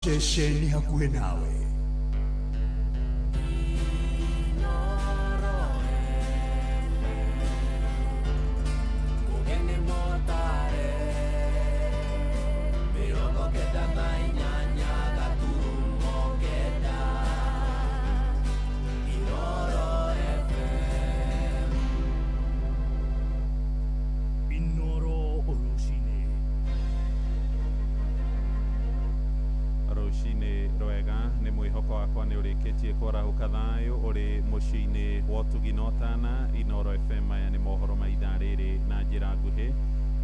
Stesheni hakuwe nawe. Mushine wotuginotana Inoro FM aya ni mohoro maidariri na njira nguhi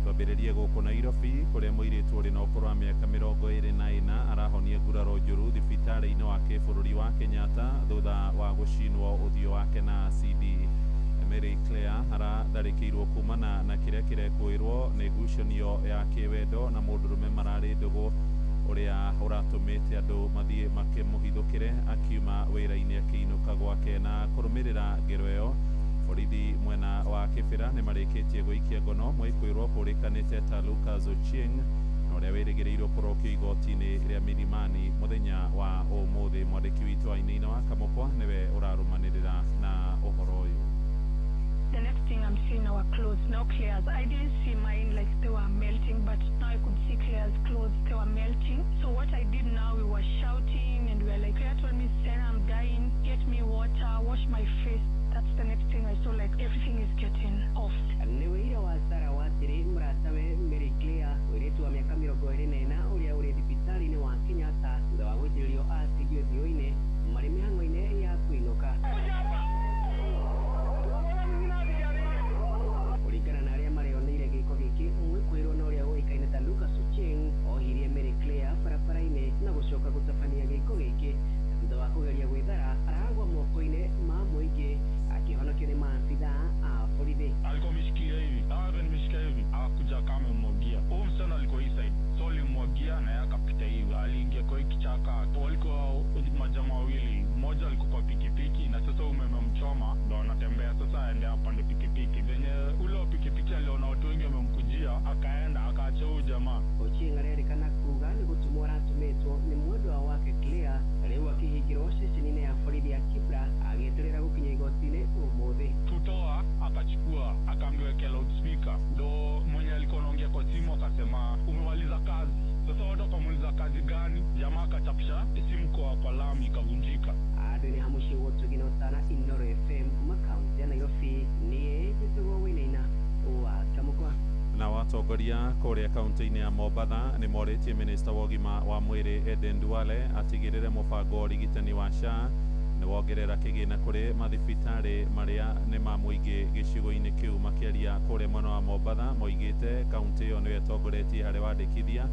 twambiririe guku Nairobi kuria muiritu uri na ukuru wa miaka 24 arahonia nguraro njuru thibitari-ini wa kibururi wa Kenyatta thutha wa gucinwo uthio wake na acidi. Mary Claire aratharikirwo kumana na kiria kirekwirwo ni ngucanio ya kiwendo na mundurume marari ndugu uria uratumite andu mathie makimuhithukire akiuma wira-ini akiinuka gwake na kurumirira ngero iyo. Borithi mwena wa Kibera ni marikitie guikia ngono mwikwirwo kurikanite ta Lucas Ochieng na uria wirigirirwo kurokio igoti-ini ria Milimani muthenya wa umuthi. Mwandiki witu wa Inaina wa Kamukwa niwe urarumanirira na uhoro uyu. The next thing I'm seeing our clothes now Claire's. I didn't see mine like they were melting, but now I could see Claire's clothes, they were melting. So what I did now, we were shouting and we were like, Claire told me, Sarah, I'm dying, get me water, wash my face. That's the next thing I saw, like everything is getting off. Niwira wa Sarah watiri muratawe Mary Claire uritu wa miaka 24 uria uri thibitari-ini wa Kenyatta thutha wa gwitirio acidi uthio-ini mari mihango-ini ya kuinuka. Kuringana na aria marionire giko giki mwikwirwo na uria uikaine ta Lucas Ochieng ohirie Mary Claire barabara-ini na gucoka gutabania giko giki thutha wa kugeria gwithara aragwa moko-ini ma muingi akihonokio ni maafitha a borithi. Alikuwa ameshikia hivi, nimeshikia hivi, akakuja kama mmwagia. Huyo msichana alikuwa hii side, so alimwagia na yeye akapita hivi, aliingia kwa hiki kichaka. Walikuwa majamaa wawili, mmoja alikuwa kwa pikipiki na sasa umeme mchoma ndo anatembea sasa aende apande pikipiki. Venye ule wa pikipiki aliona watu wengi wamemkujia, akaenda akaacha huyo jamaa. Ochieng arerikana kuga ni gutumwa aratumitwo ni mwendwa wake Claire riu akihingirwo ceceni-ini ya borithi ya Kibra agieterera gukinya igoti-ini umuthi. Tutoa akachukua akamwekea loudspeaker, ndo mwenye alikuwa anaongea kwa simu akasema umemaliza kazi. Sasa watu wakamuuliza kazi gani, jamaa akachapisha simu kwa lami ikavunjika. Ado ni hamushi wotu ginotana Inoro FM makaunti ya Nairobi ni Jitugo Winaina wa Kamukwa. Na watongoria kuria kaunti-ini ya Mombatha ni moritie minista wa ugima wa mwiri Eden Duale atigirire mubango urigitani wa SHA ni wongerera kigina kuri mathibitari maria ni ma muingi gicigo-ini kiu makiaria kuria mwena wa Mombatha moigite kaunti iyo ni wetongoretie hari wandikithia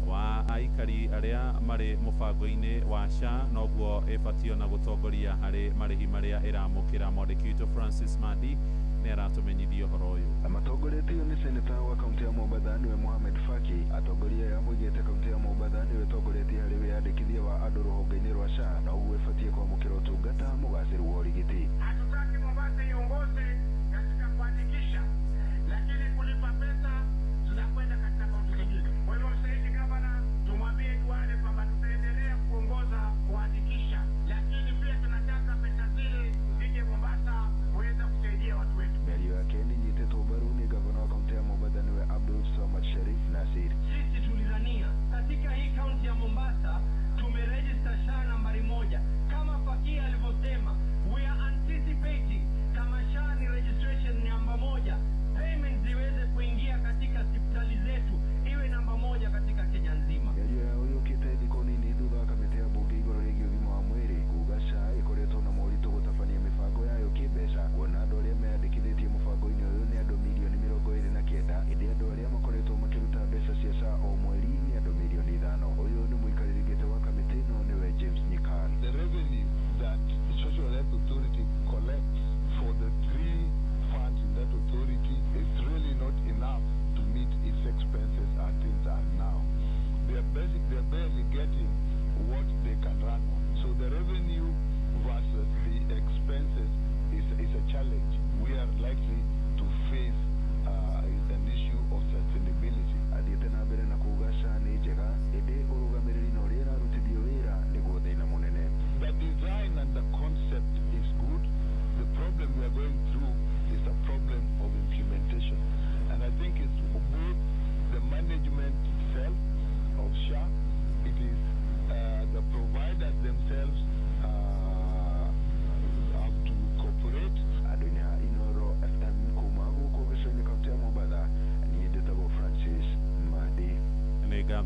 wa aikari aria mari mubango-ini wa SHA noguo ibatio na gutongoria hari marihi maria iramukira. Mwandiki witu Francis Madi ni aratumenyithia uhoro uyu. Amatongoretio ni seneta wa kaunti ya Mombatha niwe Mohamed Faki. Atongoria ya muigite kaunti ya Mombatha niwe tongoretie hari wiyandikithia wa andu ruhonge-ini rwa SHA na uguo ibatie kwamukira utungata mugaciru wa urigiti. Hatutaki Mombasa iongoze katika kuandikisha, lakini kulipa pesa tunakwenda katika kaunti nyingine. Kwa hivyo msaidi gavana tumwambie Duale kwamba tutaendelea kuongoza kuandikisha, lakini pia tunataka pesa zile zije Mombasa kuweza kusaidia watu wetu. Merio yake ni nyitetwo mbaru ni gavana wa kaunti ya Mombatha niwe Abdul Samad Sharif Nasir. Sisi tulidhania katika hii kaunti ya Mombasa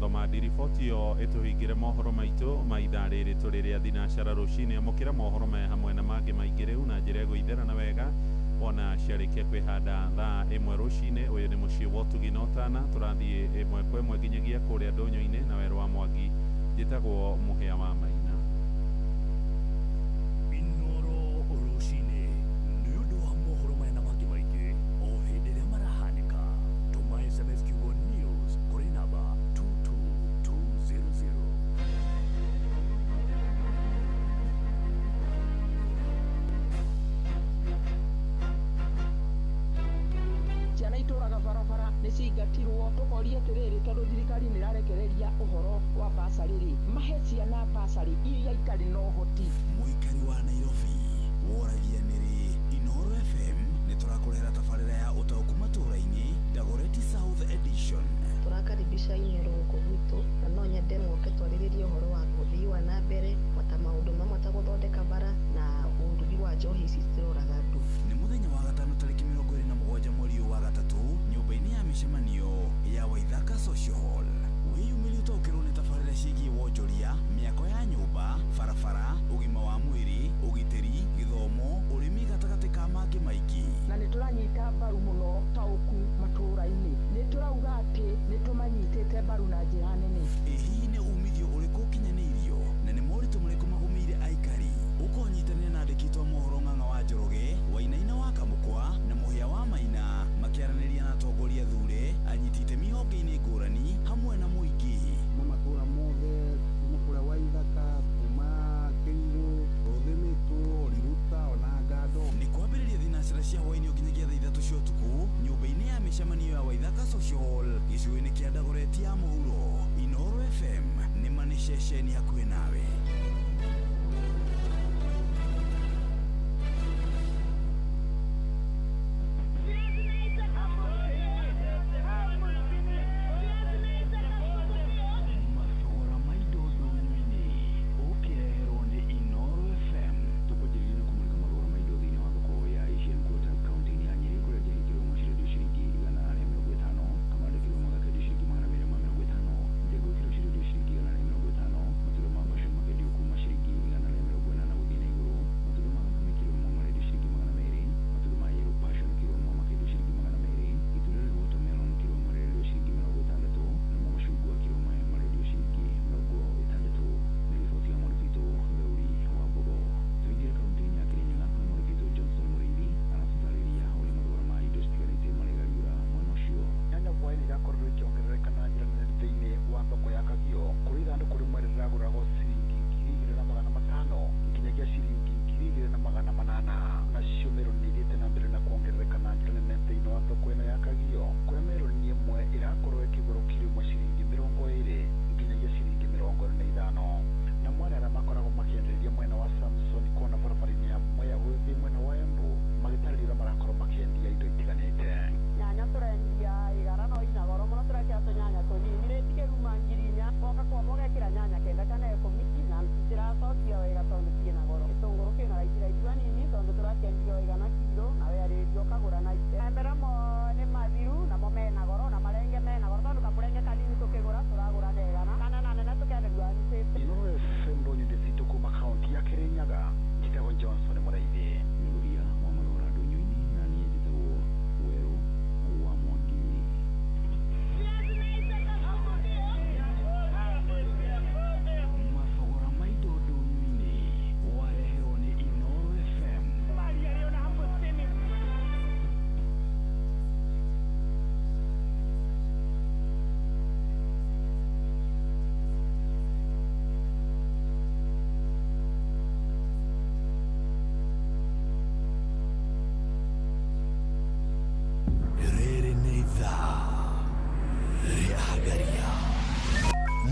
twathoma ndiriboti yo ituhingire mohoro maitu maitha riri turi ria thinacara rucini amukira mohoro maya hamwe na mangi maingi riu na njira guithera na wega ona ciarikia kwihanda thaa imwe rucini. Uyu ni mucii wa Utugi na Utana, turathie imwe kwa imwe nginyagia kuria ndunyu-ini na Weru wa Mwangi. Njitagwo Muhia wa Maina. Inoro rucini ni undu wa mohoro maya na mangi maingi o hindi ria marahanika. Tuma SMS kiugo news kuri namba 22200. Ciana itũraga barabara nĩ cingatirwo tũkoria atĩrĩrĩ tondũ thirikari nĩ ĩrarekereria ũhoro wa basarĩ rĩ mahe ciana basarĩ iria itarĩ na ũhoti. Muikari wa Nairobi woragia nĩrĩ Inoro FM nĩ tũrakũrehera tabarĩra ya ũtaũku matũũra-inĩ Dagoretti South Edition. Tũrakaribisha Inoro gũkũ gwitũ na no nyende moke twarĩrĩrie ũhoro wa ũthii wa na mbere ta maũndũ mamwe ta gũthondeka bara na ũrugi wa njohi ici ciroraga andũ. Nĩ mũthenya wa gatano tarĩki 27 mweri wa gatatũ nyũmba-inĩ ya mĩcemanio ya Waithaka Social Hall. Wĩyumĩrie ũtaũkĩrwo nĩ tabarĩra ciĩgiĩ wonjoria, mĩako ya nyũmba, barabara, ũgima wa mwĩrĩ, ũgitĩri, gĩthomo, ũrĩmi gatagatĩ ka mangĩ maingĩ. Na nĩ tũranyita mbaru mũno taũku matũũra-inĩ. Nĩ tũrauga atĩ nĩ tũmanyitĩte mbaru na njĩra nene. Hihi nĩ umithio ũrĩkũ ũkinyanĩirio na nĩ moritũ marĩkũ magũmĩire aikari? Ũkonyitanĩra na andĩki a mohoro Ng'ang'a wa Njoroge, Wainaina wa Kamũkwa na Muhia wa Maina makĩaranĩria na atongoria thure, anyiti itemi honge-inĩ ngũrani hamwe na mũingĩ. Matũũra mothe kuma kũrĩa Waithaka, kuma Kĩrirũ, Rũthĩmĩtũ, Riruta ona Ngando. Nĩ kwambĩrĩria thinacara cia hwaĩ-inĩ nginyagia thaa 3 cia ũtukũ nyũmba-inĩ ya mĩcemanio ya Waithaka Social Hall gĩcigo-inĩ kĩa Dagoretti ya mũhuro. Inoro FM nĩ ma nĩ ceceni hakuhĩ nawe.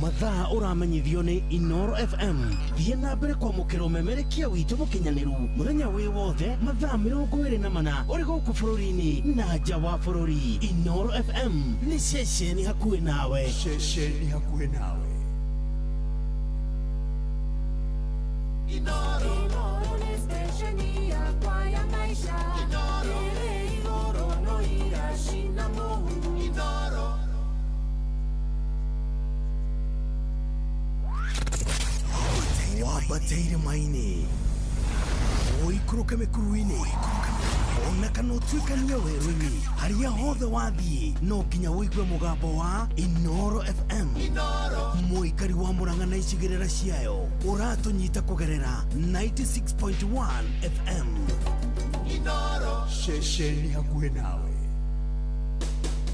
Mathaa ũramenyithio nĩ Inoro FM. Thiĩ na mbere kwamũkĩra ũmemerekia witũ mũkinyanĩru mũthenya wĩ wothe mathaa 24 ũrĩ gũkũ bũrũri-inĩ na nja wa bũrũri. Inoro FM nĩ ceceni hakuhĩ nawe. Ceceni hakuhĩ nawe. Inoro nĩ stesheni yakwa ya maisha. Inoro no irashina mũhuru. Inoro bateire maini oikũrũke mĩkuru-inĩ ona kana ũtuĩkanie werũ-inĩ harĩa hothe wathiĩ no nginya wĩigue mũgambo wa Inoro FM mũikari wa Mũrang'a na icigĩrĩra ciayo ũratũnyita kũgerera 96.1 FM Inoro ceceni hakuhĩ nawe.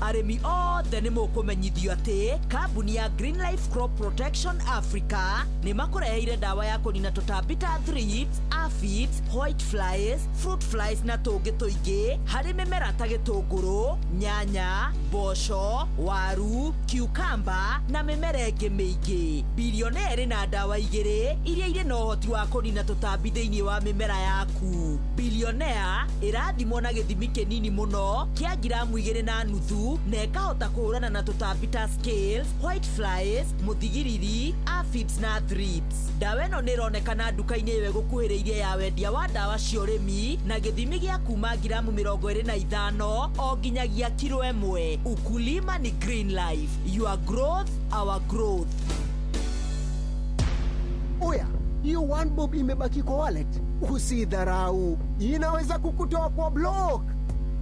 Aremi othe nĩ mũkũmenyithio atĩ kambuni ya Green Life Crop Protection Africa nĩ makũreheire ndawa ya kũnina tũtambi ta thrips, aphids, white flies, fruit flies na tũngĩ tũingĩ harĩ mĩmera ta gĩtũngũrũ, nyanya, mboco, waru, cucumber na mĩmera ĩngĩ mĩingĩ. Billionaire ĩrĩ na ndawa igĩrĩ iria irĩ na ũhoti wa kũnina tũtambi thĩinĩ wa mĩmera yaku. Billionaire ĩrathimwo na gĩthimi kĩnini mũno kĩa ngiramu 2.5 na ĩkahota kũhũrana na tũtambi ta scales, white flies, mũthigiriri, aphids na thrips. Ndawa ĩno nĩ ĩronekana nduka-inĩ ĩyo ĩgũkuhĩrĩirie ya wendia wa ndawa cia ũrĩmi na gĩthimi gĩa kuma ngiramu 25 o nginyagia kilo 1. Ukulima ni Green Life. Your growth, our growth. Oya, hiyo 1 bob imebaki kwa wallet. Usidharau, inaweza kukutoa kwa block.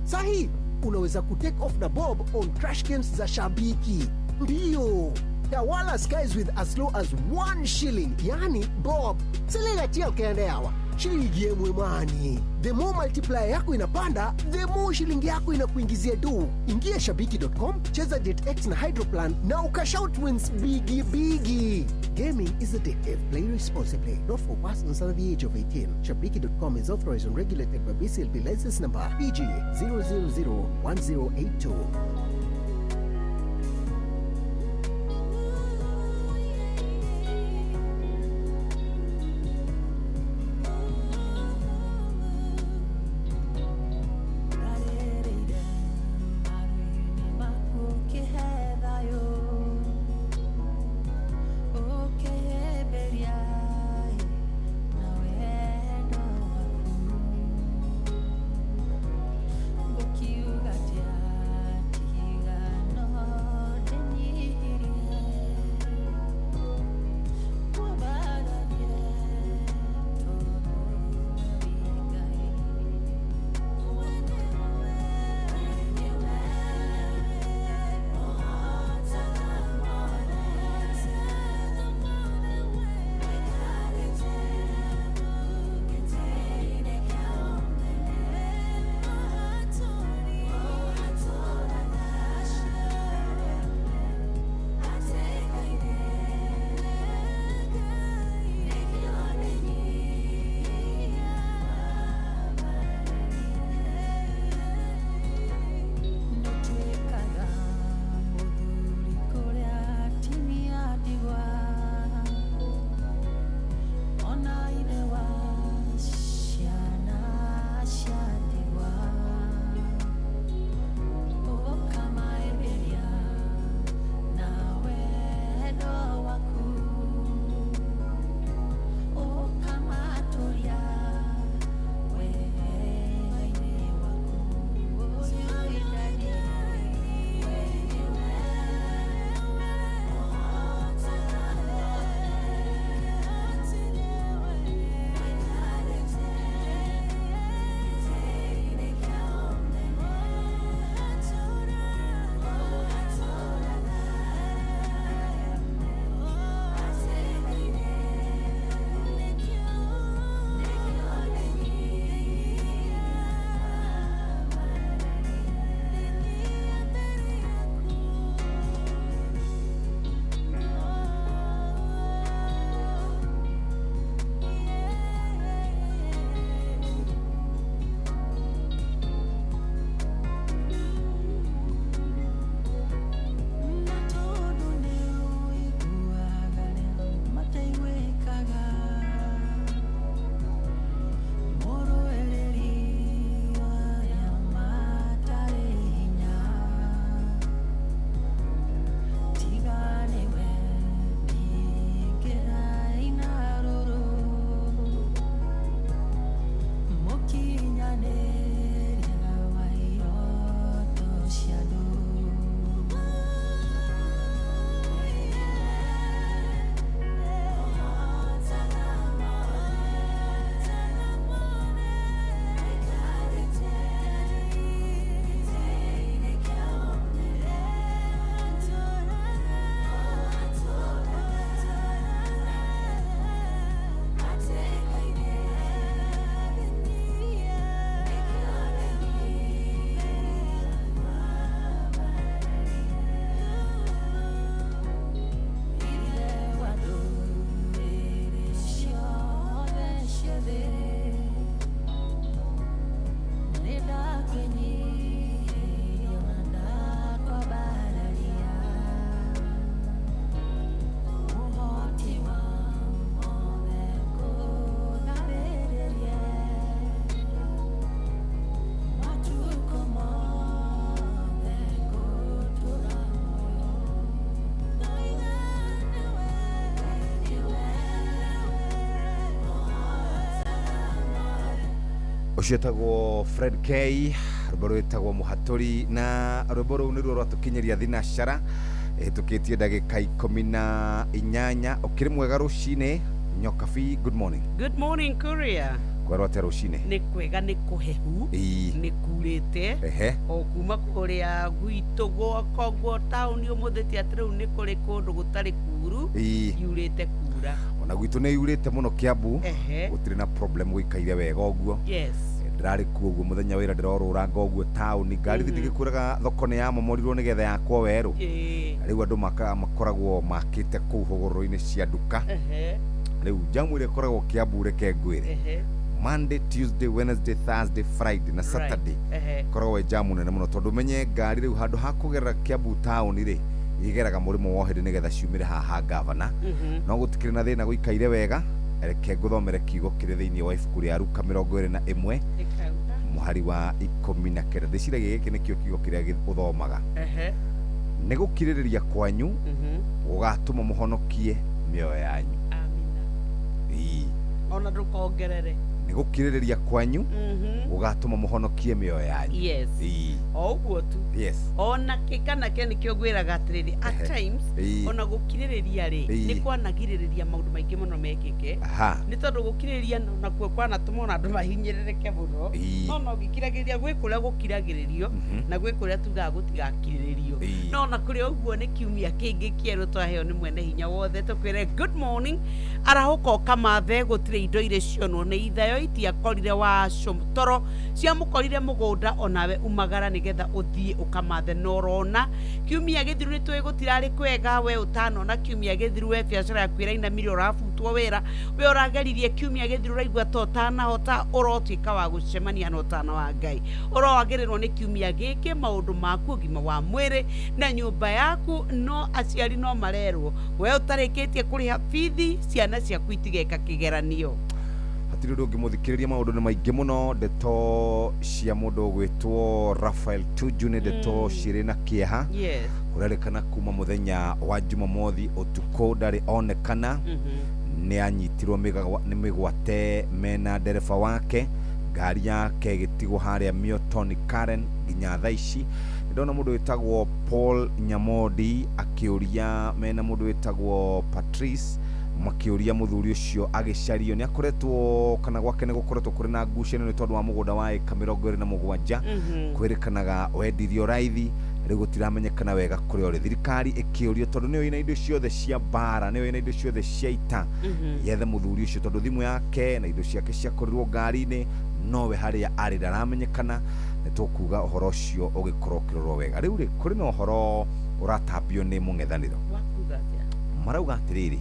Sahi, unaweza kutake off na bob on trash cans za Shabiki. Ndio, tawala skies with as low as 1 shilling. Yani bob, siligatia ukiende hawa. Shilingi yemwe mani. The more multiplier yako inapanda, the more shilingi yako inakuingizia do. Ingia shabiki.com, cheza Jet X na Hydroplan na ukashout wins bigi. Gaming is addictive. Play responsibly. Not for persons under the age of 18. Shabiki.com is authorized and regulated by BCLB license number PG 0001082. ucietagwo Fred K rwimbo rwitagwo Muhaturi na rwimbo rũu nĩruo rwatũkinyeria thinacara tukitie ndagĩka 18 ukiri mwega rũcinĩ Nyokabi. Good morning. Good morning Kuria. Kwarwo atĩa rũcinĩ? Nĩ kwega, nĩ kũhehu, nĩ kurĩte o kuma kũrĩa gwitũ gwakwa guo taũni ũmũthĩ ti atĩ rĩu nĩ kũrĩ kũndũ gũtarĩ kuru, yurĩte kura. Ona gwitũ nĩ yurĩte mũno Kiambu, gũtirĩ na problem gũikaire wega ũguo. Yes. Ndarĩ kuo ũguo mũthenya wĩra ndĩrorũranga ũguo taũni, ngari ndigĩkũraga thoko nĩ yamomorirwo nĩgetha yakwo werũ. Rĩu andũ makoragwo makĩte kũu hũgũrũrũ-inĩ cia nduka. Rĩu jamu ĩrĩa ĩkoragwo Kiambu reke ngwĩre, Monday, Tuesday, Wednesday, Thursday, Friday na Saturday koragwo jamu nene mũno tondũ menye ngari rĩu handũ ha kũgerera Kiambu taũni rĩ igeraga mũrĩmo wohĩndĩ nĩgetha ciumĩre haha gavana. No gũtikĩrĩ na thĩna gũikaire wega, reke ngũthomere kiugo kĩrĩ thĩinĩ wa ibuku rĩa Luka 21 mũhari wa 19. Ndĩciragia gĩkĩ nĩkĩo kiugo kĩrĩa ũthomaga. Nĩ gũkirĩrĩria kwanyu gũgatũma mũhonokie mĩoyo yanyu. Ona ndũkongerere. Nĩ gũkirĩrĩria kwanyu gũgatũma mũhonokie mĩoyo yanyu. Yes. O ũguo tu. Yes. Ona kĩkana kĩ nĩkĩo ngwĩraga atĩrĩrĩ, at times ona gũkirĩrĩria rĩ nĩ kwanagirĩrĩria maũndũ maingĩ mũno mekĩke. Nĩ tondũ gũkirĩrĩria nakuo kwanatũma ona andũ mahinyĩrĩrĩke mũno. No gĩkiragĩrĩria gwĩ kũrĩa gũkiragĩrĩrio na gwĩ kũrĩa tugaga gũtigakirĩrĩrio. No ona kũrĩ ũguo nĩ kiumia kĩngĩ kĩerũ twaheo nĩ mwene hinya wothe tũkwĩre good morning. Arahũka ũkamathe gũtirĩ indo irĩ cionwo nĩ ithayo itiakorire wa toro ciamũkorire mũgũnda onawe umagara nĩgetha ũthiĩ ũkamathe norona. Kiumia gĩthiru nĩ tũĩ gũtirarĩ kwega, we ũtanona kiumia gĩthiru we biacara yaku ĩrainamire ũrabutwo wĩra, we ũrageririe kiumia gĩthiru ũraigua ta ũtanahota, ũrotuĩka wa gũcemania na ũtana wa Ngai. Ũroagĩrĩrwo nĩ kiumia gĩkĩ maũndũ maku ũgima wa mwĩrĩ na nyũmba yaku, no aciari no marerwo we ũtarĩkĩtie kũrĩha bithi ciana ciaku itigeka kĩgeranio. Hatirĩ ũndũ ũngĩmũthikĩrĩria, maũndũ nĩ maingĩ mũno. Ndeto cia mũndũ ũgwĩtwo Raphael Tuju nĩ ndeto cirĩ na kĩeha. Kũrerĩkana kuma mũthenya wa Jumamothi ũtukũ ndarĩ onekana. Nĩ anyitirwo nĩ mĩgwate mena ndereba wake, ngari yake ĩgĩtigwo harĩa Milton Karen nginya thaa ici. Ndona mũndũ wĩtagwo Paul Nyamodi akĩũria mena mũndũ wĩtagwo Patrice makĩũria mũthuri ũcio agĩcario. Nĩ akoretwo kana gwake nĩ gũkoretwo kũrĩ na ngucanio nĩ tondũ wa mũgũnda wa ĩka 27 kwĩrĩkanaga wendirio raithi. Rĩu gũtiramenyekana wega kũrĩa ũrĩ. Thirikari ĩkĩũrio tondũ nĩyo ina indo ciothe cia mbara, nĩyo ina indo ciothe cia ita, yethe mũthuri ũcio tondũ thimũ yake na indo ciake ciakorirwo ngari-inĩ, nowe harĩa arĩ ndaramenyekana. Nĩ tũkuga ũhoro ũcio ũgĩkorwo ũkĩrorwo wega. Rĩu rĩ kũrĩ na ũhoro ũratambio nĩ mũng'ethanĩro. Marauga atĩrĩrĩ,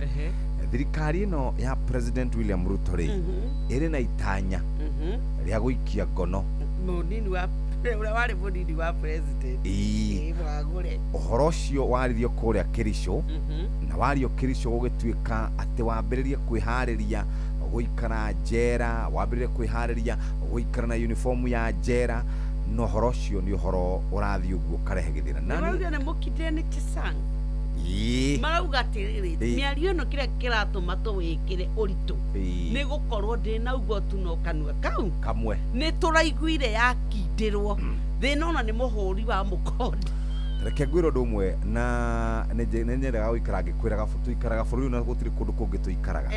thirikari ĩno ya President William Ruto rĩ ĩrĩ na itanya rĩa gũikia ngono mũnini wa ũrĩa warĩ mũnini wa president. Ũhoro ũcio waririo kũrĩa Kericho, na wario Kericho gũgĩtuĩka atĩ wambĩrĩrie kwĩharĩria gũikara njera, wambĩrĩrie kwĩharĩria gũikara na uniform ya njera. No ũhoro ũcio nĩ ũhoro ũrathiĩ ũguo karehe gĩthĩna. Nĩ mũkindĩre nĩ Chesang. Marauga atĩrĩrĩ, mĩario ĩno kĩrĩa kĩratũma tũwĩkĩre ũritũ nĩ gũkorwo ndĩnaugua tu no kanua kau kamwe nĩ tũraiguire yakindĩrwo. Thĩna ona nĩ mũhũri wa mũkonde. Reke ngwĩre ũndũ ũmwe, na nĩ nyendaga gũikara ngĩkwĩraga tũikaraga bũrũri na gũtirĩ kũndũ kũngĩ tũikaraga.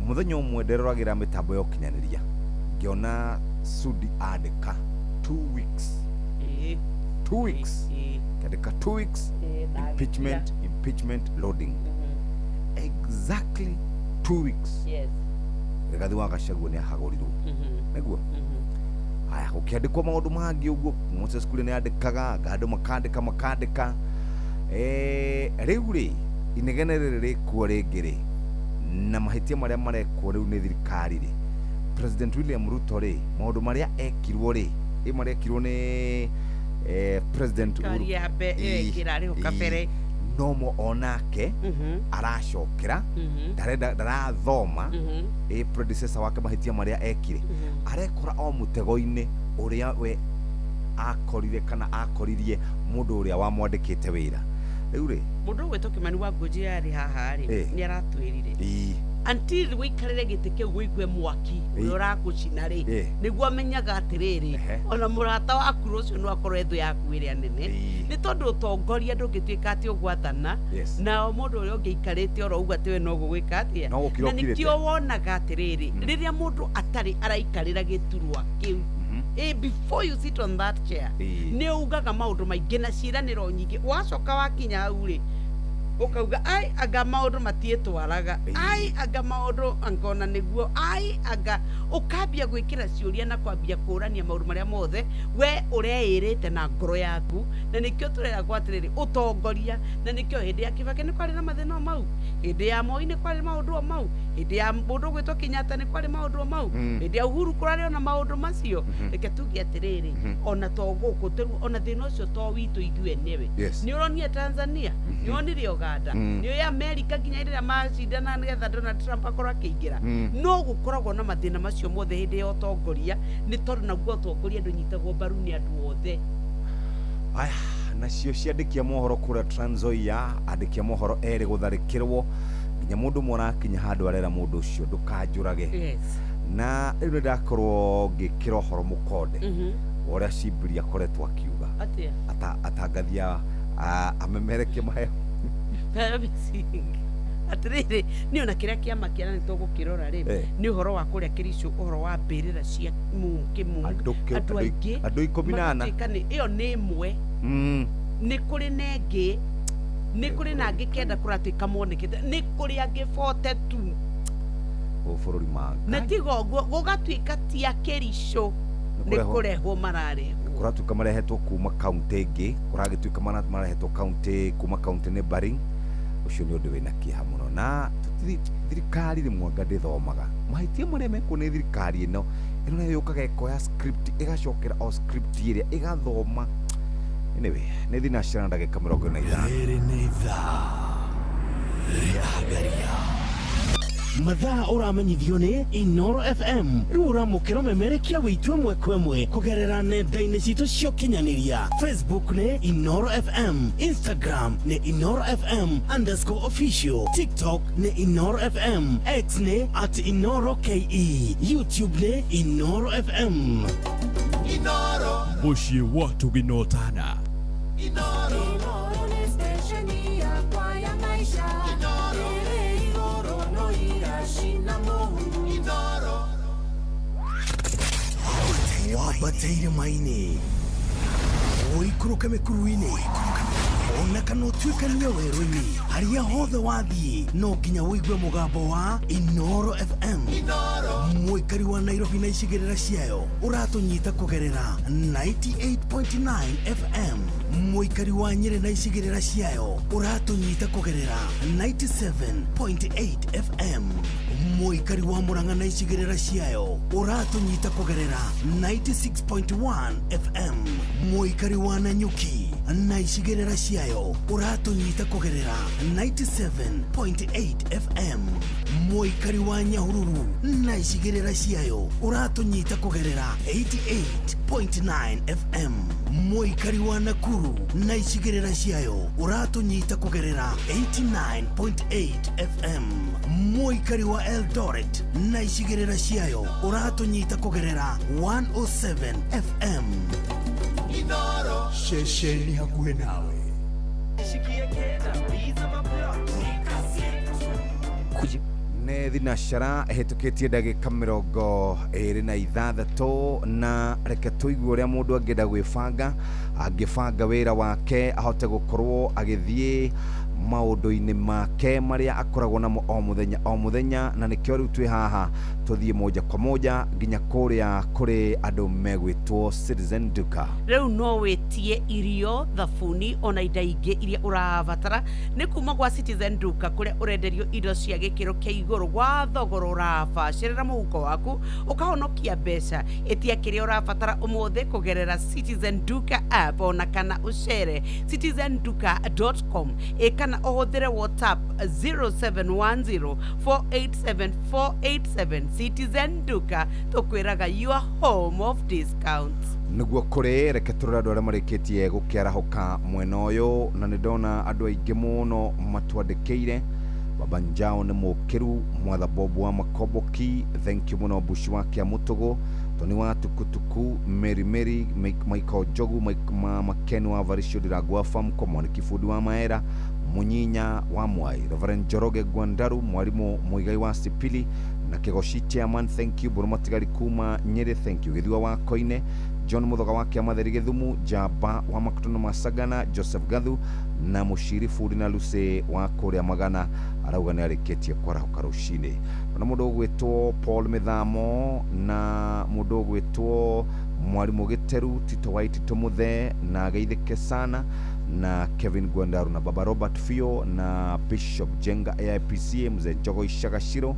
Mũthenya ũmwe nderoragĩra mĩtambo ya ũkinyanĩria ngĩona Sudi andĩka 2 weeks. 2 weeks. Kadeka 2 weeks impeachment loading. Exactly 2 weeks. Rigathi wa Gachagua nĩ ahagũrirwo. Nĩguo haya gũkĩandĩkwo maũndũ mangĩ ũguo. Moses Kuria nĩ andĩkaga, andũ makandĩka. Rĩu rĩ inegene rĩrĩ rĩkuo rĩngĩ rĩ na mahĩtia marĩa marekwo rĩu nĩ thirikari rĩ, President William Ruto rĩ maũndũ marĩa ekirwo rĩ marekirwo nĩ President Uhuru nomo onake aracokera ndarathoma predecessor wake mahĩtia marĩa ekire. Arekora o mũtego-inĩ ũrĩa we akorire kana akoririe mũndũ ũrĩa wamwandĩkĩte wĩra. Rĩu rĩ mũndũ ũgwĩtwo Kimani wa Ngũnji yarĩ haha rĩ nĩ aratwĩrire until wikarire gite kiu wigue mwaki uria uragucina ri niguo amenyaga atiriri ona murata waku rucio no akorwo ethu yaku iria nene ni tondu utongoria ndungituika ati ugwathana na mundu uria ungiikarite oro ugu atiwe no gugwika atia na nikio wonaga atiriri riria mundu atari araikarira giturwa kiu before you sit on that chair ni ugaga maundu maingi na ciraniro nyingi wacoka wakinya hau ri ukauga ai aga maundu matietwaraga ai aga maundu angona niguo ai aga ukambia gwikira ciuria na kwambia kurania maundu maria mothe we ureirite na ngoro yaku na nikio turera gwatiriri utongoria na nikio hindi ya Kibaki ni kwari na mathina mau hindi ya Moi ni kwari maundu mau hindi ya mundu gwitwo Kenyatta ni kwari maundu mau hindi ya Uhuru kurari ona maundu macio reke tugi atiriri ona toguku tiru ona thina ucio to witu ithue newe ni uronia Tanzania ni onire Uganda ni ya America nginya iriria macindana nigetha Donald Trump akorwo akiingira no gukoragwo na mathina macio mothe hindi ya utongoria ni tondu naguo utongoria ndunyitagwo mbaru ni andu othe aya nacio ciandikia mohoro kuria Trans Nzoia andikia mohoro eri gutharikirwo nginya mundu morakinya handu arera mundu ucio ndukanjurage na riu ndakorwo ngikira horo mukonde uria Cibiri akoretwo akiuga atangathia amemereke mahe atiriri ni ona kiria kiama kiana nitugukirora ri ni uhoro wa kuria Kericho uhoro wa mbirira cia kimu andu aingi andu 14 iyo ni imwe ni kuri nengi ni kuri nangi kenda kuratuika monekete ni kuri angi 42 bururi manga na tigo gugatuika tia Kericho ni kurehwo marare kuratuika marehetwo kuma kaunti ingi kuragituika marehetwo kaunti kuma kaunti ni Baring ucio ni undu wina kiha muno na thirikari rimwe ngandithomaga mahitia maria mekwo ni thirikari ino ino yukaga ikoya script igacokera o script iria igathoma anyway ni thina cira ndagika 45 riri ni thaa ria hagaria mathaa uramenyithio ni Inoro FM riu uramukira memerekia witwe mwekwemwe kugerera nenda-ini citu cio kinyaniria Facebook ni Inoro FM, Instagram ni Inoro FM_official, TikTok ni Inoro FM, X ni @InoroKE, YouTube ni Inoro FM. Inoro mushi watu ginotana. Inoro ni stesheni ya kwa ya maisha. Wabateire maini oikuruka mekuruini ona kana utuikania werũ-inĩ harĩa hothe wathiĩ no nginya wĩigue mũgambo wa Inoro FM mũikari wa Nairobi na icigĩrĩra ciayo ũratũnyita kũgerera 98.9 FM mũikari wa Nyeri na icigĩrĩra ciayo ũratũnyita kũgerera 97.8 FM mũikari wa Murang'a na icigĩrĩra ciayo ũratũnyita kũgerera 96.1 FM mũikari wa Nanyuki na icigĩrĩra ciayo ũratũnyita kũgerera 97.8 FM mũikari wa Nyahururu na icigĩrĩra ciayo ũratũnyita kũgerera 88.9 FM mũikari wa Nakuru na icigĩrĩra ciayo ũratũnyita kũgerera 89.8 FM mũikari wa Eldoret na icigĩrĩra ciayo ũratũnyita kũgerera 107 FM Inoro shesheni hakuhe nawe nä thinacara hĩtũkĩtie ndagĩka 26 na reke tũigue ũrĩa mũndũ angĩenda gwĩbanga angĩbanga wĩra wake ahote gũkorwo agĩthiĩ maũndũ-inĩ make marĩa akoragwo namo o mũthenya na nĩkĩo rĩu twĩ haha tũthiĩ moja kwa moja nginya kũrĩa kũrĩ andũ megwĩtwo Citizen Duka. Rĩu no wĩtie irio, thabuni ona indo ingĩ iria ũrabatara nĩ kuma gwa Citizen Duka kũrĩa ũrenderio indo cia gĩkĩro kĩa igũrũ gwa thogora ũrabacĩrĩra mũhuko waku ũkahonokia mbeca. Ĩtia kĩrĩa ũrabatara ũmũthĩ kũgerera Citizen Duka app ona kana ũcere citizenduka.com kana ũhũthĩre WhatsApp 0710487487. Citizen Duka tukwiraga your home of discounts. Niguo kũrĩ reke tũrore andũ arĩa marĩkĩtie gũkĩarahũka mwena ũyũ na nĩ ndona andũ aingĩ mũno matwandĩkĩire Babanjao nĩ mũkĩru mwatha Bob wa Makoboki thank you muno Bushi wa Kiamutugu Tony wa Tukutuku Mary Michael Jogu Makeni wa Varisho Diragwa Farm Komoni Kifundi wa Maera Munyinya wa Mwai Reverend Joroge Gwandaru mwalimu Muigai wa Sipili na Kegoshi Chairman thank you Burumatigari Kuma Nyeri thank you Githua wa Koine John Muthoga wa Kiamatheri Githumu Jaba wa Makutono Masagana Joseph Gathu na Mushiri Fudi na Luce wa Korea Magana arauga nĩ arĩkĩtie kwarahuka rũcinĩ na mũndũ ũgwĩtwo Paul Mithamo na mũndũ ũgwĩtwo Mwalimu Gĩteru Tito wa Tito Muthe na Geithĩke sana na Kevin Gwandaru na Baba Robert Fio na Bishop Jenga AIPCA mzee Njogo Ishagashiro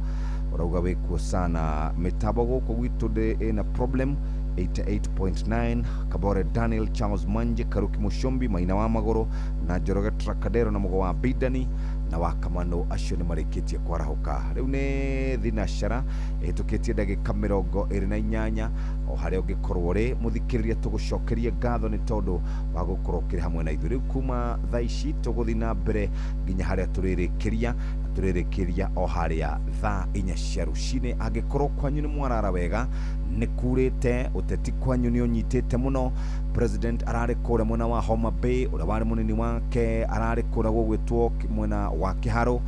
arauga wĩkuo sana mĩtambo gũkũ gwitũ ĩna problem 88.9 Kabore Daniel Charles Manje Karuki Mushombi Maina wa Magoro na Joroge Trakadero na Mugo wa Bidani na Wakamano acio nĩ marĩkĩtie kwarahuka rĩu nĩ thinashara ĩtũkĩtie ndagĩka 28 o harĩa ũngĩkorwo rĩ mũthikĩrĩria tũgũcokerie ngatho nĩ tondũ wa gũkorwo kĩrĩ hamwe na ithuĩ rĩu kuma thaa ici tũgũthiĩ na mbere nginya harĩa tũrĩrĩkĩria o harĩa thaa 4 cia rũcinĩ angĩkorwo kwanyu nĩ mwarara wega nĩ kurĩte ũteti kwanyu nĩ ũnyitĩte mũno president ararĩ kũrĩa mwena wa Homa Bay ũrĩa warĩ mũnini wake ararĩ kũrĩa gũgwĩtwo mwena wa Kĩharo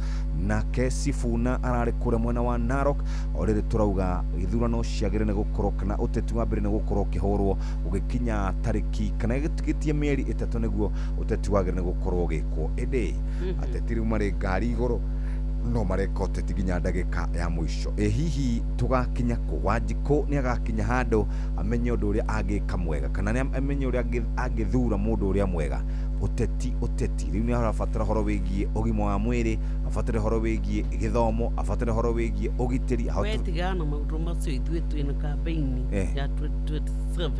nake Sifuna ararĩ kũrĩa mwena wa Narok o rĩrĩ tũrauga ithurano ciagĩrĩire nĩ gũkorwo kana ũteti wa mbere nĩ gũkorwo ũkĩhũrwo ũgĩkinya tarĩki kana gĩtigĩtie mĩeri 3 nĩguo ũteti wagĩrĩire nĩ gũkorwo ũgĩkwo ĩndĩ ateti rĩu marĩ ngari igũrũ no mareka ũteti nginya ndagĩka ya mũico hihi tũgakinya kũ Wanjikũ nĩ agakinya handũ amenye ũndũ ũrĩa angĩka mwega kana nĩ amenye ũrĩa angĩthura mũndũ ũrĩa mwega ũteti rĩu nĩ arabatara horo wĩgiĩ ũgima wa mwĩrĩ abatare horo wĩgiĩ gĩthomo abatare horo wĩgiĩ ũgitĩri wetigana na maũndũ macio ithuĩ twĩna campaign ya 2027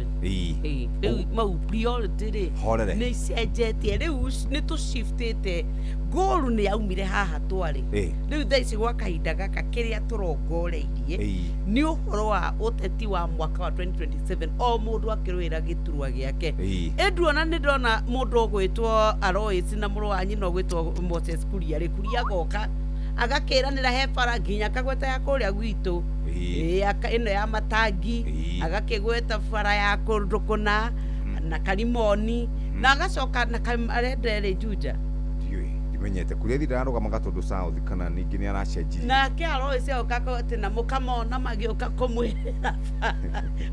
rĩu mau priority rĩ nĩ cenjetie rĩu nĩ tũshiftĩte goal nĩ yaumire haha twarĩ rĩu thaa ici gwa kahinda gaka kĩrĩa tũrongoreirie nĩ ũhoro wa ũteti wa mwaka wa 2027 o mũndũ akĩrũĩra gĩturwa gĩake enduona nĩ ndona mũndũ ũgwĩtwo Alois na mũrũ wa nyina ũgwĩtwo Moses Kuria rĩ Kuria goka agakĩranĩra he bara nginya kagweta ya kũrĩa gwitũ ĩno ya Matangi agakĩgweta bara ya Kũndũkũna na Karimoni na agacoka na arendere Juja menyete kuria thirarũgamaga tondũ South kana ningĩ nĩ aracenjirie nake Alois oka atĩ na mũkamona magĩũka kũmwĩrĩra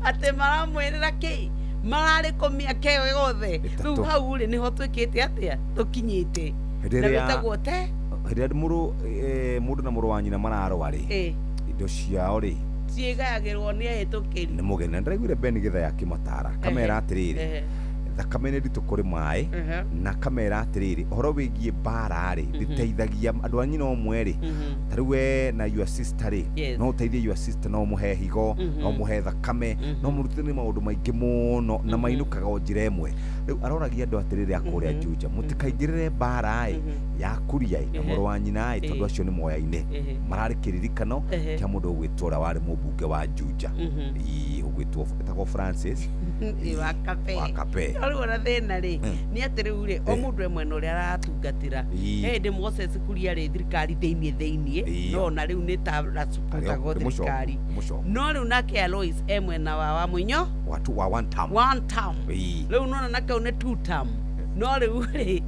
atĩ maramwĩrĩra kĩ mararĩ kũmĩaka ĩyo yothe rĩu hau rĩ nĩho twĩkĩte atĩa tũkinyĩte na wĩtagwo te hĩndĩ mũndũ na mũrũ wa nyina mararũa rĩ indo ciao rĩ ciĩgayagĩrwo nĩ ahĩtũkĩri nĩ mũgeni ndĩraiguire Ben Gĩthai akĩmatara kamera atĩrĩrĩ thakame nĩ nditũ kũrĩ maĩ na kamera atĩrĩrĩ ũhoro wĩgiĩ mbara rĩ ndĩteithagia andũ a nyina ũmwe rĩ ta rĩu we na your sister rĩ no ũteithie your sister no mũhe higo no mũhe thakame no mũrutithanie maũndũ maingĩ mũno na mainũkaga o njĩra ĩmwe rĩu aroragia andũ atĩrĩrĩ akũrĩa Juja mũtikaingĩrĩre mbara ya Kuria na mũrũ wa nyina tondũ acio nĩ moya-inĩ mararĩ kĩririkano kĩa mũndũ ũgwĩtwo ũrĩa warĩ mũmbunge wa Juja ũgwĩtwo etagwo Francis wa Kape rĩu na thĩna rĩ nĩ atĩ rĩu rĩ o mũndũ mwena ũrĩa aratungatĩra hĩndĩ Moses Kuria rĩ thirikari thĩinĩ no na rĩu nĩ ta racuputagwo thirikari no rĩu nake Alois mwena wa Wamũinyo wa one term rĩu nona nake nĩ 2 term no rĩu rĩ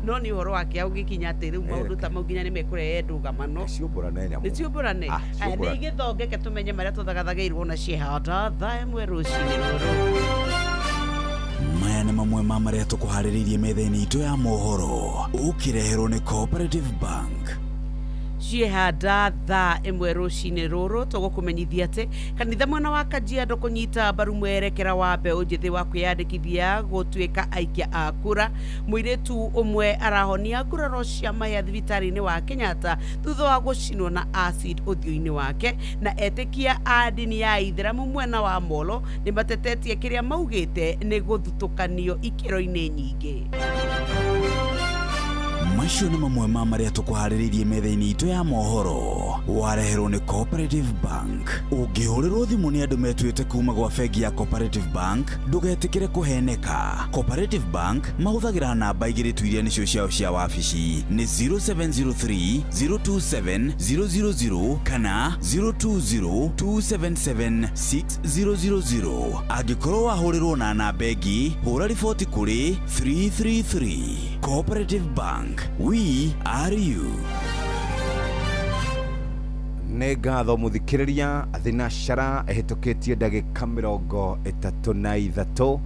no nĩ ũhoro wake ũgĩkinya atĩ rĩu maũndũ ta mau nginya nĩ mekũrehe ndũgamano nĩ ciũmbũrane nĩ igĩthongeke tũmenye marĩa tũthagathageirwo na ciĩhanda thaa ĩmwe rũcinĩ rũrũ maya nĩ mamwe ma marĩa tũkũharĩrĩirie metha-inĩ itũ ya mohoro ũkĩreherwo nĩ Cooperative Bank ciĩhanda thaa ĩmwe rũcinĩ rũrũ tũgũkũmenyithia atĩ kanitha mwena wa Kajiado kũnyita mbaru mwerekera wa mbeũ njĩthĩ wa kwĩyandĩkithia gũtuĩka aikia a kura mũirĩtu ũmwe arahonia nguraro cia maya thibitarĩ-inĩ wa Kenyatta thutha wa gũcinwo na acid ũthiũ-inĩ wake na etĩkia a ndini ya Ithĩramu mwena wa Molo nĩ matetetie kĩrĩa maugĩte nĩ gũthutũkanio ikĩro-inĩ nyingĩ macio nĩ mamwe ma marĩa tũkũharĩrĩirie metha-inĩ itũ ya mohoro. Wareherwo nĩ Cooperative Bank. Ũngĩhũrĩrwo thimũ nĩ andũ metuĩte kuma gwa bengi ya Cooperative Bank, ndũgetĩkĩre kũheneka. Cooperative Bank mahũthagĩra namba igĩrĩ tu iria nĩcio ciao cia wabici nĩ 0703 027 000 kana 020 277 6000. Angĩkorwo wahũrĩrwo na namba ĩngĩ, hũra riboti kũrĩ 333. Cooperative Bank, we are you. Nĩ ngatho mũthikĩrĩria thinacara ĩhĩtũkĩtie ndagĩka 33.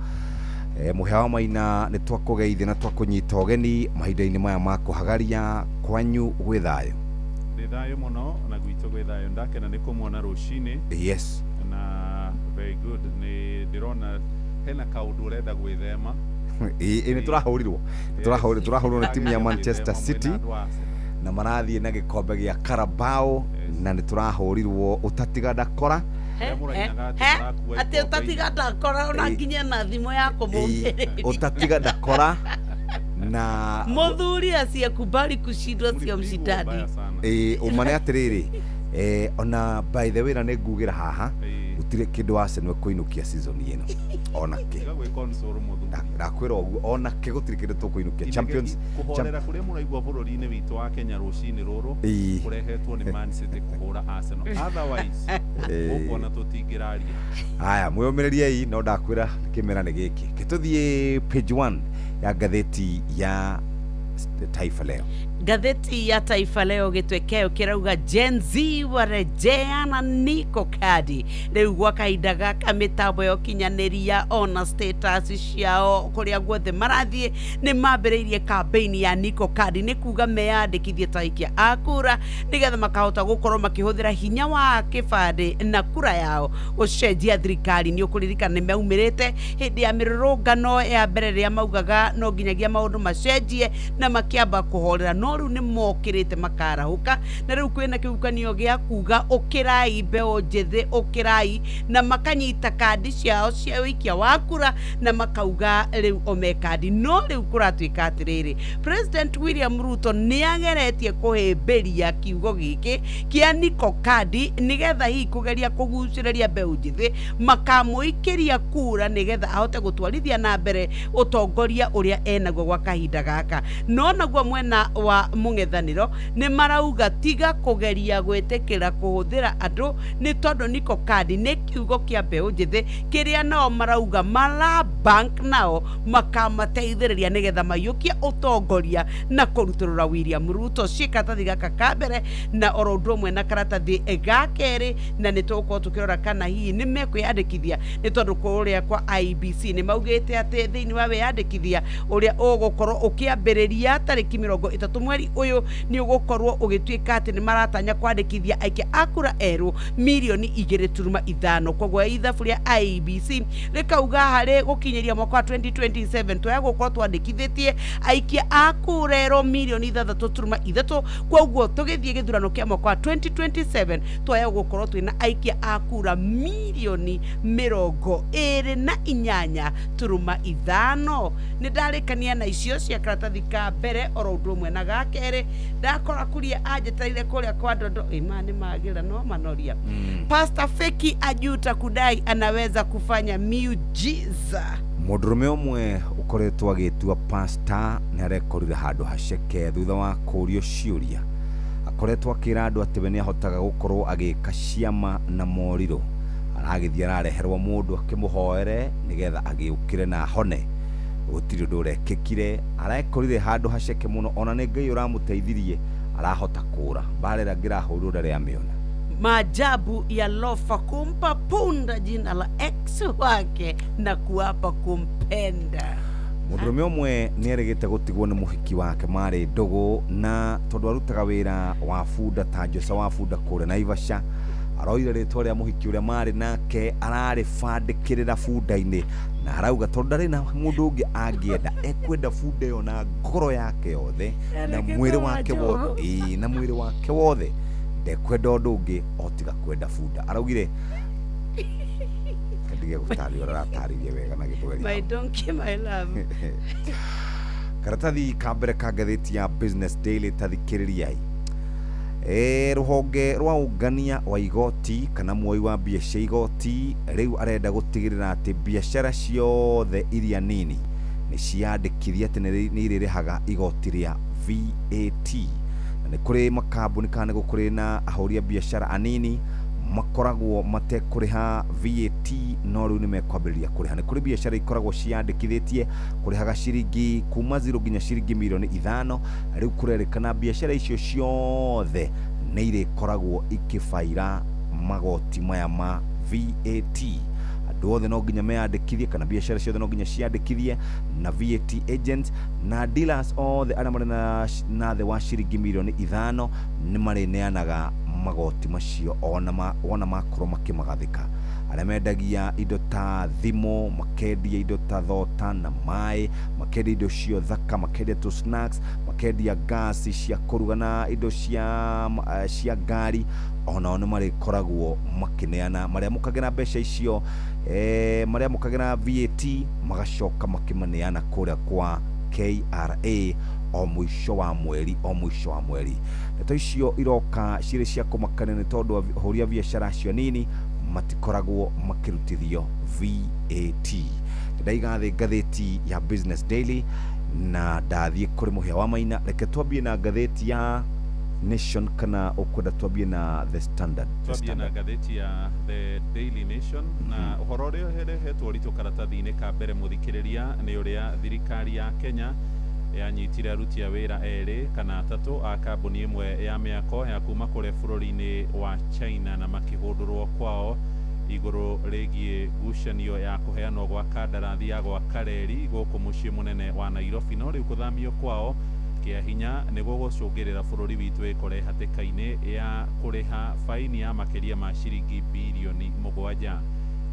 Mũhĩa wa Maina nĩ twakũgeithia na twakũnyita ũgeni mahinda-inĩ maya ma kũhagaria kwanyu gwĩ thayũ. Nĩ thayũ mũno na gwitũ gwĩ thayũ, ndakena nĩ kũmuona rũcinĩ. Yes. Na very good, nĩ ndĩrona hena kaũndũ ũrenda gwĩthema. Nĩ tũrahũrirwo na timu ya Manchester City na marathiĩ na gĩkombe gĩa Carabao na nĩ tũrahũrirwo ũtatiga ndakora. Ati ũtatiga ndakora ona nginya na thimũ yako mũmbĩrĩri. Ũtatiga ndakora na mũthuri asiyekubali kushindwa sio mshindani. Umane atĩrĩrĩ, ona by the way na nĩ ngugĩra haha gũtirĩ kĩndũ Arsenal kũinũkia season ĩno ona kĩ ndakwĩra ũguo ona kĩ gũtirĩ kĩndũ tũkũinũkia Champions kũhorera kũrĩa mũraigua bũrũri-inĩ witũ wa Kenya rũcinĩ rũrũ kũrehetwo nĩ Man City kũhũra Arsenal, otherwise ũkuona tũtingĩraria. Haya, mwĩyũmĩrĩriei, no ndakwĩra kĩmera nĩ gĩkĩ. Gĩtũthiĩ page 1 ya ngathĩti ya Taifa Leo. Gazeti ya Taifa Leo gĩtwekeo kirauga Gen Z warejea na Nico Kadi. Rĩu gwa kahinda gaka mĩtambo ya ũkinyanĩria ona status ciao kũrĩa guothe marathiĩ nĩ mambĩrĩirie campaign ya Nico Kadi, nĩ kuga meyandĩkithie ta aikia a kura nĩgetha makahota gũkorwo makĩhũthĩra hinya wa kĩbandĩ na kura yao gũcenjia thirikari. Nĩ ũkũririkana nĩ maumĩrĩte hĩndĩ ya mĩrũrũngano ya mbere rĩrĩa maugaga no nginyagia maũndũ macenjie na makĩamba kũhorera, no rĩu nĩ mokĩrĩte makarahũka na rĩu kwĩna kĩhukanio gĩa kuga ũkĩrai mbeũ njĩthĩ, ũkĩrai na makanyita kandi ciao cia ũikia wa kura na makauga rĩu omekadi. No rĩu kũratuĩka atĩrĩrĩ, President William Ruto nĩ ageretie kũhĩmbĩria kiugo gĩkĩ kĩa Nico Kadi nĩgetha hihi kũgeria kũgucĩrĩria mbeũ njĩthĩ makamũikĩria kura nĩgetha ahote gũtwarithia na mbere ũtongoria ũrĩa enaguo gwa kahinda gaka. No naguo mwena wa mũng'ethanĩro nĩ marauga tiga kũgeria gwĩtĩkĩra kũhũthĩra andũ nĩ tondũ Nico Kadi nĩ kiugo kĩa mbeũ njĩthĩ kĩrĩa nao marauga mara bank nao makamateithĩrĩria nĩgetha maiyũkie ũtongoria na kũrutũrũra William Ruto. Cikatathi gaka ka mbere na oro ũndũ ũmwe na karatathi ga kerĩ, na nĩ tũgũkorwo tũkĩrora kana hihi nĩ mekwĩyandĩkithia nĩ tondũ kũrĩa kwa IEBC nĩ maugĩte atĩ thĩinĩ wa wĩyandĩkithia ũrĩa ũgũkorwo ũkĩambĩrĩria tarĩki 30 mweri ũyũ nĩ ũgũkorwo ũgĩtuĩka atĩ nĩ maratanya kwandĩkithia aikia a kura erũ 2.5 koguo ithabu rĩa IEBC rĩkauga harĩ gũkinyĩria mwaka wa 2027 twaya gũkorwo twandĩkithĩtie aikia a kura erũ 6.3 koguo tũgĩthiĩ gĩthurano kĩa mwaka wa 2027 twaya gũkorwo twĩna aikia a kura 2.28 nĩ ndarĩkania na icio cia karatathi ka mbere oro ũndũ ũmwe na ga kerĩ. Ndakora kuria anjetereire kũrĩa kwa Ndondo imani magira no manoria. Pastor Feki ajuta kudai anaweza kufanya miujiza. Mũndũrũme ũmwe ũkoretwo agĩtua pastor nĩ arekorire handũ haceke thutha wa kũũrio ciũria. Akoretwo akĩra andũ atĩ we nĩ ahotaga gũkorwo agĩka ciama na morirũ. Aragĩthiĩ arareherwo mũndũ akĩmũhoere nĩgetha agĩũkĩre na hone. Gũtirĩ ũndũ ũrekĩkire, arakorire handũ haceke mũno, ona nĩ Ngai ũramũteithirie arahota kũra. Barera ngĩrahũrwo ndarĩ amĩona. Maajabu ya Lofa kumpa punda jina la ex wake na kuapa kumpenda. Mũndũrũme ũmwe nĩ erĩgĩte gũtigwo nĩ mũhiki wake marĩ ndũgũ, na tondũ arutaga wĩra wa bunda ta Josa wa bunda kũrĩa Naivasha, aroire rĩtwa rĩa mũhiki ũrĩa marĩ nake ararĩbandĩkĩrĩra bunda-inĩ na arauga tondũ ndarĩ na mũndũ ũngĩ angĩenda ekwenda bunda ĩyo na ngoro yake yothe na mwĩrĩ wake wothe, na mwĩrĩ wake wothe ndekwenda ũndũ ũngĩ otiga kwenda bunda. Araugire ndige gũtarĩria ũratarĩria wega na gĩthweri. My donkey my love. karatathi ka mbere ka ngathĩti ya Business Daily tathikĩrĩriai. Rũhonge rwa ũngania wa igoti kana muoi wa mbia cia igoti rĩu arenda gũtigĩrĩra atĩ biacara ciothe iria nini nĩ ciandĩkithia atĩ nĩ irĩrĩhaga igoti rĩa VAT. Na nĩ kũrĩ makambuni kana nĩ gũkũrĩ na ahũri a biacara anini makoragwo matekũrĩha VAT no rĩu nĩ mekwambĩrĩria kũrĩha. Nĩ kũrĩ biacara ikoragwo ciandĩkithĩtie kũrĩhaga ciringi kuma 0 nginya ciringi mirioni 5. Rĩu kũrerĩkana biacara icio ciothe nĩ irĩkoragwo ikĩbaira magoti maya ma VAT. Andũ othe no nginya meyandĩkithie kana biacara ciothe no nginya ciandĩkithie na VAT agents na dealers othe arĩa marĩ na thĩ wa ciringi mirioni 5 nĩ marĩneanaga magoti macio ona makorwo makĩmagathĩka. Arĩa mendagia indo ta thimũ, makendia indo ta thota na maĩ, makendia indo cio thaka, makendia tu snacks, makendia gas cia kũruga na indo cia ngari, ona nĩ marĩkoragwo makĩneana marĩa mũkagĩra mbeca icio marĩa mũkagĩra VAT magacoka makĩmaneana kũrĩa kwa KRA o mwisho wa mweri. Ndeto icio iroka cirĩ cia kũmakania nĩ tondũ ahũri a biacara acio nini matikoragwo makĩrutithio VAT. Ndaiga thĩ ngathĩti ya Business Daily na ndathiĩ kũrĩ Mũhĩa wa Maina. Reke twambie na ngathĩti ya Nation kana ũkwenda twambie na The Standard? Twambie na ngathĩti ya The Daily Nation na ũhoro ũrĩa ũrehetwo ũritũ karatathi-inĩ ka mbere mũthikĩrĩria nĩ ũrĩa thirikari ya Kenya yanyitire aruti a wĩra erĩ kana atatũ a kambuni ĩmwe ya mĩako ya kuma kũrĩa bũrũri-inĩ wa China na makĩhũndũrwo kwao igũrũ rĩgiĩ ngucanio ya kũheanwo gwa kandarathi ya gwaka reri gũkũ mũciĩ mũnene wa Nairobi. No rĩu kũthamio kwao kĩa hinya nĩguo gũcũngĩrĩra bũrũri witũ ĩkore hatĩka-inĩ ya kũrĩha faini ya makĩria ma ciringi birioni 7.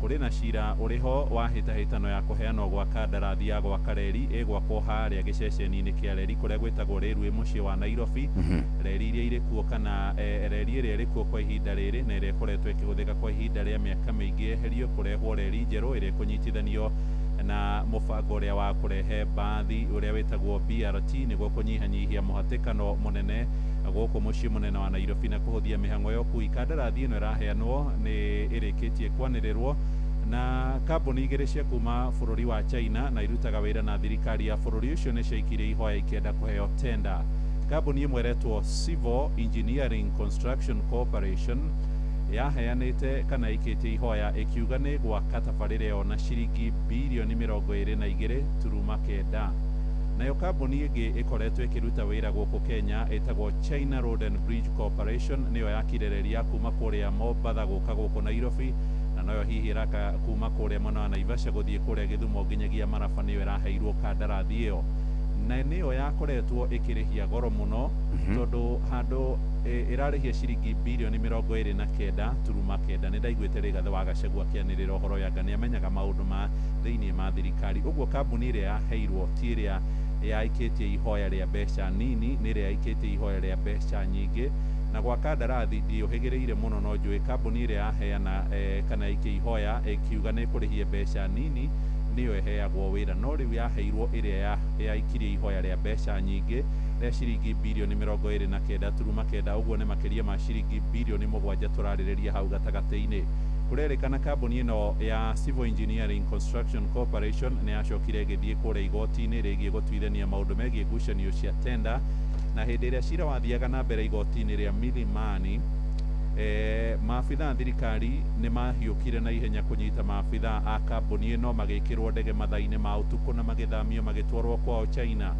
Kũrĩ na cira ũrĩho wa hĩtahĩtano ya kũheanwo gwa kandarathi ya gwaka reri ĩgwakwo harĩa gĩceceni-inĩ kĩa reri kũrĩa gwĩtagwo Railway mũciĩ wa Nairobi. Reri iria irĩ kuo kana reri ĩrĩa ĩrĩ kuo kwa ihinda rĩrĩ na ĩrĩa ĩkoretwo ĩkĩhũthĩka kwa ihinda rĩa mĩaka mĩingĩ yeherio kũrehwo reri njerũ ĩrĩa ĩkũnyitithanio na mũbango ũrĩa wa kũrehe mbathi ũrĩa wĩtagwo BRT nĩguo kũnyihanyihia mũhatĩkano mũnene gũkũ mũciĩ mũnene wa Nairobi na kũhũthia mĩhang'o ya ũkui. Kandarathi ĩno ĩraheanwo nĩ ĩrĩkĩtie kwanĩrĩrwo na kambuni igĩrĩ cia kuma bũrũri wa China na irutaga wĩra na thirikari ya bũrũri ũcio nĩ ciaikirie ihoya ikĩenda kũheo tender. Kambuni ĩmwe ĩretwo Civil Engineering Construction Corporation yaheanĩte kana ikĩtie ihoya ĩkiuga nĩ gwaka tabarĩra ĩyo na ciringi birioni 22.9. Nayo kambuni ĩngĩ ĩkoretwo ĩkĩruta wĩra gũkũ Kenya ĩtagwo China Road and Bridge Corporation nĩyo yakirereria kuma kũrĩa Mombasa gũka gũkũ Nairobi na noyo hihi ĩraka kuma kũrĩa mwena wa Naivasha gũthiĩ kũrĩa Gĩthumo nginyagia Maraba nĩyo ĩraheirwo kandarathi ĩyo na nĩyo yakoretwo ĩkĩrĩhia goro mũno tondũ handũ ĩrarĩhia ciringi birioni 29.9. Nĩ ndaiguĩte Rigathĩ wa Gachagua akĩanĩrĩra ũhoro yanga nĩ amenyaga maũndũ ma thĩinĩ ma thirikari. Ũguo kambuni ĩrĩa yaheirwo ti ĩrĩa yaikĩtie ihoya rĩa mbeca nini, nĩ ĩrĩa yaikĩtie ihoya rĩa mbeca nyingĩ. Na gwa kandarathi ndiũhĩgĩrĩire mũno no njũĩ kambuni ĩrĩa yaheana kana ikĩihoya ĩkiuga nĩ kũrĩhia mbeca nini nĩyo ĩheagwo wĩra, no rĩu yaheirwo ĩrĩa yaikirie ihoya rĩa mbeca nyingĩ rĩa ciringi birioni 29.9. Ũguo nĩ makĩria ma ciringi birioni 7 tũrarĩrĩria hau gatagatĩ-inĩ. Kũrerĩkana kambuni ĩno ya Civil Engineering Construction Corporation nĩ yacokire ĩgĩthiĩ kũrĩa igoti-inĩ rĩgiĩ gũtuithania maũndũ megiĩ ngucanio cia tender na hĩndĩ ĩrĩa cira wathiaga na mbere igoti-inĩ rĩa Milimani maabitha thirikari nĩ mahiũkire na ihenya kũnyita maabitha a kambuni ĩno magĩkĩrwo ndege mathaa-inĩ ma ũtukũ na magĩthamio magĩtwarwo kwao China.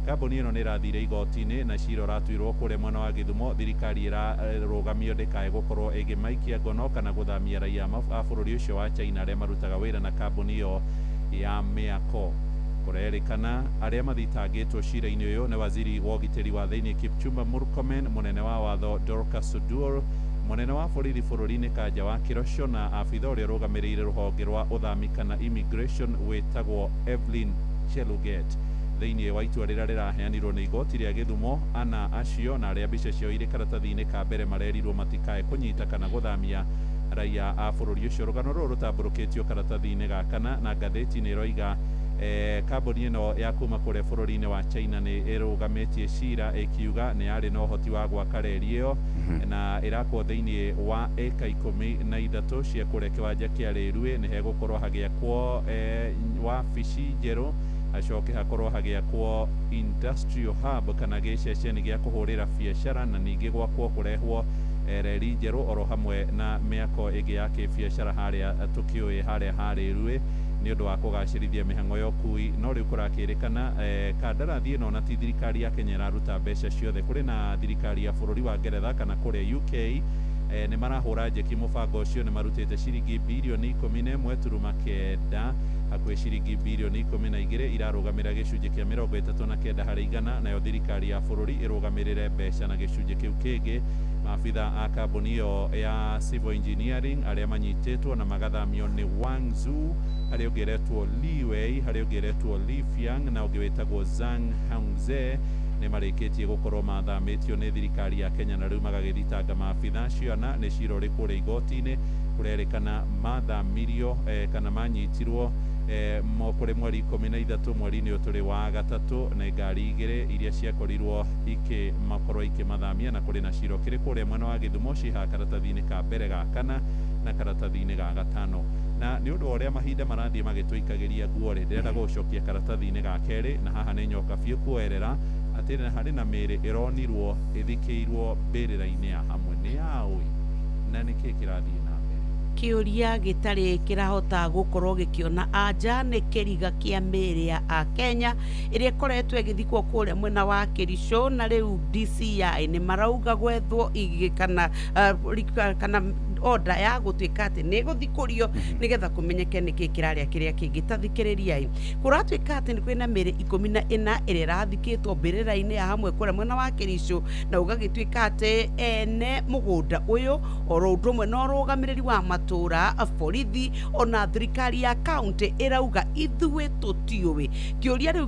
Kambuni ĩno nĩ ĩrathire igoti-inĩ na cira ũratuirwo kũrĩa mwena wa Gĩthumo. Thirikari ĩrarũgamio ndĩkae gũkorwo ĩgĩmaikia ngono kana gũthamia raia a bũrũri ũcio wa China arĩa marutaga wĩra na kambuni ĩyo ya mĩako. Kũrerĩkana arĩa mathitangĩtwo cira-inĩ ũyũ nĩ waziri wa ũgitĩri wa thĩinĩ Kipchumba Murkomen, mũnene wa watho Dorcas Oduor, mũnene wa borithi bũrũri-inĩ Kanja wa Kirosho na abitha ũrĩa ũrũgamĩrĩire rũhonge rwa ũthami kana immigration wĩtagwo Evelyn Cheluget. Thĩinĩ wa itua rĩrĩa rĩraheanirwo nĩ igoti rĩa Gĩthumo, ana acio na arĩa mbica ciao irĩ karatathi-inĩ ka mbere marerirwo matikae kũnyita kana gũthamia raia a bũrũri ũcio. Rũgano rũrũ rũtambũrũkĩtio karatathi-inĩ ga kana na ngathĩti nĩ ĩroiga kambuni ĩno ya kuma kũrĩa bũrũri-inĩ wa China nĩ ĩrũgamĩtie cira ĩkiuga nĩ yarĩ na ũhoti wa gwaka reri ĩyo na ĩrakwo thĩinĩ wa ĩka 13 cia kũrĩa kĩwanja kĩa railway nĩ hegũkorwo hagĩakwo wabici njerũ acoke hakorwo hagĩakwo industrial hub kana gĩceceni gĩa kũhũrĩra biacara na ningĩ gwakwo kũrehwo reri njerũ oro hamwe na mĩako ĩngĩ ya kĩbiacara harĩa tũkĩũĩ harĩa ha railway nĩ ũndũ wa kũgacĩrithia mĩhang'o ya ũkui no rĩu kũrakĩrĩkana kandarathi ĩno na ti thirikari ya Kenya ĩraruta mbeca ciothe kũrĩ na thirikari ya bũrũri wa Ngeretha kana kũrĩa UK nĩ marahũra njeki mũbango ũcio nĩ marutĩte ciringi birioni 11.9 hakuhĩ ciringi birioni 12 irarũgamĩrĩra gĩcunjĩ kĩa 39 harĩ igana nayo thirikari ya bũrũri ĩrũgamĩrĩre mbeca na gĩcunjĩ kĩu kĩngĩ maabitha a kambuni ĩyo ya civil engineering arĩa manyitĩtwo na magathamio nĩ Wangzhou harĩa ũngĩ eretwo Li Wei harĩa ũngĩ eretwo Li Fiang na ũngĩ wĩtagwo Zhang Hongze nĩ marĩkĩtie gũkorwo mathamĩtio nĩ thirikari ya Kenya na rĩu magagĩthitanga maabitha acio na nĩ cira ũrĩ kũrĩa igoti-inĩ kũrerĩkana mathamirio kana manyitirwo kũrĩ mweri 13 mweri-inĩ ũyũ tũrĩ wa gatatũ na ngari igĩrĩ iria ciakorirwo ikĩmakorwo ikĩmathamia na kũrĩ na cira ũkĩrĩ kũrĩa mwena wa Gĩthumo ciha karatathi-inĩ ka mbere ga kana na karatathi-inĩ ga gatano na nĩ ũndũ wa ũrĩa mahinda marathiĩ magĩtũikagĩria nguo rĩ ndĩrenda gũcokia karatathi-inĩ ga kerĩ na haha nĩ nyoka biũ kuerera atĩ harĩ na mĩĩrĩ ĩronirwo ĩthikĩirwo mbĩrĩra-inĩ ya hamwe nĩ yaũĩ na nĩkĩ kĩrathiĩ na mbere kĩũria gĩtarĩ kĩrahota gũkorwo gĩkĩona anja nĩ kĩriga kĩa mĩĩrĩ ya Akenya ĩrĩa ĩkoretwo ĩgĩthikwo kũrĩa mwena wa Kericho na rĩu DCI nĩ marauga gwethwo kana order ya gũtuĩka atĩ nĩ gũthikũrio nĩgetha kũmenyeke nĩkĩ kĩrarĩa kĩrĩa kĩngĩ tathikĩrĩria kũratuĩka atĩ nĩ kwĩna mĩĩrĩ 14 ĩrĩa ĩrathikĩtwo mbĩrĩra-inĩ ya hamwe kũrĩa mwena wa Kericho na ũgagĩtuĩka atĩ ene mũgũnda ũyũ oro ũndũ ũmwe na ũrũgamĩrĩri wa matũra borithi ona thirikari ya kaunti ĩrauga ithuĩ tũtiũĩ kĩũria rĩu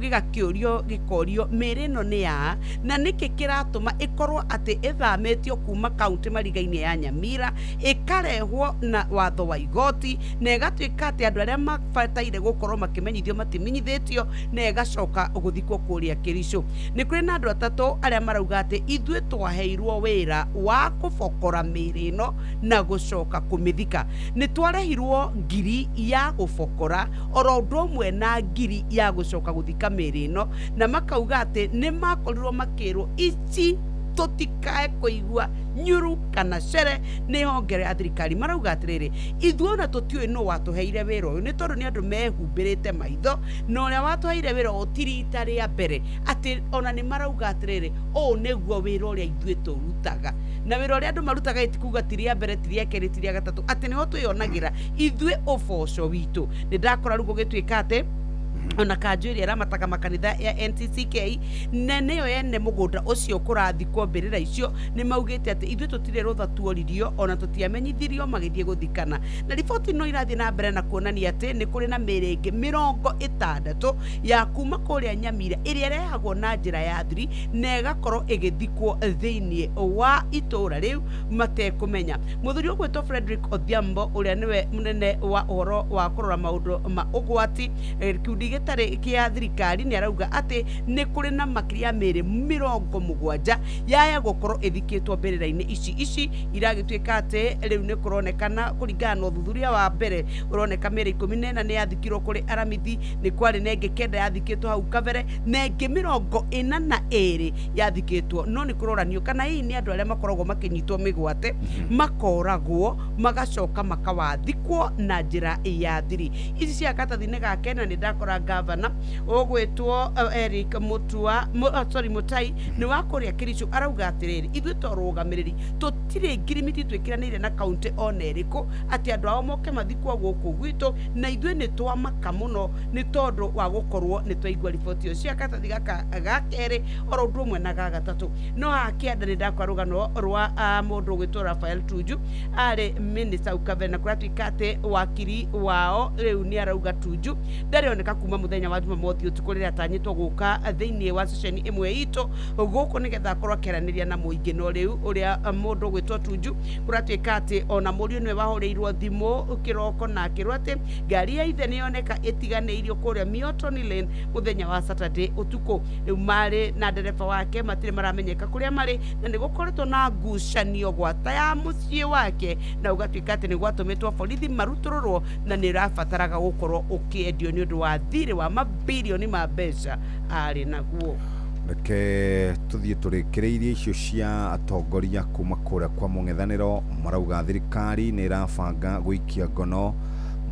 gĩkorio mĩĩrĩ ĩno nĩ ya na nĩkĩ kĩratũma ĩkorwo atĩ ĩthamĩtio kuma kaunti mariga-inĩ ya Nyamira ĩkarehwo na watho wa igoti na ĩgatuĩka atĩ andũ arĩa mabataire gũkorwo makĩmenyithio matimenyithĩtio na ĩgacoka gũthikwo kũrĩa Kericho nĩ kũrĩ na andũ atatũ arĩa marauga atĩ ithuĩ twaheirwo wĩra wa kũbokora mĩĩrĩ ĩno na gũcoka kũmĩthika nĩ twarehirwo ngiri ya gũbokora oro ũndũ ũmwe na ngiri ya gũcoka gũthika mĩĩrĩ ĩno na makauga atĩ nĩ makorirwo makĩrwo ici tũtikae kũigua nyuru kana cere nĩ hongere ya thirikari marauga atĩrĩrĩ ithuĩ ona tũtiũĩ nũ watũheire wĩra ũyũ nĩ tondũ nĩ andũ mehumbĩrĩte maitho na ũrĩa watũheire wĩra ũyũ ti rita rĩa mbere atĩ ona nĩ marauga atĩrĩrĩ ũũ nĩguo wĩra ũrĩa ithuĩ tũrutaga na wĩra ũrĩa andũ marutaga ĩtikuga ti rĩa mbere ti rĩa kerĩ ti rĩa gatatũ atĩ nĩho twĩonagĩra ithuĩ ũboco witũ nĩ ndakora rĩu gũgĩtuĩka atĩ ona kanjũ ĩrĩa ĩramataga makanitha ya NCCK nene yo ene mũgũnda ũcio kũrathikwo mbĩrĩra icio nĩ maugĩte atĩ ithuĩ tũtirĩ rũtha tuoririo ona tũtiamenyithirio magĩthiĩ gũthikana na riboti no irathiĩ na mbere na kuonania atĩ nĩ kũrĩ na mĩĩrĩ ĩngĩ 60 ya kuma kũrĩa Nyamira ĩrĩa ĩrehagwo na njĩra ya thiri na ĩgakorwo ĩgĩthikwo thĩinĩ wa itũũra rĩu matekũmenya mũthuri ũgwĩtwo Frederick Odhiambo ũrĩa nĩwe mũnene wa ũhoro wa kũrora maũndũ ma ũgwati kĩundi gĩtarĩ kĩa thirikari nĩ arauga atĩ nĩ kũrĩ na makĩria mĩĩrĩ 70 yaya gũkorwo ĩthikĩtwo mbĩrĩra-inĩ ici iragĩtuĩka atĩ rĩu nĩ kũronekana kũringana na ũthuthuria wa mbere ũroneka mĩĩrĩ 14 nĩ yathikirwo kũrĩ Aramithi nĩ kwarĩ na ĩngĩ 9 yathikĩtwo hau Kabere na ĩngĩ 42 yathikĩtwo no nĩ kũroranio kana hii nĩ andũ arĩa makoragwo makĩnyitwo mĩgwate makoragwo magacoka makawathikwo na njĩra ya thiri ici cia katathi-inĩ ga Kenya nĩ ndakora gavana ũgwĩtwo Eric Mutai nĩ wa kũrĩa Kericho arauga atĩrĩrĩ ithuĩ tũrũgamĩrĩri tũtirĩ ngirimiti twĩkĩranĩire na kaunti ona ĩrĩkũ atĩ andũ ao moke mathikwo gũkũ gwitũ na ithuĩ nĩ twamaka mũno nĩ tondũ wa gũkorwo nĩ twaigua riboti ĩyo cia katathi ga kerĩ oro ũndũ ũmwe na ga gatatũ no hakĩanda nĩ ndakora rũgano rwa mũndũ ũgwĩtwo Raphael Tuju arĩ minista ukavena kũratuĩka atĩ wakiri wao rĩu nĩ arauga Tuju ndarĩoneka kuma kuma muthenya wa Jumamothi utuko riria tanyitwo guka thiini wa session imwe itu guku nigetha korwa keraniria na muingi no riu uria mundu gwitwo Tuju kuratuika ati ona muri nwe wahoreirwo thimu kiroko na kirwate ngari ya ithe nioneka itiganeirio kuria Miotoni Lane muthenya wa Saturday utuko mari na ndereba wake matire maramenyeka kuria mari na nigukoretwo na ngucanio gwata ya mucii wake na ugatuika ati nigwatumitwo borithi marutururwo na nirabataraga gukorwo ukiendio ni undu wa thiri wa mabilioni ma mbeca ari naguo. Reke tuthie turikireirie icio cia atongoria kuma kuria kwa mung'ethaniro marauga thirikari ni irabanga guikia ngono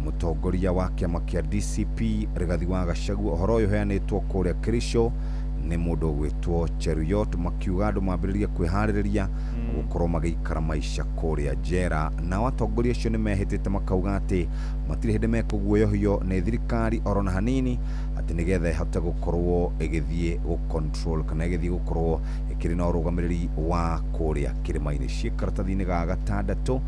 mutongoria wa kiama kia DCP Rigathi wa Gachagua. Uhoro uyu heanitwo kuria Kirisho ni mundu gwitwo Cheruiyot, makiuga andu mambiriria kwihariria gukorwo magiikara maisha kuria njera, na atongoria acio ni mehitite makauga ati matire hindi mekuguoyohio ni thirikari orona hanini ati nigetha ihote gukorwo igithie gu control kana igithie gukorwo ikiri na urugamiriri wa kuria kirima-ini. Cikaratathi-ini ga gatandatu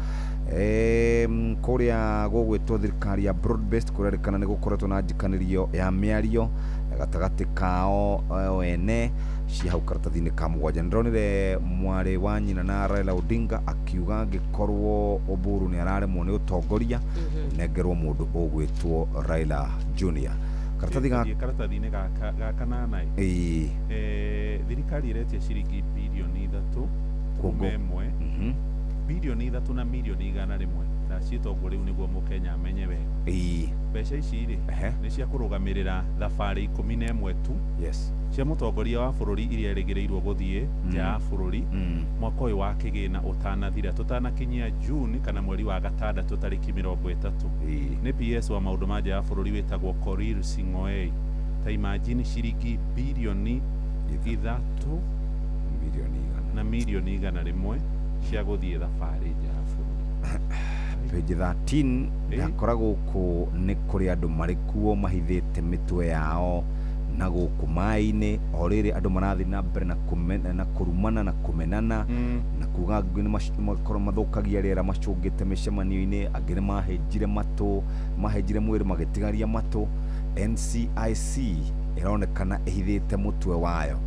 kuria gugwitwo thirikari ya broad based kurerikana ni gukoretwo na njikanirio ya miario gatagati kao ene cia hau karatathi-ini ka mugwanja. Ndironire mwari wa nyina na Raila Odinga akiuga ngikorwo Oburu ni araremwo ni utongoria nengerwo mundu ugwitwo Raila Junior. Karatathi-ini ga kanana thirikari iretia ciringi bilioni 3 kuma imwe bilioni 3 na milioni 100 na citongo riu niguo mukenya amenye wega. Mbeca ici ri ni cia kurugamirira thabari 11 tu cia mutongoria wa bururi iria irigirirwo guthie nja ya bururi mwaka uyu wa kigina utanathira tutanakinyia June kana mweri wa gatandatu tariki 30 ni PS wa maundu ma nja ya bururi witagwo Korir Sing'oei. Ta imagine ciringi bilioni 3 na milioni 100 cia guthie thabari nja ya bururi. Page 13 yakora guku ni kuri andu marikuo mahithite mitwe yao na guku mai-ini oriri andu marathi na mbere na kurumana na kumenana na kuga ngini makoro mathukagia riera macungite micemanio-ini angini mahejire mwiri magitigaria matu. NCIC ironekana ihithite mutwe wayo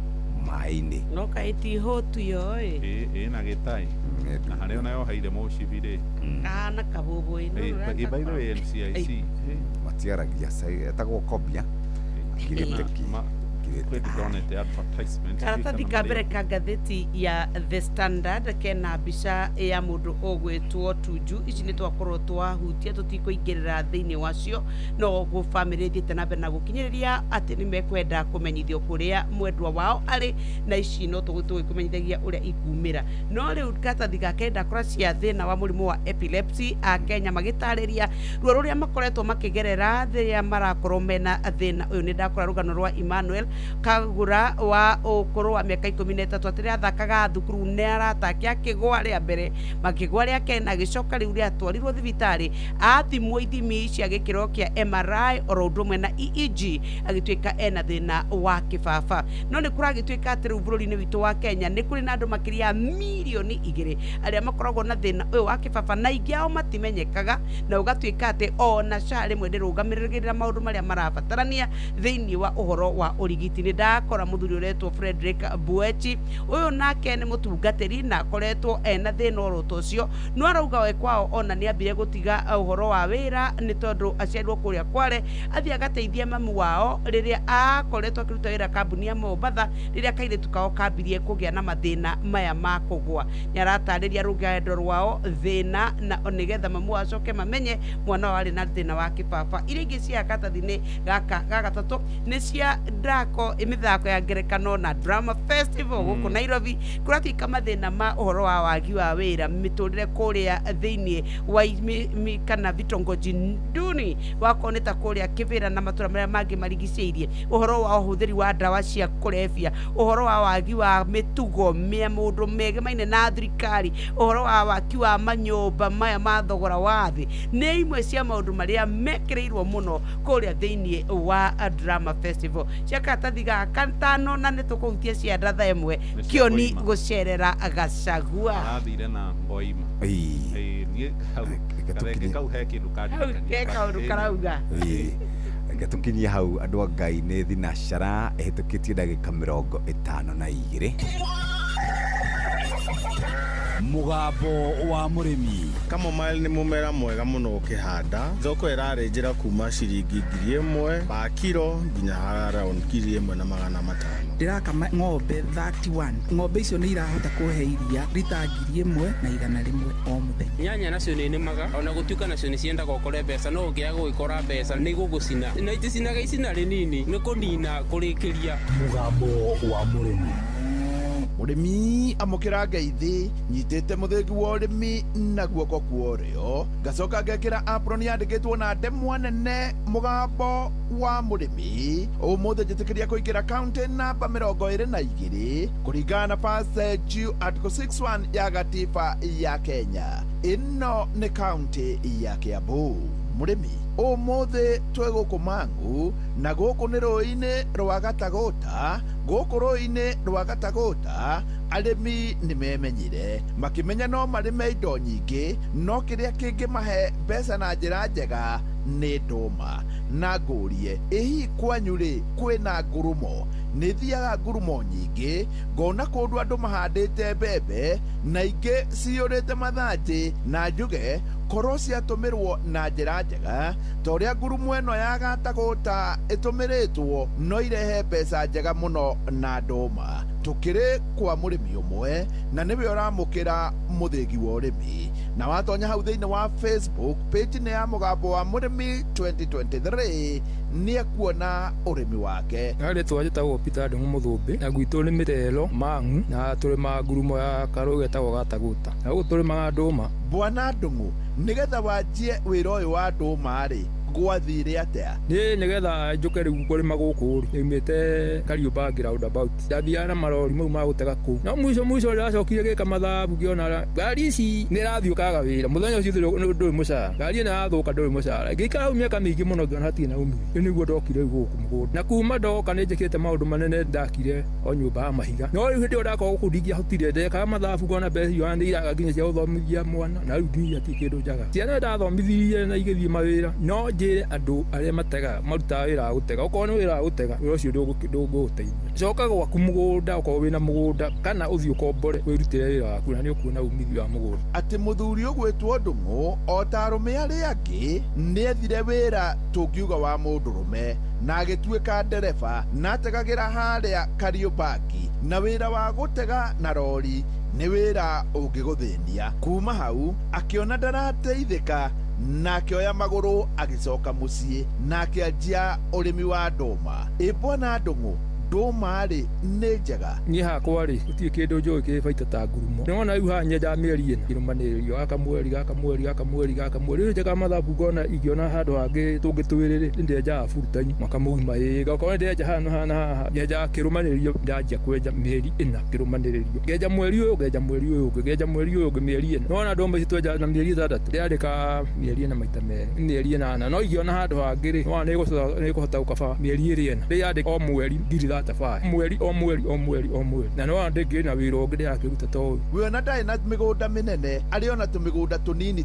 mai-ini no kaiti hotu yo na gitai na haria nayo haire mucibire kana kabubu ino by the way NCIC matiaragia sai etagwo kobia kiriteki karatathi ka mbere ka ngathĩti ya The Standard kena mbica ya mũndũ ũgwĩtwo Tuju. Ici nĩ twakorwo twahutia tũtikũingĩrĩra thĩinĩ wacio no gũbamĩrĩ thiĩte na mbere na gũkinyĩrĩria atĩ nĩ mekwenda kũmenyithio kũrĩa mwendwa wao arĩ, na ici no tũgĩkũmenyithagia ũrĩa ikumĩra. No rĩu karatathi ga kenda kora cia thĩna wa mũrimũ wa epilepsy a Kenya magĩtarĩria ruo rũrĩa makoretwo makĩgerera rĩrĩa marakorwo mena thĩna ũyũ. Nĩ ndakora rũgano rwa Emmanuel Kagura wa ukuru wa miaka 13 atiri athakaga thukuru ne aratakia kigwa ria mbere makigwa ria kena gicoka riu ria twarirwo thibitari athimwo ithimi cia gikiro kia MRI orondumwe na EEG agituika ena thina wa kibaba. No ni kuragituika ati riu bururi-ini witu wa Kenya ni kuri na andu makiria milioni 2 aria makoragwo na thina uyu wa kibaba na ingi ao matimenyekaga, na ugatuika ati ona SHA rimwe ndirugamirira maundu maria marabatarania thiini wa uhoro wa urigiti. Ni ndakora muthuri uretwo Frederick Buechi uyu nake ni mutungatiri na koretwo ena thina oroto cio, no arauga we kwao ona ni ambire gutiga uhoro wa wira ni tondu aciarwo kuria Kware athia agateithia mamu wao riria akoretwo akiruta wira kambuni ya Mombasa riria kairitu kao kambirie kugia na mathina maya ma kugwa. Ni aratariria rugendo rwao thina na onigetha mamu acoke mamenye mwana wao ari na thina wa kibaba. Iria ingi cia karatathi-ini gaka gagatatu ni cia ndako imithako ya ngerekano na drama festival guku Nairobi kuratuika mathina ma uhoro wa wagi wa wira miturire kuria thiini wa kana vitongoji nduni wakoneta kuria Kibira na matura maria mangi marigiceirie uhoro wa uhuthiri wa ndawa cia kulevya, uhoro wa wagi wa mitugo mia mundu megemaine na thirikari, uhoro wa waki wa manyumba maya ma thogora wa thi ni imwe cia maundu maria mekireirwo muno kuria thiini wa drama festival. Karatathi ga gatano na nitukuhutia cia ndatha imwe Kioni gucerera Gachagua athire na Ngoima ni kau he kindu kandi karauga reke tukinyie hau andu a Ngai nĩ thinacara ĩhĩtũkĩtie ndagĩka 52 Mugambo wa mũrĩmi. Kamomile nĩ mũmera mwega mũno ũkĩhanda. Thoko ĩrarĩ njĩra kuma ciringi 1,000 ba kilo nginya around 1,500. Ndirakama ng'ombe 31. Ng'ombe icio nĩ irahota kũhe iria rita 1,100 o mũthenya. Nyanya nacio nĩ nĩmaga ona gũtuĩka nacio nĩ ciendaga ũkore mbeca no ũngĩaga gũgĩkora mbeca nĩ igũgũcina. Na iticinaga icina rĩnini nĩ kũnina kũrĩkĩria. Mugambo wa mũrĩmi. Mũrĩmi amũkĩra ngeithi nyitĩte mũthĩgi wa ũrĩmi na guoko kuorio ngacoka ngekĩra apron yandĩkĩtwo na ndemwa nene Mugambo wa mũrĩmi ũmũthĩ njĩtĩkĩria kũingĩra kaunti namba 22 kũringana na passage article 61 ya gatiba ya Kenya. Ĩno nĩ kaunti ya Kiambu. Mũrĩmi ũmũthĩ twĩ gũkũ Mang'u na gũkũ nĩ rũĩ-inĩ rwa Gatagũta. Gũkũ rũĩ-inĩ rwa Gatagũta arĩmi nĩ memenyire makĩmenya no marĩme indo nyingĩ no kĩrĩa kĩngĩmahe mbeca na njĩra njega nĩ ndũma. Na ngũrie ĩhi kwanyu rĩ kwĩna ngurumo? Nĩ thiaga ngurumo nyingĩ ngona kũndũ andũ mahandĩte mbembe na ingĩ ciyũrĩte mathanjĩ na njuge korwo ciatũmĩrwo na njĩra njega ta ũrĩa ngurumo ĩno ya Gatagũta ĩtũmĩrĩtwo no irehe mbeca njega mũno na ndũma. Tukĩrĩ kwa mũrĩmi ũmwe na nĩwe ũramũkĩra mũthĩgi wa ũrĩmi na watonya hau thĩinĩ wa Facebook page nĩ ya Mugambo wa mũrĩmi 2023 nĩ ekuona ũrĩmi wake. Harĩ twajĩtagwo Peter Ndung'u Mũthũmbĩ na gwitũ nĩ Mĩrelo Mang'u na tũrĩma ngurumo ya karũĩ getagwo Gatagũta na gũkũ tũrĩmaga ndũma. Bwana Ndung'u nĩgetha wanjie wĩra ũyũ wa ndũma rĩ gwathire atĩa? Nĩgetha njoke rĩu kũrĩma gũkũ rĩ nyumĩte Kariũmbangi roundabout ndathiaga na marori mau ma gũtega kũu no mũico ndĩracokire gĩka mathabu ngĩona ngari ici nĩ ĩrathiũkaga wĩra mũthenya ũcio ndũrĩ mũcara ngari ĩno yathũka ndũrĩ mũcara ngĩikara hau mĩaka mĩingĩ mũno ngĩona hatirĩ na umithio rĩu nĩguo ndokire gũkũ mũgũnda na kuma ndoka nĩ njĩkĩte maũndũ manene ndakire o nyũmba ya mahiga no rĩu hĩndĩ ĩyo ndakorwo gũkũ ndingĩahotire ndekaga mathabu ngona mbeca icio nĩ iraga nginya cia gũthomithia mwana na rĩu nginya ti kĩndũ njaga ciana ndathomithirie na igĩthiĩ mawĩra no andũ arĩa matega marutaga wĩra wa gũtega okorwo nĩ wĩra wa gũtega wĩra ũcio ndũgũgũteithia coka gwaku mũgũnda okorwo wĩna mũgũnda kana ũthiĩ ũkombore wĩrutĩre wĩra waku na nĩ ũkuona umithio wa mũgũnda. Atĩ mũthuri ũgwĩtwo Ndung'u o ta arũme arĩa angĩ nĩ ethire wĩra tũngiuga wa mũndũrũme na agĩtuĩka ndereba na ategagĩra harĩa Kariũmbangi na wĩra wa gũtega na rori nĩ wĩra ũngĩgũthĩnia. Kuma hau akĩona ndarateithĩka na akĩoya magũrũ agĩcoka mũciĩ na akĩanjia ũrĩmi wa ndũma. Bwana Ndung'u ndũma rĩ nĩ njega? Niĩ hakwa rĩ gũtirĩ kĩndũ njũĩ kĩ baita ta ngurumo. Nĩwona rĩu haha nyenjaga mĩeri ĩno irũmanĩrĩrio gaka mweri rĩu njega mathabu ngona ingĩona handũ hangĩ tũngĩ twĩrĩ rĩ nĩndenjaga full time mwaka mũgima gakorwo nĩndenja haha nyenjaga kĩrũmanĩrĩrio ndanjia kwenja mĩeri 4 kĩrũmanĩrĩrio ngenja mweri ũyũ ngenja mweri ũyũ ũngĩ ngenja mweri ũyũ ũngĩ mĩeri 4 nĩwona ndũma ici twenja na mĩeri 6 ndĩrandĩka mĩeri 4 maita merĩ mĩeri 8 no ingĩona handũ hangĩ rĩ nĩ kũhota gũkaba mĩeri 2 ndĩyandĩka o mweri ngiri mweri o mweri na no ndĩngĩ na wĩra ũngĩ ndĩrakĩruta ta ũyũ. We ona ndarĩ na mĩgũnda mĩnene arĩ ona tũmĩgũnda tũnini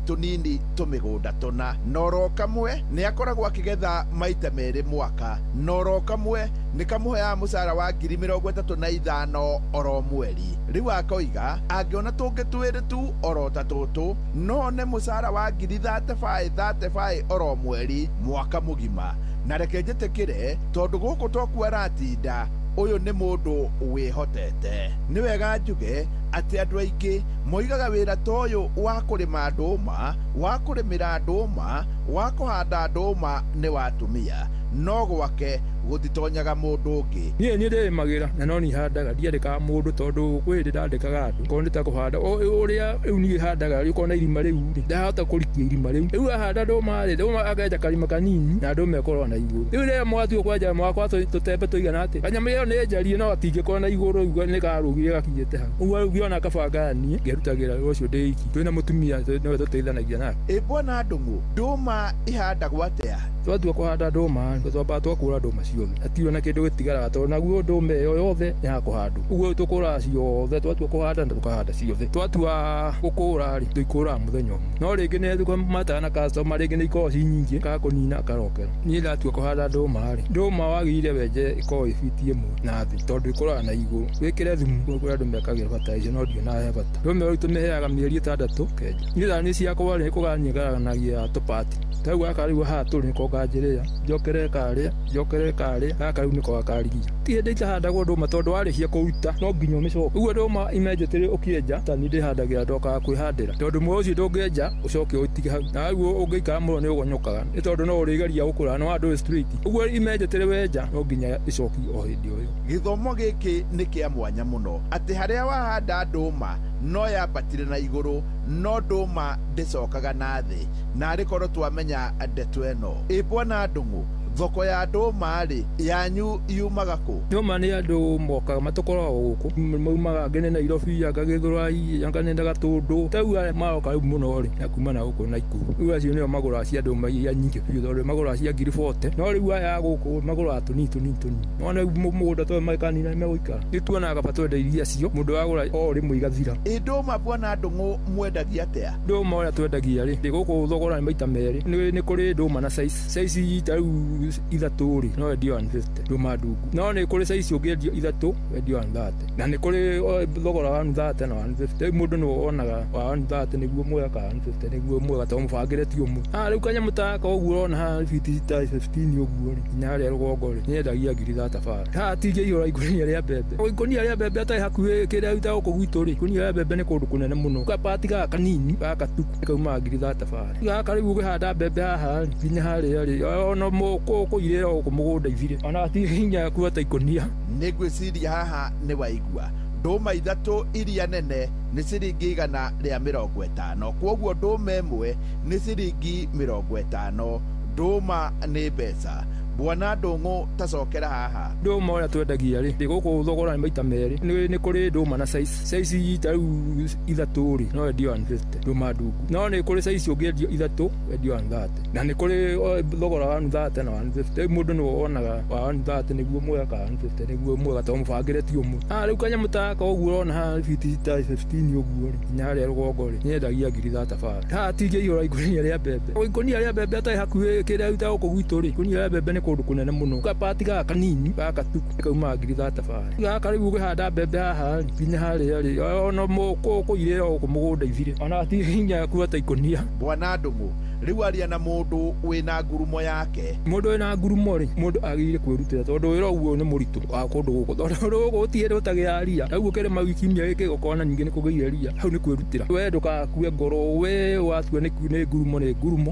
tũmĩgũnda tũna noro kamwe nĩ akoragwo akĩgetha maita merĩ mwaka noro kamwe nĩ kamũheaga mũcara wa 35,000 oro mweri. Rĩu akoiga angĩona tũngĩ twĩrĩ tu oro ta tũtũ no nĩ mũcara wa 35,000 oro mweri mwaka mũgima. Na reke njĩtĩkĩre tondũ gũkũ tokuo aratinda ũyũ nĩ mũndũ wĩhotete. Nĩ wega njuge atĩ andũ aingĩ moigaga wĩra ta ũyũ wa kũrĩma ndũma wa kũrĩmĩra ndũma wa kũhanda ndũma nĩ wa atumia no gwake gũtitonyaga mũndũ ũngĩ. Niĩ ndĩrĩmagĩra na no nihandaga ndiandĩkaga mũndũ tondũ kwĩ hĩndĩ ndandĩkaga andũ korwo nĩ ta kũhanda ũrĩa rĩu niĩ handaga rĩu korwo na irima rĩu ndahota kũrikia irima rĩu ahanda ndũma ndũma akenja karima kanini na ndũma ĩkorwo na igũrũ rĩu rĩrĩa mwatuo kwenja mwakwa tũtembe tũigana atĩ kanyamũ ĩyo nĩ njarie no atingĩkorwo na igũrũ nĩ karũgire gakinyĩte hau ũguo ona kabanga niĩ ngerutagĩra ũcio ndĩ iki twĩna mũtumia nowe tũteithanagia nake. Bwana Ndung'u, ndũma ihandagwo atĩa? Twatua kũhanda ndũma twambaga twakũra ndũma ciothe hatirĩ na kĩndũ gĩtigaraga tondũ naguo ndũma ĩyo yothe nĩ ya kũhandwo, ũguo tũkũraga ciothe twatua kũhanda na tũkahanda ciothe. Twatua gũkũra rĩ tũikũraga mũthenya ũmwe, no rĩngĩ nĩ tũkamataga na customer rĩngĩ nĩ ikoragwo ci nyingĩ kaga kũnina akarokera. Niĩ ndatua kũhanda ndũma rĩ, ndũma wagĩrĩire wenje ĩkorwo ĩ biti ĩmwe na thĩ tondũ ĩkũraga na igũrũ, wĩkĩre thumu kũrĩ andũ mekagĩra fertilizer no ndio nahe bata. Ndũma ĩyo tũmĩheaga mĩeri 6 kenja. Niĩ tha nĩ ciakwa rĩ nĩkũgania ngaraganagia tũpati tau gaka rĩu haha tũrĩ nĩko nganjĩrĩra njokere karĩa gaka rĩu nĩko gakarigia. Ti hĩndĩ itahandagwo ndũma tondũ warĩkia kũruta no nginya ũmĩcoke. Ũguo ndũma imenjetĩrĩ ũkĩenja ta niĩ ndĩhandagĩra ndokaga kwĩhandĩra tondũ muoyo ũcio ndũngĩenja ũcoke ũtige hau, na ũguo ũngĩikara mũno nĩ ũgonyokaga nĩ tondũ no ũrĩgeria gũkũra no handũ straight. Ũguo imenjetĩrĩ wenja no nginya ĩcoki o hĩndĩ o ĩyo. Gĩthomo gĩkĩ nĩ kĩa mwanya mũno atĩ harĩa wahanda ndũma no yambatire na igũrũ no ndũma ndĩcokaga na thĩ, na arĩkorwo twamenya ndeto ĩno. Bwana Ndung'u, thoko ya ndũma rĩ yanyu yumaga kũ? Ndũma nĩ andũ mokaga matũkoragwo gũkũ maumaga angĩ nĩ Nairobi anga Gĩthũrai anga nĩ Gatũndũ, tau arĩa maroka rĩu mũno rĩ na kuma na gũkũ Naikuru, rĩu acio nĩo magũraga cia ndũma iria nyingĩ biũ tondũ magũraga cia 40,000 no rĩu aya gũkũ magũraga tũnini no rĩu mũgũnda tondũ makanina nĩmegũikara nĩ tuonaga kaba twende iria cio mũndũ wagũra o rĩmwe igathira. Ndũma Bwana Ndung'u mwendagia atĩa? Ndũma ũrĩa twendagia rĩ gũkũ thogora nĩ maita merĩ, nĩ kũrĩ ndũma na size ta rĩu 3 rĩ no endio 150 ndũma ndungu, no nĩ kũrĩ size ũngĩendio 3 endio 130, na nĩ kũrĩ thogora wa 130 na 150. Rĩu mũndũ nĩ wonaga wa 130 nĩguo mwega ka 150 nĩguo mwega tondũ mũbangĩre ti ũmwe. Rĩu kanyamũ ta gaka ũguo ũrona haha biti ta 15 ũguo rĩ nginya harĩa rũgongo rĩ nĩendagia 3,000 bara. Haha tingĩihũra ikũnia rĩa mbembe, ikũnia rĩa mbembe atarĩ hakuhĩ kĩrĩa gĩta gũkũ gwitũ rĩ, ikũnia rĩa mbembe nĩ kũndũ kũnene mũno, gapati gaka kanini gaka tu kaumaga 3,000 bara. Gaka rĩu ũkĩhanda mbembe haha nginya harĩa rĩ ona kũirĩra gũkũ mũgũnda ithire ona ti hinya kuota ikũnia. Nĩ ngwĩciria haha nĩ waigua ndũma 3 iria nene nĩ ciringi 150, kwoguo ndũma ĩmwe nĩ ciringi 50. Ndũma nĩ mbeca. Bwana Ndung'u tacokera haha. Ndũma ũrĩa twendagia rĩ gũkũ thogora nĩ maita merĩ, nĩ kũrĩ ndũma na size ta rĩu 3 rĩ no endio 150 ndũma ndungu, no nĩ kũrĩ size ũngĩendio 3 endio 130, na nĩ kũrĩ thogora wa 130 na 150. Rĩu mũndũ nĩ wonaga wa 130 nĩguo mwega ka 150 nĩguo mwega tondũ mũbangĩre ti ũmwe. Rĩu kanyamũ ta gaka ũguo ũrona haha biti ta 15 ũguo rĩ nginya harĩa rũgongo rĩ nĩendagia 3,000 bara. Haha tingĩihũra ikũnia rĩa mbembe, ikũnia rĩa mbembe atarĩ hakuhĩ kĩrĩa gĩta gũkũ gwitũ rĩ, ikũnia rĩa mbembe nĩ kũndũ kũnene mũno, gapati gaka kanini gaka tu kaumaga 3,000 bara. Gaka rĩu ũkĩhanda mbembe haha nginya harĩa rĩ ona kũirĩra gũkũ mũgũnda ithire ona ti hinya kuota ikũnia. Bwana Ndung'u, rĩu aria na mũndũ wĩna ngurumo yake. Mũndũ wĩna ngurumo rĩ mũndũ agĩrĩire kwĩrutĩra tondũ wĩra ũguo nĩ mũritũ wa kũndũ gũkũ tondũ gũkũ gũtirĩ hĩndĩ ũtagĩra ria, rĩu ũkĩrĩma wiki ĩmwe gĩkĩ ũkona ningĩ nĩ kũgĩire ria, hau nĩ kwĩrutĩra. We ndũgakue ngoro, we watua nĩ ngurumo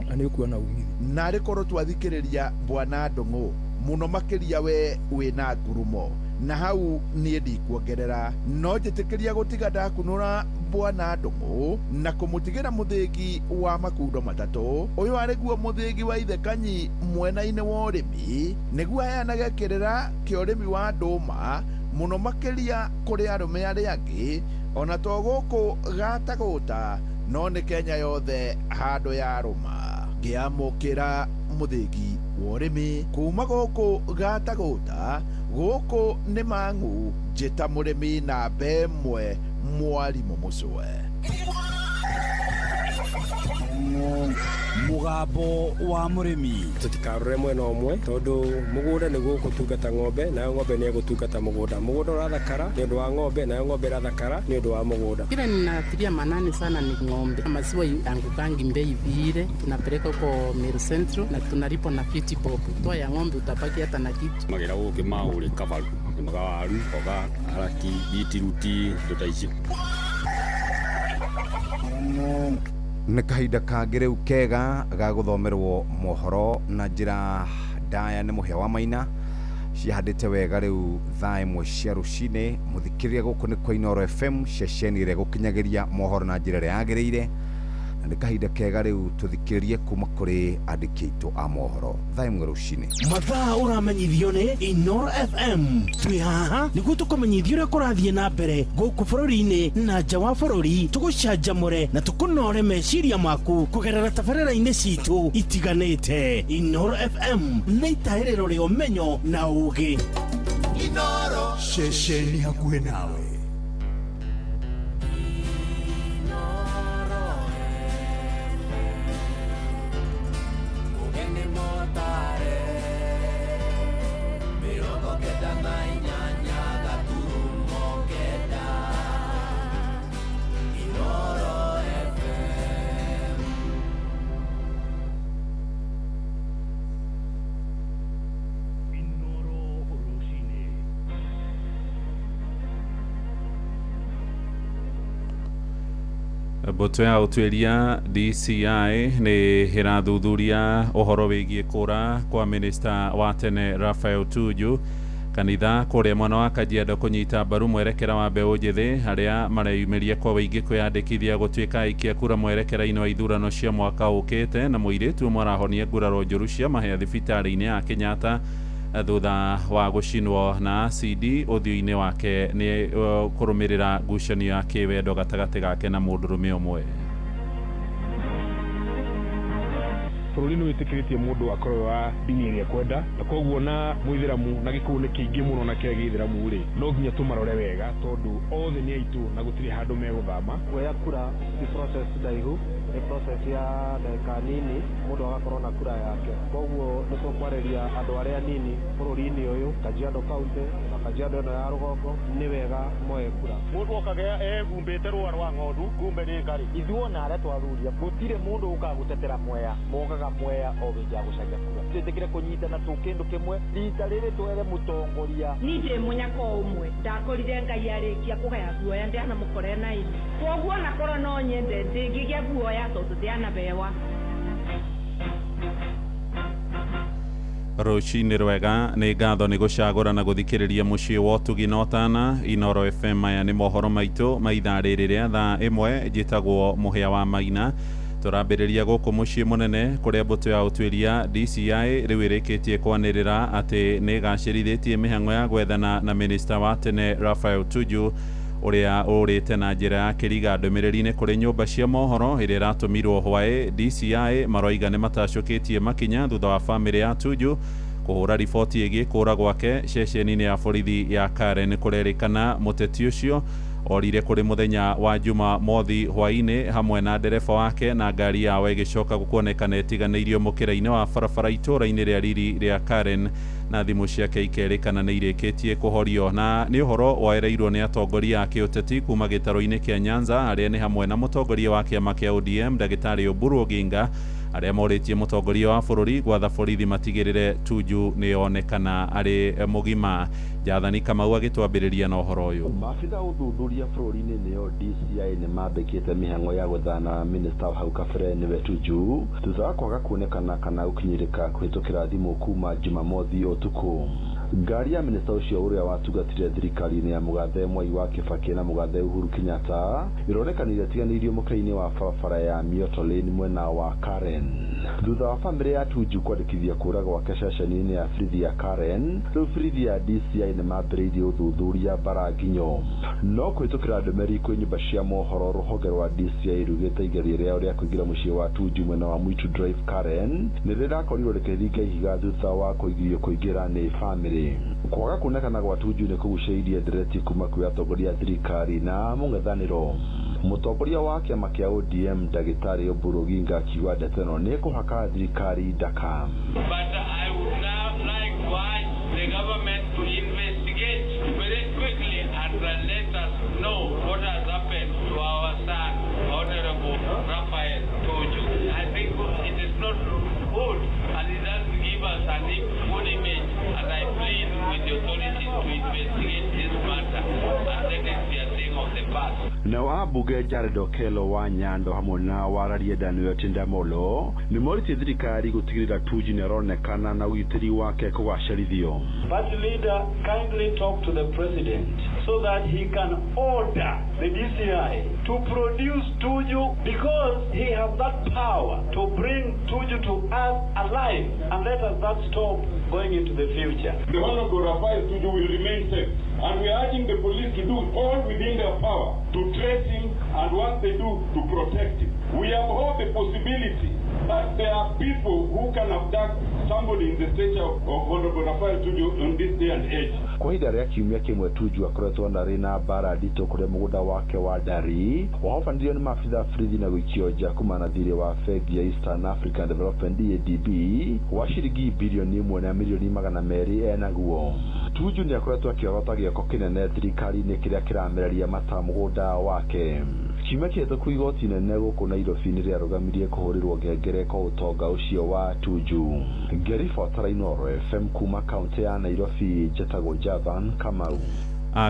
na nĩ ũkuona umithio. Na rĩkorwo twathikĩrĩria Bwana Ndung'u mũno makĩria we wĩna ngurumo na hau niĩ ndikuongerera, no njĩtĩkĩria gũtiga ndakunũra Bwana Ndung'u na kũmũtigĩra mũthĩgi wa makundo matatũ. Ũyũ arĩ guo mũthĩgi wa Ithe Kanyi mwena-inĩ wa ũrĩmi nĩguo aheanage kĩrĩra kĩa ũrĩmi wa ndũma mũno makĩria kũrĩ arũme arĩa angĩ ona to gũkũ Gatagũta no nĩ Kenya yothe handũ ya rũma. Ngĩamũkĩra mũthĩgi wa ũrĩmi kuma gũkũ Gatagũta, gũkũ nĩ Mang'u, njĩta mũrĩmi namba ĩmwe Mwarimũ Mũcwe. Mũgambo wa mũrĩmi. Tũtikarore mwena ũmwe tondũ mũgũnda nĩguo gũtungata ng'ombe nayo ng'ombe nĩ gũtungata mũgũnda. Mũgũnda ũrathakara nĩ ũndũ wa ng'ombe nayo ng'ombe ĩrathakara nĩ ũndũ wa mũgũnda. Kile ninatilia manani sana ni ng'ombe. Maziwa yangukangi mbei vile, tunapeleka huko Meru Central na tunalipo na 50 bob. Toa ya ng'ombe utapaki hata na kitu. Magira gũkĩ maũrĩ kabaru. Nĩ magawaru, oga, araki, bitiruti, ndotaicio. Nĩ kahinda kangĩ rĩu kega ga gũthomerwo mohoro na njĩra ndaya nĩ mũhĩa wa Maina cihandĩte wega rĩu thaa 1 cia rũcinĩ. Mũthikĩrĩria gũkũ nĩ kwa Inooro FM, ceceni ĩrĩa gũkinyagĩria mohoro na njĩra ĩrĩa yagĩrĩire, nĩ kahinda kega rĩu tũthikĩrĩrie kuma kũrĩ andĩki aitũ a mohoro thaa ĩmwe rũcinĩ. Mathaa ũramenyithio nĩ Inoro FM. Twĩ haha nĩguo tũkũmenyithia ũrĩa kũrathiĩ na mbere gũkũ bũrũri-inĩ na nja wa bũrũri, tũgũcanjamũre na tũkũnore meciria maku kũgerera tabarĩra-inĩ citũ itiganĩte. Inoro FM nĩ itaĩrĩro rĩa ũmenyo na ũũgĩ. Inoro ceceni hakuhĩ nawe. Mbũtũ ya ũtuĩria DCI nĩ ĩrathuthuria ũhoro wĩgiĩ kũra kwa minista wa tene Raphael Tuju kanitha kũrĩa mwena wa Kajiado kũnyita mbaru mwerekera wa mbeũ njĩthĩ arĩa mareyumĩria kwa wĩingĩ kwĩyandĩkithia gũtuĩka aikia kura mwerekera-inĩ wa ithurano cia mwaka ũkĩte, na mũirĩtu ũmwe arahonia nguraro njũru cia mahĩa thibitarĩ-inĩ ya Kenyatta thutha wa gũcinwo na acidi ũthiũ-inĩ wake nĩ kũrũmĩrĩra ngucanio ya kĩwendo gatagatĩ gake na mũndũrũme ũmwe. Bũrũri nĩ wĩtĩkĩrĩtie mũndũ akorwo wa dini ĩrĩa kwenda, na koguo na mũithĩramu na gĩkũyũ nĩ kĩingĩ mũno na kĩa gĩithĩramu rĩ, no nginya tũmarore wega tondũ othe nĩ aitũ na gũtirĩ handũ megũthama. Kuoya kura ni process ndaihu, ni process ya dakika nini mũndũ agakorwo na kura yake. Koguo nĩ tũkwarĩria andũ arĩa anini bũrũri-inĩ ũyũ, Kajiado County na Kajiado ĩno ya rũgongo, nĩ wega moe kura. Mũndũ okagĩa ehumbĩte rũa rwa ng'ondu, kumbe nĩ ngarĩ. Ithuona arĩa twathuria, gũtirĩ mũndũ ũkaga gũtetera Mwea, mokaga Mwea o gĩtĩ ya gũcaria kura. Twĩtĩkĩre kũnyitana tũ kĩndũ kĩmwe, rita rĩrĩ twere mũtongoria. Niĩ ndĩ mũnyaka ũmwe, ndakorire Ngai arĩkia kũgaya guoya ndianamũkore na ini. Koguo nakorwo no nyende ndĩngĩgĩa guoya tondũ ndianabewa. Rũcinĩ rwega, nĩ ngatho nĩ gũcagũra na gũthikĩrĩria mũciĩ wa Ũtugi na Ũtana. Inoro FM maya nĩ mohoro maitũ ma ithaa rĩrĩ rĩa thaa ĩmwe, njĩtagwo Mũhĩa wa Maina. Tũrambĩrĩria gũkũ mũciĩ mũnene kũrĩa mbũtũ ya ũtuĩria DCI rĩu ĩrĩkĩtie kwanĩrĩra atĩ nĩ ĩgacĩrithĩtie mĩhang'o ya gwethana na minista wa tene Raphael Tuju ũrĩa ũrĩte na njĩra ya kĩriga ndũmĩrĩri-inĩ kũrĩ nyũmba cia mohoro ĩrĩa ĩratũmirwo hwaĩ. DCI maroiga nĩ matacũkĩtie makinya thutha wa bamĩrĩ ya Tuju kũhũra riboti ĩgiĩ kũra gwake ceceni-inĩ ya borithi ya Karen. Kũrerĩkana mũteti ũcio orire kũrĩ mũthenya wa Juma mothi hwaĩ-inĩ hamwe na ndereba wake na ngari yao ĩgĩcoka gũkuonekana ĩtiganĩirio mũkĩra-inĩ wa barabara itũũra-inĩ rĩa riri rĩa Karen, na thimũ ciake ikerĩkana nĩ irĩkĩtie kũhorio. Na nĩ ũhoro woereirwo nĩ atongoria a kĩũteti kuma gĩtaro-inĩ kĩa Nyanza arĩa nĩ hamwe na mũtongoria wa kĩama kĩa ODM ndagĩtarĩ Oburu Oginga, arĩa morĩtie mũtongoria wa bũrũri gwatha borithi matigĩrĩre Tuju nĩ onekana arĩ mũgima. Jathani Kamau agĩtwambĩrĩria na ũhoro ũyũ. Maabitha ũthuthuria bũrũri-inĩ nĩo DCI nĩ mambĩkĩte mĩhang'o ya gwethana minista wa hau kabere nĩwe Tuju thutha wa kwaga kuonekana kana gũkinyĩrĩka kũhĩtũkĩra thimũ kuma Jumamothi ũtukũ. Ngari ya minista ũcio ũrĩa watugatire thirikari-inĩ ya mũgathe Mwai wa Kibaki na mũgathe Uhuru Kenyatta ĩronekanire atiganĩirio mũkĩra-inĩ wa barabara ya Mioto Lane mwena wa Karen. Thutha wa bamĩrĩ ya Tuju kwandĩkithia kũra gwake ceceni-inĩ ya borithi ya Karen, rĩu borithi ya DCI nĩ mambĩrĩirie ũthuthuria Baranginyo. No kũhĩtũkĩra ndũmĩrĩri kwĩ nyũmba cia mohoro, rũhonge rwa DCI rugĩte igeria rĩao rĩa kũingĩra mũciĩ wa Tuju mwena wa Mwitu Drive Karen nĩ rĩrakorirwo rĩkĩthinga ihiga thutha wa kũgirio kũingĩra nĩ bamĩrĩ. Kwaga kuonekana gwa Tuju nĩ kũgucĩrĩirie ndereti kuma kwĩ atongoria a thirikari na mũng'ethanĩro. Mũtongoria wa kĩama kĩa ODM ndagĩtarĩ Oburu Oginga akiuga ndeto ĩno nĩ kũhaka thirikari ndaka. But I would now like to urge the government to investigate very quickly and let us know what has happened to our son, Honorable Raphael Tuju. I think it is not good and it doesn't give us a good image, and I plead with the authorities to investigate this matter and let it be a thing of the past. nao ambunge Jared Okello wa Nyando hamwe na wararia Daniel Tindamolo nĩ morĩtie thirikari gũtigĩrĩra Tuju nĩaronekana na ũgitĩri wake kũgacĩrithio. Party leader kindly talk to the president so that he can order the DCI to produce Tuju because he has that power to bring Tuju to us alive and let us not stop going into the future. The Honorable Rafael Tuju will remain safe, and we are urging the police to do all within their power to trace him, and once they do, to protect him. We have all the possibility that there are people who can abduct somebody in the stature of Honorable Rafael Tuju on this day and age. Kwa ihinda rĩa kiumia kĩmwe Tuju akoretwo ndarĩ na mbara nditũ kũrĩa mũgũnda wake wa Ndari wahobanĩrio nĩ maabitha borithi na gũikio nja kumana na thirĩ wa bengi ya Eastern African Development DADB wa ciringi bilioni 1 na milioni 200 enaguo. Tuju nĩ akoretwo akĩorota gĩoko kĩnene thirikari-inĩ kĩrĩa kĩramereria mata mũgũnda wake. Kiumia kĩhĩtũku igoti inene gũkũ Nairobi nĩ rĩarũgamirie kũhũrĩrwo ngengere kwa ũtonga ũcio wa Tuju. Ngeri Fotara Inoro FM kuma kaunti ya Nairobi, Njĩtagwo Javan Kamau.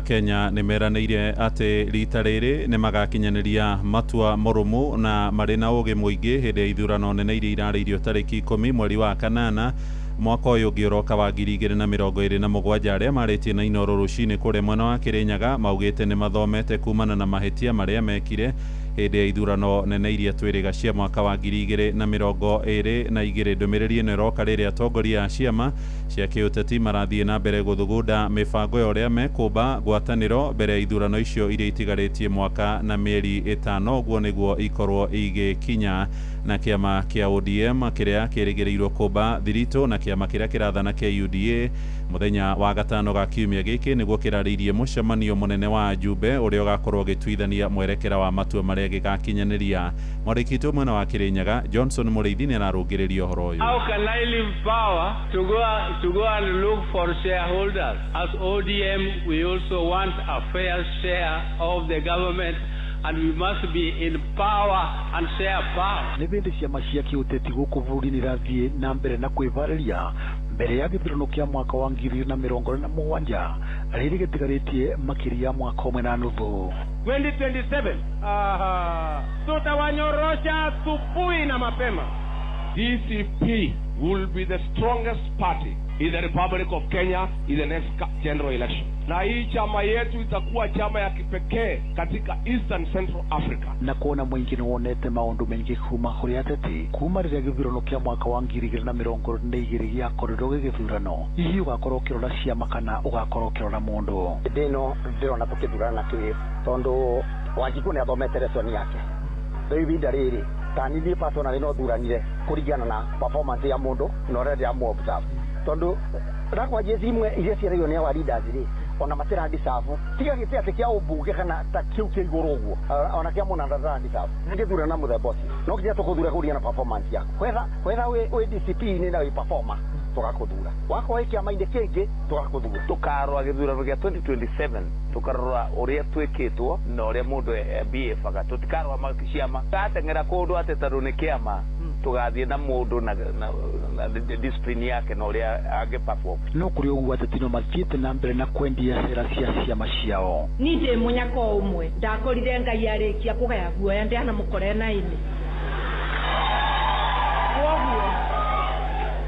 Kenya nĩ meranĩire atĩ rita rĩrĩ nĩ magakinyanĩria matua mũrũmu na marĩ na ũgĩ mũingĩ hĩndĩ ya ithurano nene iria irarĩirio tarĩki 10 mweri wa kanana mwaka ũyũ ũngĩ ũroka wa 2027 arĩa marĩtie na Inoro rũcinĩ kũrĩa mwena wa Kĩrĩnyaga maugĩte nĩ mathomete kumana na mahĩtia marĩa mekire hĩndĩ ya ithurano nene iria twĩrĩga cia mwaka wa 2022. Ndũmĩrĩri ĩno ĩroka rĩrĩa atongoria a ciama cia kĩũteti marathiĩ na mbere gũthugunda mĩbango ya ũrĩa mekũmba ngwatanĩro mbere ya ithurano icio iria itigarĩtie mwaka na mĩeri 5 ũguo nĩguo ikorwo igĩkinya. Na kĩama kĩa ODM kĩrĩa kĩrĩgĩrĩirwo kũmba thiritũ na kĩama kĩrĩa kĩrathana kĩa UDA mũthenya wa gatano ga kiumia gĩkĩ nĩguo kĩrarĩirie mũcemanio mũnene wa Jumbe ũrĩa ũgakorwo ũgĩtuithania mwerekera wa matua marĩa gĩgakinyanĩria. Mwandĩki mwena wa Kĩrĩnyaga Johnson Mũrĩithi nĩ ararũngĩrĩria ũhoro ũyũ. How can I leave power to go and look for shareholders? As ODM we also want a fair share of the government, and we must be in power and share power. Nĩ hĩndĩ ciama cia kĩũteti gũkũ bũrũri-inĩ irathiĩ na mbere na kwĩharĩria mbere ya gĩthurano kĩa mwaka wa 2027 rĩrĩ gĩtigarĩtie makĩria mwaka ũmwe na nuthu. 2027 tutawanyorosha asubuhi na mapema. DCP will be the strongest party in the Republic of Kenya in the next general election. Na hii chama yetu itakuwa chama ya kipekee katika Eastern Central Africa. Na kuona mwingi nĩ wonete maũndũ maingĩ kuma kũrĩ ateti kuma rĩrĩa gĩthurano kĩa mwaka wa 2022 gĩakorirwo gĩgĩthurano. Hihi ũgakorwo ũkĩrora ciama kana ũgakorwo ũkĩrora mũndũ? Ndĩno ndĩrona tũkĩthurana kĩ tondũ Wanjiku nĩ athomete lesson yake. Rĩu ihinda rĩrĩ tanithie personally no thuranire kũringana na performance ya mũndũ na ũrĩa ndĩramũ-observe. Tondũ rakwa jezi imwe iria ciarĩo nĩ awa leaders rĩ ona matĩra ndisabu tiga gĩtĩ atĩ kĩa ũmbunge kana ta kĩu kĩa igũrũ ũguo ona kĩa mũna ndara ndisabu nĩngĩthura na mũthemba ũcio no nginya tũkũthura kũringana na performance yaku wetha wĩ discipline na wĩ performer tũgakũthura wakorwo kĩama-inĩ kĩngĩ tũgakũthura tũkarora gĩthurano gĩa 2027 tũkarora ũrĩa twĩkĩtwo na ũrĩa mũndũ BF-aga tũtikarora ciama gateng'era kũndũ atĩ tondũ nĩ kĩama tugathiĩ na mũndũ na discipline yake na ũrĩa angĩ-perform. No kũrĩ ũguo ateti no mathiĩte na mbere na kwendia cera cia ciama ciao. Niĩ ndĩ mũnyaka ũmwe ndakorire Ngai arĩkia kũgaya guoya ndĩana mũkore na-inĩ.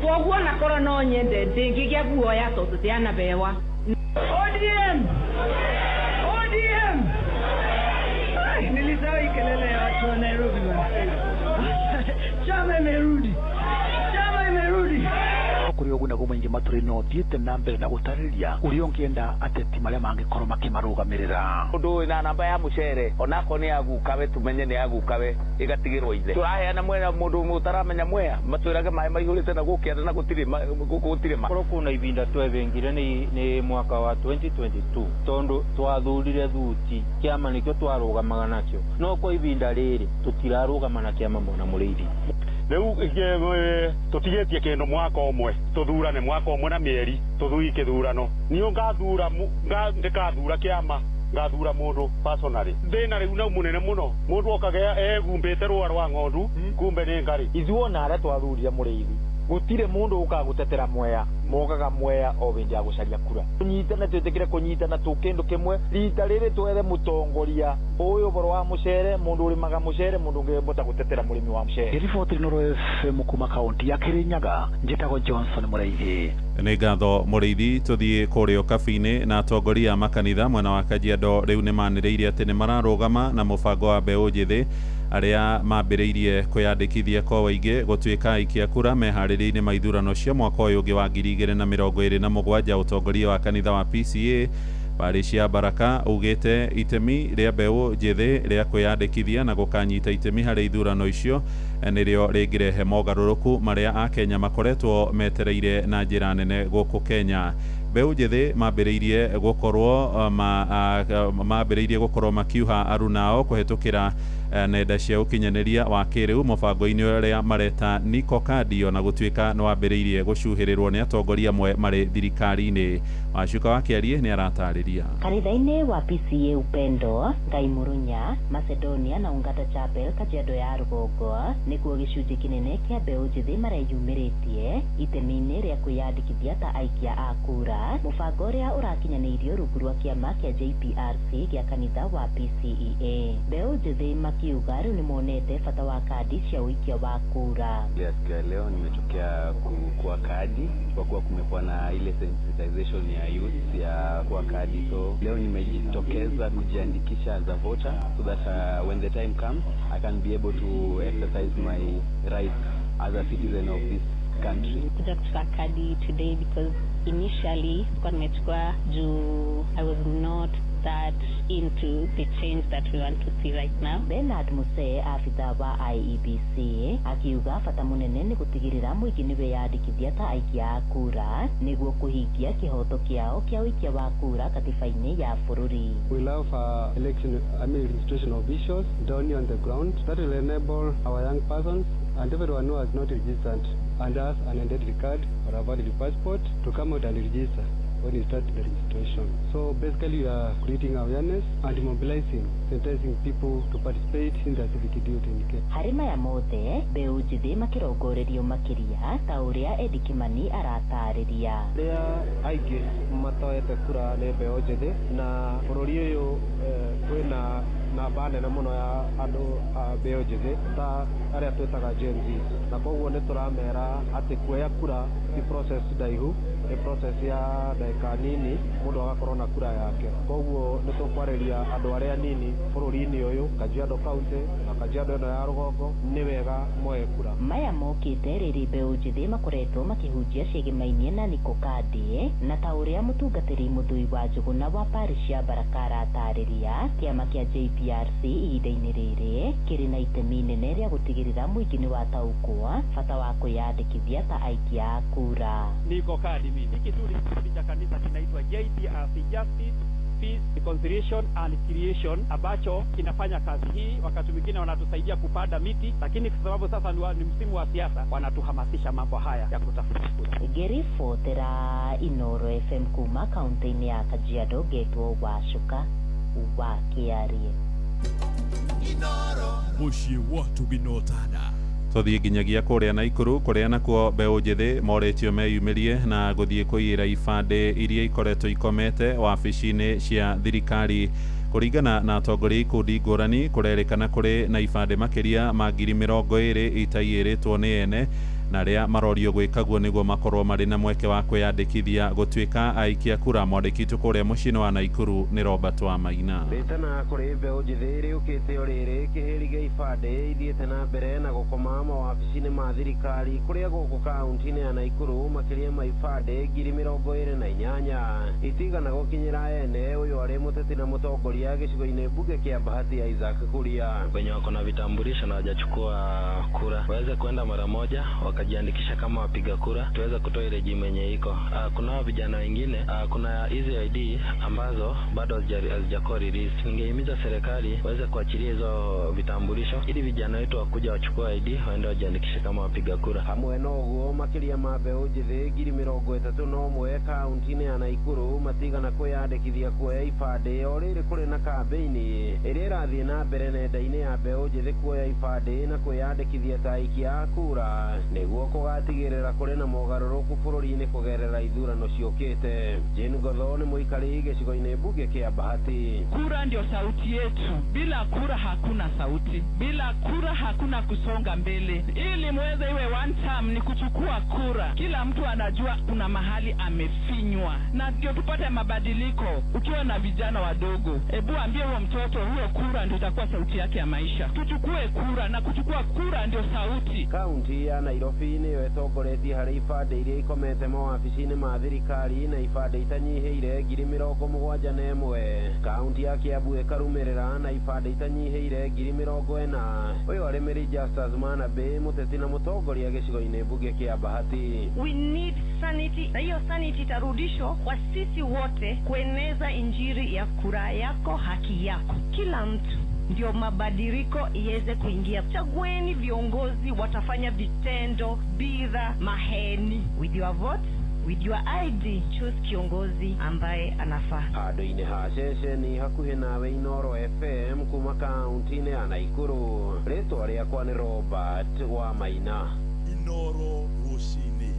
Kwoguo nakorwo no nyende ndĩngĩgĩa guoya tondũ ndĩanabewa. ODM! Nilisahau kelele ya watu wa Nairobi bwana. Chama imerudi. Kũrĩ ũguo naguo maingĩ matũrĩ no thiĩte na mbere na gũtarĩria ũrĩa ũngĩenda ateti marĩa mangĩkorwo makĩmarũgamĩrĩra. Ũndũ ũyũ na namba ya mũcere onako nĩ yagukawe tumenye nĩ yagukawe ĩgatigĩrwo ithe. Tũraheana mwena mũndũ ũtaramenya mwea matwĩrage maĩ maihũrĩte na gũkĩanda na gũtirĩ ma. Korwo kuna ibinda twebengire nĩ mwaka wa 2022 tondũ twathurire thuti kĩama nĩkĩo twarũgamaga nakĩo no kwa ibinda rĩrĩ tũtirarũgama na kĩama Mwana Mũrĩithi. Rĩu tũtigĩtie kĩndũ mwaka ũmwe tũthurane mwaka ũmwe na mĩeri tũthui kĩthurano niĩ ndĩkathura kĩama ngathura mũndũ personally thĩna rĩu na mũnene mũno mũndũ okaga egumbĩte rũa rwa ng'ondu kumbe nĩ ngarĩ ithuĩ ona arĩa twathurire Mũrĩithi gutire mundu ukagutetera mwea mogaga mwea o bindi ya gucaria kura tunyitana twetekire kunyitana tukindu kimwe rita riri twethe mutongoria uyu boro wa mucere mundu urimaga mucere mundu ungimbota gutetera murimi wa mucere riboti Inoro FM kuma kaunti ya Kirinyaga njetago Johnson Mureithi nĩ ngatho Mũrĩithi tũthiĩ kũrĩa kabi-inĩ na atongoria a makanitha mwena wa Kajiado rĩu nĩ manĩrĩirie atĩ nĩ mararũgama na mũbango wa mbeũ njĩthĩ arĩa mambĩrĩirie kwĩyandĩkithia kwa wĩingĩ gũtuĩka aikia kura meharĩrĩria-inĩ ma ithurano cia mwaka ũyũ ũngĩ wa 2027. Ũtongoria wa kanitha wa PCA Parisha Baraka ugĩte itemi rĩa mbeũ njĩthĩ rĩa kwĩyandĩkithia na gũkanyita itemi harĩ ithurano icio nĩrĩo rĩngĩrehe mogarũrũku marĩa Akenya makoretwo metereire na njĩra nene gũkũ Kenya. Mbeũ njĩthĩ mambĩrĩirie gũkorwo makiuha arunao kũhetũkĩra nenda cia ũkinyanĩria wa kĩrĩu mũbango-inĩ ũrĩa mareta Niko Kadio na gũtuĩka nĩ wambĩrĩirie gũcuhĩrĩrwo nĩ atongoria amwe marĩ thirikari-inĩ. Wacuka wa Kĩarie nĩ aratarĩria. Kanitha-inĩ wa PCA Upendo, Ngai Murunya, Macedonia na Ungata Chapel Kajiado ya Rũgongo nĩkuo gĩcunjĩ kĩnene kĩa mbeũ njĩthĩ mareyumĩrĩtie itemi-inĩ rĩa kwĩyandĩkithia ta aikia a kura, mũbango ũrĩa ũrakinyanĩirio rungu rwa kĩama kĩa JPRC gĩa kanitha wa PCEA. Mbeũ njĩthĩ makiuga rĩu nĩ monete bata wa kadi cia ũikia wa kura. Leo nimetokea kwa kadi kwa kuwa kumekuwa na ile sensitization ya youth ya kwa kadi, so leo nimejitokeza kujiandikisha as a voter so that when the time comes I can be able to exercise my rights as a citizen of this country. Kuja kuchukua kadi today because initially kwa nimechukua juu I was not that into the change that we want to see right now. Bernard Muse, afisa wa IEBC, akiuga bata munene ni gutigirira muingi ni weyandikithia ta aikia a kura niguo kuhingia kihoto kiao kia wikia wa kura katiba-ini ya bururi. We love registration of officials down on the ground that will enable our young persons and everyone who has not registered and has an identity card or a valid passport to come out and register when you start the registration. So basically we are creating awareness and mobilizing, sensitizing people to participate in the civic duty in Kenya. Harima ya mothe, mbeũ njĩthĩ makirongorerio makiria ta uria Eddie Kimani aratarĩria. Ria aingĩ matoete kura nĩ mbeũ njĩthĩ na bũrũri ũyũ kwĩna namba nene mũno ya andũ a mbeũ njĩthĩ ta arĩa twĩtaga Gen Z, na koguo nĩ tũramera atĩ kuoya kura ti process ndaihu, nĩ process ya ndagĩka nini mũndũ agakorwo na kura yake. Koguo nĩ tũkwarĩria andũ arĩa nini bũrũri-inĩ ũyũ Kajiado County na Kajiado ĩno ya Rũgongo nĩ wega moe kura. Maya mokĩte rĩrĩ mbeũ njĩthĩ makoretwo makĩhunjia ciĩgĩmainie na Niko Kadi na ta ũrĩa mũtungatĩri mũthũi wa Njũgũna wa Parisha Baraka aratarĩria, kĩama kĩa JPRC ihinda-inĩ rĩrĩ kĩrĩ na itemi nene rĩa gũtigĩrĩra mũingĩ nĩ wataũkwo bata wa kwĩyandĩkithia ta aikia a kura. Niko Kadi mimi kizuri cha kanisa kinaitwa JPRC, Justice, Peace, Reconciliation and Creation, ambacho kinafanya kazi hii. Wakati mwingine wanatusaidia kupanda miti, lakini kwa sababu sasa ni msimu wa siasa wanatuhamasisha mambo haya ya kutafuta kura. Gerifotera Inoro FM kuma kaunti-inĩ ya Kajiado getwo Wacuka wa Kĩarie. Inoro muciĩ watu binotana. Tũthiĩ nginyagia kũrĩa Naikuru kũrĩa nakuo mbeũ njĩthĩ moretio meyumĩrie na gũthiĩ kũiyĩra ibandĩ iria ikoretwo ikomete wabici-inĩ cia thirikari. Kũringana na atongoria ikundi ngũrani, kũrerĩkana kũrĩ na ibandĩ makĩria ma 20,000 itaiyĩrĩtwo nĩ ene na arĩa marorio gwĩkaguo nĩguo makorwo marĩ na mweke wa kwĩyandĩkithia gũtuĩka aikia kura. Mwandĩki witũ kũrĩa mũciĩ-inĩ wa Naikuru nĩ Robert wa Maina. Rĩtana kũrĩ mbeũ njĩthĩ rĩũkĩte o rĩrĩ kĩhĩri gĩa ibandĩ ithiĩte na mbere na gũkoma mawabici-inĩ ma thirikari kũrĩa gũkũ kaunti-inĩ ya Naikuru makĩria ma ibandĩ 28,000 itigana gũkinyĩra ene. Ũyũ arĩ mũteti na mũtongoria gĩcigo-inĩ bunge kĩa Bahati ya Isaac Kuria. Wenye wako na vitambulisho na hawajachukua kura waweze kwenda mara moja wakajiandikisha kama wapiga kura, tuweza kutoa ile regime yenye iko. Kuna vijana wengine kuna hizi ID ambazo bado hazijakuwa release. Ningehimiza serikali waweze kuachilia hizo vitambulisho ili vijana wetu wakuja wachukue ID waende wajiandikishe kama wapiga kura. Hamwe na ũguo makĩria ma mbeũ njĩthĩ 31,000 kaunti-inĩ ya Naikuru matigana kwĩyandĩkithia kuoya ibandĩ o rĩrĩ kũrĩ na kambĩini ĩrĩa ĩrathiĩ na mbere nenda-inĩ ya mbeũ njĩthĩ kuoya ibandĩ na kwĩyandĩkithia ta aikia a kura nĩguo niguo kugatigirira kuri na mogaruruku bururi-ini kugerera ithurano ciukite. Jane Gotho ni muikari gicigo-ini bunge kia Bahati. Kura ndio sauti yetu, bila kura hakuna sauti, bila kura hakuna kusonga mbele. Ili muweze iwe one term ni kuchukua kura. Kila mtu anajua kuna mahali amefinywa, na ndio tupate mabadiliko. Ukiwa na vijana wadogo, hebu ambie huyo mtoto huyo kura ndio itakuwa sauti yake ya maisha. Tuchukue kura, na kuchukua kura ndio sauti. Kaunti ya Nairobi niyo itongoretie harĩ ibandĩ iria ikomete mawabici-inĩ ma thirikari na ibandĩ itanyihiire 71,000. Kaunti ya Kiambu ĩkarũmĩrĩra na ibandĩ itanyihiire 40,000. Ũyũ arĩ Mary Justus Manabe, mũteti na mũtongoria gĩcigo-inĩ bunge kia Bahati. We need sanity, na hiyo sanity itarudishwa kwa sisi wote kueneza injili ya kura yako, haki yako. Kila mtu ndio mabadiliko iweze kuingia. Chagueni viongozi watafanya vitendo bila maheni. With your vote, with your ID, choose kiongozi ambaye anafaa. Handũ-inĩ ha ceceni hakuhĩ nawe Inoro FM kuma kaunti-inĩ ya Naikuru. Rĩtwa rĩakwa nĩ Robert wa Maina. Inoro Rũcinĩ.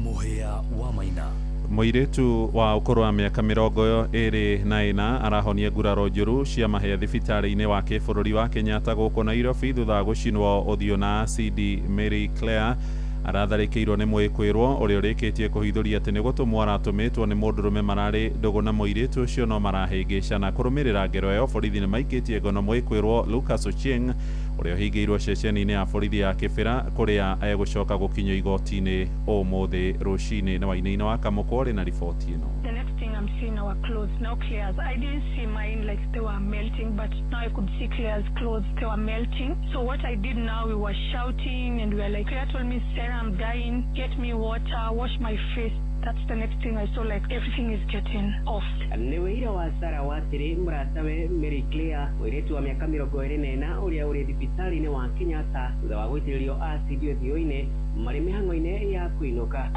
Mũhĩa wa Maina. Mũirĩtu wa ũkũrũ wa mĩaka 24 arahonia nguraro njũru cia mahĩa thibitarĩ-inĩ wa kĩbũrũri wa Kenyatta gũkũ Nairobi thutha wa gũcinwo ũthiũ na acidi. Mary Claire aratharĩkĩirwo nĩ mwĩkũĩrwo ũrĩa ũrĩkĩtie kũhithũria atĩ nĩ gũtũmwo aratũmĩtwo nĩ mũndũrũme mararĩ ndũgũ na mũirĩtu ũcio no marahĩngĩcana. Kũrũmĩrĩra ngero ĩyo, borithi nĩ maikĩtie ngono mwĩkũĩrwo Lucas Ochieng ũrĩa ũhingĩirwo ceceni-inĩ ya borithi ya Kĩbĩra kũrĩa egũcoka gũkinyio igoti-inĩ ũmũthĩ rũcinĩ. Na Wainaina wa Kamũkũ arĩ na riboti ĩno. The next thing I'm seeing our clothes now Claire's. I didn't see mine like they were melting, but now I could see Claire's clothes, they were melting. So what I did now, we were shouting and we were like, Claire told me, Sarah, I'm dying, get me water, wash my face. That's the next thing I saw, like everything is getting off. Nĩ wĩira wa Sarah Watiri, mũratawe Mary Claire, mũirĩtu wa mĩaka 24 ũrĩa ũrĩ thibitarĩ-inĩ wa Kenyatta thutha wa gũitĩrĩrio acidi ũthiũ-inĩ marĩ mĩhang'o-inĩ ya kũinũka.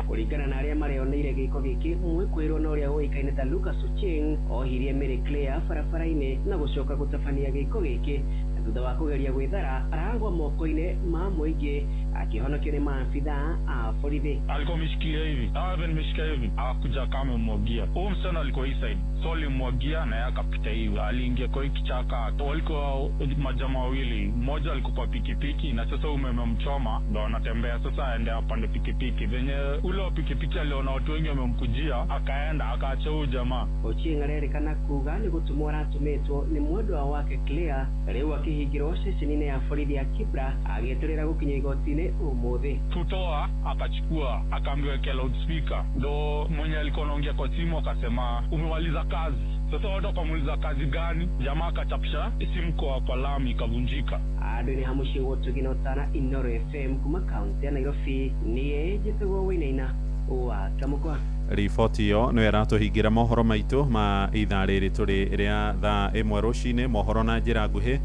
Kũringana na arĩa mareoneire gĩko gĩkĩ, mwĩkũĩrwo na ũrĩa ũĩkaine ta Lucas Ochieng ohirie Mary Claire barabara-inĩ na gũcoka gũtabania gĩko gĩkĩ. Thutha wa kũgeria gwĩthara, aragwa moko-inĩ ma mũingĩ akihonokio nĩ maafithaa a borithi. Alikuwa ameshikilia hivi, nimeshikia hivi, akakuja kama amemwagia. Huyu msichana alikuwa hii side, so alimwagia na yeye akapita hivi. Aliingia kwa kichaka. Walikuwa majamaa wawili, mmoja alikuwa kwa pikipiki na sasa umemchoma ndo anatembea sasa aende apande pikipiki. Venye ule wa pikipiki aliona watu wengi wamemkujia, akaenda akaacha huyu jamaa. Ochieng arerikana kuga nĩ gũtũmwo aratũmĩtwo nĩ mwendwa wake Claire, rĩu akĩhingĩrwo ceceni-inĩ ya borithi ya Kibra agĩeterera gũkinya igoti-inĩ umuthi. Tutoa akachukua akamwekea loudspeaker, ndo mwenye alikuwa anaongea kwa simu akasema umemaliza kazi. Sasa watu wakamuuliza kazi gani, jamaa akachapisha simu kwa lami ikavunjika. Andũ nĩ hamuci wotu ginotana Inoro FM kuma kaunti ya Nairobi. Niĩ njĩtagwo Wainaina wa Kamũkũ. Riboti ĩyo nĩ ĩratũhingĩra mohoro maitũ ma ithaa rĩrĩ tũrĩ rĩa thaa 1 rũcinĩ. Mohoro na njĩra nguhĩ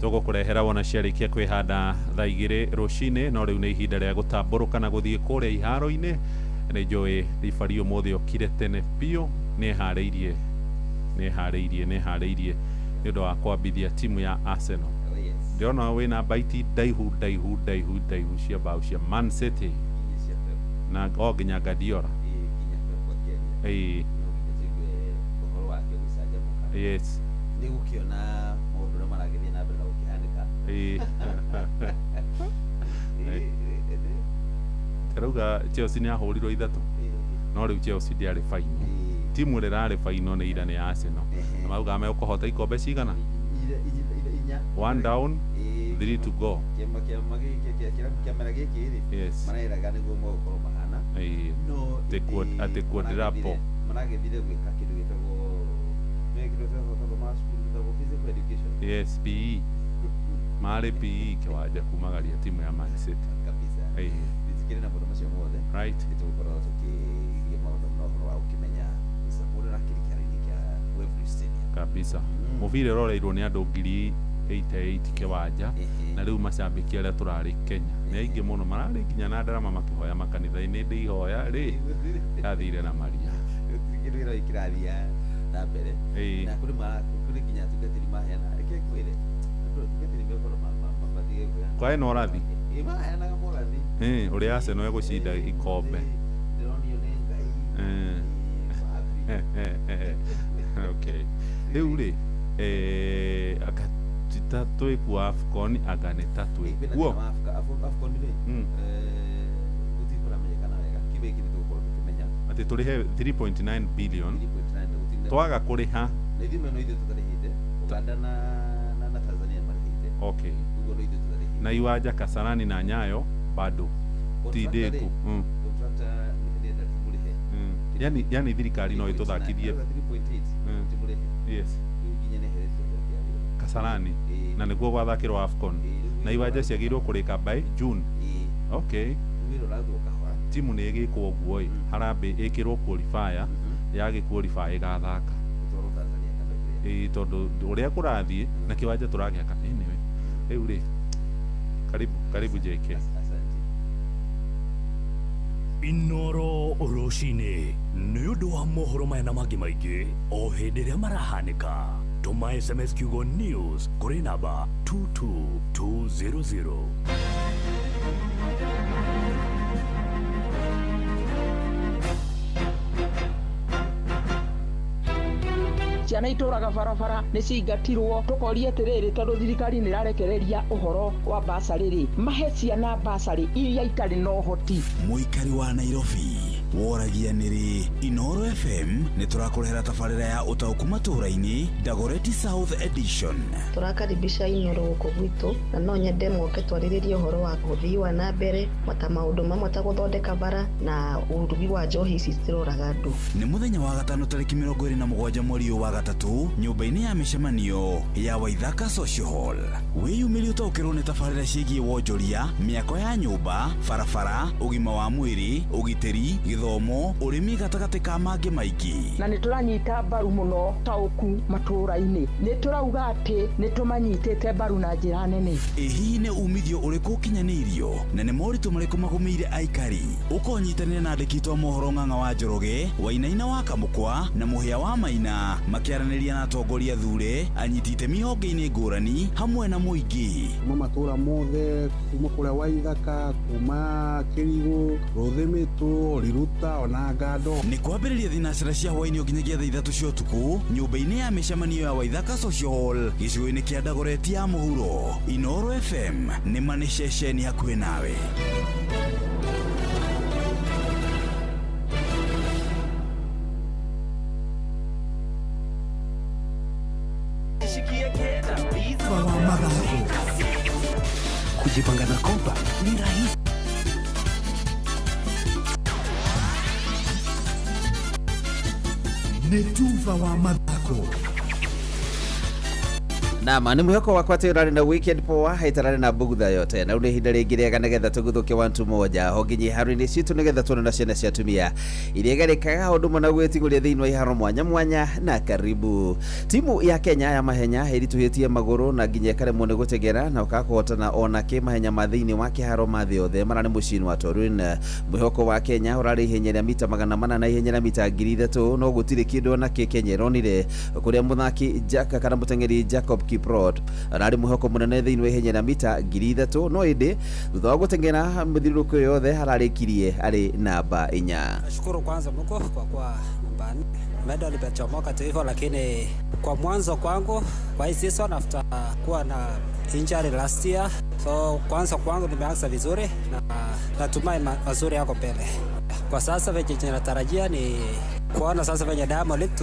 tũgũkũrehera wona ciarĩkia kwĩhanda thaa 2 rũcinĩ, no rĩu nĩ ihinda rĩa gũtambũrũka na gũthiĩ kũrĩa iharo-inĩ. Nĩ njũĩ ribari ũmũthĩ ũkire tene biũ, nĩ harĩirie nĩ ũndũ wa kwambithia timu ya Arsenal. Ndĩrona wĩna baiti ndaihu cia mbaũ cia Man City na o nginya Guardiola. Yes. Nĩ gũkĩona maũndũ ũrĩa maragĩthiĩ na mbere na gũkĩhanĩka. Tarauga Chelsea nĩ ahũrirwo 3, no rĩu Chelsea ndĩarĩ final. Timu ĩrĩa ĩrarĩ final nĩ ira nĩ Arsenal. Na mauga megũkũhota ikombe cigana? 1 down, 3 to go. Kĩamera gĩkĩ mareraga nĩguo mogũkorwo mahana. Atĩ quadruple. Maragĩthire gwĩka kĩndũ gĩtagwo physical education. Yes, PE. Mare PE kiwanja kumagaria timu ya Man City. Kabisa. Nizikiri na maũndũ macio mothe. Right. Nĩtũgũkorwo tũkĩgia maũndũ mohoro wa ũkĩmenya Isabora na kĩrĩkĩaro-inĩ kĩa Wembley Stadium. Kabisa. Mũbira ũroreirwo nĩ andũ 88 kiwanja na rĩu macambĩki arĩa tũrarĩ Kenya nĩ aingĩ mũno mararĩ nginya na ndarama makĩhoya makanitha-inĩ ndĩihoya rĩ yathire na maria. Kĩndũ gĩkĩrathia na mbere. Na kũrĩ kuri kinya tuketiri mahena reke kwire tuketiri mekoro mabathie kwa kwa ino rathi mahena ga morathi uri Arsenal egũcinda ikombe okay rĩu rĩ akatita twĩkuo AFCON anga nĩ ta twĩkuo AFCON rĩ gũtikũramenyekana wega kĩbe kĩrĩ tũgũkorwo tũkĩmenya atĩ tũrĩhe 3.9 billion twaga kũrĩha nĩ thime no ithuĩ tũtarĩhĩte Uganda na Tanzania marĩhĩte okay ũguo no ithuĩ tũtarĩhĩte na Iwanja Kasarani na Nyayo bado ti ndĩku yani thirikari no ĩtũthakithie 3.8 yes Kasarani na nĩguo gwathakĩrwo AFCON na Iwanja ciagĩrĩirwo kũrĩka by June okay timu nĩ ĩgĩkwo ũguo Harambee ĩkĩrwo qualifier yagĩ qualify ĩgathaka tondũ ũrĩa kũrathiĩ na kĩwanja tũragĩaka anyway rĩu rĩ karibu JK Inoro Roshine nĩ ũndũ wa mohoro maya na mangĩ maingĩ o hĩndĩ ĩrĩa marahanĩka tũma SMS kiugo news kũrĩ namba 22200. ciana itũraga barabara nĩ cingatirwo tũkoria atĩrĩrĩ tondũ thirikari nĩ ĩrarekereria ũhoro wa basarĩ rĩ mahe ciana basarĩ iria itarĩ na ũhoti. Mũikari wa Nairobi woragia nĩrĩ Inoro FM nĩ tũrakũrehera tabarĩra ya ũtaũku matũũra-inĩ Dagoretti South Edition. Tũrakaribisha Inoro gũkũ gwitũ na no nyende moke twarĩrĩrie ũhoro wa ũthii wa na mbere mata maũndũ mamwe ta gũthondeka bara na ũrugi wa njohi ici ciroraga andũ. Nĩ mũthenya wa gatano tarĩki 27 mweri wa gatatu nyũmba-inĩ ya mĩcemanio ya Waithaka Social Hall. Wĩyumĩrie ũtaũkĩrwo nĩ tabarĩra ciĩgiĩ wonjoria, mĩako ya nyũmba, barabara, ũgima wa mwĩrĩ, ũgitĩri, gĩthomo, ũrĩmi gatagatĩ ka mangĩ maingĩ. Na nĩ tũranyita mbaru mũno taũku matũũra-inĩ. Nĩ tũrauga atĩ nĩ tũmanyitĩte mbaru na njĩra nene. Hihi nĩ umithio ũrĩkũ ũkinyanĩirio na nĩ moritũ marĩkũ magũmĩire aikari? Ũkonyitanĩra na andĩki twa mohoro Ng'ang'a wa Njoroge, Wainaina wa Kamũkwa na Mũhĩa wa Maina makĩaranĩria na atongoria thure anyiti itemi honge-inĩ ngũrani hamwe na mũingĩ. Kuma matũũra mothe kuma kũrĩa Waithaka kuma Kĩrigũ Rũthĩmĩtũ Riruta ona Ngando. Nĩ kwambĩrĩria thinacĩra cia hwainĩ nginyagia thaa 3 cia ũtukũ nyũmba-inĩ ya mĩcemanio ya Waithaka Social Hall gĩcigo-inĩ kĩa Dagoretti ya mũhuro. Inoro FM nĩ manĩ ceceni hakuhĩ nawe. Kujipanga na kopa ni rahisi. Netuva wa madhako. Nama, nĩ mwĩhoko wakwa atĩ ũrarĩ na weekend poa haitararĩ na bugutha yote na rĩu nĩ ihinda rĩngĩ rĩega nĩgetha tũgũthũkie wantu moja honginyi iharo-inĩ citũ nĩgetha tuone na ciana cia atumia iria igarĩkaga ũndũ mũna gwĩtigũria thĩinĩ wa iharo mwanya mwanya na karibu. Timu ya Kenya ya mahenya ĩritũhĩtie magũrũ na nginya ĩkaremwo nĩ gũtegera na ũkahotana ona kĩmahenya ma thĩinĩ wa kĩharo ma thĩ yothe mararĩ mũciĩ-inĩ wa Torun. Mwĩhoko wa Kenya ũrarĩ ihenya rĩa mita 400 na ihenya rĩa mita 3000 no gũtirĩ kĩndũ ona Kenya ĩronire kũrĩa mũthaki Jack kana mũteng'eri Jacob Kiprot ararĩ mwĩhoko mũnene thĩinĩ wa ihenya rĩa mita 3000 no ĩndĩ thutha wa gũteng'era mĩthiũrũrũko yothe hararĩkirie arĩ namba 4. Nashukuru kwanza Mungu kwa nyumbani medal imechomoka tu hivyo, lakini kwa mwanzo kwangu kwa hii season after kuwa na injury last year, so kwanza kwangu nimeanza vizuri na natumai mazuri yako mbele. Kwa sasa venye tunatarajia ni kuona sasa venye Diamond League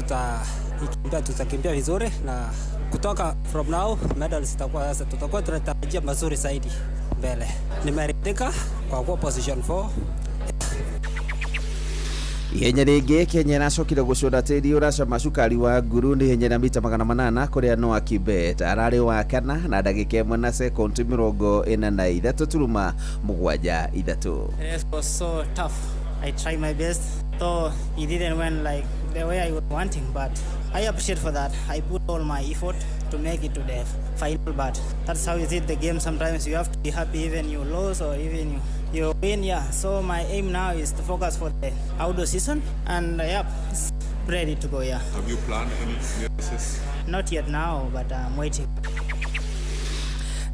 tutakimbia vizuri na kutoka from now medals zitakuwa sasa tutakuwa tunatarajia mazuri zaidi mbele. Nimeridhika kwa kuwa position 4. Ihenya rĩngĩ Kenya ĩracokire gũcũnda tĩri ũracama cukari wa nguru nĩ ihenya rĩa mita 800 kũrĩa Noah Kibet ararĩ wa kana na ndagĩka 1 na sekondi 43.73. It was so tough. I tried my best, though it didn't went like the way I was wanting, but I appreciate for that. I put all my effort to make it to the final, but that's how it is the game. Sometimes you have to be happy even you lose or even you win. Yeah, so my aim now is to focus for the outdoor season, and ready to go, yeah. Have you planned any races? Not yet now, but I'm waiting.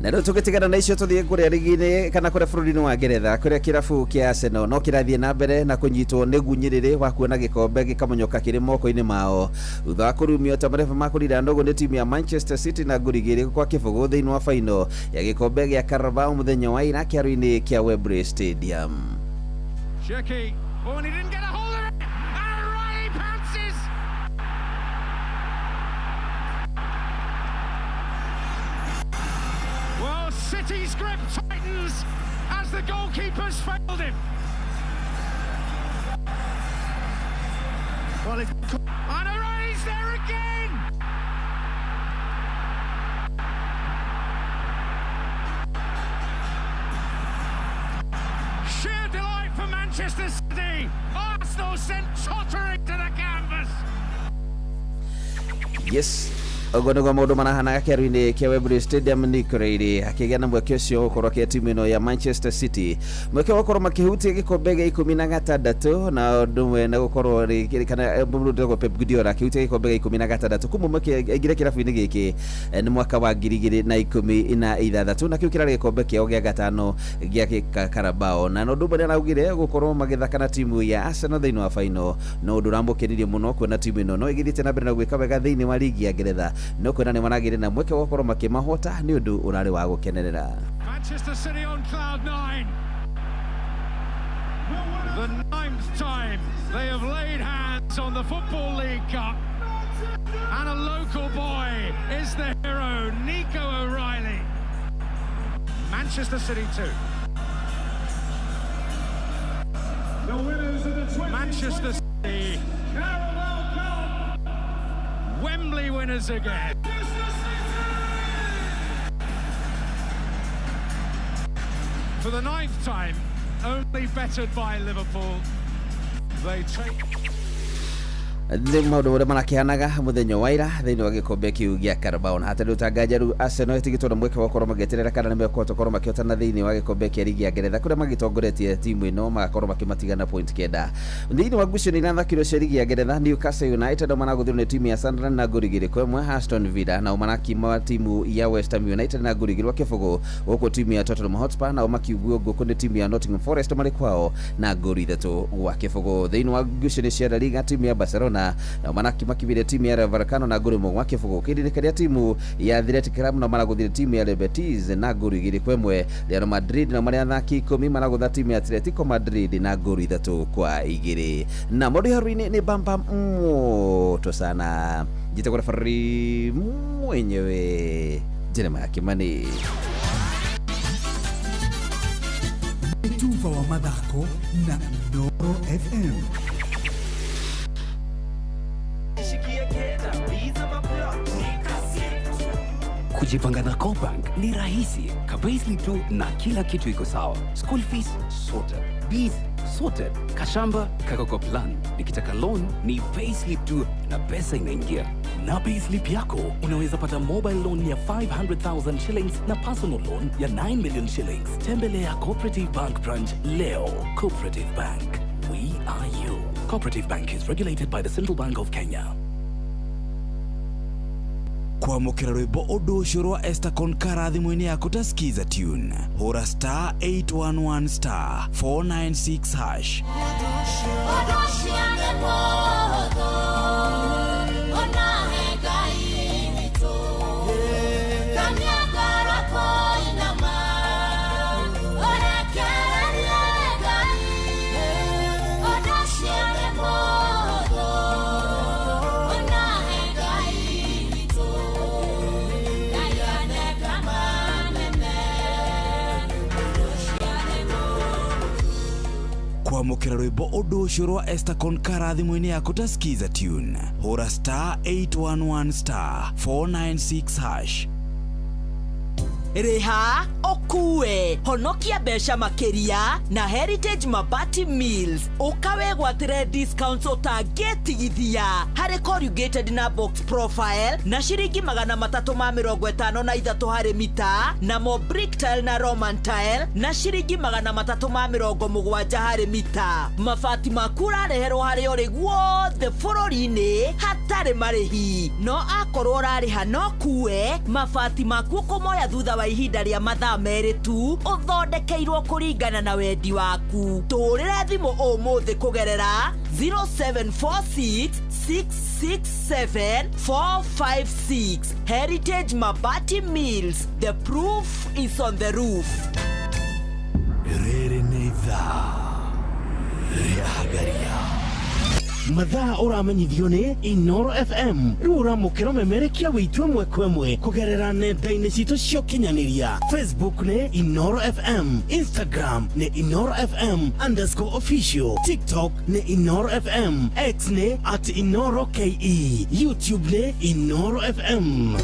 Na rĩu tũgĩtigana na icio tũthiĩ kũrĩa rigi-inĩ kana kũrĩa bũrũri-inĩ wa Ngeretha kũrĩa kĩrabu kĩa Arsenal no kĩrathiĩ na mbere na kũnyitwo nĩ gunyĩrĩrĩ wa kuona gĩkombe gĩkamonyoka kĩrĩ moko-inĩ mao thutha wa kũrumio ta mareba ma kũrira ndogo nĩ timu ya Manchester City na ngũri igĩrĩ kwa kĩbũgũ thĩinĩ wa final ya gĩkombe gĩa Carabao mũthenya wa ira kĩharo-inĩ kĩa Wembley Stadium. Shirky, oh, and he didn't get a hold of it, and Riley pounces. Well, City's grip tightens as the goalkeepers failed him. Well, it's and O'Reilly's there again. Sheer delight for Manchester City. Arsenal sent tottering to the canvas. Yes. Ogo nĩguo maũndũ marahana kĩharo-inĩ kĩa Wembley Stadium Nicoreire akĩgĩa na mweke ũcio gũkorwo kĩa timu ĩno ya Manchester City mweke wa gũkorwo makĩhutia gĩkombe gĩa 16 na ũndũ ũmwe na gũkorwo kana mũndũ Pep Guardiola akĩhutia gĩkombe gĩa 16 kuma aingire kĩrabu-inĩ gĩkĩ nĩ mwaka wa 2016 na kĩu kĩrarĩ gĩkombe kĩao gĩa gatano gĩa Carabao na ũndũ ũmwe nĩaraugire gũkorwo magĩthaka na timu ya Arsenal thĩinĩ wa final no ũndũ ũramũkenirie mũno kuona timu ĩno no ĩgĩthiĩte na mbere na gwĩka wega thĩinĩ wa ligi ya Ngeretha no kwena nĩ maragĩrĩ na mweke wa gũkorwo makĩmahota nĩ ũndũ ũrarĩ wa gũkenerera. Manchester City on cloud 9. The 9th time they have laid hands on the Football League Cup. And a local boy is the hero, Nico O'Reilly. Manchester City 2. The winners of the Manchester City Wembley winners again. For the 9th time, only bettered by Liverpool. They take... Nĩ maũndũ ũrĩa marakĩhanaga mũthenya wa ira thĩinĩ wa gĩkombe kĩu gĩa Carabao na hatarĩ ũtangaja rĩu Arsenal ĩtigĩtwo na mweke wa gũkorwo magĩeterera kana nĩmekũhota gũkorwo makĩhotana thĩinĩ wa gĩkombe kĩa ligi ya Ngeretha kũrĩa magĩtongoretie timu ĩno magakorwo makĩmatigana point 9 thĩinĩ wa ngucanio irathakirwo cia ligi ya Ngeretha Newcastle United maragũthirwo nĩ timu ya Sunderland na ngũri igĩrĩ kwa ĩmwe Aston Villa nao marakima timu ya West Ham United na ngũri igĩrĩ gwa kĩbũgũ gũkũ timu ya Tottenham Hotspur nao makiugwo ngũkũ nĩ timu ya Nottingham Forest marĩ kwao na ngũri ithatũ gwa kĩbũgũ thĩinĩ wa ngucanio cia La Liga timu ya Barcelona nao makibire timu ya Rayo Vallecano na ngũri ĩmwe gwa kĩbũgũ kĩndĩ kĩrĩa timu ya Athletic Club na maragũthire timu ya Betis na ngũri igĩrĩ kwa ĩmwe Real Madrid na marĩa athaki 10 maragũtha timu ya Atletico Madrid na ngũri ithatũ kwa igĩrĩ na mũndũ haruinĩ nĩ bamba moto sana jite kwa referee mwenyewe Jeremiah Kimani Tufa wa Mathako na Noro FM. Kujipanga na Cobank ni rahisi. Payslip tu na kila kitu iko sawa. School fees sorted, bills sorted, kashamba kako plan. Nikitaka loan ni payslip tu na pesa inaingia. Na payslip yako unaweza pata mobile loan ya 500,000 shillings na personal loan ya 9 million shillings. Tembelea Cooperative Bank branch leo. Cooperative Bank, we are you. Cooperative Bank is regulated by the Central Bank of Kenya. Kwamũkĩra rwĩmbo ũndũ ũcio rwa Estacon Kara thimũ-inĩ yaku ta skiza tune hũra star 811 star 496 hash kwamũkĩra rwĩmbo ũndũ ũcio rwa Estacon Kara thimũ-inĩ yaku ta skiza tune hũra star 811 star 496 hash Reha okue honokia besha makeria na Heritage Mabati Mills ukawe gwatire discounts utagetigithia hari corrugated na box profile na shiringi 353 hari mita na mo brick tile na Roman tile na shiringi 370 hari mita. Mabati makura reherwo hari ori guothe bururi-ini hatari marihi no akorwo rariha no kue mabati maku kumoya thutha wa ihinda ria mathaa meri tu uthondekeirwo kuringana na wendi waku. Turire thimu umuthi kugerera 0746 667 456. Heritage Mabati Mills, the proof is on the roof. Rere neitha Riahagaria mathaa uramenyithio ni Inoro FM uramukira memerekia witwe mwekwemwe kugerera nenda-ini citu cio kinyaniria. Facebook ni Inoro FM, Instagram ni Inoro FM_official, TikTok ni Inoro FM, X ni @InoroKE, YouTube ni Inoro FM.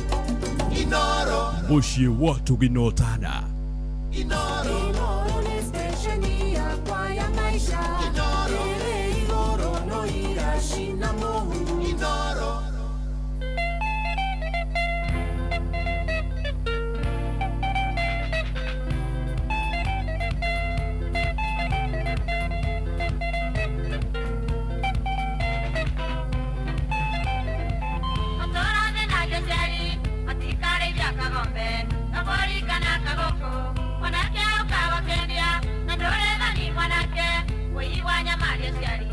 Inoro Mushie watu ginotana. Inoro ni station ya kwa ya maisha. Inoro Shina Mungu Inoro Motora de nagezeri matikare vya kagombe Nabori kana kagoko Mwanake ukawa kendia Nandore nani mwanake Weiwanya maria siari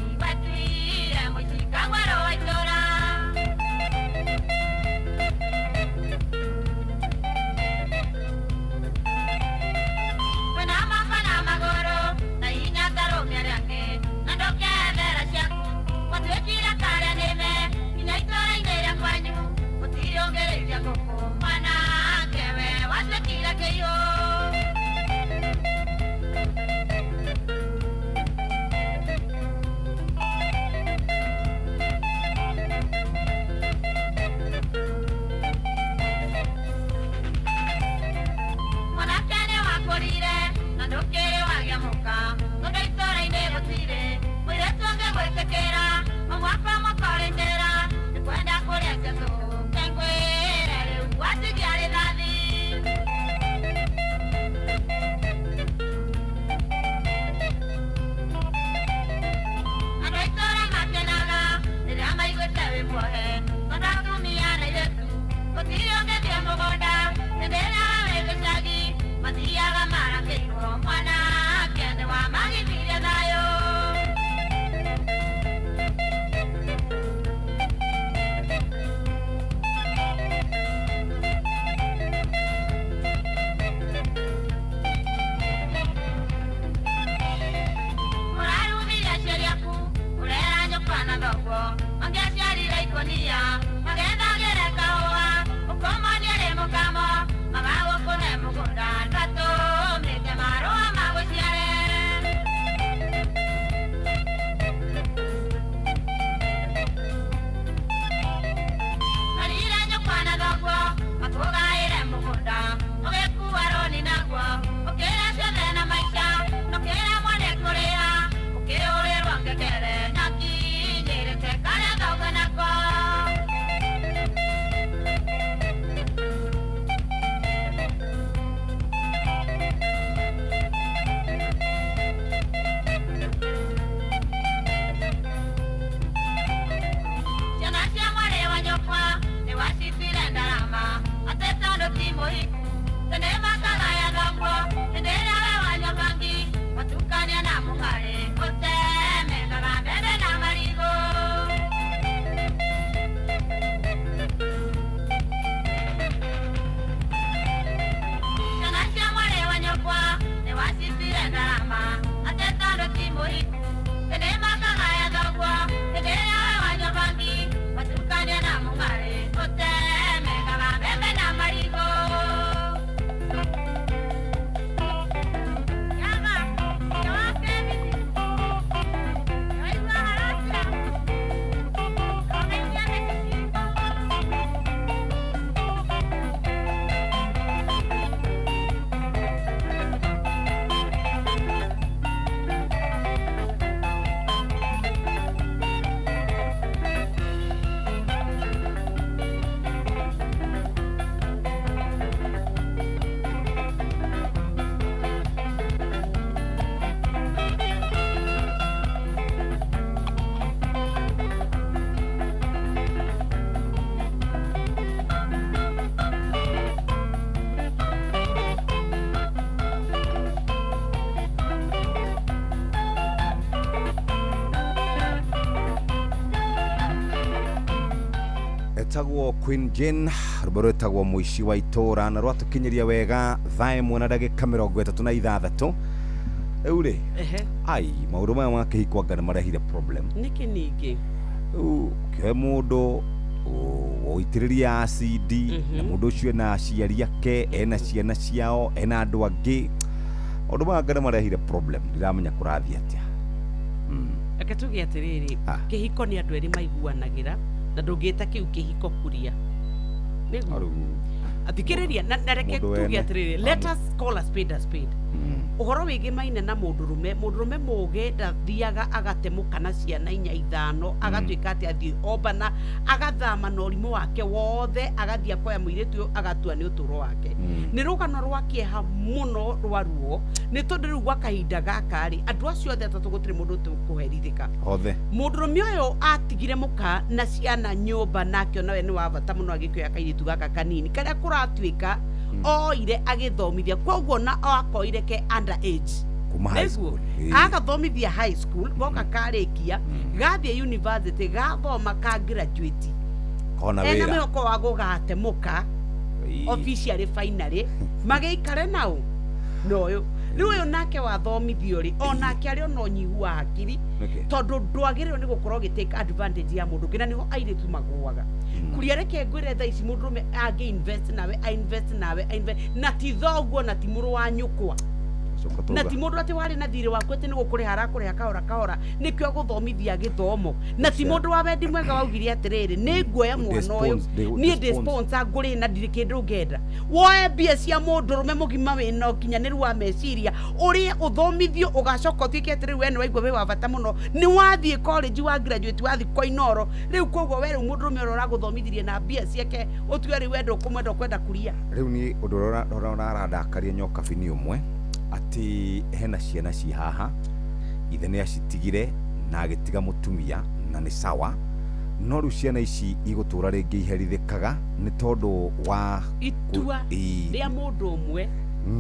etagwo Queen Jane rwimbo rwetagwo muici wa itora na rwatukinyiria wega thaa 1:36 eure ai maundu maya makihikwaga marehire problem niki ningi ke mundu oitiriria acid na mundu ucio na aciari ake ena ciana ciao ena andu angi maundu maya marehire problem ndiramenya kurathia atia ake tuge atiriri kihiko ni andu eri maiguanagira na ndungita kiu kihiko kuria nigu athikiriria na reke tuge atiriri let us call a spade a spade uhoro wigi maine na mundurume muge ndathiaga agatemuka na ciana 4-5 agatuika ati athii obana agathama na urimu wake wothe agathia koya muiritu agatua ni uturo wake ni rugano rwakieha muno rwaruo ni tondu riu gwa kahinda gaka ri andu acio othe atatu gutiri mundu tukuherithika othe mundurume uyu atigire muka na ciana nyumba nakio nawe ni wa bata muno agikioya kairitu gaka kanini karia kuratuika oire agithomithia koguo na akoire ke underage neguo agathomithia high school goka karikia gathie university gathoma ka graduate ona wira ena meko wa gugatemuka officially finally magiikare nao noyo riu nake wathomithio ri onake ari ono nyihu wa hakiri tondu ndwagiriro ni gukorwo gitake advantage ya mundu ngina niho aire tu magwaga kuria reke ngwire tha ici mundu me age invest nawe na ti thoguo na ti muru wa nyukwa na ti mundu ati wari na thiri waku ati ni gukuriha arakuriha kahora nikio guthomithia githomo na ti mundu wa wendi mwega waugire atiriri ni nguoya mwana uyu ni sponsor nguri na ndiri kindu ngenda woe bia cia mundu rume mugima wino kinyaniru wa meciria uri uthomithio ugacoka twike atiri we ni waigwa we wa bata muno ni wathie college wa graduate wathi koinoro riu koguo we mundu rume ura guthomithirie na bia ciake utweri wendo kumwenda kwenda kuria riu ni undu rarandakaria nyoka bini umwe ati hena ciana ci haha ithe ni acitigire na agitiga mutumia na ni sawa no ru ciana ici igutura ringi iherithikaga ni tondu wa itua ria mundu umwe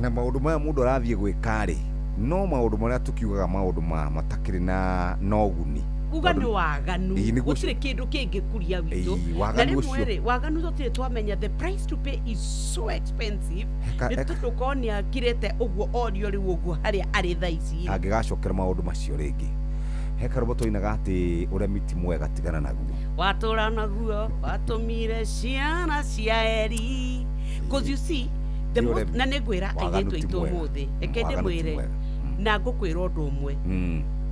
na maundu maya mundu arathie gwikari no maundu maria tukiugaga maundu matakiri na noguni uga ni waganu gutire kindu kingikuria witu na rimwe waganu tutire twamenya the price to pay is so expensive nitukonia kirete uguo audio riu uguo haria ari thaici angigacokera maundu macio ringi heka roboto inaga ati uremiti mwega tigana naguo watura naguo watumire ciana cia eri cause you see the most na negwira aigetu itu muthi ekende mwire na ngukwira undu umwe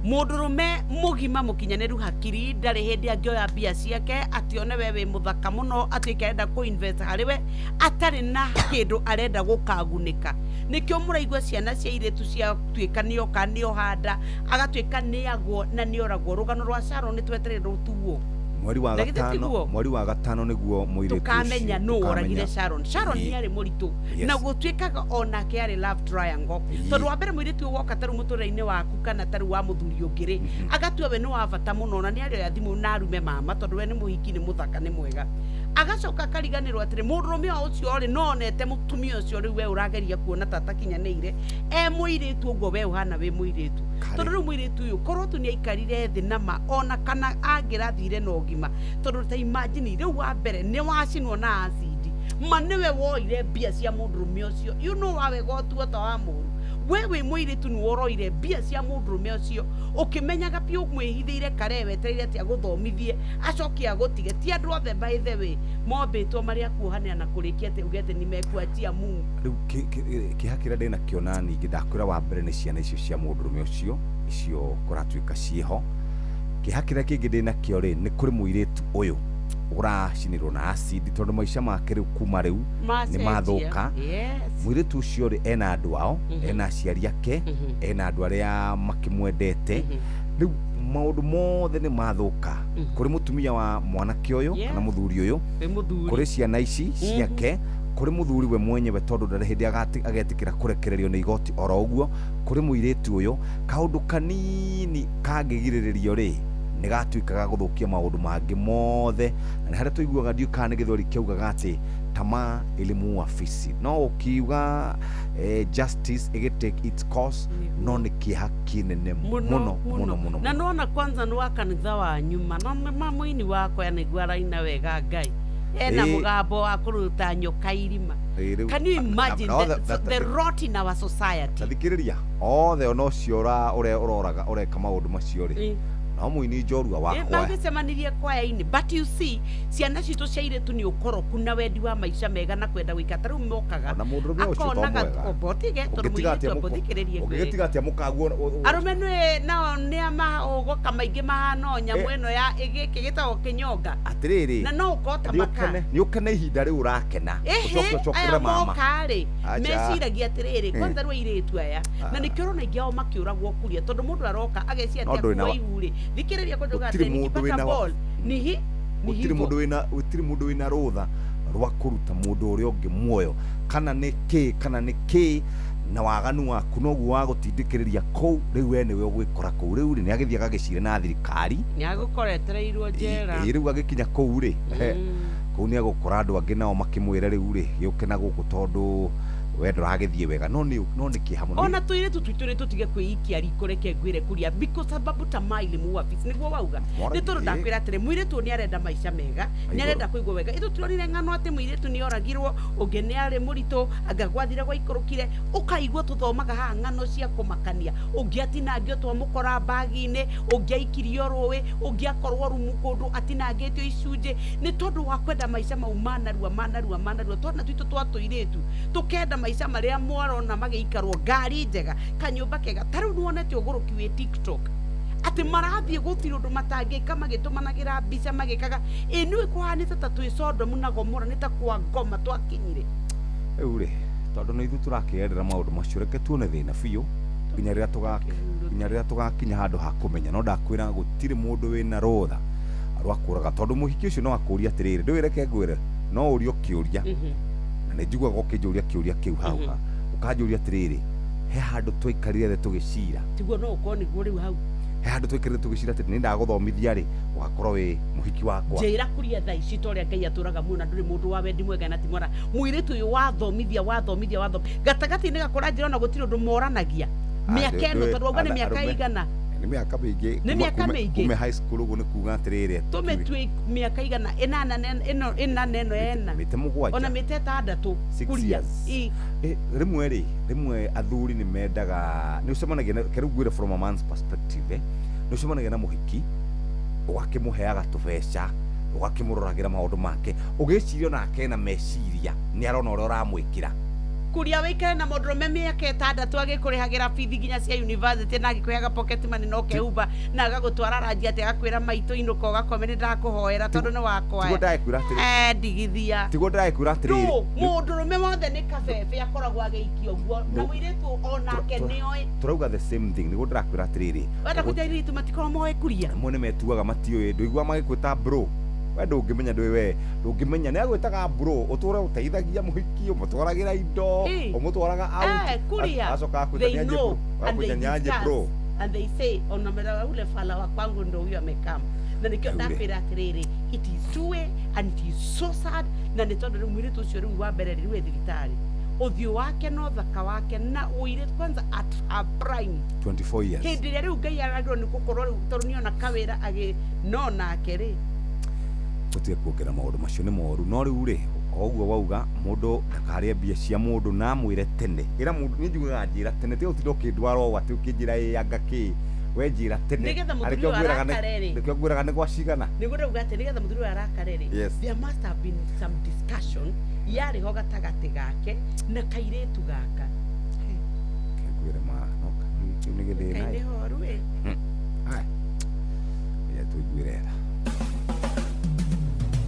mundurume mugima mukinyaniru hakiri ndari hindi angioya bia ciake atione wewe muthaka muno atikenda ku invest hariwe atari na kindu arenda gukagunika nikio muraigwa ciana cia iretu cia twikaniyo kanio handa agatwika niagwo na nioragwo rugano rwa Sharon ni tweterera rutuwo mweri wa gatano niguo muiritu tukamenya no oragire Sharon ni ari muritu na gutwikaga onake ari love triangle tondu wa mbere muiritu woka taru mutura-ini waku kana taru wa muthuri ungiri agatua we no wa bata muno na ni ari ya thimu na arume mama tondu we ni muhiki ni muthaka ni mwega agacoka kariganirwo atiri murume ucio ori no onete mutumia ucio riu we urageria kuona tata kinyaneire muiritu ugo we uhana we muiritu tondu riu muiritu uyu korwo tu ni aikarire thi na ma ona kana angirathire no gima tondu ta imagine riu wa mbere ni wacinwo na acid maniwe woire bia cia mundurume ucio you know wawe gotu ota wa muru wewe muiritu ni woroire bia cia mundurume ucio ukimenyaga pio mwihithiire karewe teire ati aguthomithie acokia gutige ti andu othe by the way mombitwo maria kuohania na kurikia ati ugete ni mekuatia Mungu riu kihakira ndina kiona ningi ndakwira wa mbere ni ciana icio cia mundurume ucio icio kuratuika cieho kihakira kingi ndina kio ri ni kuri muiritu uyu uracinirwo na acid tondu maisha make riu kuma riu ni mathuka muiritu ucio ri ena andu ao ena aciari ake ena andu aria makimwendete riu maundu mothe ni mathuka kuri mutumia wa mwanake uyu kana muthuri uyu kuri ciana ici ciake kuri muthuri we mwenyewe tondu ndari hindi agetikira kurekererio ni igoti oro uguo kuri muiritu uyu kaundu kanini kangigiririo ri nigatuikaga guthukia maundu mangi mothe na haria tuiguaga ndio kana githori kiugaga ati tama elimu afisi no ukiuga justice igitake its course no ni kihaki nene muno na nona kwanza ni wa kanitha wa nyuma no mamuini wako yanigwara ina wega Ngai ena mugambo wa kuruta nyoka irima. Can you imagine the rot in our society? Thikiriria othe ono ciora uroraga ureka maundu macio ri no muini njorua wakwa magicemanirie kwaya-ini, but you see ciana citu cia iritu ni ukoroku na wendi wa maica mega na kwenda gwikata riu mokaga akonaga obotige tondu muiritu abothikiririe ugigitigatia mukaguo arume nao ni amaogoka maingi mahana nyamu ino ya igiki gitagwo kinyonga atiriri na no ukota maka ni ukene ihinda riu urakena ucokere mama kare meciragia atiriri kwanza rwa iritu aya na nikio rona ingi ao makiuragwo kuria tondu mundu aroka agecia atia kwa ihuri thikiriria kujuga ati nikipata ball nihi utiri mundu wina rutha rwa kuruta mundu uria ungi muoyo kana niki na waganu waku noguo wa gutindikiriria kou riu we niwe ugwikora kou riu ni agithia gagicire na thirikari ni agukoretereirwo njera riu agikinya kou ri kou ni agukora andu angi nao makimwira riu ri giuke na guku tondu we nduragithie wega no ni kihamu ona tuiritu twitu tutige kwiikia riko reke ngwire kuria because sababu ta maili mu office niguo wauga ni tondu ndakwira atire muiritu ni arenda maica mega ni arenda kuigwa wega itu turonire ng'ano ati muiritu ni oragirwo ungi ni ari murito agagwathire gwa ikurukire ukaigwa tuthomaga ha ng'ano cia kumakania ungi atinangio twamukora bagi-ini ungi aikirio ruwi ungi akorwo rumu kundu atinangitio icunje ni tondu wa kwenda maica mau manarua twana twitu twa tuiritu tukenda maica maria mwarona magiikarwo ngari njega kanyumba kega taru nuonete uguruki wi TikTok ati marathie gutiri undu matangika magitumanagira mbica magikaga inu ikuhanite ta twi Sodomu na Gomora ni ta kwa ngoma twakinyire uri tondu no ithu turakiendera maundu macio reke tuone thina biu nginya riria tugakinya handu ha kumenya no ndakwira gutiri mundu wina rutha rwakuraga tondu muhiki ucio no akuria atiriri ndwireke ngwire no urio kiuria na njiguaga ukinjuria kiuria kiu hau ukanjuria atiriri he handu twaikarire tugicira tiguo no ukoni guo riu hau he handu twaikarire tugicira ati ni ndaguthomithia ri ugakorwo wi muhiki wakwa njira kuria thaa ici toria Ngai aturaga muno nduri mundu wa wendi mwega na timora muiritu uyu wathomithia gatagati-ini gakora njira na gutiri undu moranagia miaka eno tondu auga ni miaka igana ni miaka mingi kume high school uguo ni kuga atiriri tume twi miaka igana ena mite mugwanja ona mite itandatu kuria rimwe athuri ni mendaga ni ucemanagia keru gwire from a man's perspective ni ucemanagia na muhiki ugakimuheaga tubeca ugakimuroragira maundu make ugicirio nake na meciria ni arona uria uramwikira kuria wikare na modrome miaka itandatu agikurihagira bithi nginya cia university na agikuheaga pocket money no keuba na agagutwara rangi ati agakwira maito inuka ugakome ni ndakuhoera tondu ni wakwa tigo ndakwira atiri ndigithia tigo ndakwira atiri modrome mothe ni kabebe akoragwo ageikio guo na muiritu onake nioi turauga the same thing nigo ndakwira atiri wenda kujairitu matikorwo moe kuria mone metuaga matioe nduigwa magikwita bro we ndungimenya ndwiwe ndungimenya ni agwitaga bro uture uteithagia muhiki umutwaragira indo umutwaraga out kuria acoka kunyanyanje bro and they say ona mera ule fala wa kwangu ndo huyo amekama na nikio ndakwira atiriri it is true and it is so sad na ni tondu mwiritu ucio riu wa mbere riu thibitari uthio wake no thaka wake na uire kwanza at a prime 24 years hindi riu Ngai aragirwo ni gukorwo riu tondu niona kawira agi no nake ri tutige kuongerera maundu macio ni moru no riu ri oguo wauga mundu ndakarie mbia cia mundu na mwire tene ira mundu ni njugaga njira tene ti utindo kindwara o ati ukinjira yanga ki we njira tene arikio gwiraga ni gwacigana niguo ndauga ati nigetha muthuri arakareri there must have been some discussion yari ho gatagati gake na kairetu gaka kegwire ma no kiu ni githina ni horu we ya tuigwirera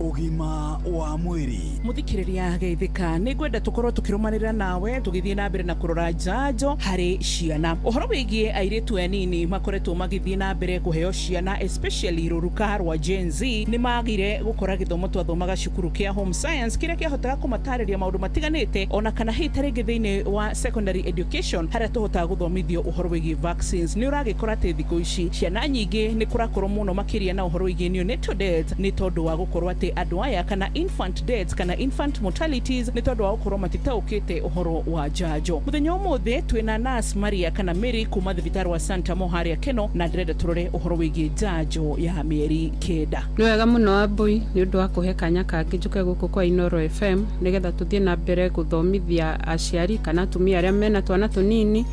ugima wa mwiri muthikiriria geithika ni gwenda tukorwo tukirumanira nawe tugithie na mbere na kurora njanjo hari ciana uhoro wigie airitu anini makoretwo magithie na mbere kuheo ciana especially ruruka rwa Gen Z ni magire gukora githomo twathomaga cukuru kia home science kiria kiahotaga kumatariria maundu matiganite ona kana hitaringi thiini wa secondary education haria tuhotaga guthomithio uhoro wigie vaccines ni uragikora te thiku ici ciana nyingi ni kurakorwo muno makiria na uhoro wigie neonatal death ni tondu wa gukorwo ati ri andu aya kana infant deaths kana infant mortalities ni tondu wa ukorwo matitaukite uhoro wa njanjo. Muthenya umuthi twina nurse Maria kana Mary kuma thibitari wa Santa Moharia Keno na ndirenda turore uhoro wigie njanjo ya mieri 9. Ni wega muno Abui ni undu wa kuhe kanya kangi njuke guku kwa Inoro FM nigetha tuthie na mbere guthomithia aciari kana atumia aria mena twana tunini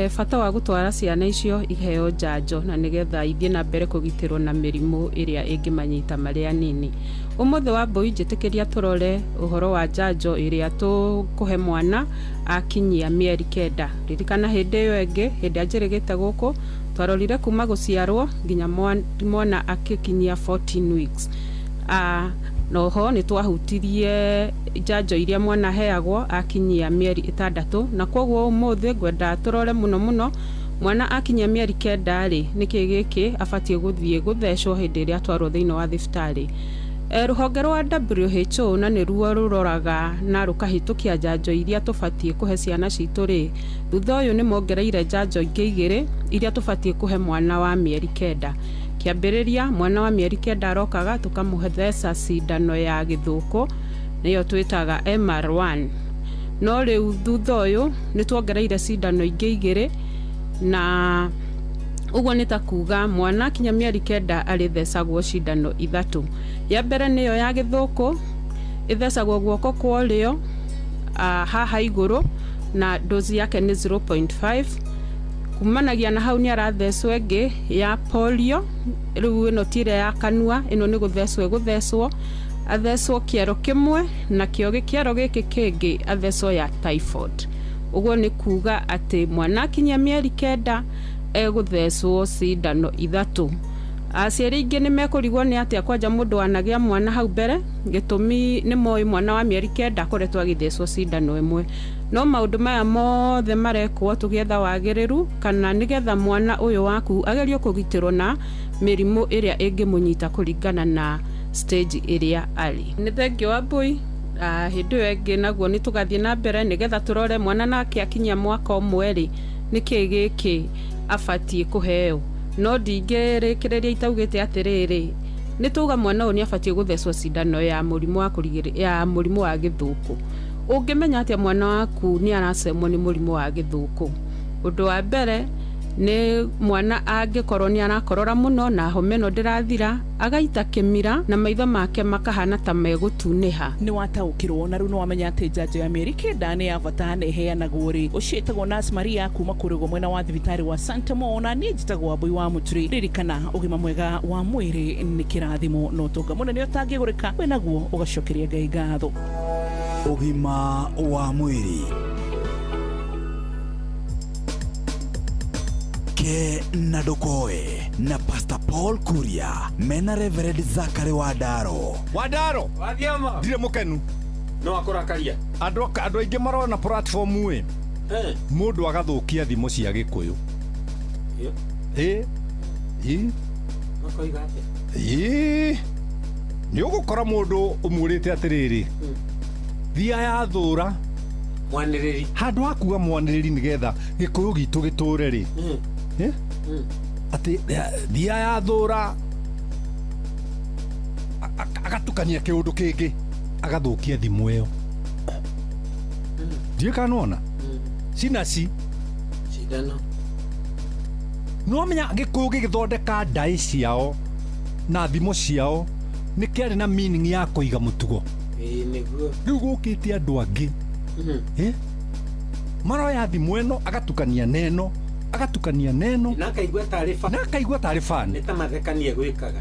fata wa gutwara ciana icio iheo njanjo na nigetha ithie na mbere kugitirwo na mirimu iria ingimanyita mari anini. Umothe wa Abui njitikiria turore uhoro wa njanjo iria tukuhe mwana akinyia mieri 9. Ririkana hindi iyo ingi hindi anjirigite guku twarorire kuma guciarwo nginya mwana akikinyia 14 weeks. Noho ni twahutirie njanjo iria mwana heagwo akinyia mieri 6 na kwoguo umothe gwenda turore muno mwana akinyia mieri 9 ri niki giki abatie guthie guthecwo hindi iria twarwo thiini wa thibitari. Ruhonge rwa WHO na ni ruo ruroraga na rukahitukia njanjo iria tubatie kuhe ciana citu ri thutha uyu ni mongereire njanjo ingi 2 iria tubatie kuhe mwana wa mieri 9. Kiambiriria mwana wa mieri 9 arokaga tukamuhe theca cindano ya githuku niyo twitaga MR1. No riu thutha uyu ni tuongereire cindano ingi 2 na uguo ni ta kuga mwana kinya mieri 9 ari thecagwo cindano 3. Ya mbere niyo ya githuku ithecagwo guoko kwa urio haha iguru na dozi yake ni 0.5. Kumanagia na hau ni arathecwo ingi ya polio riu ino tire ya kanua ino ni guthecwo athecwo kiero kimwe na kiero giki kingi athecwo ya typhoid. Uguo ni kuga ati mwana kinya mieri 9 guthecwo cindano 3. Aciari ingi ni mekurigwo ni atia kwanja mundu anagia mwana hau mbere gitumi ni moi mwana wa mieri 9 akoretwo agithecwo cindano 1. No maundu maya mothe marekwo tugietha wagiriru kana nigetha mwana uyu waku agerio kugitirwo na mirimu iria ingimunyita kuringana na stage iria ari. Ni thengio Abui hindi wengi naguo ni tugathie na mbere nigetha turore mwana nake akinya mwaka umwe ri niki giki abatie kuheo. No ndingirikireria itaugite atiriri ni tuga mwana uyu ni abatie guthecwo cindano ya murimu wa kurigiria murimu wa githuku. Ungimenya atia mwana waku ni aracemwo ni murimu wa githuku. Undu wa mbere ni mwana angikorwo ni arakorora muno na home no ndirathira agaita kimira na maitho make makahana ta megutuniha. Ni wataukirwo na runo wamenya ati njanjo ya mieri 9 ni ya bata ni heanagwo ri ucitagwo nurse Maria kuma kurigo mwena wa thibitari wa Santa Mona ni njitagwo Abui wa Muturi. Ririkana ugima mwega wa mwiri ni kirathimo no tonga muno ni utangigurika we naguo ugacokeria Ngai ngatho. Ugima wa mwiri ke na dokoe na Pastor Paul Kuria mena Reverend Zachary Wadaro wathiama ndire mukenu no akorakaria andu aingi marona platform we mundu agathukia thimo cia gikuyu makoiga atia ni ugukora mundu umurite atiriri thia ya thura mwaniriri handu akuga mwaniriri nigetha gikuyu gitu giture ri ati thia ya thura agatukania kiundu kingi agathukia thimu iyo ndiye kanona sinaci cidano no menya gikuyu gigithondeka ndai ciao na thimo ciao ni kiari na meaning ya kuiga mutugo niguo riu gukite andu angi maroya thimu ino agatukania neno na kaigua tari fan ni ta mathekania gwikaga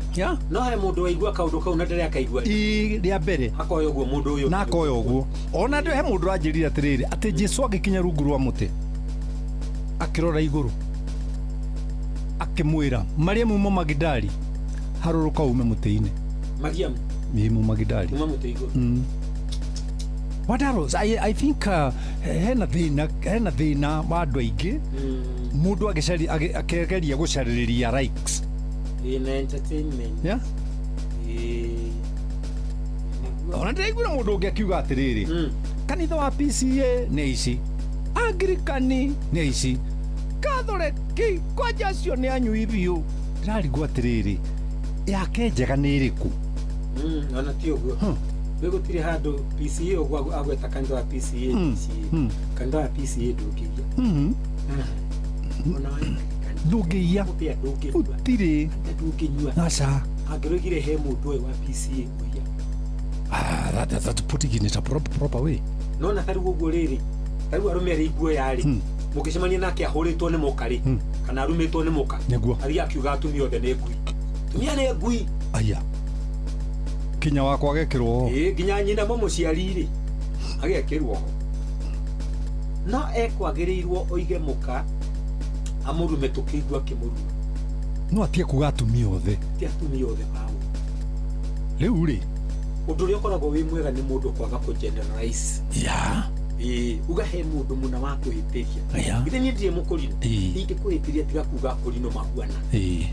no he mundu waigua kaundu kau na ndere akaigua ria mbere akoya uguo mundu uyu na akoya uguo ona he mundu anjirire atiriri ati Jesu agikinya rungu rwa muti akirora iguru akimwira Mariamu mu Magidali haruruka ume mutiine Mariamu Magidali muti iguru Wadaro I think hena thina wa andu aingi mundu akegeria gucaririria likes in entertainment ona ndiraigua mundu ungi akiuga atiriri kanitha wa PCA ni ici Anglikani ni ici Catholic kwanja cio ni anyui biu ndirarigua atiriri yake njega ni iriku ona ti uguo Bego tiri hado PCA ogwa agweta kando wa PCA kando wa PCA ndukigia ona wae ndugiya utire ndukinyua acha agirogire he mundu wa PCA uya that's putting it in a proper way no na tari gugu riri tari arume ari iguo yari mukicemania nake ahuritwo ni mukari kana arumitwo ni muka ari akiuga atumia othe ni ngui tumia ni ngui aya kinya wakwa gekirwo ginya nyina muciari ri agekirwo no ekwagirirwo oige muka amurume tukigwa kimuru no atie kuga atumia othe ti atumia othe bawo riu ri undu ri ukoragwo wi mwega ni mundu kwaga ku generalize ugahe mundu muna wa kuhitiria githe ni ndie mukurino indi kuhitiria tiga kuga kurino mahuana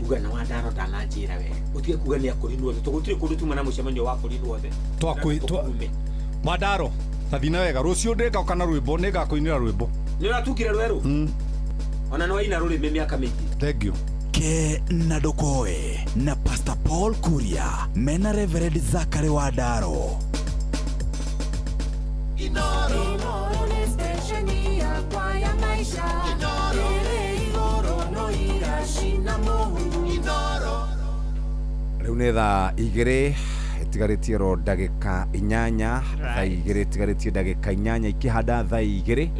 uga na wadaro danajira we utige kuga ni akurino othe tugutire kundu tuma na mucemanio wa kurino othe Madaro tathina wega rucio ndika kana rwimbo ni gakuinira rwimbo ni ratukire rweru ona no ina ruri miaka mingi thank you ke na dokoe na Pastor Paul Kuria mena Reverend Zakari Wadaro Inoro ni stesheni ya kwa ya maisha Inoro no irashina mohu Riu ni thaa igiri itigaritie ro ndagika 8 thaa igiri itigaritie ndagika 8 ikihanda thaa igiri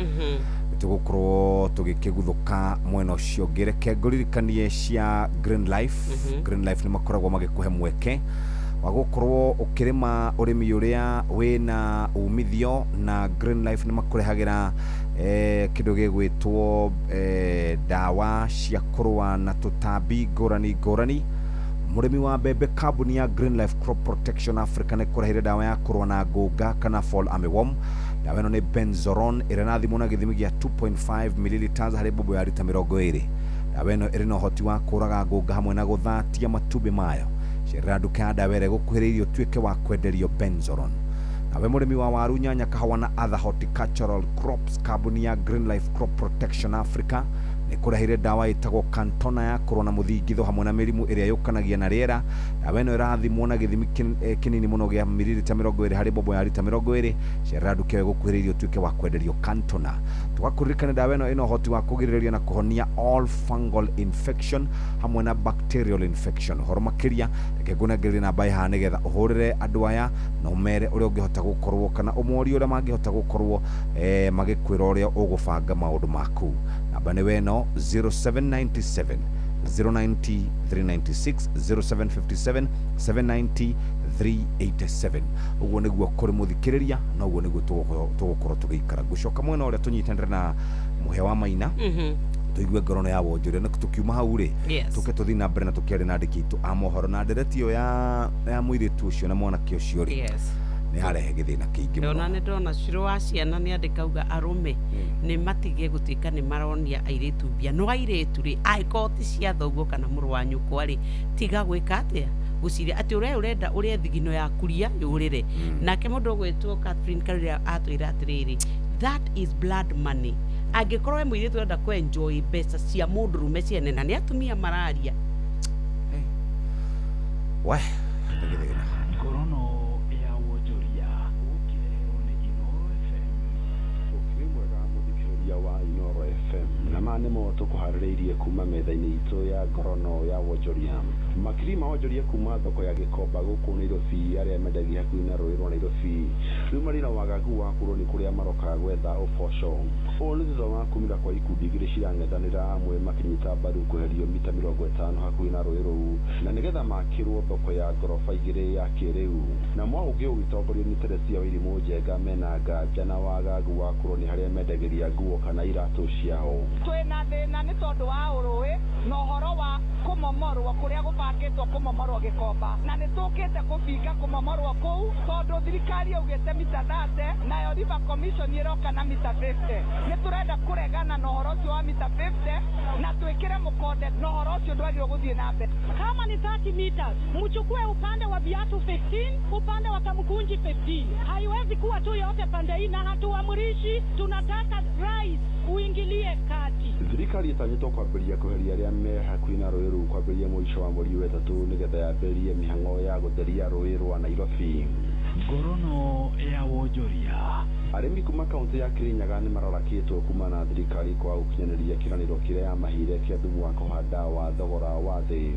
tugukorwo tugikiguthuka mwena ucio ngireke nguririkanie cia Green Life ni makoragwo magikuhe mweke wa gukorwo ukirima urimi uria wina umithio na Green Life ni makurehagira kindu gigwitwo dawa cia kurwa na tutambi ngurani murimi wa mbembe kambuni ya Green Life Crop Protection Africa ni kurehire dawa ya kurwa na ngũnga kana fall armyworm dawa ino ni benzoron irena thimo na githimi gia 2.5 ml hari bobo ya lita 20 dawa ino iri na uhoti wa kuraga ngũnga hamwe na guthatia matumbi mayo shirira nduka ya dawa ire gukuhiririo tuike wa kwenderio benzoron nawe murimi wa waru nyanya kahawa na other horticultural crops kambuni ya Green Life Crop Protection Africa ni kurehire dawa itagwo Cantona ya corona muthingitho hamwe na mirimu iria yukanagia na riera dawa ino irathimwo na githimi kinini muno gia mililita 20 hari bobo ya lita 20 shirira nduka gukuhiririo tuike wa kwenderio Cantona tugakuririkana dawa ino ino hoti wa kugiriria na kuhonia all fungal infection hamwe na bacterial infection horomakiria rekeguna na bai ha nigetha uhurire andu aya na umere uria ungihota gukorwo kana umori uria mangihota gukorwo magikwira uria ugubanga maundu maku namba ni weno 0797 090 396 0757 790 387 uguo niguo kuri muthikiriria na uguo niguo tugukorwo tugikara gucoka mwena uria tunyitandire na muhe wa maina tuigue ngorono ya wonjoria na tukiuma hau ri tuke tuthi na mbere na tukiari na ndikitu amohoro na nderetio ya muiritu ucio na mwanake ucio ri ni harehe githina kingi muno ona ni ndona ciro wa ciana ni andikauga arume ni matige gutika ni maronia airetu bia no airetu ri aikoti cia thoguo kana muru wa nyukwa ri tiga gwika atia guciria ati urenda uria thigino ya kuria yurire nake mundu gwetwo Catherine Karia atwira atiriri that is blood money angikorwo we muiritu urenda ku enjoy mbeca cia mundu rume ciene na ni atumia mararia we Korono ya wonjoria ukirehwo ni Inoro FM ukimwega muthikiriria wa Inoro FM na mane mo tukuhaririirie kuma metha-ini itu ya Korono ya wonjoria makiri ma wonjoria kuma thoko ya Gikomba guku Nairobi aria mendagia hakuhi na rũĩ rwa Nairobi rĩu marĩ na wagagu wa kũrwo nĩ kũrĩa marokaga gwetha ũboco ũũ nĩ thutha wa kumĩra kwa ikundi igĩrĩ cirang'ethanĩra amwe makĩnyita mbaru kweherio mita 50 hakuhi na rũĩ rũu na nĩgetha makĩrwo thoko ya ngoroba igĩrĩ ya kĩrĩu na mwa ũngĩ ũgĩtongorio nĩ Teresia Wairimũ Njenga mena nganja na wagagu wa kũrwo nĩ harĩa mendagĩria nguo kana iratũ ciao twĩna thĩna nĩ tondũ wa ũrũĩ na ũhoro wa kũmomorwo kũrĩa gũbangĩtwo kũmomorwo Gikomba na nĩ tũkĩte kũbinga kũmomorwo kũu tondũ thirikari yaugĩte mita 30 nayo River Commission ĩroka na mita 50 nĩ tũrenda kũregana na ũhoro ũcio wa mita 50 na twĩkĩre mũkonde na ũhoro ũcio ndwagĩrĩirwo gũthiĩ na mbere kama ni 30 meters mchukue upande wa viatu 15 upande wa Kamkunji 15 haiwezi kuwa tu yote pande hii na hatuamrishi tunataka rais uingilie kati thirikari itanyitwo kwambĩrĩria kũheria arĩa me hakuhĩ na rũĩ rũu kwambĩrĩria mũico wa mweri wetatũ nĩgetha yambĩrĩrie mĩhang'o ya gũtheria rũĩ rwa Nairobi. Ngorono ya wonjoria. Arĩmi kuma kaunti ya Kirinyaga nĩ marorakĩtwo kuma na thirikari kwa gũkinyanĩria kĩranĩro kĩrĩa yamahire kĩa thumu wa kũhanda wa thogora wa thĩ.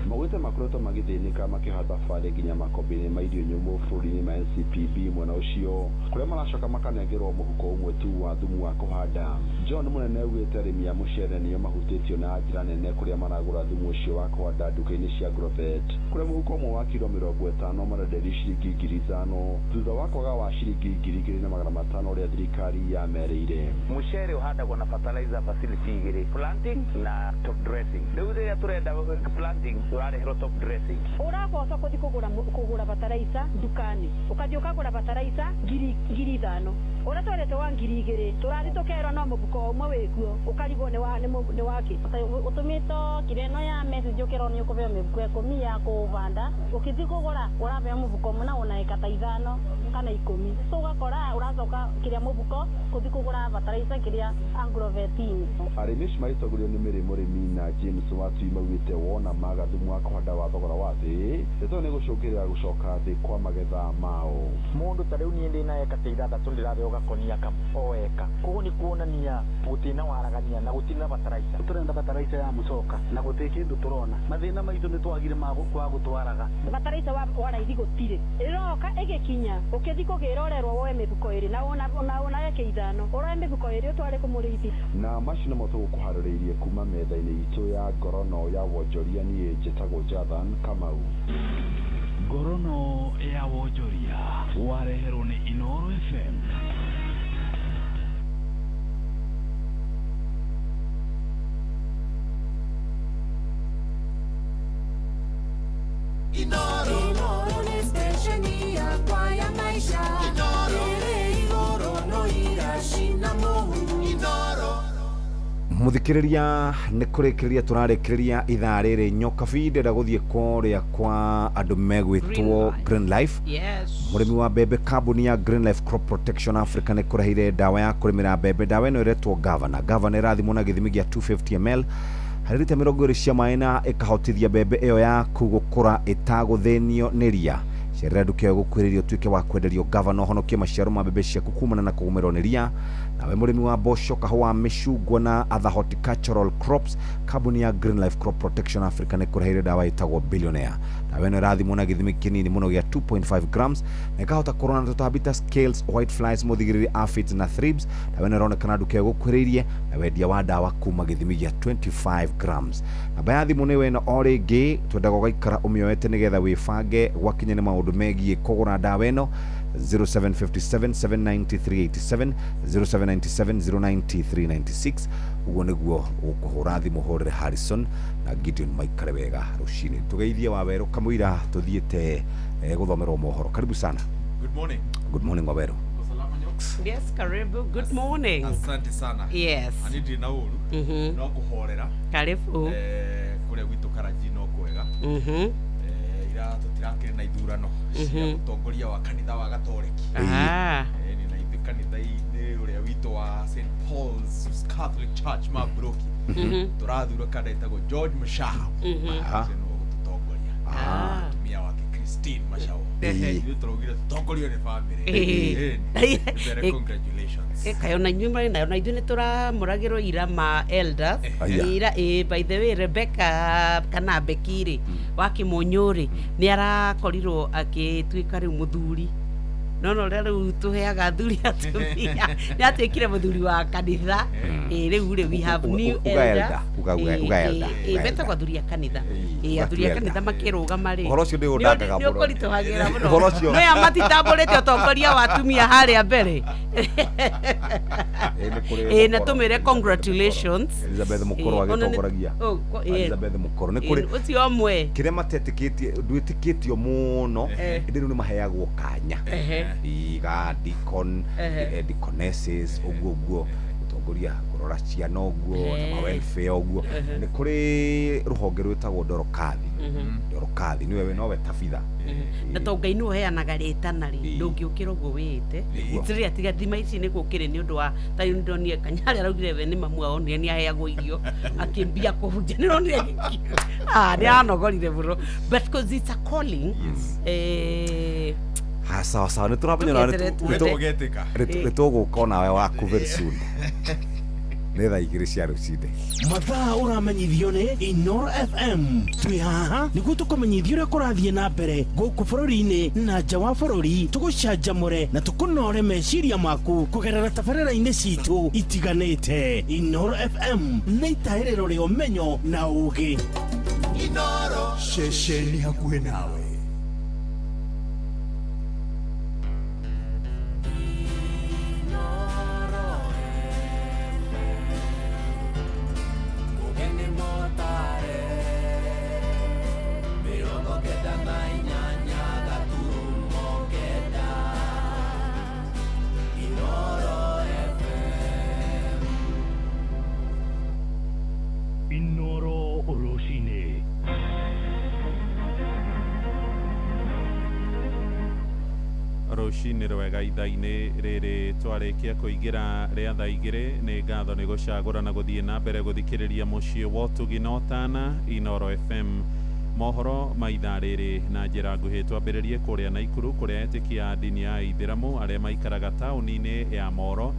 Maugĩte makoretwo magĩthĩnĩka makĩhanda thabarĩ nginya makombe-inĩ ma irio nyũmũ bũrũri-inĩ ma NCPB mwena ũcio, kũrĩa maracoka makanengerwo mũhuko ũmwe tu wa thumu wa kũhanda. John Mũnene augĩte arĩmi a mũcere nĩo mahutĩtio na njĩra nene kũrĩa maragũra thumu ũcio wa kũhanda nduka-inĩ cia Agrovet, kũrĩa mũhuko ũmwe wa kilo 50 marenderio ciringi 5,000 thutha wa kwaga wa ciringi 2,500 ũrĩa thirikari yamerĩire. Mũcere ũhandagwo na fertilizer facility igĩrĩ, planting na top dressing. Rĩu rĩrĩa tũrenda planting tũrareherwo top dressing. Ũragoca gũthiĩ kũgũra fertilizer dukani, ũkathiĩ ũkagũra fertilizer ngiri 5,000. Ũrĩa twendete wa ngiri 2,000 tũrathiĩ tũkerwo no mũbuko ũmwe wĩkuo ũkarigwo nĩ waki. Ũtũmĩtwo kireno ya message ũkerwo nĩ ũkũheo mĩbuko 10 ya kũhanda, ũkĩthiĩ kũgũra ũraheo mũbuko ũmwe na ona eka ta 5 kana 10. So ũgakora ũracoka kĩrĩa mũbuko gũthiĩ kũgũra fertilizer kĩrĩa Agrovet-inĩ. Arĩmi acio magĩtongorio nĩ Mũrĩmi na James Watui maugĩte wona maga thumu wa kũhanda wa thogora wa thĩ nĩtondũ nĩ gũcũngĩrĩra gũcoka thĩ kwa magetha mao. Mũndũ ta rĩu niĩ ndĩna eka ta 6 ndĩratheo gakonia o eka. Koguo nĩ kuonania gũtina waragania na gũtina fertilizer. Tũrenda fertilizer ya mũcoka na gũtirĩ kĩndũ tũrona. Mathĩna maitũ nĩ twagire kwa gũtwaraga. Fertilizer wa raithi gũtirĩ. Ĩroka ĩgĩkinya ũkĩthiĩ kũgĩrorerwo woe mĩbuko ĩrĩ na ona yake 5 ũroe mĩbuko ĩrĩ ũtware kũmũrĩithi. Na macini moto gũkũharĩrĩirie kuma metha-inĩ itũ ya ngorono ya wonjoria niĩ njĩtagwo Jathan Kamau. Ngorono ya wonjoria wareherwo nĩ Inoro FM. Inoro ni stesheni yakwa ya maisha. Inoro no irashina muhu. Inoro muthikiriria nĩ kũrĩkĩrĩria tũrarĩkĩrĩria ithaa rĩrĩ nyoka ndĩrenda gũthiĩ kũrĩa kwa andũ megwĩtwo Green Life. Mũrĩmi wa mbembe kambuni ya Green Life Crop Protection Africa nĩ kũreheire dawa ya kũrĩmĩra mbembe. Dawa ĩno ĩretwo Governor. Governor ĩrathimwo na gĩthimi gĩa 250 ml harĩ lita 20 cia maĩ na ĩkahotithia mbembe ĩyo yaku gũkũra ĩtagũthĩnio nĩ ria. Cerera nduka ĩyo gũkuhĩrĩria ũtuĩke wa kwenderio Governor ũhonokie maciaro ma mbembe ciaku kumana na kũgũmĩrwo nĩ ria. Nawe mũrĩmi wa mboco, kahũa, mĩcungwa na other horticultural crops, kambuni ya Green Life Crop Protection Africa nĩ kũreheire dawa ĩtagwo Billionaire. Dawa ĩno ĩrathimwo na gĩthimi kĩnini mũno gĩa 2.5 grams na ĩkahota kũrũa na tũtambi ta scales, white flies, mũthigiriri, aphids na thrips. Dawa ĩno ĩronekana nduka ĩyo gũkuhĩrĩirie na wendia wa dawa kuma gĩthimi gĩa 25 grams. Namba ya thimũ nĩ wena o rĩngĩ twendaga ũgaikara ũmĩoete nĩgetha wĩbange gwakinya nĩ maũndũ megiĩ kũgũra dawa ĩno. 0757 79387 0797 090396. Uguo nĩguo ũkũhũra thimũ hũrĩre Harrison na Gideon maikare wega rũcinĩ. Tũgeithie Waweru kamũira tũthiĩte gũthomerwo mohoro. Karibu sana. Good morning. Good morning Waweru. Yes, karibu. Good morning. Asante sana. Yes. Anidi na uru. No kuhorera. Karibu. Kule gwitũ Karaji no kwega. Ira tutirakĩrĩ na ithurano cia mũtongoria wa kanitha wa Gatoreki. Ni na ithuĩ kanitha-inĩ ũrĩa witũ wa St Paul's Catholic Church Mabroki. Tũrathura kanitha etagwo George Mashao. Tumia wake Christine Mashao. Tũraugire tũtongorio nĩ family. Congratulations. Kayo na nyumba na ithuĩ nĩ tũramũragĩrwo ira ma elders. Ira by the way Rebecca kana Bekiri wa Kĩmũnyũrĩ nĩ arakorirwo agĩtuĩka rĩu mũthuri. No rĩu tũheaga athuri atumia. Nĩ atuĩkire mũthuri wa kanitha. Rĩu we have new elder. Ugaelda. Betagwo athuri a kanitha. Athuri a kanitha makĩrũgama rĩ. Ũhoro ũcio nĩ ũndangaga mũno. Nĩ ũkũritũhagĩra mũno. Ũhoro ũcio. Nĩ amatitambũrĩte ũtongoria wa atumia harĩa mbere. Na tũmĩre congratulations. Elizabeth Mũkoro agĩtongoragia. Elizabeth Mũkoro. Nĩ kũrĩ ũcio ũmwe. Kĩrĩa matetĩkĩtie ndwĩtĩkĩtio mũno. Ĩndĩ rĩu nĩ maheagwo kanya. Iga deacon, deaconesses, uguo gutongoria kurora ciana uguo na welfare uguo ni kuri ruhonge rwetagwo Ndorokathi niwe nowe tabitha na to Ngai no heanaga retana ri ndungiukira uguo wite itiri atiga thima ici ni gukire ni undu wa ta Ndonie Kanyari araugire we ni mamu ao ni aheagwo irio akimbia kuhunjia ni ronire ni anogorire bro but because it's a calling sawa ni turamenyana ni tuguka nawe waku very soon nä thaa igä rä cia rå cinde mathaa å ramenyithio nä Inoro FM twä haha nä guo tå kåmenyithio å rä a kå rathiä na mbere gå kå bå rå ri-inä na nja wa bå rå ri tå gå canjamå re na tå kå nore meciria maku kå gerera tabarä-ra-inä citå itiganä te Inoro FM nä itaä rä ro rä å menyo na å gä Inoro ceceni hakuhä nawe rucini rwega ithaa-inĩ rĩrĩ twarĩkia kũingĩra rĩa thaa igĩrĩ nĩ ngatho nĩ gũcagũra na gũthiĩ na mbere gũthikĩrĩria mũciĩ wa ũtugi na ũtana Inoro FM mohoro ma ithaa rĩrĩ na njĩra nguhĩ twambĩrĩrie kũrĩa Naikuru kũrĩa etĩkia ndini ya Ithĩramu arĩa maikaraga taũni-inĩ ya Moro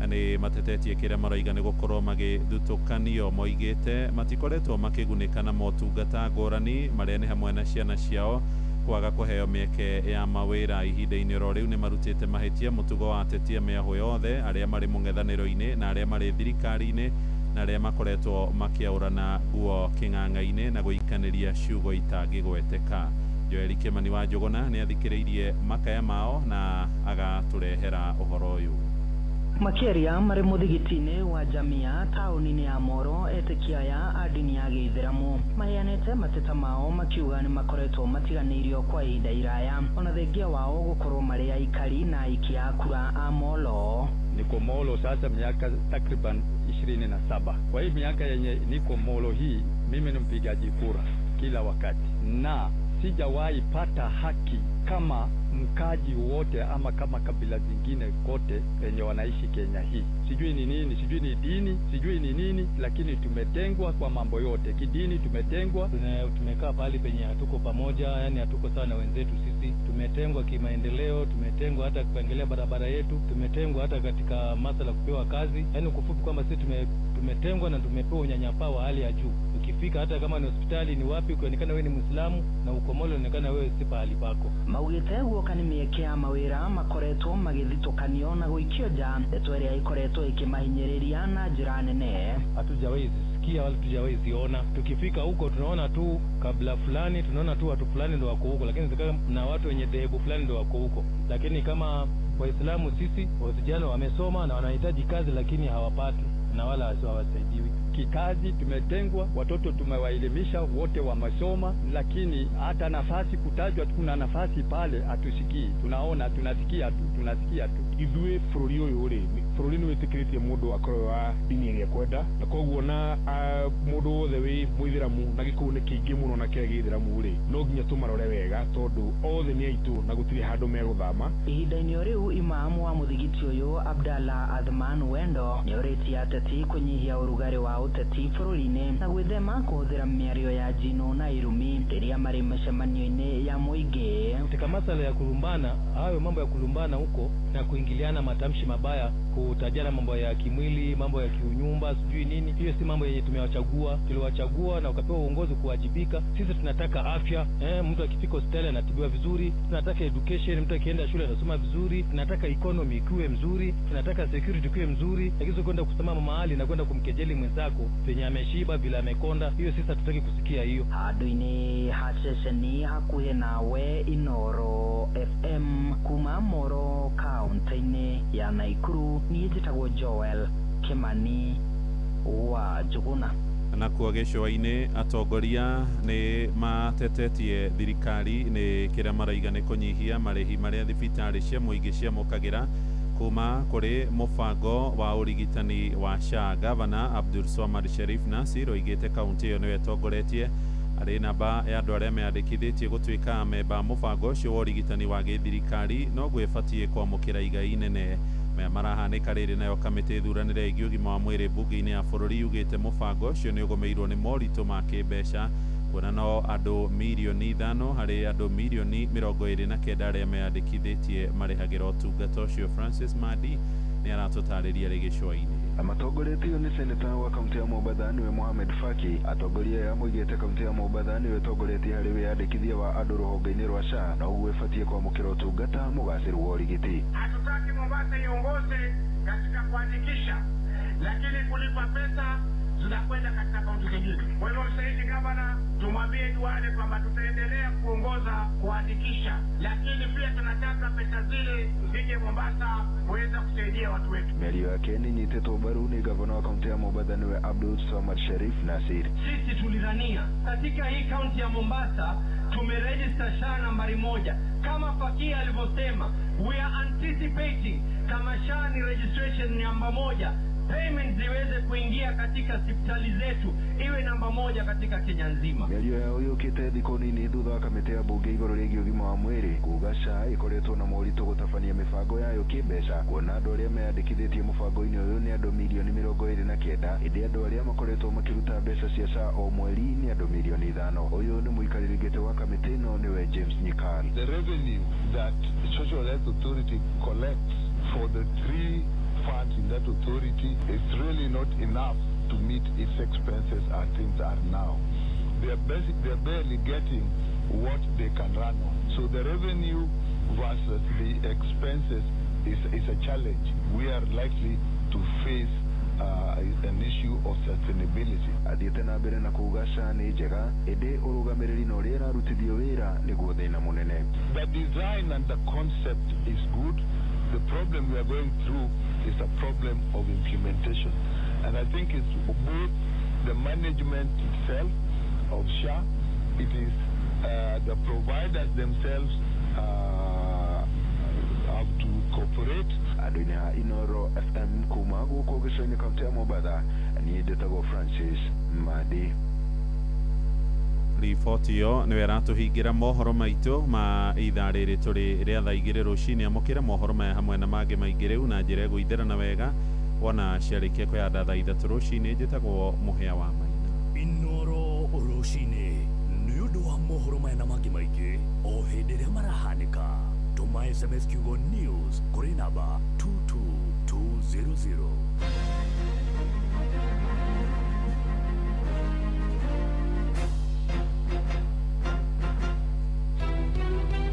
nĩ matetetie kĩrĩa marauga nĩ gũkorwo magĩthutũkanio moigĩte matikoretwo makĩgunĩka na motungata ngũrani marĩa nĩ hamwe na ciana ciao kwaga kũheo mĩeke ya mawĩra ihinda-inĩ ro rĩu nĩ marutĩte mahĩtia mũtugo wa ateti mĩahũ yothe arĩa marĩ mũng'ethanĩro-inĩ na arĩa marĩ thirikari-inĩ na arĩa makoretwo makĩaũrana nguo kĩng'ang'a-inĩ na gũikanĩria ciugo itangĩgweteka. Joel Kimani wa Njũgũna nĩ athikĩrĩirie makaya mao na agatũrehera ũhoro ũyũ. Makiaria marĩ mũthigiti-inĩ wa Jamia taũni-inĩ ya Moro etĩkia ya ndini ya Gĩithĩramu maheanĩte mateta mao makiuga nĩ makoretwo matiganĩirio kwa ihinda iraya ona thengia wao gũkorwo marĩ aikari na aikia a kura a Molo. Niko Molo sasa miaka takriban 27. Kwa hii miaka yenye niko Molo hii mimi ni mpigaji kura kila wakati na sijawahi pata haki kama mkaji wote ama kama kabila zingine kote penye wanaishi Kenya hii. Sijui ni nini, sijui ni dini, sijui ni nini, lakini tumetengwa kwa mambo yote. Kidini tumetengwa, tumekaa pale penye hatuko pamoja, yani hatuko sawa na wenzetu sisi. Tumetengwa kimaendeleo, tumetengwa hata kuangalia barabara yetu, tumetengwa hata katika masuala kupewa kazi. Yani kufupi kwamba sisi tumetengwa na tumepewa unyanyapaa wa hali ya juu. Ukifika hata kama ni hospitali ni wapi ukionekana wewe ni Muislamu na uko Molo unaonekana wewe si pahali pako. Maugite guoka ni mieke ya mawira makoretwo magithitukanio na guikio nja ndeto iria ikoretwo ikimahinyiriria na njira nene. Hatujawahi zisikia wala hatujawahi ziona. Tukifika huko tunaona tu kabla fulani, tunaona tu watu fulani ndio wako huko, lakini zika na watu wenye dhehebu fulani ndio wako huko. Lakini kama Waislamu sisi vijana wamesoma na wanahitaji kazi lakini hawapati na wala hawasaidiwi. Kikazi tumetengwa, watoto tumewaelimisha wote wamesoma, lakini hata nafasi kutajwa, kuna nafasi pale hatusikii. Tunaona tunasikia tu ithuĩ bũrũri ũyũ rĩ bũrũri nĩ wĩtĩkĩrĩtie mũndũ akorwo wa dini ĩrĩa kwenda na koguo na mũndũ wothe wĩ Mũithĩramu na gĩkũyũ nĩ kĩingĩ mũno na kĩa Gĩithĩramu rĩ no nginya tũmarore wega tondũ othe nĩ aitũ na gũtirĩ handũ megũthama. Ihinda-inĩ rĩu imamu wa mũthigiti ũyũ Abdalla Athman Wendo nĩorĩtie ateti kũnyihia ũrugarĩ wa ũteti bũrũri-inĩ na gwĩthema kũhũthĩra mĩario ya njino na irumi rĩrĩa marĩ mĩcemanio-inĩ ya mũingĩ. Katika masala ya kulumbana, hayo mambo ya kulumbana huko na kuingiliana matamshi mabaya, kutajana mambo ya kimwili, mambo ya kiunyumba, sijui nini, hiyo si mambo yenye tumewachagua. Tuliwachagua na ukapewa uongozi kuwajibika. Sisi tunataka afya, mtu akifika hospitali anatibiwa vizuri. Tunataka education, mtu akienda shule anasoma vizuri. Tunataka economy ikiwe mzuri, tunataka security ikiwe mzuri. Lakini kwenda kusimama mahali na kwenda kumkejeli mwenzako penye ameshiba bila amekonda, hiyo sisi hatutaki kusikia hiyo. Handũ-inĩ haceceni hakuhĩ nawe Inoro FM kuma Moro kaunti-inĩ ya Naikuru. Niĩ njĩtagwo Joel Kimani wa Njũgũna. Nakuo gĩcũa-inĩ atongoria nĩ matetetie thirikari nĩ kĩrĩa marauga nĩ kũnyihia marĩhi marĩa thibitarĩ cia mũingĩ ciamũkagĩra kuma kuri mubango wa urigitani wa SHA. Gavana Abdulswamad Sharif Nassir oigite kaunti iyo niwe tongoretie ari namba ya andu aria meandikithitie gutuika memba mubango ucio wa urigitani wa githirikari no gwibatie kwamukira igai nene maya marahanika riri nayo kamiti thuranire igi ugima wa mwiri bunge-ini ya bururi yugite mubango ucio ni ugomeirwo ni moritu ma kimbeca kuona no andu mirioni 5 hari andu mirioni 29 aria meandikithitie marihagira utungata ucio. Francis Madi ni aratutariria ri gicwa-ini. Amatongoretio ni seneta wa kaunti ya Mombasa niwe Mohamed Faki. Atongoria ya muigite kaunti ya Mombasa niwe tongoretie hari wiyandikithia wa andu ruhonge-ini rwa SHA na uguo ibatie kwamukira utungata mugaciru wa urigiti. Hatutaki Mombasa iongoze katika kuandikisha, lakini kulipa pesa tunakwenda katika kaunti zingine. Kwa hivyo msaidi gavana, tumwambie Duale kwamba tutaendelea kuongoza kuandikisha, lakini pia tunataka pesa zile zije Mombasa kuweza kusaidia watu wetu. Meli yake ni nyiteto baru ni gavana wa kaunti ya Mombasa niwe Abdulswamad Sharif Nassir. Sisi tulidhania katika hii kaunti ya Mombasa tumeregister SHA nambari 1 kama Fakia alivyosema, we are anticipating kama SHA ni registration namba 1, payment ziweze kuingia katika hospitali zetu iwe namba 1 katika Kenya nzima. Meli yao yukite thikoni ni thutha wa kamiti ya bunge iguru rigi ugima wa mwiri kuga SHA ikoretwo na moritu gutafania mibango yayo kimbeca kuona andu aria meandikithitie mubango-ini uyu ni andu mirioni 29 indi andu aria makoretwo makiruta mbeca cia SHA o mweri ni andu mirioni 5. Uyu ni muikariri gite wa kamiti ino niwe James Nyikari. The revenue that the Social Health Authority collects for the 3 funds in that authority is really not enough to meet its expenses as things are now. They're barely getting what they can run on. So the revenue versus the expenses is a challenge. We are likely to face an issue of sustainability. Athiete na mbere na kuga SHA ni njega indi urugamiriri no ria rarutithio wira niguo thina munene. The design and the concept is good. The problem we are going through is a problem of implementation. And I think it's both the management itself of SHA, it is the providers themselves have to cooperate. Andũ-inĩ ha Inoro FM kuma gũkũ gĩcũa-inĩ kaunti ya Mombasa, niĩ njĩtagwo Francis Madi. Riboti iyo niwe aratuhingira mohoro maitu ma ithaa riri turi ria thaa igiri rucini amukira mohoro maya hamwe na mangi maingi riu na njira guitherana wega wona ciarikia kuyanda thaa ithatu rucini njitagwo Muhia wa Maina. Inoro rucini ni undu wa mohoro maya na mangi maingi o hindi ria marahanika. Tuma SMS kiugo news kuri namba 22200.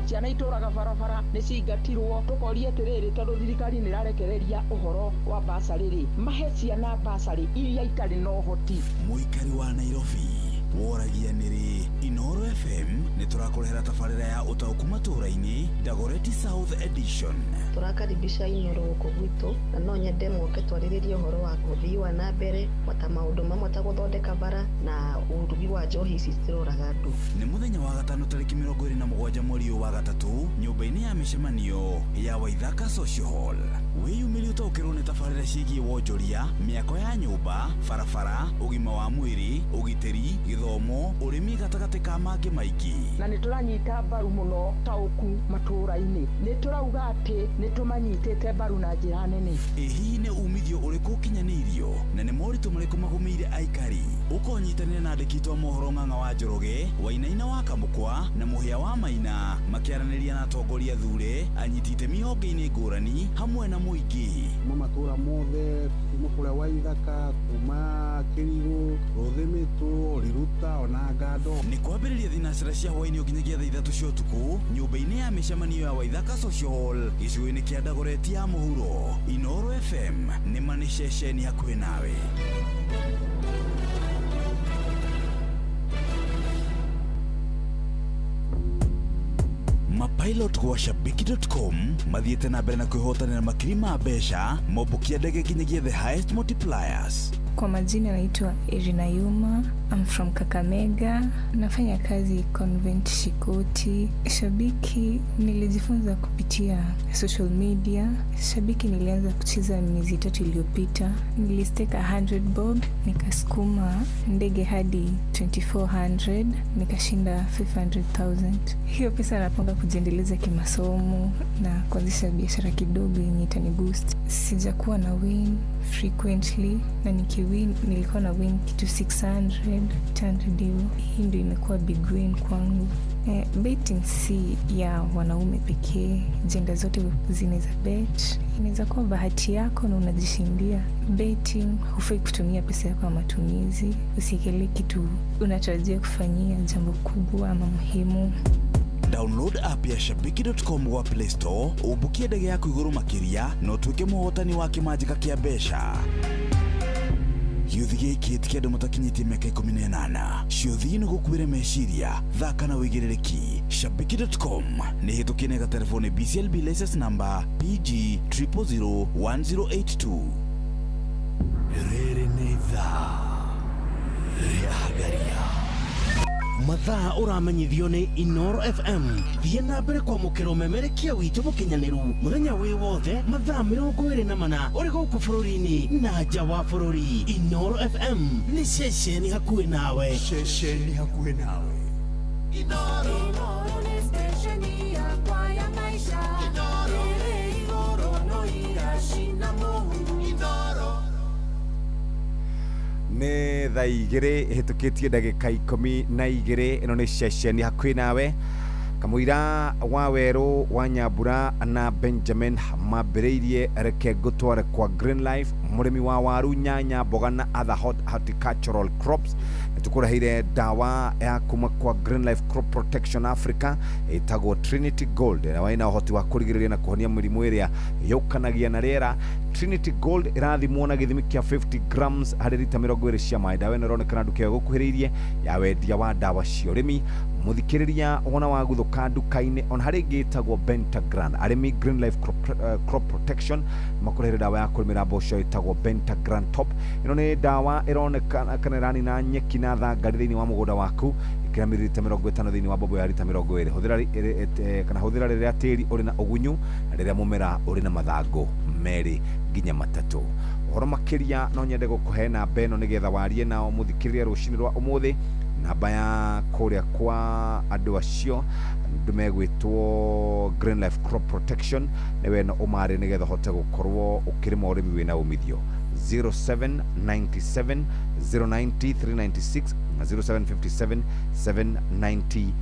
Ciana itũraga barabara nĩ cingatirwo tũkoria atĩrĩrĩ tondũ thirikari nĩ ĩrarekereria ũhoro wa basarĩ rĩ mahe ciana basarĩ iria itarĩ na ũhoti. Mũikari wa Nairobi woragia nĩrĩ Inoro FM nĩ tũrakũrehera tabarĩra ya ũtaũku matũũra-inĩ Dagoretti South Edition. Tũrakaribisha Inoro gũkũ gwitũ na no nyende mwoke twarĩrĩrie ũhoro wa ũthii wa na mbere ta maũndũ mamwe ta gũthondeka bara na ũrugi wa njohi ici ciroraga andũ. Nĩ mũthenya wa gatano tarĩki 27 mweri wa gatatũ nyũmba-inĩ ya mĩcemanio ya Waithaka Social Hall. Wĩyumĩrie ũtaũkĩrwo nĩ tabarĩra ciĩgiĩ wonjoria, mĩako ya nyũmba, barabara, ũgima wa mwĩrĩ, ũgitĩri, gĩthomo, ũrĩmi gatagatĩ ka mangĩ maingĩ. Na nĩ tũranyita mbaru mũno taũku matũũra-inĩ. Nĩ tũrauga atĩ nĩ tũmanyitĩte mbaru na njĩra nene. Hihi nĩ umithio ũrĩkũ ũkinyanĩirio na nĩ moritũ marĩkũ magũmĩire aikari? Ũkonyitanĩra na andĩki a mohoro Ng'ang'a wa Njoroge, Wainaina wa Kamũkwa na Mũhia wa Maina makĩaranĩria na atongoria thure, anyiti itemi honge-inĩ ngũrani hamwe na mũingĩ. Matũũra mothe kuma kũrĩa Waithaka, kuma Kĩrigũ, Rũthĩmĩtũ, Riruta ona Ngando. Nĩ kwambĩrĩria thinacĩra cia hwaĩ-inĩ nginyagia thaa 3 cia ũtukũ nyũmba-inĩ ya mĩcemanio ya Waithaka Social Hall gĩcigo-inĩ kĩa Dagoretti ya mũhuro. Inoro FM nĩ manĩ ceceni hakuhĩ nawe. Mapilot gwa shabiki.com mathiĩte na mbere na kwĩhotanĩra makiri ma mbeca mombũkia ndege nginyagia the highest multipliers. Kwa majina naitwa Irina Yuma. I'm from Kakamega. Nafanya kazi Convent Shikoti. Shabiki nilijifunza kupitia social media. Shabiki nilianza kucheza miezi 3 iliyopita. Nilisteka 100 bob, nikasukuma ndege hadi 2400, nikashinda 500,000. Hiyo pesa napanga kujiendeleza kimasomo na kuanzisha biashara kidogo yenye itaniboost. Sijakuwa na win frequently, na nikiwin nilikuwa na win kitu 600 tandidio. Hii ndio imekuwa big win kwangu. Betting si ya wanaume pekee, jenda zote zinaweza bet. Inaweza kuwa bahati yako na unajishindia. Betting hufai kutumia pesa yako kwa matumizi. Usiekele kitu unatarajia kufanyia jambo kubwa ama muhimu. Download app ya shabiki.com wa Play Store, ubukie ndege yako iguru makiria na utuike muhotani wa kimajika kia besha. Yuthi gĩkĩ ti kĩndũ mũtakinyĩtie mĩaka 18. Ciũthi nĩ gũkuĩre meciria, thaka na wĩigĩrĩrĩki. Shabiki.com nĩ hĩtũkie nega telefoni BCLB license number PG 0001082. Rĩrĩ nĩ ithaa rĩa Hagaria. Mathaa ũramenyithio nĩ Inoro FM. Thiĩ na mbere kwamũkĩra ũmemerekia witũ mũkinyanĩru mũthenya wĩ wothe mathaa 24 ũrĩ gũkũ bũrũri-inĩ na nja wa bũrũri. Inoro FM nĩ ceceni hakuhĩ nawe. Ceceni hakuhĩ nawe. Inoro nĩ stesheni yakwa ya maisha. Inoro no irashina Mungu. Inoro nĩ thaa igĩrĩ hĩtũkĩtie ndagĩka 12. ĩno nĩ ceceni hakuhĩ nawe. Kamũira wa Werũ wa Nyambura na Benjamin mambĩrĩirie reke ngũtware kwa Green Life, mũrĩmi wa waru, nyanya, mboga na other horticultural crops. Nĩtũkũreheire dawa ya kuma kwa Green Life Crop Protection Africa ĩtagwo Trinity Gold, na ĩna ũhoti wa kũrigĩrĩria na kũhonia mĩrimũ ĩrĩa yũkanagia na rĩera. Trinity Gold ĩrathimwo na gĩthimi kĩa 50 grams harĩ lita 20 cia maĩ. Dawa ĩno ĩronekana nduka ĩgũkuhĩrĩirie ya wendia wa dawa cia ũrĩmi. Muthikiriria wona wa guthuka nduka-inĩ ona harĩ ĩngĩ ĩtagwo Bentagran. Arĩmi Green Life Crop Protection makũrehere dawa ya kũrĩmĩra mboco ĩtagwo Bentagran Top. Ĩno nĩ dawa ĩronekana kana ĩranina nyeki na thangari thĩinĩ wa mũgũnda waku, ĩkĩra mililita 50 thĩinĩ wa mbombo ya lita 20. Hũthĩra rĩrĩa tĩri ũrĩ na ũgunyu na rĩrĩa mũmera ũrĩ na mathangũ merĩ nginya matatũ. Ũhoro makĩria no nyende gũkũhe namba ĩno nĩgetha warie nao mũthikĩrĩria rũcinĩ rwa ũmũthĩ. Namba ya kũrĩa kwa andũ acio ndũmegwĩtwo Green Life Crop Protection nĩ wena ũmarĩ nĩgetha hote gũkorwo ũkĩrĩma ũrĩmi wĩna umithio. 0797 090 396 na 0757 790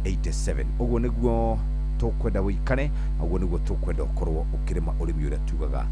387. Ũguo nĩguo tũkwenda wĩikare, ũguo nĩguo tũkwenda ũkorwo ũkĩrĩma ũrĩmi ũrĩa tugaga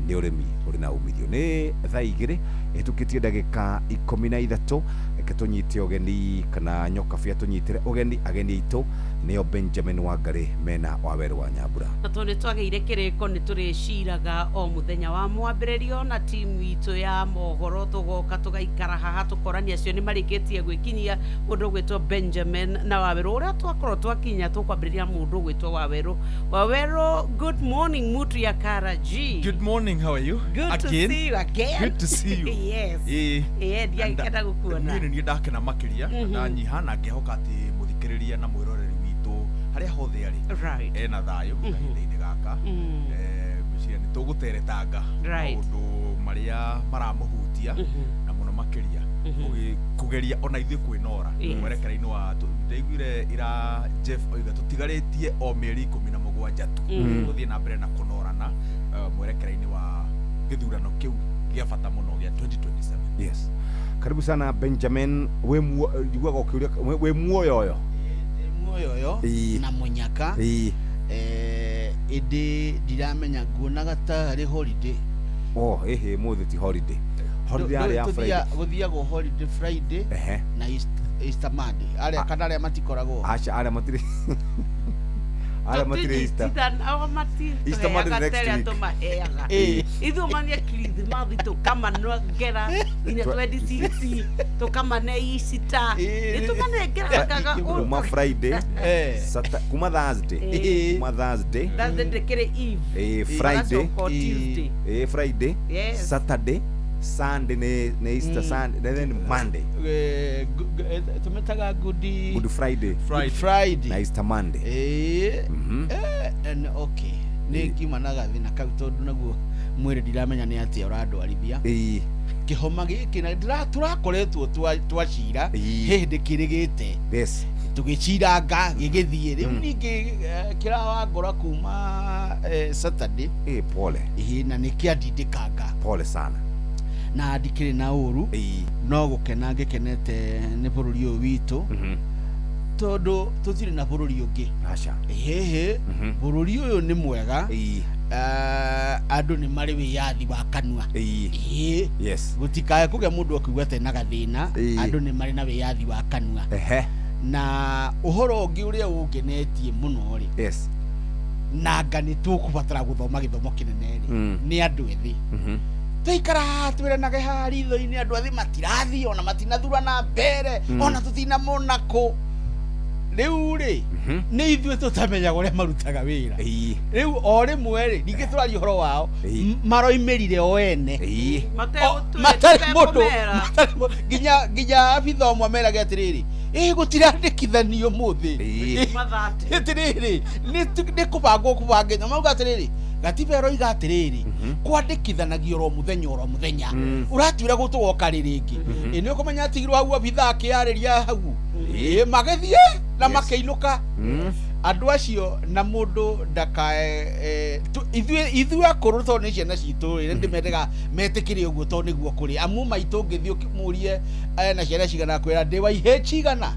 nĩ ũrĩmi ũrĩ na umithio. Nĩ thaa igĩrĩ hĩtũkĩtie ndagĩka 13. Reke tũnyite ũgeni kana nyoka bia tũnyitĩre ũgeni. Ageni aitũ nĩo Benjamin Wangari mena wa Werũ wa Nyambura. Na tondũ twagĩire kĩrĩko nĩ tũrĩciraga o mũthenya wa mwambĩrĩrio na timu itũ ya mohoro tũgoka tũgaikara haha tũkorania acio nĩ marĩkĩtie gwĩkinyia mũndũ gwĩtwo Benjamin na wa Werũ ũrĩa twakorwo twakinya tũkwambĩrĩria mũndũ gwĩtwo wa Werũ. Wa Werũ, good morning mutu ya Kara G. Good morning, how are you? Good to see you again. Good to see you. Yes. Ndiagĩkenda gũkuona. Niĩ ndakena makĩria na nyiha na ngĩhoka atĩ mũthikĩrĩria na mwĩroreri witũ harĩa hothe arĩ ena thayũ kahinda-inĩ gaka. Ngwĩciria nĩ tũgũteretanga maũndũ marĩa maramũhutia na mũno makĩria kũgeria ona ithuĩ kwĩnora mwerekera-inĩ wa ndaiguire ira Jeff oiga tũtigarĩtie o mĩeri 17 tu gũthiĩ na mbere na kũnorana mwerekera-inĩ wa gĩthurano kĩu gĩa bata mũno gĩa 2027. Yes. Karibu sana Benjamin, we muoyo na munyaka indi ndiramenya nguonaga ta harĩ holiday. Mũthĩ ti holiday. Holiday arĩa ya Friday. Gũthiagwo holiday Friday na Easter Monday. Arĩa kana arĩa matikoragwo. Arĩa matire Easter. Easter Monday next week. Ithu mania Christmas tukama nogera ina 26 tukama na Easter. Itumane ngera kaga kuma Friday. Kuma Thursday. Thursday dekere Eve. Friday. Friday. Saturday. Sunday ni Easter Sunday, then Monday. Tumetaga Good Friday. Na Easter Monday. And okay. Nĩngiuma na gathina kau tondu naguo mwĩrĩ ndiramenya nĩ atĩa ũrandwarithia kĩhoma gĩkĩ na tũrakoretwo twacira hĩndĩ kĩrĩgĩte tũgĩciranga gĩgĩthiĩ rĩu ningĩ kĩrawangora kuma Saturday pole na nĩkĩandindĩkanga pole sana na ndikĩrĩ na ũru no gũkena ngĩkenete nĩ bũrũri ũyũ witũ tondu tutirĩ na bũrũri ũngĩ bũrũri ũyũ nĩ mwega andũ nĩ marĩ wĩyathi wa kanua gũtikae kũgĩa mũndũ akiuga atĩ na gathĩna andũ nĩ marĩ na wĩyathi wa kanua na ũhoro ũngĩ ũrĩa ũngenetie mũno rĩ nanga nĩ tũkũbatara gũthoma gĩthomo kĩnene rĩ nĩ andũ ethĩ tũikara twĩranage haha ritho-inĩ andũ ethĩ matirathiĩ ona matinathurana mbere ona tũtinamona kũ rĩu rĩ nĩ ithuĩ tũtamenyaga ũrĩa marutaga wĩra rĩu o rĩmwe rĩ ningĩ tũraria ũhoro wao maroimĩrire o ene matarĩ mũndũ nginya abitha ũmwe merage atĩrĩrĩ gũtirandĩkithanio mũthĩ atĩrĩrĩ nĩ kũbangwo kũbangĩnya mauga atĩrĩrĩ gatiba ĩroiga atĩrĩrĩ kwandĩkithanagio oro mũthenya ũratuĩra gũtũgoka rĩngĩ nĩ ũkũmenya atigirwo hau abitha akĩarĩria hau magĩthiĩ na makĩinũka andũ acio na mũndũ ndakae ithuĩ akũrũ tondũ nĩ ciana citũ rĩ ndĩmendaga metĩkĩre ũguo tondũ nĩguo kũrĩ amu maitũ ũngĩthiĩ ũkĩmũrie na ciana cigana kwĩra ndĩwaihĩ cigana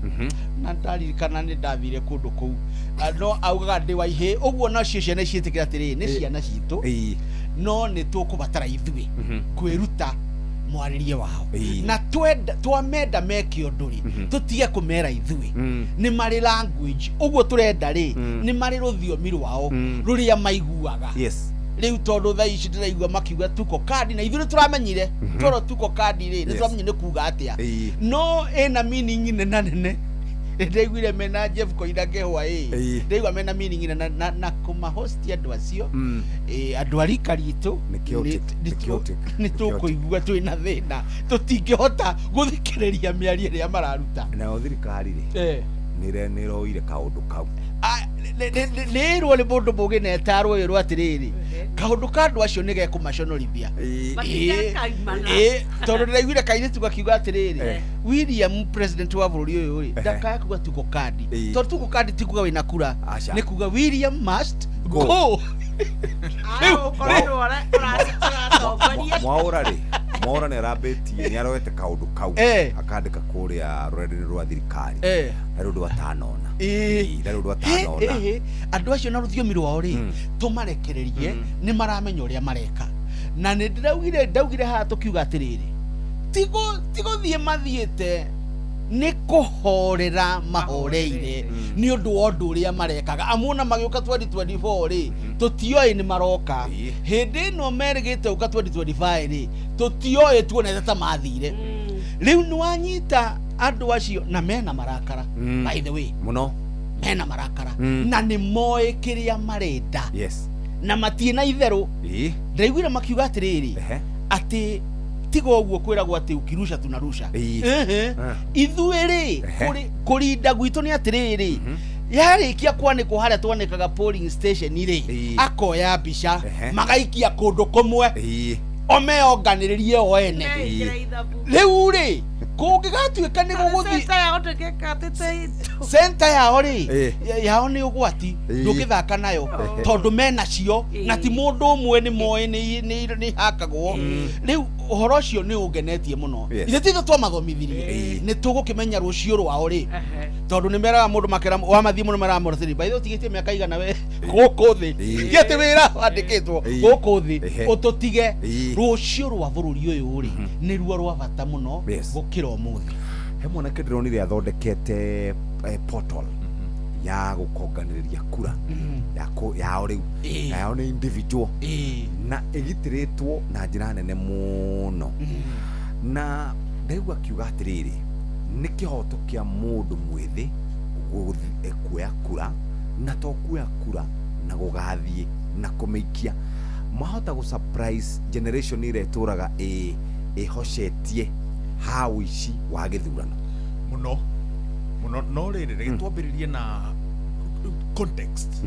na ndaririkana nĩ ndathire kũndũ kũu no augaga ndĩwaihĩ ũguo nacio ciana ciĩtĩkĩra atĩrĩrĩ nĩ ciana citũ no nĩ tũkũbatara ithuĩ kwĩruta mwarĩrie wao na twamenda meke ũndũ rĩ tũtige kũmera ithuĩ nĩ marĩ language ũguo tũrenda rĩ nĩ marĩ rũthiomi rwao rũrĩa maiguaga rĩu tondũ thaa ici ndĩraigua makiuga tuko kandi na ithuĩ tũramenyire toro tuko kandi rĩ nĩ tũramenye nĩ kuga atĩa no ĩna meaning nene ndaiguire mena Jeff Koinange hwa ndaigua mena meaning na kũmahostia andũ acio andũ a rika ritũ nĩ tũkũigua twĩna thĩna tũtingĩhota gũthikĩrĩria mĩario ĩrĩa mararuta nayo thirikari rĩ nĩ ĩroire kaũndũ kau nĩrwo nĩ mũndũ mũgĩ na etarwo ĩrwo atĩrĩrĩ kaũndũ ka andũ acio nĩ gekũmaconorithia tondũ ndĩraiguire kairĩtu gakiuga atĩrĩrĩ William president wa bũrũri ũyũ rĩ ndakaya kuga tuko kandi tondũ tuko kandi ti kuga wĩna kura nĩ kuga William must go Mwaura nĩ arambĩtie nĩ aroete kaũndũ kau akandĩka kũrĩa rũrenda-inĩ rwa thirikari na rũndũ atanona andũ acio na rũthiomi rwao rĩ tũmarekererie nĩ maramenya ũrĩa mareka na nĩ ndaugire haha tũkiuga atĩrĩrĩ tigũthiĩ mathiĩte nĩ kũhorera mahoreire nĩ ũndũ wa ũndũ ũrĩa marekaga amuna magĩũka 2024 rĩ tũtioĩ nĩ maroka hĩndĩ ĩno merĩgĩte ũka 2025 rĩ tũtioĩ tuonete ta mathire rĩu nĩ wanyita andũ acio na mena marakara by the way mũno mena marakara na nĩ moĩ kĩrĩa marenda na matiĩna itherũ ndaiguire makiuga atĩrĩrĩ atĩ tigo ũguo kwĩragwo atĩ ukirusha tunarusha ithuĩ rĩ kũrinda gwitũ nĩ atĩrĩrĩ yarĩkia kwanĩkwo harĩa twanĩkaga polling station rĩ akoya mbica magaikia kũndũ kũmwe omeonganĩrĩrie o ene rĩu rĩ kũngĩgatuĩka nĩ gũgũthiĩ center yao rĩ yao nĩ ũgwati ndũngĩthaka nayo tondũ menacio na ti mũndũ ũmwe nĩ moĩ nĩ hakagwo rĩu ũhoro ũcio nĩ ũngenetie mũno ithe titho twamathomithirie nĩ tũgũkĩmenya rũciũ rwao rĩ tondũ nĩ meraga mũndũ makera wamathiĩ mũno meramũratĩri by the way ũtigĩtie mĩaka igana we gũkũ thĩ tiatĩ wĩra wandĩkĩtwo gũkũ thĩ ũtũtige rũciũ rwa bũrũri ũyũ rĩ nĩruo rwa bata mũno gũkĩra ũmũthĩ he mwanake ndĩronire athondekete portal ya gũkonganĩrĩria kura yao rĩu yao nĩ individual na ĩgitĩrĩtwo na njĩra nene mũno na ndaigua akiuga atĩrĩrĩ nĩ kĩhoto kĩa mũndũ mwĩthĩ kuoya kura na to kuoya kura na gũgathiĩ na kũmĩikia mahota gũ surprise generation ĩrĩa ĩtũraga ihocetie hau ici wa githurano muno no riri gitwambiririe na context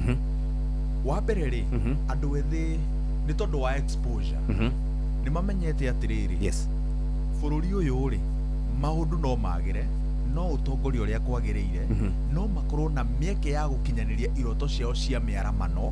wa mbere ri andu ethi ni tondu wa exposure ni mamenyete atiriri yes bururi uyu ri maundu no magire no utongoria uria kwagiriire no makorwo na mieke ya gukinyaniria iroto ciao cia miaramano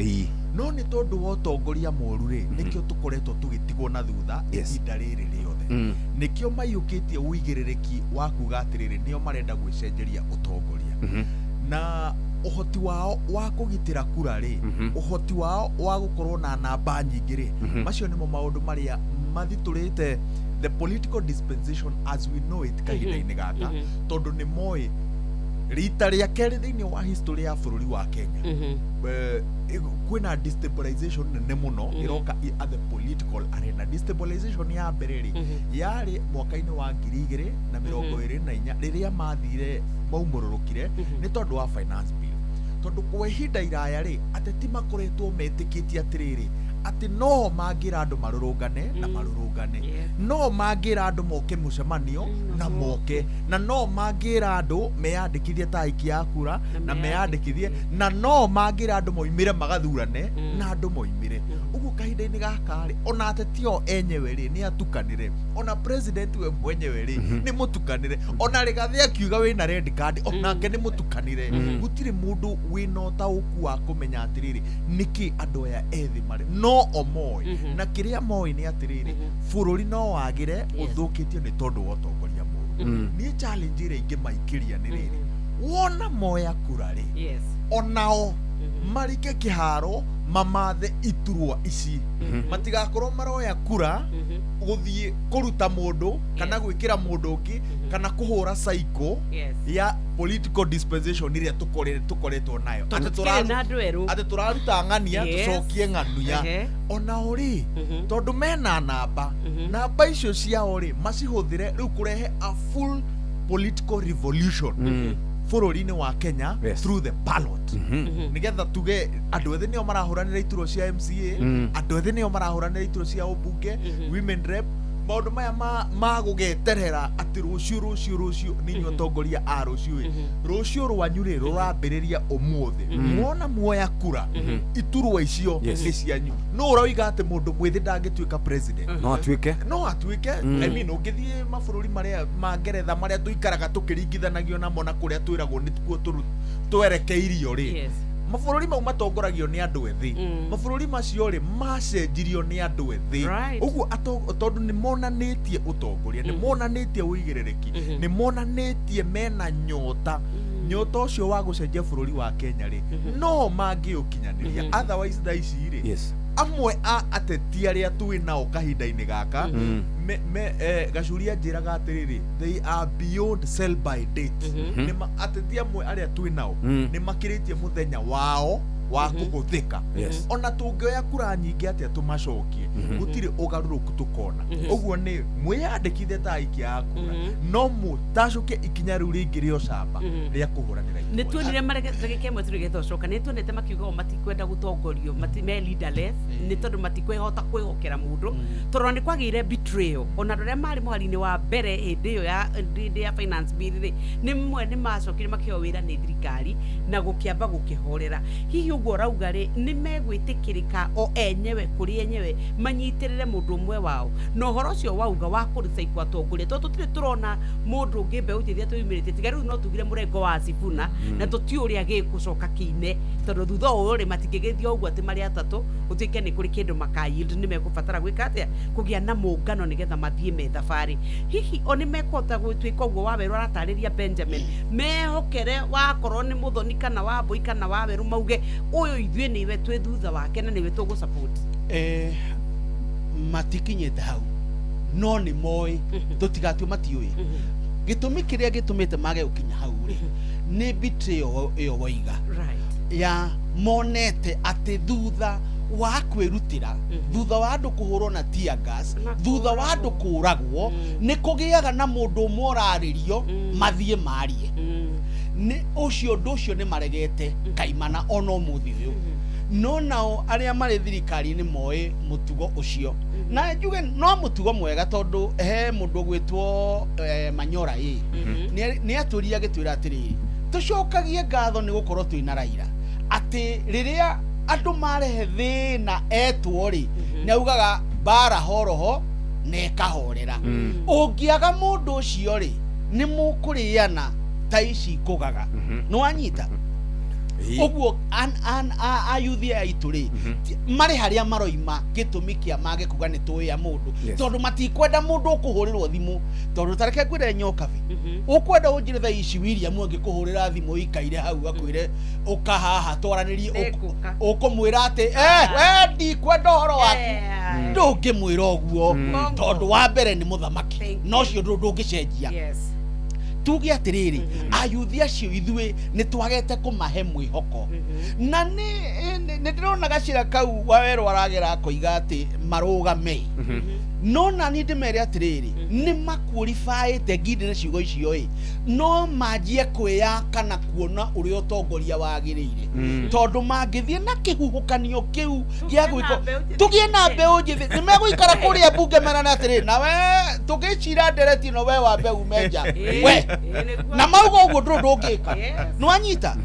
no ni tondu wa utongoria moru ri nikio tukoretwo tugitigwo na thutha ihinda riri riothe nikio mayukitie uigiririki wa kuga atiriri nio marenda gwicenjeria utongoria na uhoti wao wa kugitira kura ri uhoti wao wa gukorwo na namba nyingi ri macio nimo maundu maria mathiturite the political dispensation as we know it kahinda-ini gaka tondu ni moi rita ria keri thiini wa history ya bururi wa Kenya kwina destabilization nene muno iroka at the political arena. Destabilization ya mbere ri yari mwaka-ini wa 2024 riria mathire maumururukire ni tondu wa finance bill tondu kwa ihinda iraya ri ateti makoretwo metikitie atiriri ati no mangira andu marurungane na marurungane no mangira andu moke mucemanio na moke na no mangira andu meyandikithie ta aiki ya kura na meyandikithie na no mangira andu moimire magathurane na andu moimire ugu kahinda-ini gaka ri ona atetio enyewe ri ni atukanire ona president we mwenyewe ri ni mutukanire ona Rigathi akiuga wina red card onake ni mutukanire gutiri mundu wina utauku wa kumenya atiriri niki andu aya ethi mari no omoi na kiria moi ni atiriri bururi no wagire uthukitio ni tondu wa utongoria moru ni challenge ire ingi maikiria ni riri wona moya kura ri onao marike kiharo mamathe iturwa ici matigakorwo maroya kura guthie kuruta mundu kana gwikira mundu ungi kana kuhura cycle ya political dispensation iria tukoretwo nayo ati turaruta ng'ania tucokie ng'anuya ona uri tondu mena namba icio ciao ri macihuthire riu kurehe a full political revolution bururi-ini wa Kenya through the ballot nigetha tuge andu ethi nio marahuranira iturwa cia MCA andu ethi nio marahuranira iturwa cia ubunge women rep maundu maya magugeterera ati rucio ninyo tongoria a rucio rwanyu ri rurambiriria umuthi mwona muoya kura iturwa icio ni cianyu no uroiga ati mundu mwithi ndangituika president no atuike I mean ungithie mabururi maria ma Ngeretha maria tuikaraga tukiringithanagio namo na kuria twiragwo nituo twerekeirio ri mabururi mau matongoragio ni andu ethi mabururi macio ri macenjirio ni andu ethi uguo tondu ni monanitie utongoria ni monanitie uigiririki ni monanitie mena nyota ucio wa gucenjia bururi wa Kenya ri no mangiukinyaniria otherwise thaici ri amwe a ateti aria twinao kahinda-ini gaka gacuria njiraga atiriri they are beyond sell by date ni ateti amwe aria twinao ni makiritie muthenya wao wa kuguthika ona tungioya kura nyingi atia tumacokie gutiri ugaruruku tukona uguo ni mwiyandikithie ta aiki a kura no mutacokie ikinya riu ringi rio camba ria kuhuranira ni tuonire marege kemwe turigethocoka ni tuonete makiuga matikwenda gutongorio me leaderless ni tondu matikwehota kwihokera mundu torona ni kwagire betrayal ona ria mari muhari-ini wa mbere hindi iyo ya finance bill ri ni mwe ni macokire makio wira ni thirikari na gukiamba gukihorera hihi uguo rauga ri ni megwitikirika o enyewe kuri enyewe manyitirire mundu umwe wao no horo cio wauga wa kurica ikwa tongoria tutire turona mundu ungi mbe utithia tuimirite tiga riu no tugire murengo wa Sifuna na tutiuria gikucoka kiine tondu thutha uri matingigithio uguo ati mari atatu utike ni kuri kindu makayield ni mekubatara gwika atia kugia na muungano nigetha mathie me thabari hihi oni mekota gwitwika uguo waweru aratariria Benjamin mehokere wakorwo ni muthoni kana wa mbui kana wa weru mauge uyu ithue niwe twi thutha wake na niwe tugu support matikinyete hau no ni moi tutigatio matiui gitumi kiria gitumite mage ukinya hau ri ni betrayal iyo waiga ya monete ati thutha wa kwirutira thutha wa andu kuhurwo na tear gas thutha wa andu kuragwo ni kugiaga na mundu umwe uraririo mathie marie ni ucio nducio ni maregete kaimana ono muthi uyu no nao aria mari thirikari ni moe mutugo ucio na njuge no mutugo mwega tondu he mundu gwitwo Manyora ni aturia gitwira atiri tucokagie ngatho ni gukorwo twina raira ati riria andu marehe thina etwo ri ni augaga bara horoho ne kahorera ungiaga mundu ucio ri ni mukuriana ta ici kugaga no anyita oguo ayuthi aituri mari haria maroima gitumi kia mage kuga ni tuya mundu tondu matikwenda mundu ukuhurirwo thimu tondu tareke kwire nyokavi ukwenda unjire tha ici William angikuhurira thimu ikaire hau akwire ukahaha twaranirie ukumwira ati we ndi kwenda horo waku ndungimwira oguo tondu wa mbere ni muthamaki no cio ndungicenjia tuge atiriri ayuthi acio ithwe ni twagete kumahe mwihoko na ni ndirona gacira kau wawerwo aragera koiga ati marugame no na ni ndimere atiriri ni maqualify te gidene ciugo icio no majie kwya kana kuona uri utongoria wagirire tondu mangithie na kihuhukanio kiu gia gwiko tugie na mbeu njithi ni meguikara kuria bunge merana atiriri na we tugicira ndereti no we wa mbeu menja we na maugo uguo ndungika no anyita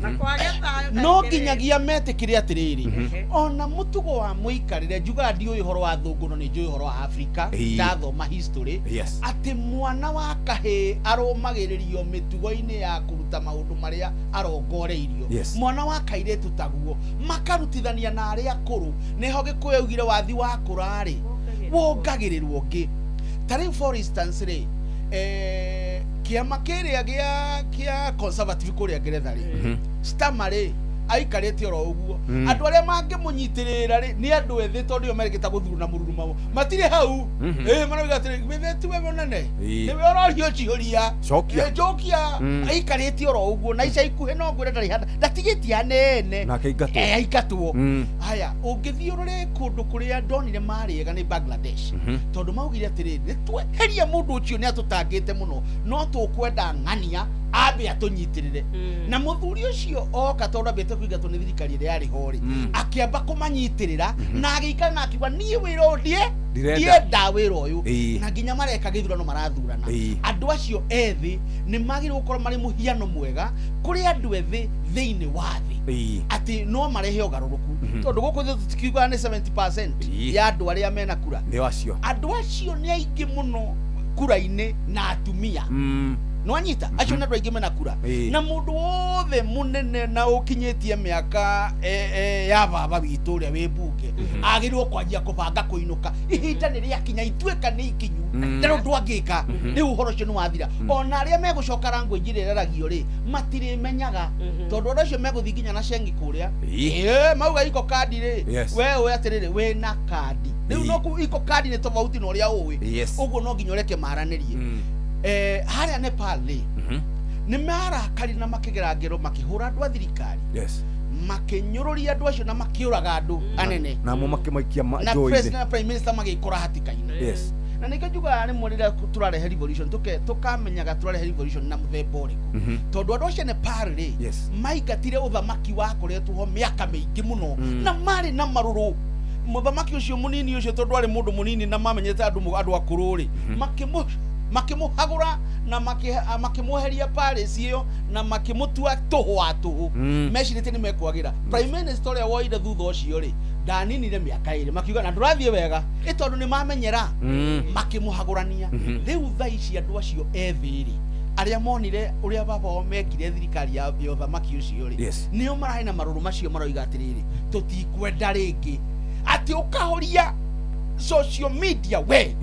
no nginyagia metikire atiriri ona mutugo wa muikarire njuga ndi uyu horo wa thungu no ni njui horo wa Africa ndathoma history ati mwana wa kahe aromagiririo mitugo-ini ya kuruta maundu maria arongoreirio mwana wa kairetu taguo makarutithania na aria akuru niho gikuyaugire wathi wa kurari wongagirirwo ngi tari for instance ri kiama kiria gia conservative kuria Ngeretha ri Stamari aikarete oro uguo andu aria mangimunyitirira ri ni andu ethi tondu yo merigita guthuru na mururuma matire hau marauga atiri bithetu we monane ni we ororio ciuria jokia aikarete oro uguo na ica ikuhe no ngwire ndari handa ndatigiti anene na kaigatwo aigatwo haya ungithiurure kundu kuria ndonire mariega ni Bangladesh tondu maugire atiri ni tweheria mundu ucio ni atutangite muno no tukwenda ng'ania abe atunyitirire na muthuri ucio oka tondu abete kuigatwo ni thirikari ria ari hori akiamba kumanyitirira na agikara na akiwa nie wiro die ndawira uyu na nginya mareka githurano marathurana andu acio ethi ni magire gukorwo mari muhiano mwega kuri andu ethi thiini wa thi ati no marehe ugaruruku tondu guku tukiuga ni 70% ya andu aria mena kura ni acio andu acio ni aingi muno kura-ini na atumia no anyita acio na ndwaige mena kura na mundu wothe munene na ukinyitie miaka ya baba witu ria wi bunge agirwo kwanjia kubanga kuinuka ihinda ni ria kinya itweka ni ikinyu ndero ndwangika ni uhoro cio ni wathira ona aria megucoka rangu njireragio ri matire menyaga tondu ndo cio meguthinginya na cengi kuria mauga iko kadi ri we atiriri we na kadi riu no iko kadi ni tofauti no ria uwi uguo no nginya ureke maranirie haria Nepal ni marakari na makigera ngero makihura andu a thirikari makinyururia andu acio na makiuraga andu anene na mo makimaikia na president na prime minister magikora hatikaini na nikajuga ni murira turarehe revolution tukamenyaga turarehe revolution na muthemba uriku tondu andu acio Nepal ri maigatire uthamaki wa kuretwo ho miaka mingi muno na mari na maruru muthamaki ucio munini ucio tondu ari mundu munini na mamenyete andu akuru ri makimuhagura na makimuheria palace iyo na makimutua tuhwa tuhu mecirite ni mekwagira prime minister ya woide thutha ucio ri ndaninire miaka iri makiuga na ndurathie wega itondu ni mamenyera makimuhagurania riu tha ici andu acio ethiri aria monire uria baba o mekire thirikari ya uthamaki ucio ri nio marahe na maruru macio maroiga atiriri tutikwenda ringi ati ukahoria social media we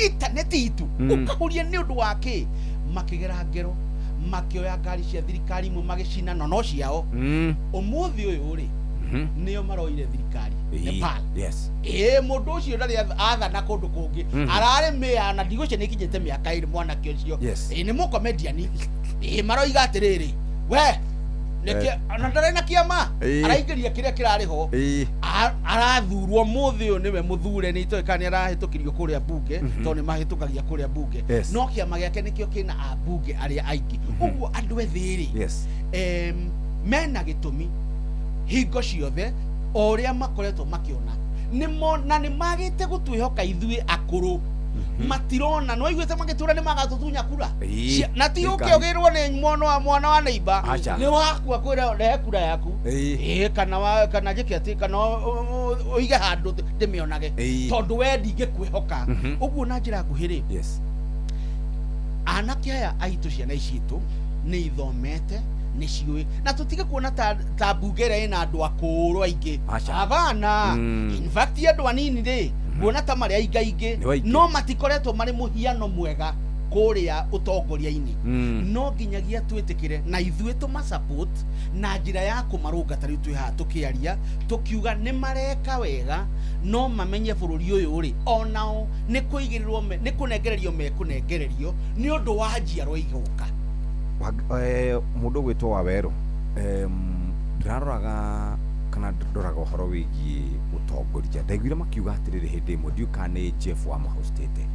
internet itu ukahuria ni undu wake makigera ngero makioya ngari cia thirikari mu magicina no ciao umuthi uyu ri nio maroire thirikari Nepal mundu ucio ndari athana kundu kungi arare mea na ndigũcio nĩ kinyĩte mĩaka ĩrĩ mwanake ũcio nĩ mũkomediani maroiga atiriri we na ndare na kiama araingĩria kĩrĩa kĩrarĩ ho arathurwo muthi ũyũ nĩwe mũthure nĩ itoĩka nĩ arahĩtũkirio kũrĩa bunge tondũ nĩ mahĩtũkagia kũrĩa bunge no kĩama gĩake nĩkĩo kĩna abunge arĩa aingĩ ũguo andũ ethĩ mena gĩtũmi hingo ciothe o ũrĩa makoretwo makĩona nimo na nimagite gutwihoka ithui akuru matirona no igwete magitura ni magatutunya kura na ti ukigirwo ni mwana wa neighbor ni wakwa kwira rehe kura yaku kana jike ati kana uige handu ndimionage tondu we ndingikwihoka uguo na njira nguhiri anake aya aitu ciana icitu ni ithomete ni ciui na tutige kuona ta mbungere ina andu akuru aingi abana in fact andu anini ri kuona ta mari aingaingi no matikoretwo mari muhiano mwega kuria utongoria-ini no nginyagia twitikire na ithuĩ tuma support na njira ya kumarunga tari twiha tukiaria tukiuga ni mareka wega no mamenye bururi uyu ri onao ni kuigirirwo ni kunengererio ni undu wa njiarwa igoka mundu gwitwo Waweru ndiraroraga kana ndoraga uhoro wigie utongoria ndaiguire makiuga atiriri hindi imwe ndiuka ni Jeff wa mahostete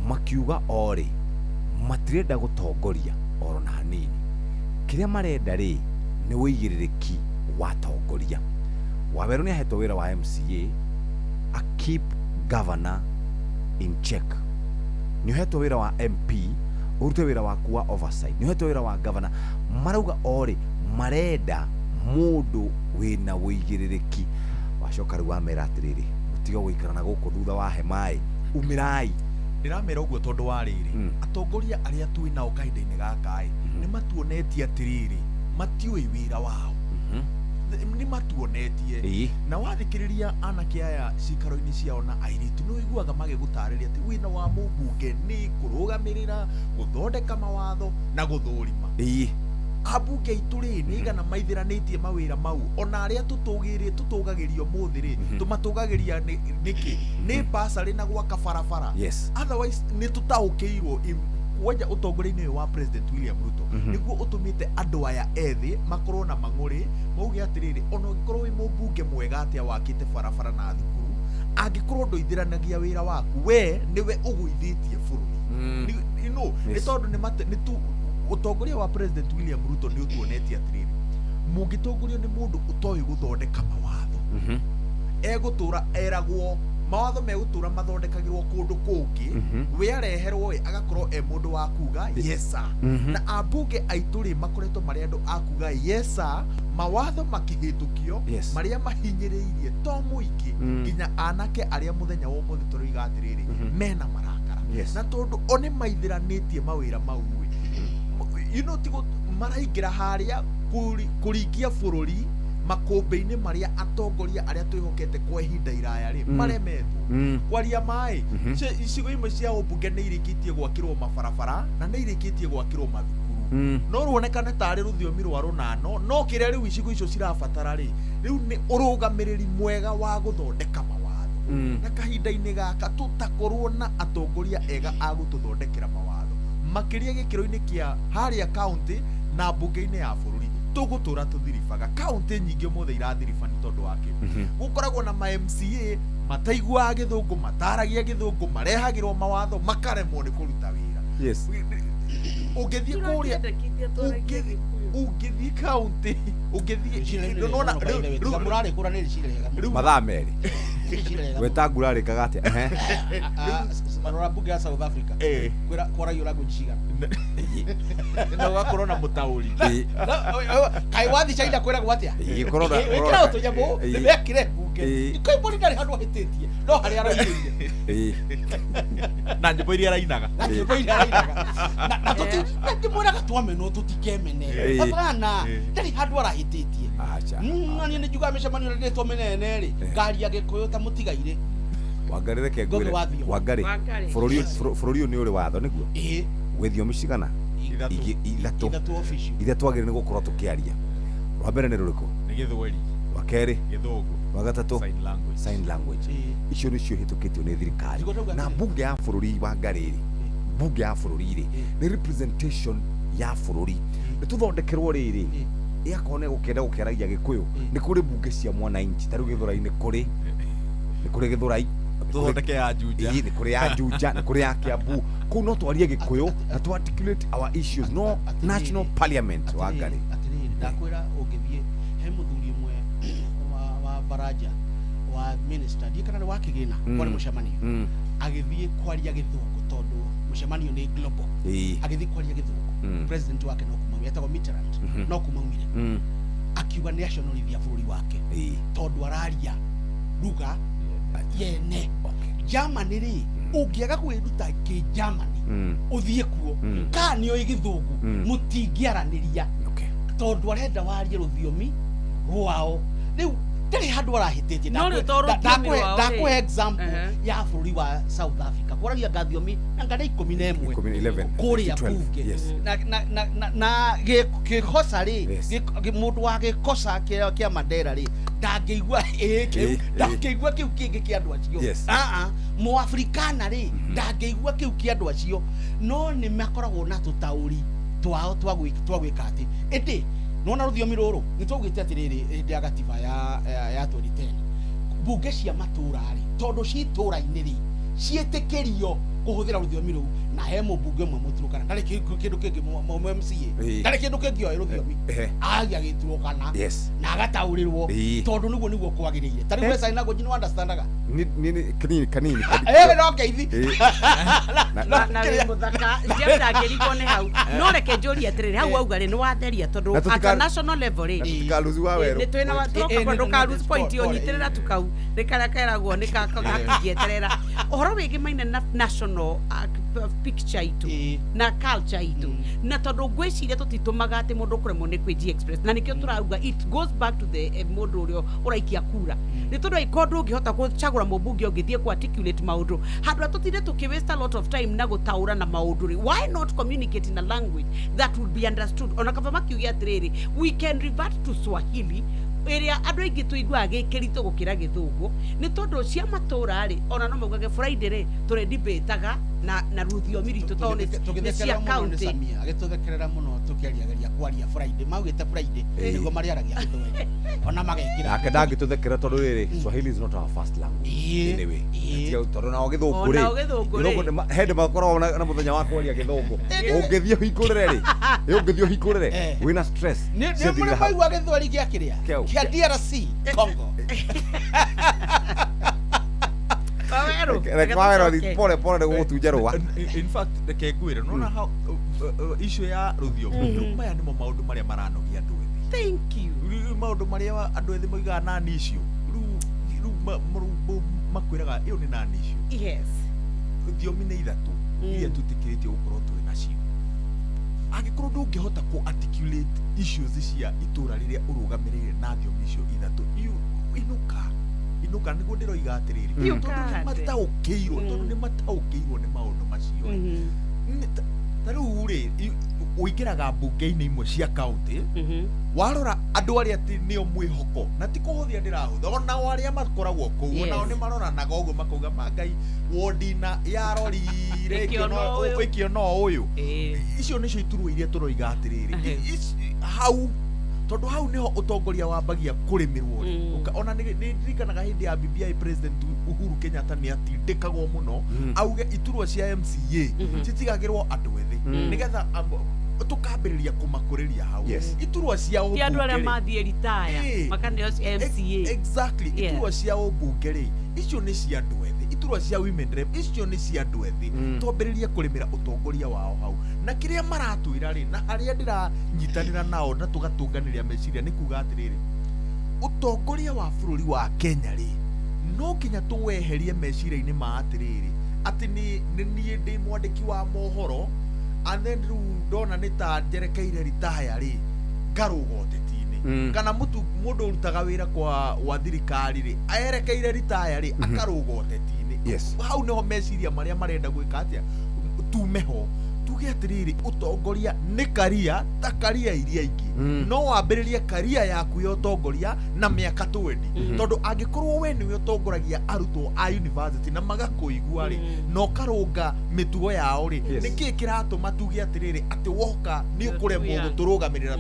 makiuga ori matirenda gutongoria oro na hanini kiria marenda ri ni wigiririki wa tongoria Waweru ni ahetwo wira wa MCA a keep governor in check ni ahetwo wira wa MP urute wira waku wa oversight ni ahetwo wira wa governor marauga ori marenda mundu wina wigiririki wacoka riu amera atiriri mutiga guikarana guku thutha wa hemai umirai ndiramera uguo tondu wa riri atongoria aria twinao kahinda-ini gaka ni matuonetie atiriri matiui wira wao ni matuonetie na wathikiriria anake aya cikaro-ini ciao na airitu no iguaga magigutariria ati wina wa mumbunge ni kurugamirira guthondeka mawatho na guthurima abunge ituri ni igana maithiranitie mawira mau ona aria tutugagirio muthiri tumatugagiria niki ni basari na gwaka barabara otherwise ni tutaukiirwo waja utongoria-ini wa President William Ruto niguo utumite andu aya ethi makorwo na mang'uri mauge atiriri ona ungikorwo wi mumbunge mwega atia wakite barabara na thukuru angikorwo nduithiranagia wira waku we niwe uguithitie bururi ni tondu ni tu utongoria wa President William Ruto ni utuonetie atiriri mungitongorio ni mundu utoyi guthondeka mawatho egutura eragwo mawatho megutura mathondekagirwo kundu kungi we areherwo agakorwo mundu wa kuga yesa na abunge aituri makoretwo mari andu akuga yesa mawatho makihitukio maria mahinyiriirie to muingi nginya anake aria muthenya wa umuthi turiga atiriri mena marakara na tondu oni maithiranitie mawira mau tigo maraingira haria kurikia bururi makumbi-ini maria atongoria aria twihokete kwa ihinda iraya ri maremetwo kwaria mai icigo imwe cia ubunge ni irikitie gwakirwo mabarabara na ni irikitie gwakirwo mathukuru no ruonekane tari ruthiomi rwa runano no kiria riu icigo icio cirabatara ri riu ni urugamiriri mwega wa guthondeka mawatho na kahinda-ini gaka tutakorwo na atongoria ega agututhondekera mawatho makiria gikiro-ini kia haria county na mbunge-ini ya bururi tugutura tuthiribaga county nyingi mothe irathiriba ni tondu wake gukoragwo na ma MCA mataiguaga githungu mataragia githungu marehagirwo mawatho makaremwo ni kuruta wira ungithie kuria ungithie county ungithie nona murari kura ni ricirega mathaa meri wetangurari kagate marora bunge ya South Africa kwara yura gucigana na wakorwo na mutauri kai wathi chaida kwera gwatia korona ikira to nyamo ndekire bunge ikai boli ndari handu hitetie no hari araire na nyimbo iria arainaga na tuti ndimwira gatwame no tutikemene bana ndari handu arahitetie nani ni juga ameshamanira ndetwo menene ri ngari ya gikuyu ta mutigaire wangarire ke ngure wangari bururi ni uri watho niguo gwithio micigana ithatu agire ni gukorwo tukiaria rwa mbere ni ruriko ni githweri rwa keri githungu rwa gatatu sign language icio nicio hitukitio ni thirikari na mbunge ya bururi wa ngariri mbunge ya bururi ri ni representation ya bururi ni tuthondekerwo riri yakone gukenda gukeragia gikuyu ni kuri mbunge cia mwananchi tari githurai ni kuri githurai tuthondeke ya Juja ni kuri ya Juja ni kuri ya Kiambu ku no twarie gikuyu na to articulate our issues no national parliament wa ngari ndakwira ungithie he muthuri mwe wa Baraja wa minister ndi kana wa kigina kwa mucemanio agithie kwaria githungu tondu mucemanio ni global agithie kwaria githungu president wake no kumawira etagwo Mitterrand no kumawira akiuga nationalism ya bũrũri wake tondu araria ruga yene Germany ri ungiaga kwiruta ki Germany uthie kuo kani o igithungu mutingiaraniria tondu arenda warie ruthiomi rwao riu ndari handu arahitete ndakwe example ya bũrũri wa South Africa kwaragia gathiomi na ngada 11 kuria bunge na gikosa ri mundu wa gikosa kia Mandela ri ndangĩigua ndangĩigua kiu kingi kia andu acio mu Africana ri ndangĩigua kiu kia andu acio no ni makoragwo na tutauri twao twagwika ati indi nona ruthiomi ruru ni twagwite atiriri hindi ya gatiba ya 2010 bunge cia matura ri tondu citura-ini ri cietikirio kuhuthira ruthiomi ruu na he mubunge mwe muturukana ndari kindu kingi mu MCA ndari kindu kingi o ruthiomi agia giturukana na agataurirwo tondu niguo kwagiriire tari pesa ina goji no understandaga ni kanini no keithi na muthaka njenda ngiriko ne hau no reke njuri atiriri hau auga ri ni watheria tondu at national level ri tukaluzi wa wero ni twina tondu ka lose point onyitirira tukau rikarekeragwo ni kakagieterera ohoro wingi maine national picture itu na culture itu na tondu gwiciria tutitumaga ati mundu kuremwo ni kwiji express na nikio turauga it goes back to the mundu urio uraikia kura ni tondu ikondu ngihota kuchagura mubunge ungithie ku articulate maundu handu atutire tuki waste a lot of time na gutaura na maundu why not communicate in a language that would be understood ona kava makiugia atiriri we can revert to Swahili area andu aingi tuigua gikirito gukira githungu ni tondu cia matura ri ona no mugage Friday ri turi debataga na ruthiomi ritu tondu ni cia county agituthekerera muno tukiariageria kwaria Friday maugite Friday nigo mariaragia githungu ona magekira ake ndangituthekera tondu riri Swahili is not our first language anyway tondu na githungu ri githungu hende makorwo na muthenya wa kwaria githungu ungithio hikurire ri ungithio hikurire wina stress ni muno maigua githwari kia kiria kia DRC Congo pole pole gutunjarwa in fact the kegwira nona how issue ya ruthiomi maya nimo maundu maria maranogia andu ethi thank you maundu maria andu ethi moiga nani icio ru makwiraga iyo ni nani icio yes ruthiomi ni ithatu iria tutikiritie gukorwo twi nacio agikorwo ndungihota ku articulate issues cia itura riria urugamirire na thiomi icio ithatu inuka niguo ndiroiga atiriri tondu ni mataukirwo ni maundu macio tariu ri uingiraga bunge-ini imwe cia county warora andu aria ati nio mwihoko na ti kuhuthia ndirahutha ona aria makoragwo kuu onao ni maroranaga uguo makauga mangai wodina yarorire ikio no uyu icio nicio iturwa iria turoiga atiriri hau tondu hau niho utongoria wambagia kurimirwo ona ni ndirikanaga hindi ya BBI president Uhuru Kenyatta ni atindikagwo muno auge iturwa cia MCA citigagirwo andu ethi nigetha tukambiriria kumakuriria hau iturwa cia ubunge andu aria mathie retire makaneo MCA exactly iturwa cia ubunge ri icio ni cia andu ethi iturwa cia women rep icio ni cia andu ethi twambiririe kurimira utongoria wao hau na kiria maratwira ri na haria ndiranyitanira nao na tugatunganiria meciria ni kuga atiriri utongoria wa bururi wa Kenya ri no kinya tuweherie meciria-ini ma atiriri ati ni ndi mwandiki wa mohoro and then ndona ni ta njerekeire retire ri ngaruga uteti-ini kana mundu urutaga wira kwa thirikari ri aerekeire retire ri akaruga uteti-ini hau niho meciria maria marenda gwika atia tumeho tuge atiriri utongoria ni karia ta karia iria ingi no wambiririe karia yaku ya utongoria na miaka 20 tondu angikorwo we niwe utongoragia arutwo a university na magakuigua ri no karunga mitugo yao ri niki kiratuma tuge atiriri ati woka ni ukuremwo guturugamirira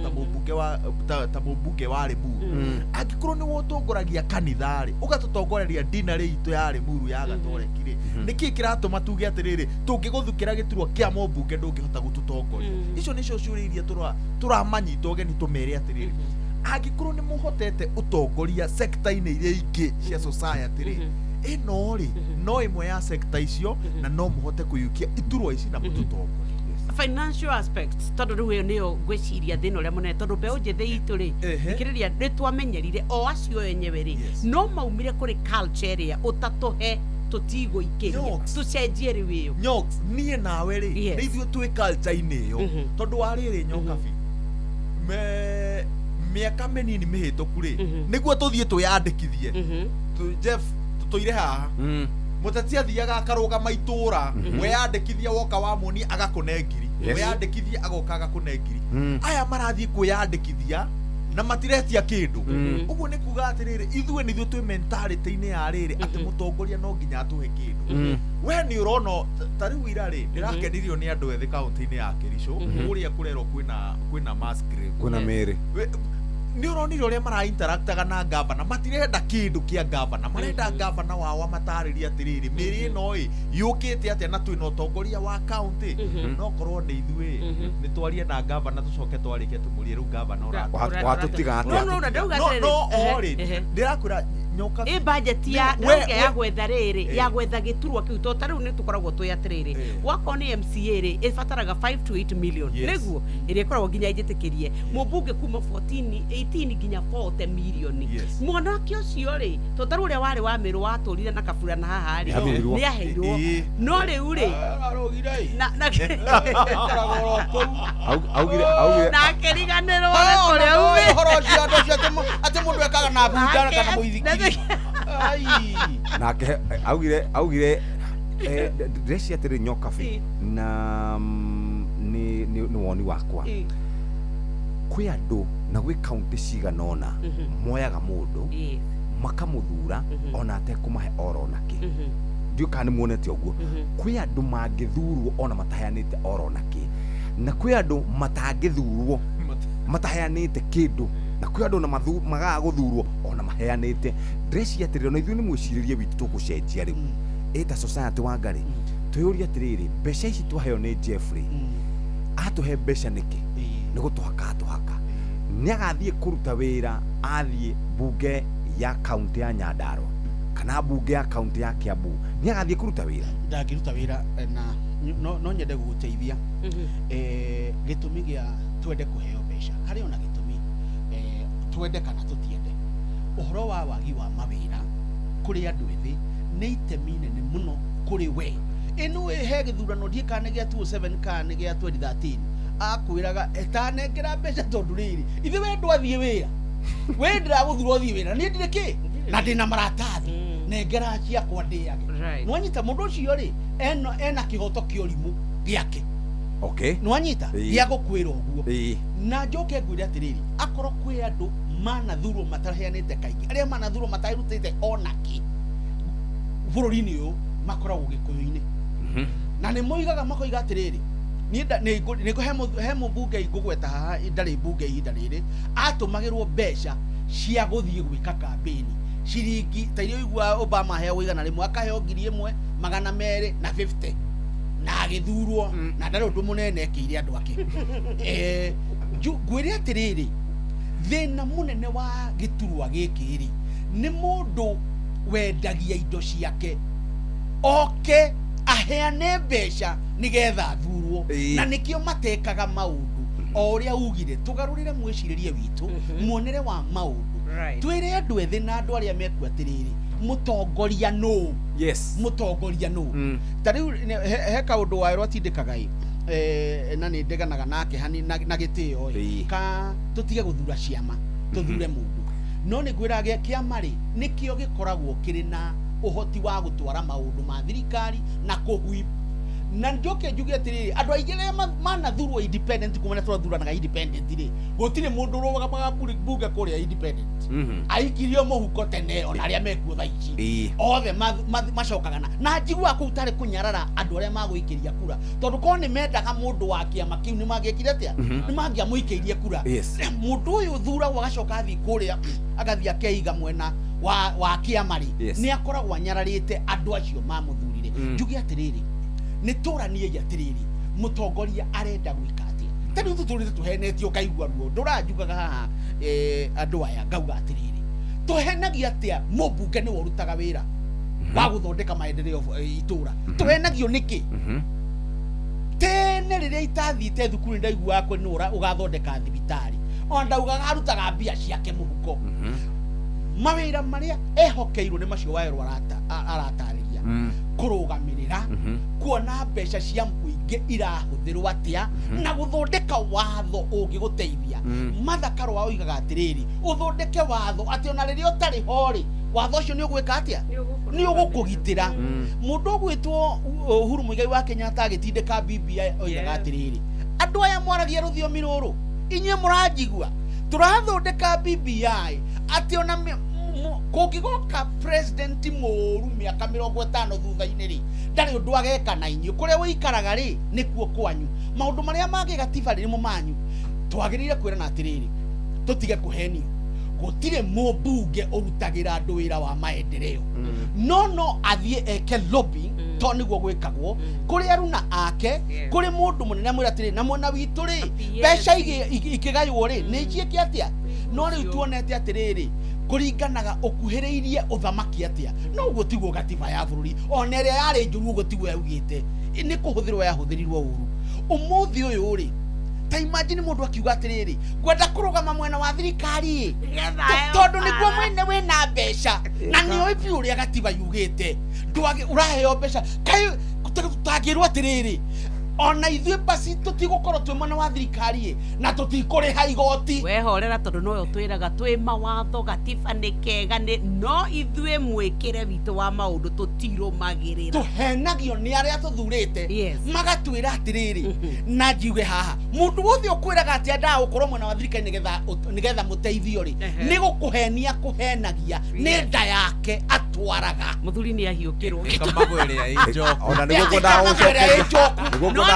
ta mubunge wa Limuru angikorwo ni utongoragia kanitha ri ugatutongoreria dina ri itu ya Limuru ya Gatoreki ri niki kiratuma tuge atiriri tungiguthukira giturwo kia mubunge ndungihota gututongoria icio nicio ciuria iria turamanyita ugeni tumere atiriri angikorwo ni muhotete utongoria sector-ini iria ingi cia society ri ino ri no imwe ya sector icio na no muhote kuyukia iturwa ici na mututongoria financial aspects tondu riu niyo gwiciria thina uria munene tondu mbeu njithi itu ri ikiriria nitwamenyerire o acio enyewe ri no maumire kuri culture ria utatuhe tutigo ikiria tucenjie riu iyo Nyox nie nawe ri ni ithuĩ twi culture-ini iyo tondu wa riri Nyokabi miaka minini mihituku ri niguo tuthie twiyandikithie Jeff tutoire haha muteti athiaga akarugama itura weyandikithia woka wa moni agakunengiri weyandikithia agoka agakunengiri aya marathie kwiyandikithia na matiretia kindu uguo ni kuga atiriri ithuĩ nithuĩ twi mentality-ini ya riri ati mutongoria no nginya atuhe kindu we ni urono tariu ira ri ndirakenirio ni andu ethi kaunti-ini ya Kericho uria kurero kwina mass grave kuna Mary ni uronire uria mara interactaga na gavana matirenda kindu kia gavana marenda gavana wao amatariria atiriri Mary ino yukite atia na twina utongoria wa county no korwo ni ithuĩ ni twarie na gavana tucoke twarike tumurie riu gavana watutiga atia no ori ndirakura Nyoka budget ya gwetha riri ya gwetha giturwa kiu to tariu ni tukoragwo twi atiriri wako ni MCA ri ifataraga 5 to 8 million niguo iri koragwo nginya ijitikirie mubunge kuma 18 nginya 40 million mwanake ucio ri to tariu ria wari wa miru waturire na kabura na haha ri ni aheirwo no riu ri arogire na augire na kiriganirwo kuria uwe horo cia andu cia ati mundu ekaga na bunda kana muithikiri nake augire ndresi atiri Nyokabi na ni woni wakwa kwi andu na gwi county ciganona moyaga mundu makamuthura ona atekumahe oro naki ndio kana muonete uguo kwi andu mangithurwo ona mataheanite oro naki na kwi andu matangithurwo mataheanite kindu na kwi andu na magaga guthurwo ona maheanite dress yatiriro na ithuĩ ni mwiciririe witu tugucenjia riu eta society wa ngari tuyuria atiriri mbeca ici twaheo ni Jeffrey atuhe mbeca niki ni gutuhaka ni agathie kuruta wira athie bunge ya county ya Nyandarua kana bunge ya county ya Kiambu ni agathie kuruta wira ndakiruta wira na no nyende guguteithia gitumi gia twende kuheo mbeca hari ona gitumi twende kana tutiende uhoro wa wagi wa mawira kuri andu ethi ni itemi nene muno kuri we inu he githurano ndie kana gia 27 kana gia 2013 akwiraga etanengera mbeca tondu riri ithe we ndwathie wira we ndiraguthurwo thie wira ni ndire ki na ndina maratathi nengera ciakwa ndiage nwanyita mundu ucio ri ena kihoto kiorimu giake nwanyita gia gukwira uguo na njoke ngwire atiriri akoro kwi andu manathurwo mataheanite kaingi aria manathurwo matarutite onaki bururi-ini uyu makoragwo gikuyu-ini na ni moigaga makoiga atiriri ni he mubunge ngugweta haha ndari bunge ihinda riri atumagirwo mbeca cia guthie gwika kampeni ciringi ta irio igua Obama heo igana rimwe akaheo 1,250 na agithurwo na ndari undu munene ekiire andu ake ngwire atiriri thina munene wa giturwa gikiri ni mundu wendagia indo ciake oke aheane mbeca nigetha thurwo na nikio matekaga maundu o uria ugire tugarurire mwiciririe witu muonere wa maundu twire andu ethi na andu aria meku atiriri mutongoria no mutongoria no tariu he kaundu wairo atindikaga na ni ndeganaga nake hani na gitio ka tutige guthura ciama tuthure mundu no ni gwira gia kiama ri nikio gikoragwo kiri na uhoti wa gutwara maundu ma thirikari na kuhuipa na njoke njuge atiriri andu aigire manathurwo independent kumana twathuranaga independent ri gutire mundu robaga bunge kuria independent aikirio muhuko tene ona aria mekuo thaici othe macokagana na njigua kuu tari kunyarara andu aria maguikiria kura tondu ko ni mendaga mundu wa kiama kiu ni magiekire atia ni mangiamuikirie kura mundu uyu thura wagacoka athi kuria agathia keiga mwena wa kiama ri ni akoragwo anyararite andu acio mamuthurire njuge atiriri ni turanie atiriri mutongoria arenda gwika atia tani tuturite tuhenetio kaigua ruo ndurajugaga haha andu aya ngauga atiriri tuhenagia atia mubunge ni urutaga wira wa guthondeka maendeleo itura tuhenagio niki tene riria itathite thukuru ndaigua kwenura ugathondeka thibitari ondauga arutaga mbia ciake muhuko mawira maria ehokeirwo ni macio waero aratariria kurugamirira kuona mbeca cia muingi irahuthirwo atia na guthondeka watho ungiguteithia mathakaro wao igaga atiriri uthondeke watho ati ona riria utari hori watho ucio ni ugwika atia ni ugukugitira mundu ugwitwo Uhuru Muigai wa Kenyatta agitindika BBI oigaga atiriri andu aya mwaragia ruthiomi ruru inye muranjigua turathondeka BBI ati ona kugigoka president moru miaka 50 thutha-ini ri ndari undu ageka na inyu kuria wikaraga ri nikuo kwanyu maundu maria magi gatiba ri mu manyu twagirire kwira na atiriri tutige kuhenio gutire mubunge urutagira andu wira wa maendeleo no athie eke lobby to niguo gwikagwo kuri aruna ake kuri mundu munene mwira atiri na mwana witu ri besha ikigaywo ri ni cieke atia no ri tuonete atiriri kuringanaga ukuhiriirie uthamaki atia no gutigwo gatiba ya bururi onere yari njuru gutigwo yaugite ni kuhuthirwo yahuthirirwo uru umuthi uyu ri ta imagine mundu akiuga atiriri gwenda kurugama mwena wa thirikari tondu niguo mwene wina mbeca na ni oipi uria gatiba yugite ndwage uraheo mbeca kai tutagirwo atiriri ona ithuĩ basi tũtigũkorwo twĩ mwena wa thirikari na tũtikũrĩha igoti wehorera tondũ nowe ũtwĩraga twĩ mawatho gatiba nĩ kega no ithuĩ mwĩkĩre witũ wa maũndũ tũtirũmagĩrĩra tũhenagio nĩ arĩa tũthurĩte magatwĩra atĩrĩrĩ na njiuge haha mũndũ wothe ũkwĩraga atĩ endaga gũkorwo mwena wa thirikari nĩgetha mũteithio rĩ nĩ gũkũhenia kũhenagia nĩ nda yake atwaraga mũthuri nĩ ahiũkĩrwo kamagwo ĩrĩa ĩ njoku ona nĩguo ngwendaga gũcoka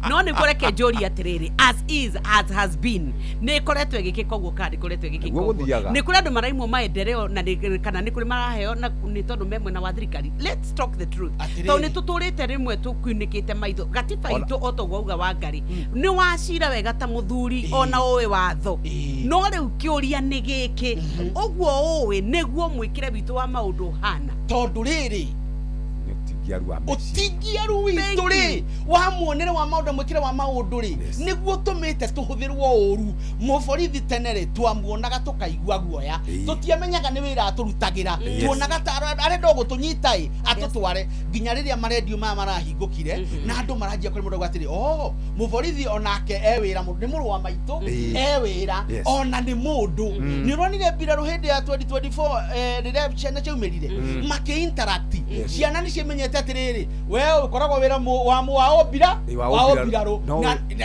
no nä gå reke njåri atä as has been nä koretwo ä gä kä ka å guo kana nä koretwo ä gä kä ka å guo nä kå rä andå maraimwo maendeleo na kana nä kå rä maraheo nä tondå me mwena wa thirikari let's talk the truth tondå nä tå tå rä te rä mwe tå kunä kä te maitho gatiba itå o toguo auga Wangari nä wacira wega ta må thuri ona å ä watho no rä u kä å ria nä gä kä å guo å ä nä guo mwä kä re witå wa maå ndå hana tondå rä rä utigiaru witu ri wa muonere wa maundu mwikire wa maundu ri niguo tumite tuhuthirwo uru muborithi tenere twamuonaga tukaigua guoya tutiamenyaga ni wira aturutagira tuonaga arenda gutunyita atutware nginya riria maredio marahingukire na andu marajia kuri mundu gwatiri muborithi onake wira mundu ni muru wa maitu wira ona ni mundu ni uronire mbira ruhindi ya 2024 riria ciana ciaumirire maki interact ciana ni cimenyete atiriri wewe ukoragwo wira wa obira ro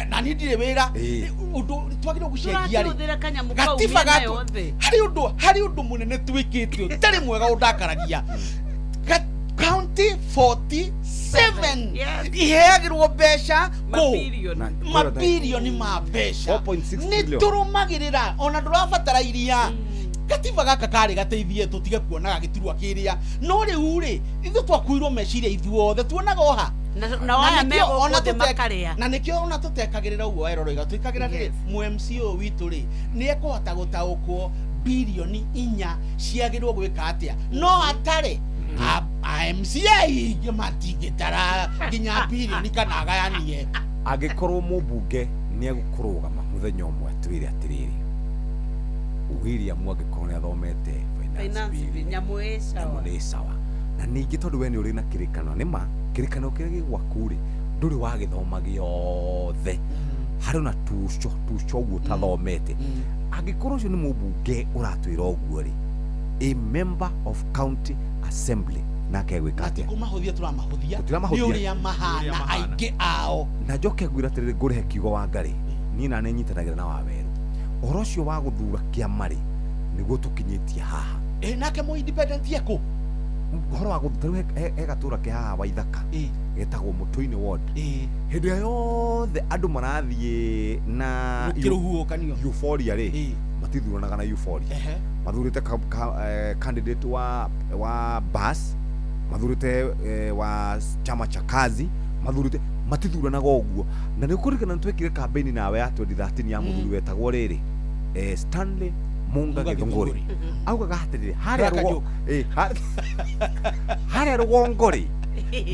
na nindire wira undu twagire gucenjia ri gatiba gato hari undu munene twikitio tari mwega undakaragia county 47 iheagirwo mbeca mabilioni ma mbeca ni turumagirira ona ndurabatara iria gatiba gaka kari gateithie tutige kuonaga giturwa kiria no riu ri ithu twakuirwo meciria ithuothe tuonaga oha na waya mego ona makaria na nikio ona tutekagirira ugo eroro iga twikagira ri mu MCO witu ri ni ekuhota gutaukwo bilioni 4 ciagirwo gwika atia no atari MCA matigitara ginya bilioni kana agayanie agikorwo mubunge ni egukurugama muthenya umwe twire atiriri William Mwagikorwo ni athomete finance bill nyamu sawa na ningi tondu we ni uri na kirikano ni ma kirikano kiria gigwakuri nduri wa githoma giothe hari na tuco guo tathomete agikorwo cio ni mubunge uratwira oguo ri a member of county assembly nake gwikate kumahuthia turamahuthia ni uri ya mahana aingi ao na njoke ngwira tiriri ngurihe kiugo Wangari ni na nenyitanagira na waweru orocio wa guthura kiamari niguo tukinyitie haha nake mo independent yeko horo wa guthura egatura ke haha Waithaka getagwo Mutuini ward hindi yothe andu marathie na kiruhukanio euphoria ri matithuranaga na euphoria mathurite candidate wa bus mathurite wa chama cha kazi mathurite matithuranaga ũguo na nĩ kũririkana twekire campaign nawe ya 2013 ya mũthuri wetagwo rĩrĩ Stanley Munga Githunguri augaga atĩrĩrĩ harĩa rũgongo-rĩ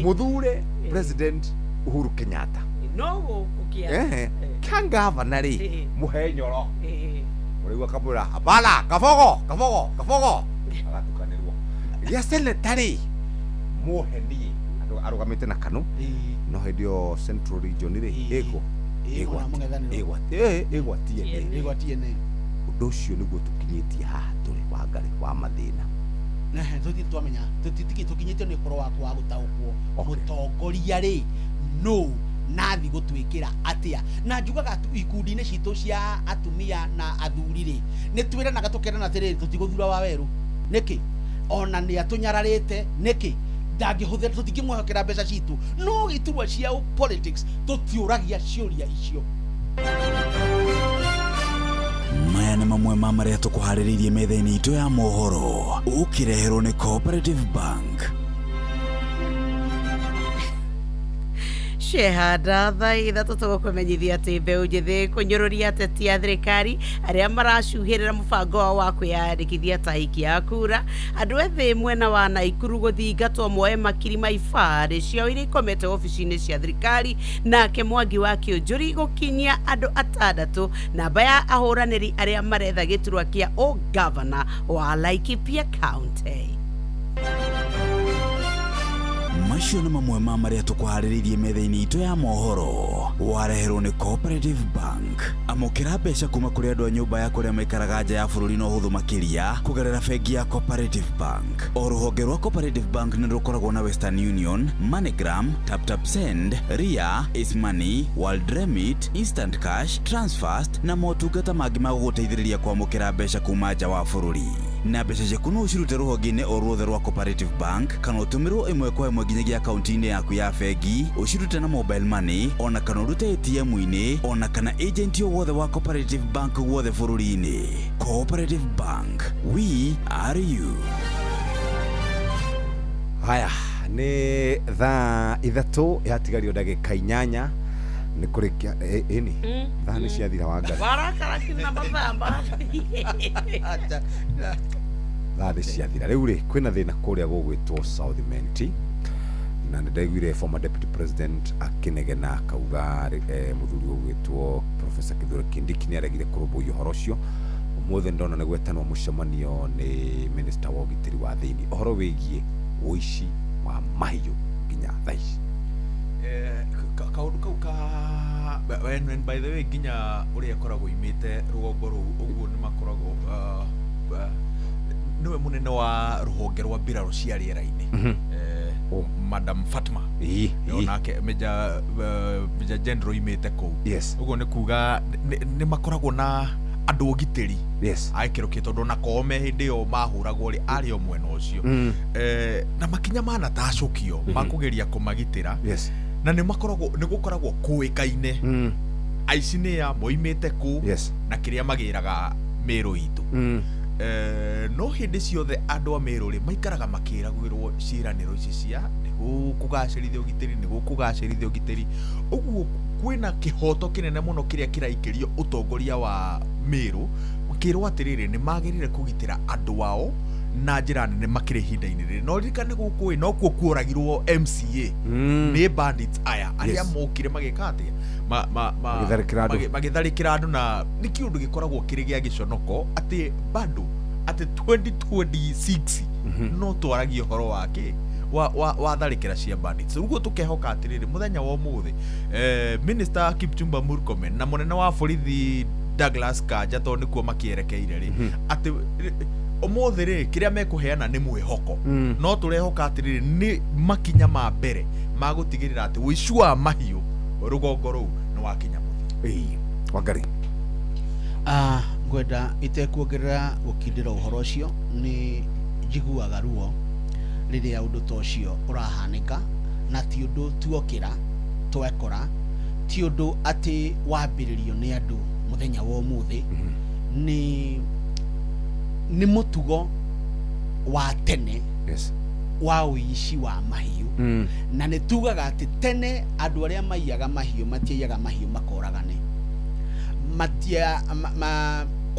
mũthure President Uhuru Kenyatta no gũkia kangavana-rĩ mũhe nyoro mũrĩgua kamwĩra hapana kabogo agatukanĩrwo gĩa seneta-rĩ mũhe niĩ arũgamĩte na kanũ no hĩndĩ ĩyo Central Region-rĩ ĩgwatie ũndũ ũcio nĩguo tũkinyĩtie haha tũrĩ Wangari wa mathĩna twamenya tũkinyĩtio nĩ ũhoro wakwa wa gũtaũkwo mũtongoria-rĩ no nathi gũtwĩkĩra atĩa na njugaga ikundi-inĩ citũ cia atumia na athuri-rĩ nĩ twĩranaga tũkerana atĩrĩrĩ tũtigũthura Waweru nĩkĩ ona nĩ atũnyararĩte nĩkĩ ndangĩhũthĩra tũtingĩmwĩhokera mbeca citũ no iturwa cia politics tũtiũragia ciũria icio. Maya nĩ mamwe ma marĩa tũkũharĩrĩirie metha-inĩ itũ ya mohoro ũkĩreherwo nĩ Cooperative Bank. Shehada thaitha tũtũgũkũmenyithia atĩ mbeũ njĩthĩ kũnyũrũria ateti a thirikari arĩa maracuhĩrĩra mũbango wao wa kwĩyandĩkithia ta hiki ya kura. Andũ ethĩ mwena wa Naikuru gũthingatwo moe makiri ma ibarĩ ciao iria ikomete ofici-inĩ cia thirikari, nake Mwangi wa Kĩũnjũri gũkinyia andũ 6 namba ya ahũranĩri arĩa maretha gĩturwa kĩa ũgavana wa Laikipia County. Macio nĩ mamwe ma marĩa tũkũharĩrĩirie metha-inĩ itũ ya mohoro wareherwo nĩ Cooperative Bank. Amũkĩra mbeca kuma kũrĩ andũ a nyũmba ya kũrĩa maikaraga nja ya bũrũri na ũhũthũ makĩria kũgerera bengi ya Cooperative Bank. O rũhonge rwa Cooperative Bank nĩ rũkoragwo na Western Union, MoneyGram, TapTap Send, Ria, Ismoney, World Remit, Instant Cash, Transfast na motungata mangĩ ma gũgũteithĩrĩria kwamũkĩra mbeca kuma nja wa bũrũri. Na mbeca ciaku no ũcirute rũhonge-inĩ o ruothe rwa Cooperative Bank kana ũtũmĩrwo ĩmwe kwa ĩmwe nginyagia akaunti-inĩ yaku ya bengi, ũcirute na mobile money ona kana ũrute ATM-inĩ ona kana agent o wothe wa Cooperative Bank wothe bũrũri-inĩ. Cooperative Bank, we are you. Haya nĩ thaa 3 yatigario ndagĩka 8 nĩ kũrĩkia ĩni thaa nĩ ciathira Wangari barakara kina mathamba thaa nĩ ciathira rĩu-rĩ kwĩna thĩna kũrĩa gũgwĩtwo Southmenti na nĩ ndaiguire former deputy president akĩnegena akauga mũthuri ũgwĩtwo Professor Kithure Kindiki nĩ aregire kũrũmbũiya ũhoro ũcio. Ũmũthĩ ndona nĩ gwetanwo mũcemanio nĩ minister wa ũgitĩri wa thĩinĩ ũhoro wĩgiĩ ũici wa mahiũ nginya thaa ici. Kaundu kau ka when by the way nginya uria koragwo imite rugongo ru uguo ni makoragwo niwe munene wa ruhonge rwa mbirarũ cia rĩera-inĩ Madam Fatma onake Major General imite kuu uguo ni kuga ni makoragwo na andũ ũgitĩri aikĩrũkie tondũ na kome hĩndĩ ĩyo mahũragwo rĩ arĩ o mwena ũcio na makinya manatacũkio makũgeria kũmagitĩra na nĩ makoragwo nĩ gũkoragwo kũĩkaine aici nĩ ya moimĩte kũ na kĩrĩa magĩraga mĩrũ itũ no hĩndĩ ciothe andũ a mĩrũ rĩ maikaraga makĩragwĩrwo ciĩranĩro ici cia nĩguo kũgacĩrithia ũgitĩri ũguo kwĩna kĩhoto kĩnene mũno kĩrĩa kĩraikĩrio ũtongoria wa mĩrũ makĩrwo atĩrĩrĩ nĩ magĩrĩire kũgitĩra andũ ao na njĩra nene makĩrĩ ihinda-inĩ rĩrĩ no ririkane gũkũ no kuo kũragirwo MCA nĩ bandits aya arĩa mokire magĩka atĩa magĩtharĩkĩra andũ na nĩ kĩũndũ gĩkoragwo kĩrĩ gĩa gĩconoko atĩ bado atĩ 2026 no twaragie ũhoro wake wa tharĩkĩra cia bandits ũguo tũkehoka atĩrĩrĩ mũthenya wa ũmũthĩ Minister Kipchumba Murkomen na mũnene wa borithi Douglas Kanja tondũ nĩkuo makĩerekeire rĩ atĩ ũmũthĩ rĩ kĩrĩa mekũheana nĩ mwĩhoko no tũrehoka atĩrĩrĩ nĩ makinya ma mbere ma gũtigĩrĩra atĩ ũici wa mahiũ rũgongo rũu nĩ wakinya mũthia. Wangari ngwenda itekuongerera gũkindĩra ũhoro ũcio nĩ njiguaga ruo rĩrĩa ũndũ ta ũcio ũrahanĩka na ti ũndũ tuokĩra twekora ti ũndũ atĩ wambĩrĩrio nĩ andũ mũthenya wa ũmũthĩ nĩ mũtugo wa tene wa uici wa mahiũ na nĩ tugaga atĩ tene andũ arĩa maiyaga mahiũ matiaiyaga mahiũ makoragane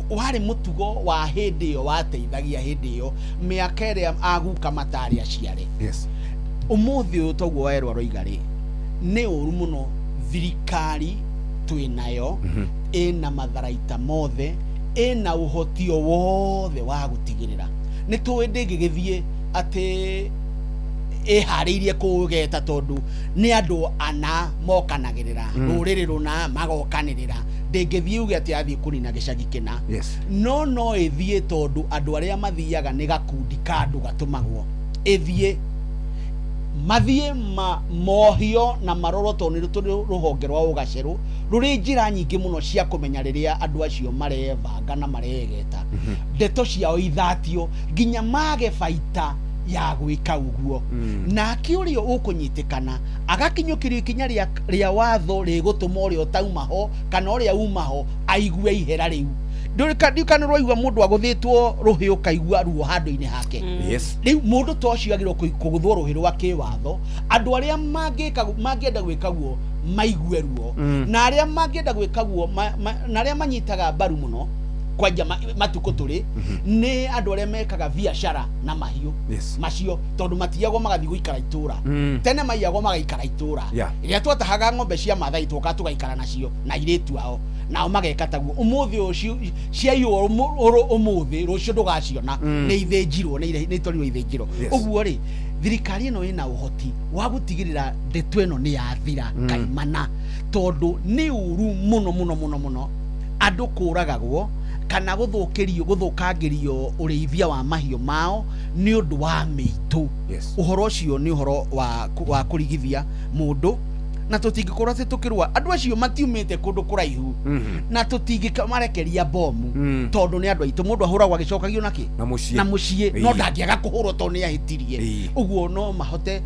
warĩ mũtugo wa hĩndĩ ĩyo wateithagia hĩndĩ ĩyo mĩaka ĩrĩa aguka matarĩ aciare ũmũthĩ ũyũ toguo werwo roiga rĩ nĩ ũru mũno thirikari twĩnayo ĩna matharaita mothe ĩna ũhoti o wothe wa gũtigĩrĩra nĩ tũĩ ndĩngĩgĩthiĩ atĩ ĩharĩirie kũgeta tondũ nĩ andũ ana mokanagĩrĩra rũrĩrĩ rũna magokanĩrĩra ndĩngĩthiĩ uge atĩ athiĩ kũnina gĩcagi kĩna no ĩthiĩ tondũ andũ arĩa mathiaga nĩ gakundi ka andũ gatũmagwo ĩthiĩ mathiĩ mohio na marorwo tondũ nĩ tũrĩ rũhonge rwa ũgacerũ rũrĩ njĩra nyingĩ mũno cia kũmenya rĩrĩa andũ acio marebanga na maregeta ndeto ciao ithatio nginya mage baita ya gwĩka ũguo nake ũrĩa ũkũnyitĩkana agakinyũkĩrio ikinya rĩa watho rĩgũtũma ũrĩa ũtauma ho kana ũrĩa uma ho aigue ihera rĩu ndũrĩkanĩ rwaigua mũndũ agũthĩtwo rũhĩ ũkaigua ruo handũ-inĩ hake rĩu mũndũ ta ũcio agĩrĩirwo kũgũthwo rũhĩ rwa kĩwatho andũ arĩa mangĩenda gwĩka guo maigue ruo na arĩa mangĩenda gwĩka guo na arĩa manyitaga mbaru mũno kwanja matukũ tũrĩ nĩ andũ arĩa mekaga biacara na mahiũ macio tondũ matiyagwo magathiĩ gũikara itũra tene maiyagwo magaikara itũra rĩrĩa twatahaga ng'ombe cia Maathai tũka tũgaikara nacio na airĩtu ao nao mageka taguo ũmũthĩ ũcio ciaiywo ũmũthĩ rũciũ ndũgaciona nĩ ithĩnjirwo nĩ itorirwo ithĩnjĩro ũguo rĩ thirikari ĩno ĩna ũhoti wa gũtigĩrĩra ndeto ĩno nĩ yathira kaimana tondũ nĩ ũru mũno andũ kũragagwo kana gũthũkangĩrio ũrĩithia wa mahiũ mao nĩ ũndũ wa mĩitũ ũhoro ũcio nĩ ũhoro wa kũrigithia mũndũ na tũtingĩkorwo atĩ tũkĩrũa andũ acio matiumĩte kũndũ kũraihu na tũtingĩmarekeria bomu tondũ nĩ andũ aitũ mũndũ ahũragwo agĩcokagio na mũciĩ no ndangĩaga kũhũrwo tondũ nĩ ahĩtirie ũguo no mahote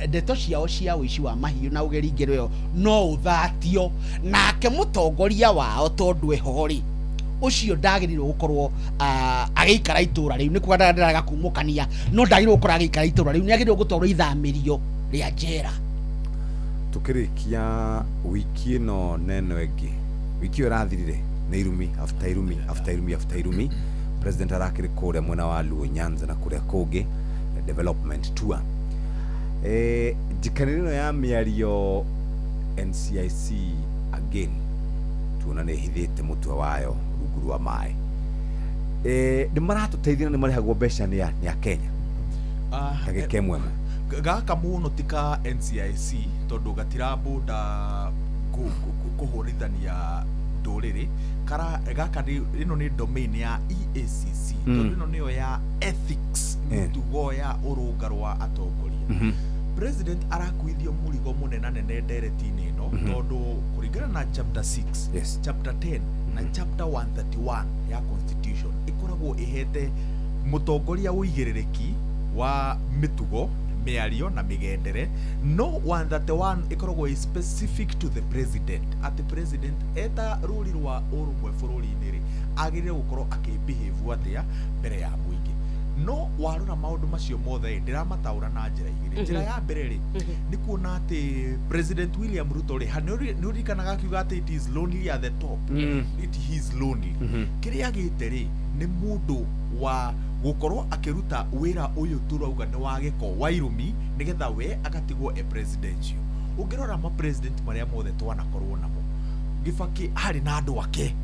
ndeto ciao cia ũici wa mahiũ na ũgeri ngero ĩyo no ũthatio nake mũtongoria wao tondũ ehori ucio ndagĩrĩirwo gũkorwo agĩikara itũra rĩu nĩ kuga ndaraga kumũkania no ndagĩrĩirwo gũkorwo agĩikara itũra rĩu nĩ agĩrĩirwo gũtwarwo ithamĩrio rĩa njera tukirikia wiki ĩno neno ĩngĩ wiki ĩyo ĩrathirire nĩ irumi after irumi president arakĩrĩ kũrĩa mwena wa Luo Nyanza na kũrĩa kũngĩ development tour njikanĩro ĩno ya mĩario NCIC again tuona nĩ hithĩte mũtwe wayo rungu rwa maĩ nĩ maratũteithia na nĩ marĩhagwo mbeca nĩ a Kenya gagĩkemwe gaka mũno tika NCIC tondũ gatirabũnda kũhũrithania ndũrĩrĩ gaka ĩno nĩ domain ya EACC tondũ ĩno nĩyo ya ethics mĩtugo ya ũrũnga rwa atongoria president arakuithio mũrigo mũnene ndereti-inĩ ĩno tondũ kũringana na chapter 6 chapter 10 na chapter 131 ya constitution ĩkoragwo ĩhete mũtongoria ũigĩrĩrĩki wa mĩtugo mĩario na mĩgendere no 131 ĩkoragwo specific to the president at the president eta rũri rwa ũrũmwe bũrũri-inĩ rĩ agĩrĩire gũkorwo akĩbehave atĩa mbere ya mũingĩ no warora maũndũ macio mothe ndiramataũra na njĩra igĩrĩ njĩra ya mbere rĩ nĩ kuona atĩ president William Ruto rĩ nĩ ũririkanaga akiuga atĩ it is lonely at the top it is lonely kĩrĩa gĩte rĩ nĩ mũndũ wa gũkorwo akĩruta wĩra ũyũ turauga nĩ wa gĩko wa irumi nĩgetha we agatigwo presidential ũngĩrora ma president marĩa mothe twanakorwo namo Gibaki harĩ na andũ ake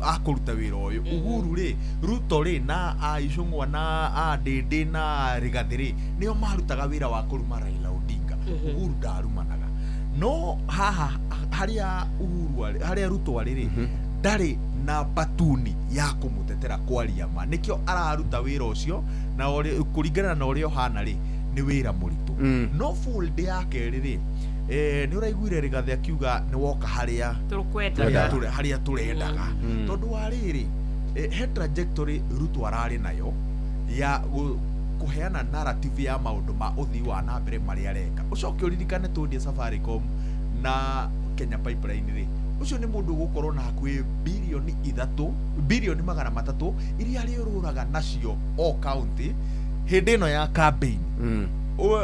akũruta wĩra ũyũ Uhuru rĩ Ruto rĩ na Icũng'wa na Ndĩndĩ na Rigathĩ rĩ nĩo marutaga wĩra wa kũruma Raila Odinga Uhuru ndarumanaga no haha harĩa Ruto arĩ rĩ ndarĩ na batuni ya kũmũtetera kwaria ma nĩkĩo araruta wĩra ũcio na kũringana na ũrĩa ũhana rĩ nĩ wĩra mũritũ no fold yake rĩ nĩ ũraiguire Rigathĩ akiuga nĩ woka harĩa tũrendaga tondũ wa rĩrĩ he trajectory Ruto ararĩ nayo ya kũheana narrative ya maũndũ ma ũthii wa na mbere marĩa areka ũcoke ũririkane tũndie Safaricom na Kenya Pipeline rĩ ucio nĩ mũndũ gũkorwo na hakuhĩ bilioni 3 bilioni 300 iria arĩũrũraga nacio o county hindi no ya campaign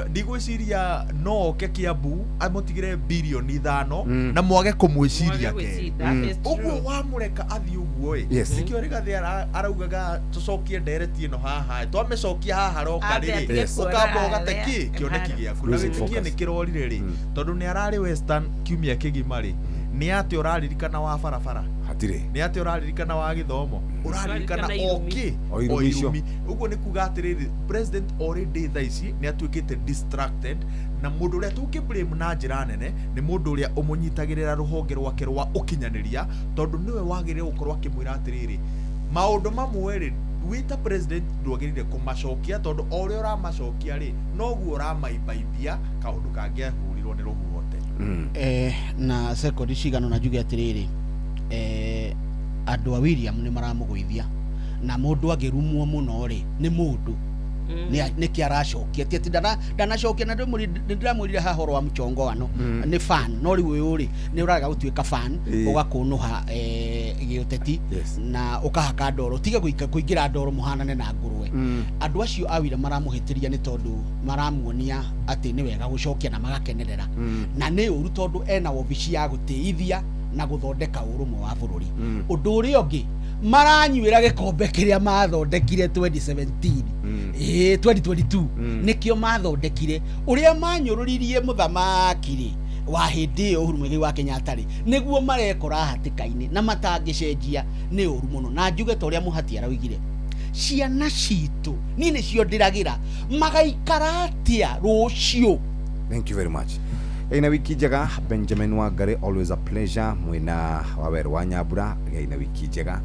ndigwiciria no oke Kiambu amutigire bilioni 5 na mwage kumwiciria ke uguo wamureka athi uguo nikio Rigathi araugaga tucokie ndereti ino haha twamecokia haha roka riri ukamba ugateki kioneki giaku na gitikie ni kirorire ri tondu ni arari Western kiumia kigima ri ni ati uraririkana wa barabara hatire ni ati uraririkana wa githomo uraririkana oki oirumi uguo ni kuga atiriri president already thaici ni atuikite distracted na mundu uria tukiblame na njira nene ni mundu uria umunyitagirira ruhonge rwake rwa ukinyaniria tondu niwe wagirire gukorwo akimwira atiriri maundu mamwe ri wita president ndwagirire kumacokia tondu oria uramacokia ri noguo uramaibaibia kaundu kangiahurirwo ni ruhuote na sekondi cigano na juge atiriri andu a William ni maramugwithia na mundu agirumwo muno ri ni mundu ni kiaracokia ti ndanacokia na ndiramwirire haha horo wa mchongo ano ni fan no ri uyu ri ni uraga gutuika fan ugakunuha giuteti na ukahaka ndoro tige kuingira ndoro muhanane na ngurwe andu acio awira maramuhitiria ni tondu maramuonia ati ni wega gucokia na magakenerera na ni uru tondu ena obici ya gutiithia na guthondeka urumwe wa bururi undu uri ongi maranyuira gikombe kiria mathondekire 2017 2022 nikio mathondekire uria manyururirie muthamakiri wa hindi Uhuru Muigai wa Kenyatta ri niguo marekora hatikaini na matangicenjia ni uru muno na njuge ta uria muhati arawigire ciana citu nini cio ndiragira magaikara atia rucio. Thank you very much. Ina wiki njega Benjamin Wangari, always a pleasure. Mwina Waweru wa Nyambura ina wiki njega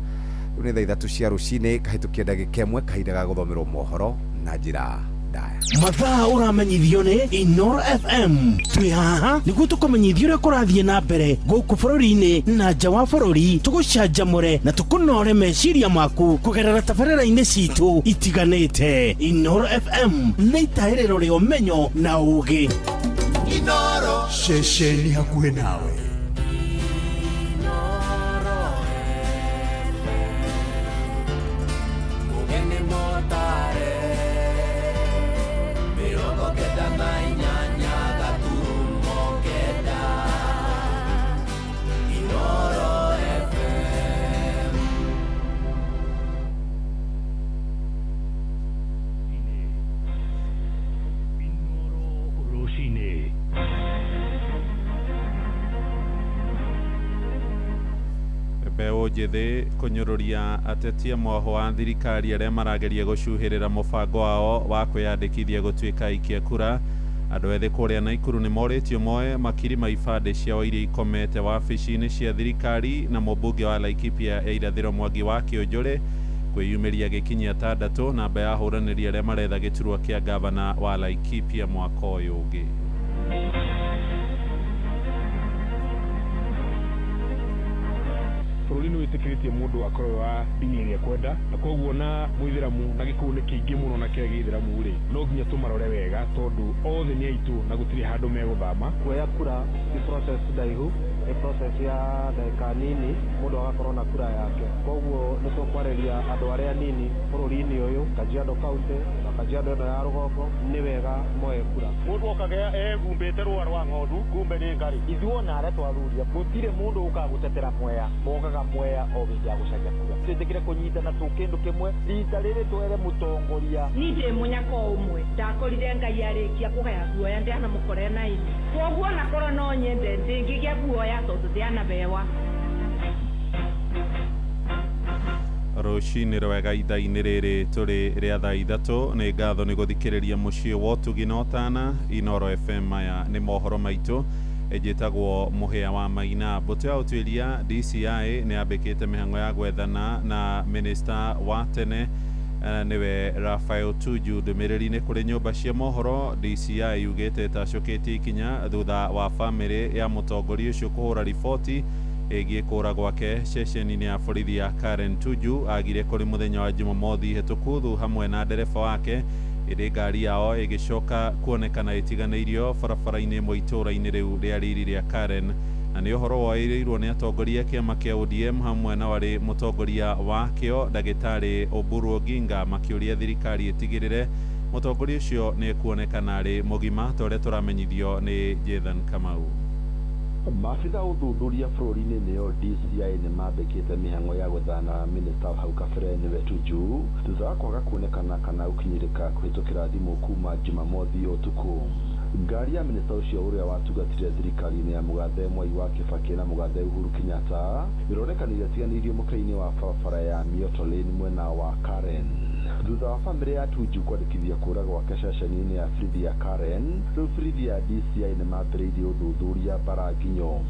rune thaa ithatu cia rucini kahitukia ndagika imwe kahinda ga guthomerwo mohoro na njira ndaya. Mathaa uramenyithio ni Inoro FM. Twi haha niguo tukumenyithia uria kurathie na mbere guku bururi-ini na nja wa bururi, tugucanjamure na tukunore meciria maku kugerera tabarĩra-inĩ citu itiganĩte. Inoro FM nĩ itaĩrĩro rĩa ũmenyo na ũũgĩ. Inoro ceceni hakuhĩ nawe. Mbeũ njĩthĩ kũnyũrũria atetia moho wa thirikari arĩa marageria gũcuhĩrĩra mũbango wao wa kwĩyandĩkithia gũtuĩka aikia kura. Andũ ethĩ kũrĩa Naikuru nĩ morĩtio moe makiri ma ibandĩ ciao iria ikomete wabici-inĩ cia thirikari na mũmbunge wa Laikipia ya irathĩro Mwangi wa Kĩũnjũrĩ kwĩyumĩria gĩkinyia 6 namba ya ahũranĩri arĩa maretha gĩturwa kĩa gavana wa Laikipia mwaka ũyũ ũngĩ. Bũrũri nĩ wĩtĩkĩrĩtie mũndũ akorwo wa dini ĩrĩa kwenda na koguo na mũithĩramu na gĩkũyũ nĩ kĩingĩ mũno na kĩa gĩithĩramu rĩ no nginya tũmarore wega tondũ othe nĩ aitũ na gũtirĩ handũ megũthama. Kuoya kura ti process ndaihu, nĩ process ya dakika nini mũndũ agakorwo na kura yake. Koguo nĩ tũkwarĩria andũ arĩa anini bũrũri-inĩ ũyũ, Kajiado County na Kajiado ĩno ya rũgongo nĩ wega moe kura. Mũndũ okaga ehumbĩte rũa rwa ng'ondu kumbe nĩ ngari. Ithuona arĩa twathuria gũtirĩ mũndũ ũkaga gũtetera Mwea, mokaga Mwea o hĩndĩ ya gũcaria kura. Twĩtĩkire kũnyitana tũ kĩndũ kĩmwe, rita rĩrĩ twere mũtongoria. Niĩ ndĩ mũnyaka ũmwe ndakorire Ngai arĩkia kũgaya guoya ndĩana mũkore na ini. Koguo na korwo no nyende ndĩngĩgĩa guoya tondũ ndĩana bewa. Rũcinĩ rwega ithaa-inĩ rĩrĩ tũrĩ rĩa thaa ithatũ nĩ ngatho nĩ gũthikĩrĩria mũciĩ wa ũtugi na ũtana. Inoro FM maya nĩ mohoro maitũ njĩtagwo Mũhĩa wa Maina. Mbũtũ ya ũtuĩria DCI nĩ yambĩkĩte mĩhang'o ya gwethana na minista wa tene niwe Raphael Tuju. Ndũmĩrĩri-inĩ kũrĩ nyũmba cia mohoro, DCI yugĩte ĩtacũkĩtie ikinya thutha wa bamĩrĩ ya mũtongoria ũcio kũhũra riboti ĩgiĩ kũra gwake ceceni-inĩ ya borithi ya Karen Tuju agire kũrĩ mũthenya wa Jumamothi hĩtũku hamwe na ndereba wake ĩrĩ ngari yao ĩgĩcoka kuonekana ĩtiganĩirio barabara-inĩ ĩmwe itũũra-inĩ rĩu rĩa riri rĩa Karen, na nĩ ũhoro woerĩirwo nĩ atongoria kĩama kĩa ODM hamwe na warĩ mũtongoria wakĩo ndagĩtarĩ Oburu Oginga makĩũria thirikari ĩtigĩrĩre Mũtongoria ũcio nĩ kuonekana arĩ mũgima ta ũrĩa tũramenyithio nĩ Jethan Kamau. Maabitha ũthuthuria bũrũri-inĩ nĩo DCI nĩ mambĩkĩte mĩhang'o ya gwethana minista hau kabere nĩwe Tuju thutha wa kwaga kuonekana kana gũkinyĩrĩka kũhĩtũkĩra thimũ kuma Jumamothi ũtukũ. Ngari ya minista ũcio ũrĩa watungatire thirikari-inĩ ya mũgathe Mwai wa Kibaki na mũgathe Uhuru Kenyatta ĩronekanire atiganĩirio mũkĩra-inĩ wa barabara ya Mioto Lane mwena wa Karen. Thutha wa bamĩrĩ ya Tuju kwandĩkithia kũra gwake ceceni-inĩ ya borithi ya Karen, rĩu borithi ya DCI nĩ mambĩrĩirie ũthuthuria Baraginyo.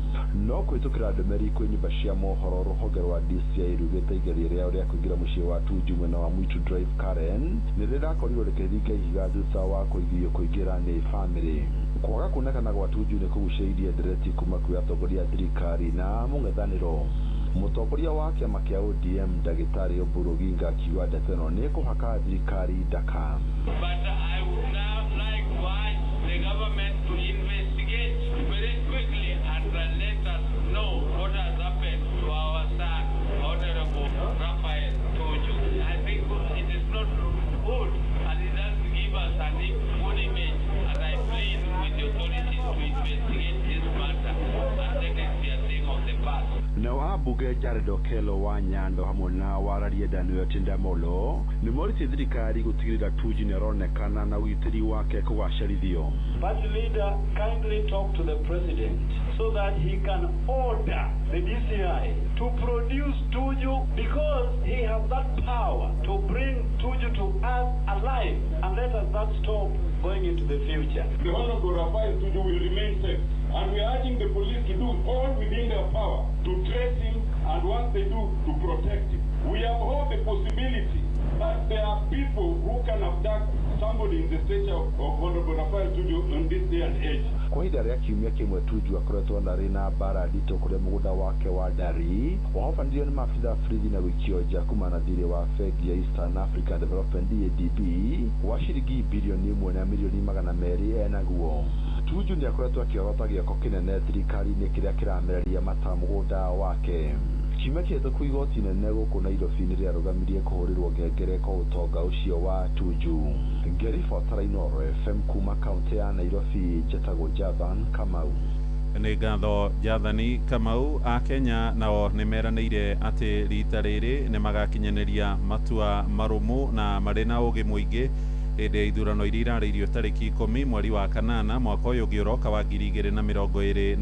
No kũhĩtũkĩra ndũmĩrĩri kwĩ nyũmba cia mohoro, rũhonge rwa DCI rugĩte igeria rĩao rĩa kũingĩra mũciĩ wa Tuju mwena wa Mwitu Drive Karen nĩ rĩrakorirwo rĩkĩringa ihiga thutha wa kũigithio kũingĩra nĩ bamĩrĩ. Kwaga kuonekana gwa Tuju nĩ kũgucĩrĩirie ndereti kuma kwĩ atongoria a thirikari na mũng'ethanĩro. Mũtongoria wa kĩama kĩa ODM Ndagĩtarĩ Oburu Oginga akiuga ndeto ĩno nĩ kũhaka thirikari ndaka. But I would now like to urge the government to investigate very quickly and let us know what has happened to our son, Honorable Raphael Tuju. I think it is not good and it doesn't give us a good image, and I plead with the authorities to investigate this matter and take it to a thing of the past. Nao ambunge Jared Okello wa Nyando hamwe na wararia Daniel Tindamolo nĩ morĩtie thirikari gũtigĩrĩra Tuju nĩ aronekana na ũgitĩri wake kũgacĩrithio. Party leader kindly talk to the president so that he can order the DCI to produce Tuju, because he has that power to bring Tuju to us alive and let us not stop going into the future. The Honorable Raphael Tuju will remain safe, and we are urging the police to do all within their power to trace him, and once they do, to protect him. We have all the possibility that there are people who can abduct somebody in the stature of Honorable Raphael Tuju in this day and age. Kwa ihinda rĩa kiumia kĩmwe Tuju akoretwo ndarĩ na mbara nditũ kũrĩa mũgũnda wake wa Ndari, wahobanirio nĩ maabitha borithi na gũikio nja kumana na thirĩ wa bengi ya Eastern African Development DADB wa ciringi bilioni 1 na milioni 200 enaguo. Tuju nĩ akoretwo akĩorota gĩoko kĩnene thirikari-inĩ kĩrĩa kĩramereria mata mũgũnda wake. Kiumia kĩhĩtũku igoti inene gũkũ Nairobi nĩ rĩarũgamirie kũhũrĩrwo ngengere kwa ũtonga ũcio wa Tuju. Ngĩribotera Inooro FM kuma kaunti ya Nairobi, njĩtagwo Jethan Kamau. Nĩ ngatho Jathani Kamau. A Kenya nao nĩ meranĩire atĩ rita rĩrĩ nĩ magakinyanĩria matua marũmu na marĩ na ũgĩ mũingĩ hĩndĩ ya ithurano iria irarĩirio tarĩki 10 mweri wa kanana mwaka ũyũ ũngĩ ũroka wa 2027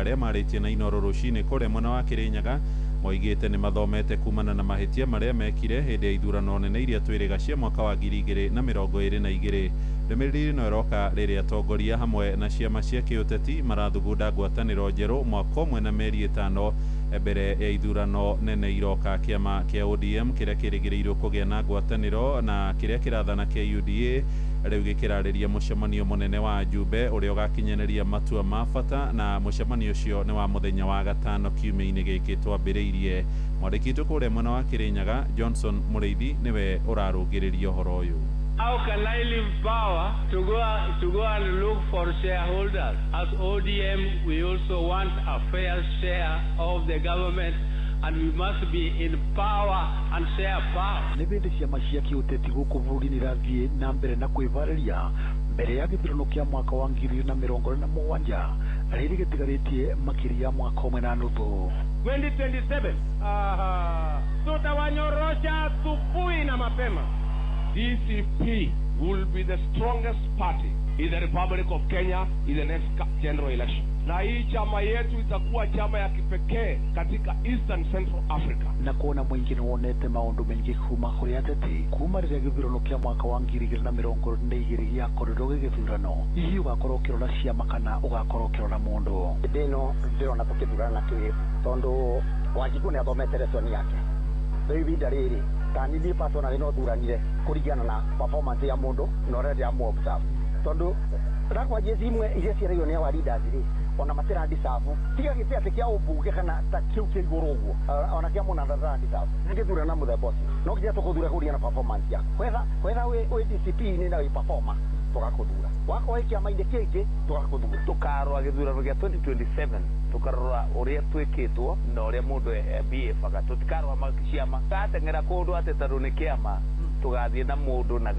arĩa marĩtie na Inooro rũcinĩ kũrĩa mwena wa Kĩrĩnyaga moigĩte nĩ mathomete kumana na mahĩtia marĩa mekire hĩndĩ ya ithurano nene iria twĩrĩga cia mwaka wa 2022. Ndũmĩrĩri ĩno ĩroka rĩrĩa atongoria hamwe na ciama cia kĩũteti marathugunda ngwatanĩro njerũ mwaka ũmwe na mĩeri 5 mbere ya ithurano nene iroka. Kĩama kĩa ODM kĩrĩa kĩrĩgĩrĩirwo kũgĩa na ngwatanĩro na kĩrĩa kĩrathana kĩa UDA rĩu gĩkĩrarĩria mũcemanio mũnene wa Jumbe ũrĩa ũgakinyanĩria matua ma bata, na mũcemanio ũcio nĩ wa mũthenya wa gatano kiumia-inĩ gĩkĩ twambĩrĩirie. Mwandĩki witũ kũrĩa mwena wa Kĩrĩnyaga Johnson Mũrĩithi nĩwe ũrarũngĩrĩria ũhoro ũyũ. How can I leave power to go and look for shareholders? As ODM, we also want a fair share of the government, and we must be in power and share power. Nĩ bĩndĩ ciama cia kĩũteti gũkũ bũrũri-inĩ irathiĩ na mbere na kwĩharĩria mbere ya gĩthurano kĩa mwaka wa 2027 rĩrĩ gĩtigarĩtie makĩria mwaka ũmwe na nuthu. 2027 tutawanyorosha asubuhi na mapema. DCP will be the strongest party in the Republic of Kenya in the next general election. Na hii chama yetu itakuwa chama ya kipekee katika Eastern Central Africa. Na kuona mwingi nĩ wonete maũndũ maingĩ kuma kũrĩ ateti kuma rĩrĩa gĩthurano kĩa mwaka wa 2022 gĩakorirwo gĩgĩthurano. Hihi ũgakorwo ũkĩrora ciama kana ũgakorwo ũkĩrora mũndũ? Hĩndĩ ĩno ndĩrona tũkĩthurana kĩ tondũ Wanjiku nĩ athomete lesson yake. Rĩu ihinda rĩrĩ tani niĩ personally no thuranire kũringana na performance ya mũndũ na ũrĩa ndĩramũ-observe. Tondũ rakwa jezi imwe iria ciarĩirwo nĩ awa leaders rĩ ona matĩra ndisabu tiga gĩtĩ atĩ kĩa ũmbunge kana ta kĩu kĩa igũrũ ũguo ona kĩa mũnathatara ndisabu nĩngĩthurana mũthemba ũcio no nginya tũkũthura kũringana na performance yaku kwetha wĩ discipline na wĩ performer tũgakũthura wakorwo kĩama-inĩ kĩngĩ tũgakũthura Tũkarora gĩthurano gĩa 2027 tũkarora ũrĩa twĩkĩtwo na ũrĩa mũndũ BF-aga tũtikarora ciama tateng'era kũndũ atĩ tondũ nĩ kĩama tugathie na mundu na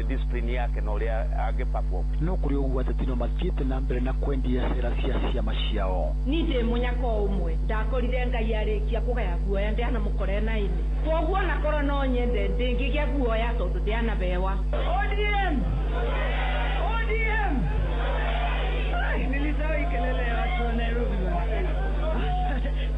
discipline yake na uria angiperform. No kuri uguo ateti no mathiĩte na mbere na kwendia cera cia ciama ciao. Ni ndĩ mũnyaka ũmwe ndakorire Ngai arĩkia kũgaya guoya ndĩana mũkore na ini koguo na korwo no nyende ndĩngĩgĩa guoya tondũ ndĩana bewa. ODM nilisahau kelele ya watu wa Nairobi.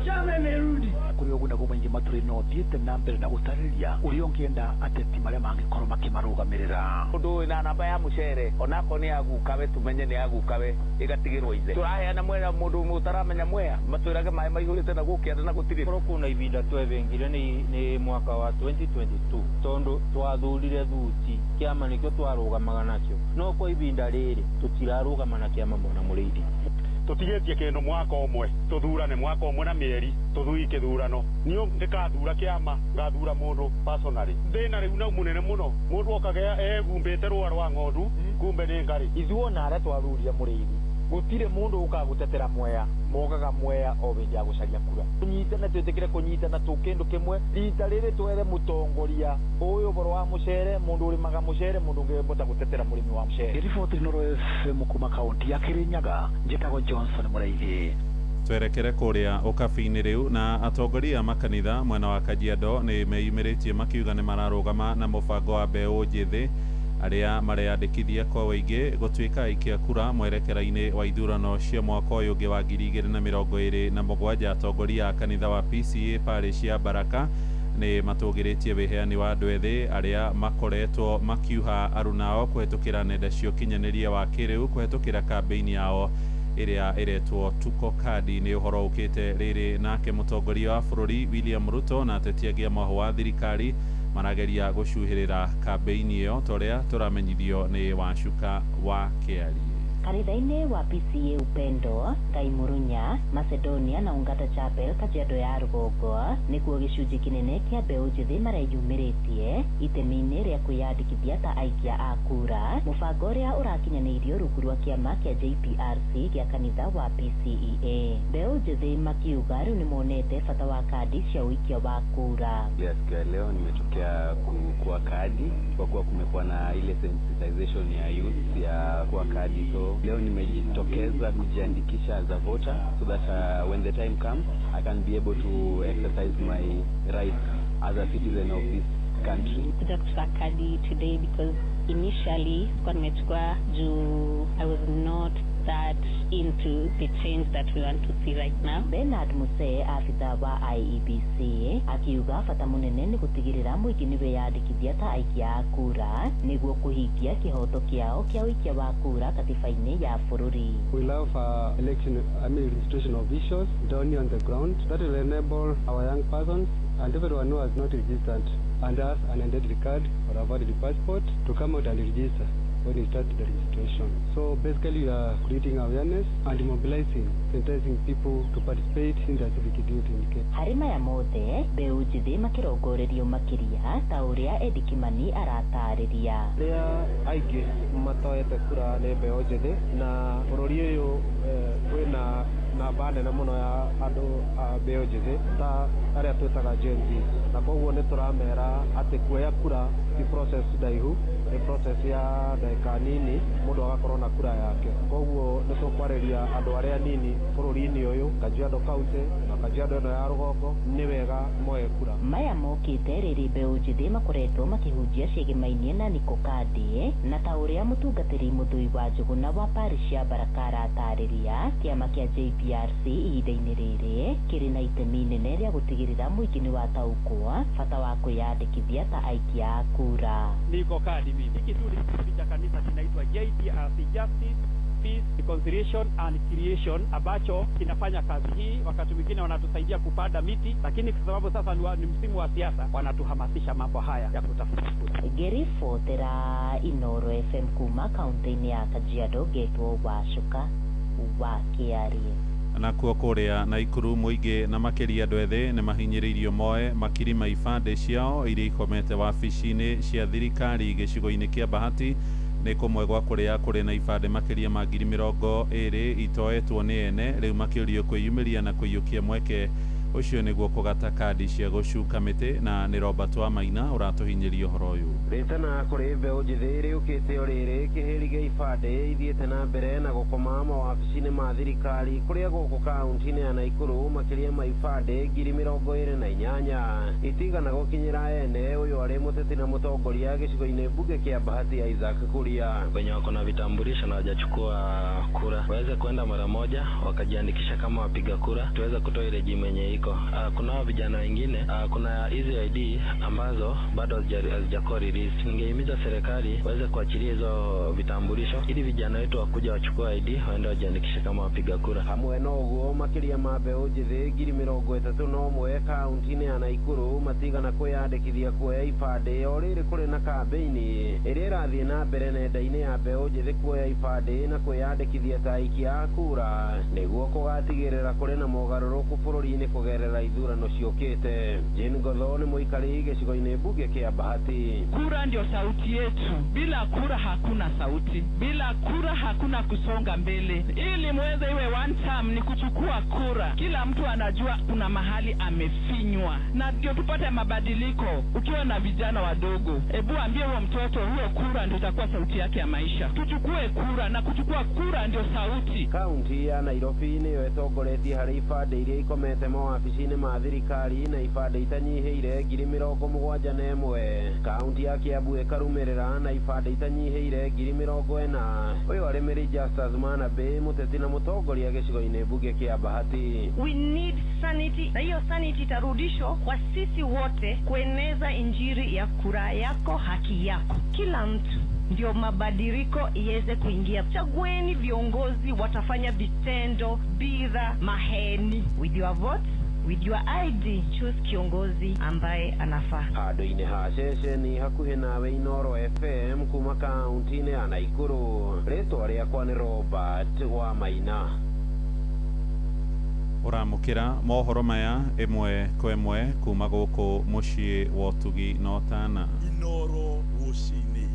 Chama imerudi. Kuri uguo naguo maingi matũrĩ no thiĩte na mbere na gũtarĩria ũrĩa ũngĩenda ateti marĩa mangĩkorwo makĩmarũgamĩrĩra. Ũndũ na namba ya mũcere onako nĩ agukawe tumenye nĩ agukawe ĩgatigĩrwo ithe. Tũraheana mwera mũndũ mũtaramenya mwea matwĩrage maĩ maihũrĩte na gũkĩanda na gũtirĩ. Korwo kuna ivinda twebengire nĩ mwaka wa 2022 tondũ twathurire thuti kĩama nĩkĩo twarũgamaga nakĩo no kwa ivinda rĩrĩ tũtirarũgama na kĩama mona mũrĩithi. Tutigetie kindu mwaka umwe tuthurane mwaka umwe na mieri tuthui kithurano niyo ndikathura kiama ngathura mundu personally thina riu na munene muno mundu okagea egumbite rwa rwa ng'ondu kumbe ni ngari ithuona ara twathuria mũrĩithi gutire mundu ukagutetera mwea mogaga mwea o winja gucaria kura kunyitana twetekire kunyitana tukindu kimwe rita riri twere mutongoria uyu boro wa mucere mundu urimaga mucere mundu ungebota gutetera murimi wa mucere. Riboti Inoro FM kuma kaunti ya Kirinyaga njitagwo Johnson Mũraithi. Twerekere kuria ukabi-inĩ rĩu na atongoria makanitha mwena wa Kajiado nĩ meyumĩrĩtie makiuga nĩ mararũgama na mũbango wa mbeũ njĩthĩ arĩa mareyandĩkithia kwa wĩingĩ gũtuĩka aikia kura mwerekera-inĩ wa ithurano cia mwaka ũyũ ũngĩ wa 2027. Atongoria a kanitha wa PCA parish ya Baraka nĩ matũgĩrĩtie wĩheani wa andũ ethĩ arĩa makoretwo makiuha arunao kũhetũkĩra nenda cia ũkinyanĩria wa kĩrĩu kũhetũkĩra kambĩini yao ĩrĩa ĩretwo Tuko Kadi. Nĩ ũhoro ũkĩte rĩrĩ nake mũtongoria wa bũrũri William Ruto na ateti angĩ a mwahũ wa thirikari marageria gũcuhĩrĩra kambĩini ĩyo torĩa tũramenyithio nĩ Wacuka wa Kĩari. Kanitha-inĩ wa PCA Upendo, Ngai Murunya, Macedonia na Ungata Chapel Kajiado ya Rũgongo nĩkuo gĩcunjĩ kĩnene kĩa mbeũ njĩthĩ mareyumĩrĩtie itemi-inĩ rĩa kwĩyandĩkithia ta aikia a kura, mũbango ũrĩa ũrakinyanĩirio rungu rwa kĩama kĩa JPRC gĩa kanitha wa PCEA. Mbeũ njĩthĩ makiuga rĩu nĩmonete bata wa kadi cia ũikia wa kura. Siku ya leo nimetokea kuwa kadi kwa kuwa kumekuwa na ile sensitization ya youth ya kuwa kadi, so leo nimejitokeza kujiandikisha as a voter so that when the time comes I can be able to exercise my rights as a citizen of this country. Kuja kuchukua kadi today because initially sikuwa nimechukua juu I was not that into the change that we want to see right now. Bernard Muse, afisa wa IEBC, akiuga bata munene ni gutigirira muingi ni weyandikithia ta aikia a kura niguo kuhingia kihoto kiao kia uikia wa kura katiba-ini ya bururi. We love registration officials down on the ground that will enable our young persons and everyone who has not registered and has an identity card or a valid passport to come out and register when we start the registration. So basically we are creating awareness and mobilizing, sensitizing people to participate in the civic duty in Kenya. Harima ya mothe, mbeũ njĩthĩ makirongorerio makiria ta ũrĩa Eddie Kimani aratarĩria. Rĩa aingĩ matoete kura nĩ mbeũ njĩthĩ na bũrũri ũyũ wĩna namba nene mũno ya andũ a mbeũ njĩthĩ ta arĩa twĩtaga Gen Z, na koguo nĩ tũramera atĩ kuoya kura ti process ndaihu, nĩ process ya ndagĩka nini mũndũ agakorwo na kura yake. Koguo nĩ tũkwarĩria andũ arĩa nini bũrũri-inĩ ũyũ Kajiado County na Kajiado ĩno ya Rũgongo nĩ wega moye kura. Maya mokĩte rĩrĩ mbeũ njĩthĩ makoretwo makĩhunjia ciĩgĩmainie na Niko Kadi na ta ũrĩa mũtungatĩri Mũthũi wa Njũgũna wa parish ya Baraka aratarĩria kĩama kĩa JPRC ihinda-inĩ rĩrĩ kĩrĩ na itemi inene rĩa gũtigĩrĩra mũingĩ nĩ wataũkwo bata wa kwĩyandĩkithia ta aikia a kura. Niko Kadi mimi. Hiki tu ni kikundi cha kanisa kinaitwa JPRC, Justice, Peace, Reconciliation and Creation, ambacho kinafanya kazi hii. Wakati mwingine wanatusaidia kupanda miti, lakini kwa sababu sasa ni msimu wa siasa wanatuhamasisha mambo haya ya kutafuta kura. Gerifotera Inoro FM kuma kaunti-inĩ ya Kajiado getwo Wacuka wa Kĩari. Nakuo kũrĩa Naikuru mũingĩ na makĩria andũ ethĩ nĩ mahinyĩrĩirio moe makirima ibandĩ ciao iria ikomete wabici-inĩ cia thirikari gĩcigo-inĩ kĩa Bahati. Nĩ kũmwe gwa kũrĩa kũrĩ na ibandĩ makĩria ma 20,000 itoetwo nĩ ene rĩu makĩũrio kwĩyumĩria na kũiyũkia mweke ucio niguo kugata kadi cia gucuka miti na ni Robert wa Maina uratuhinyiria uhoro uyu ritana kuri mbeu njithi riukite uriri kihiri gia ibande ithiete na mbere na gukoma mawabici-ini ma thirikari kuria guku kaunti-ini ya Naikuru makiria ma ibande 28 itigana gukinyira ene uyu ari muteti na mutongoria gicigo-ini bunge kia Bahati ya Isaac Kuria. Wenye wako na vitambulisho na hawajachukua kura waweze kwenda mara moja wakajiandikisha kama wapiga kura, tuweze kutoa ile jina yenye iko. Kuna vijana wengine kuna hizi ID ambazo bado hazijakuwa release. Ningehimiza serikali waweze kuachilia hizo vitambulisho ili vijana wetu wakuja wachukue ID waende wajiandikishe kama wapiga kura. Hamwe no guo makiria ma mbeu njithi 31 kaunti-ini ya Naikuru matigana kwiyandikithia kuoya ibande o riri kuri na kambeini iria irathie na mbere nenda-ini ya mbeu njithi kuoya ibande na kwiyandikithia ta aikia kura niguo kugatigirira kuri na mogaruruku bururi-ini kugerera ithurano ciukite. Jane Gotho ni muikari gicigo-ini bunge kia Bahati. Kura ndio sauti yetu, bila kura hakuna sauti, bila kura hakuna kusonga mbele. Ili muweze iwe one term ni kuchukua kura. Kila mtu anajua kuna mahali amefinywa na ndio tupate mabadiliko. Ukiwa na vijana wadogo, hebu ambie huyo mtoto huyo kura ndio itakuwa sauti yake ya maisha. Tuchukue kura na kuchukua kura ndio sauti. Kaunti ya Nairobi niyo itongoretie hari ibande iria ikomete mawabici-ini ma thirikari na ibande itanyihiire 71,000. Kaunti ya Kiambu ikarumirira na ibande itanyihiire 40,000. Uyu ari Mary Justus Manabe muteti na mutongoria gicigo-ini bunge kia Bahati. We need sanity, na hiyo sanity itarudishwa kwa sisi wote kueneza injili ya kura yako haki yako. Kila mtu ndio mabadiliko iweze kuingia. Chagueni viongozi watafanya vitendo bila maheni. With your vote, with your ID, choose kiongozi ambaye anafaa. Hado-ini hasheshe ni hakuhi nawe Inoro FM kuma kaunti-ini ya Naikuru. Ritwa riakwa ni Robert wa Maina. uramukira mohoro maya imwe kwa imwe kuma guku mucii wa Utugi Notana. Inoro rucini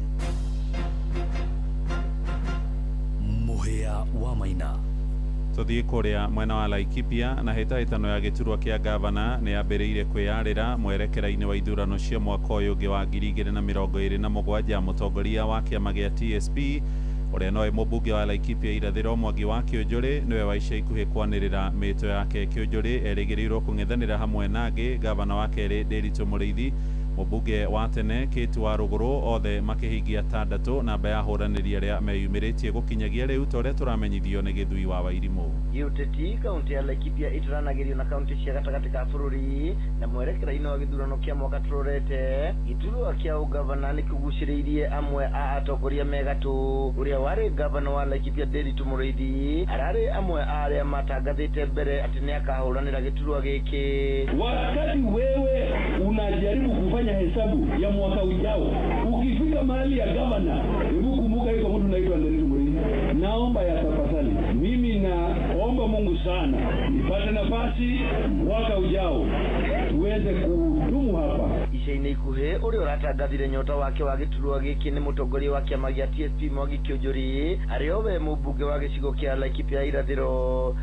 muhia wa Maina. Tuthii kuria mwena wa Laikipia na hitaitano ya giturwa kia gavana ni yambiriire kwiyarira mwerekera-ini wa ithurano cia mwaka uyu ungi wa 2027. Mutongoria wa kiama gia TSP uria noe mubunge wa Laikipia irathiro Mwangi wa Kiunjuri niwe wa ica ikuhi kwanirira mito yake Kiunjuri erigirirwo kung'ethanira hamwe nangi gavana wa keri Nderitu Muriithi, mubunge wa tene Kitu wa Ruguru, othe makihingia 6 namba ya huraniria ria meyumiritie gukinyagia riu toria turamenyithio ni Githui wa Wairimu. Yuteti kaunti ya Laikipia ituranagirio na kaunti cia gatagati ka bururi na mwerekera-ini wa githurano kia mwaka turorete. Giturwa kia ugavana ni kiguciriirie amwe a atongoria megatu. Uria wari gavana wa Laikipia Nderitu Muriithi arari amwe aria matangathite mbere ati ni akahuranira giturwa giki. Wakati wewe unajaribu kufanya hesabu ya mwaka ujao, ukifika mahali ya gavana, hebu kumbuka yuko mtu anaitwa Nderitu Muriithi. Naomba ya tafadhali, mimi naomba Mungu sana nipate nafasi mwaka ujao tuweze kudumu hapa. Ica-ini ikuhi uria uratangathire nyota wake wa giturwa giki ni mutongoria wa kiama gia TSP Mwangi Kiunjuri aria we mubunge wa gicigo kia Laikipia irathiro.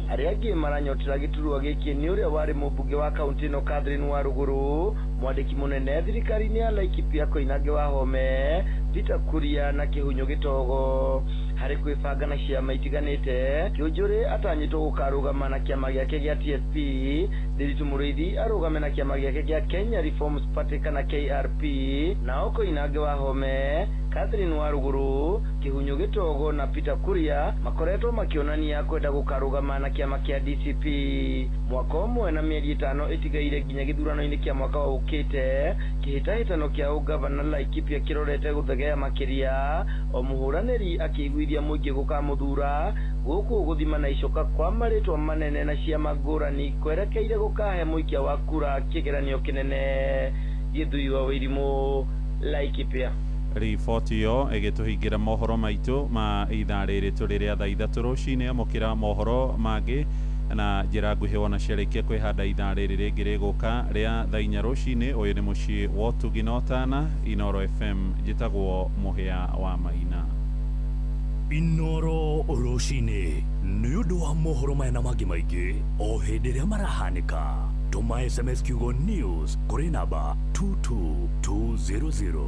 Aria angi maranyotera giturwa giki ni uria wari mubunge wa kaunti ino Catherine wa Ruguru, mwandiki munene thirikari-ini ya Laikipia Koinange wa Home, Peter Kuria na Kihunyu Gitogo. Hari kwibanga na ciama itiganite, Kiunjuri atanyitwo gukarugama na kiama giake gia TSP, Nderitu Muriithi arugame na kiama giake gia Kenya Reforms Party kana KRP, nao Koinange wa Home, Catherine wa Ruguru, Kihunyu Gitogo na Peter Kuria makoretwo makionania kwenda gukarugama na kiama kia DCP. Mwaka umwe na mieri 5 itigaire nginya githurano-ini kia mwaka wa ukite, kihitahitano kia ugavana Laikipia kirorete guthegea makiria, o muhuraniri akiguithia muingi gukamuthura guku guthima na icoka kwa maritwa manene na ciama ngurani kwerekeire gukahe muikia wa kura kigeranio kinene. Githui wa Wairimu, Laikipia. riboti yo igituhingira mohoro maitu ma ithaa riri turi ria thaa ithatu rucini amukira mohoro mangi na njira nguhi wona ciarikia kwihanda ithaa riri ringi riguka ria thaa inya rucini. Uyu ni mucii wa Utugi na Otana, Inoro FM, njitagwo Muhia wa Maina. Inoro rucini ni undu wa mohoro maya na mangi maingi o hindi ria marahanika. Tuma SMS kiugo news kuri namba 22200.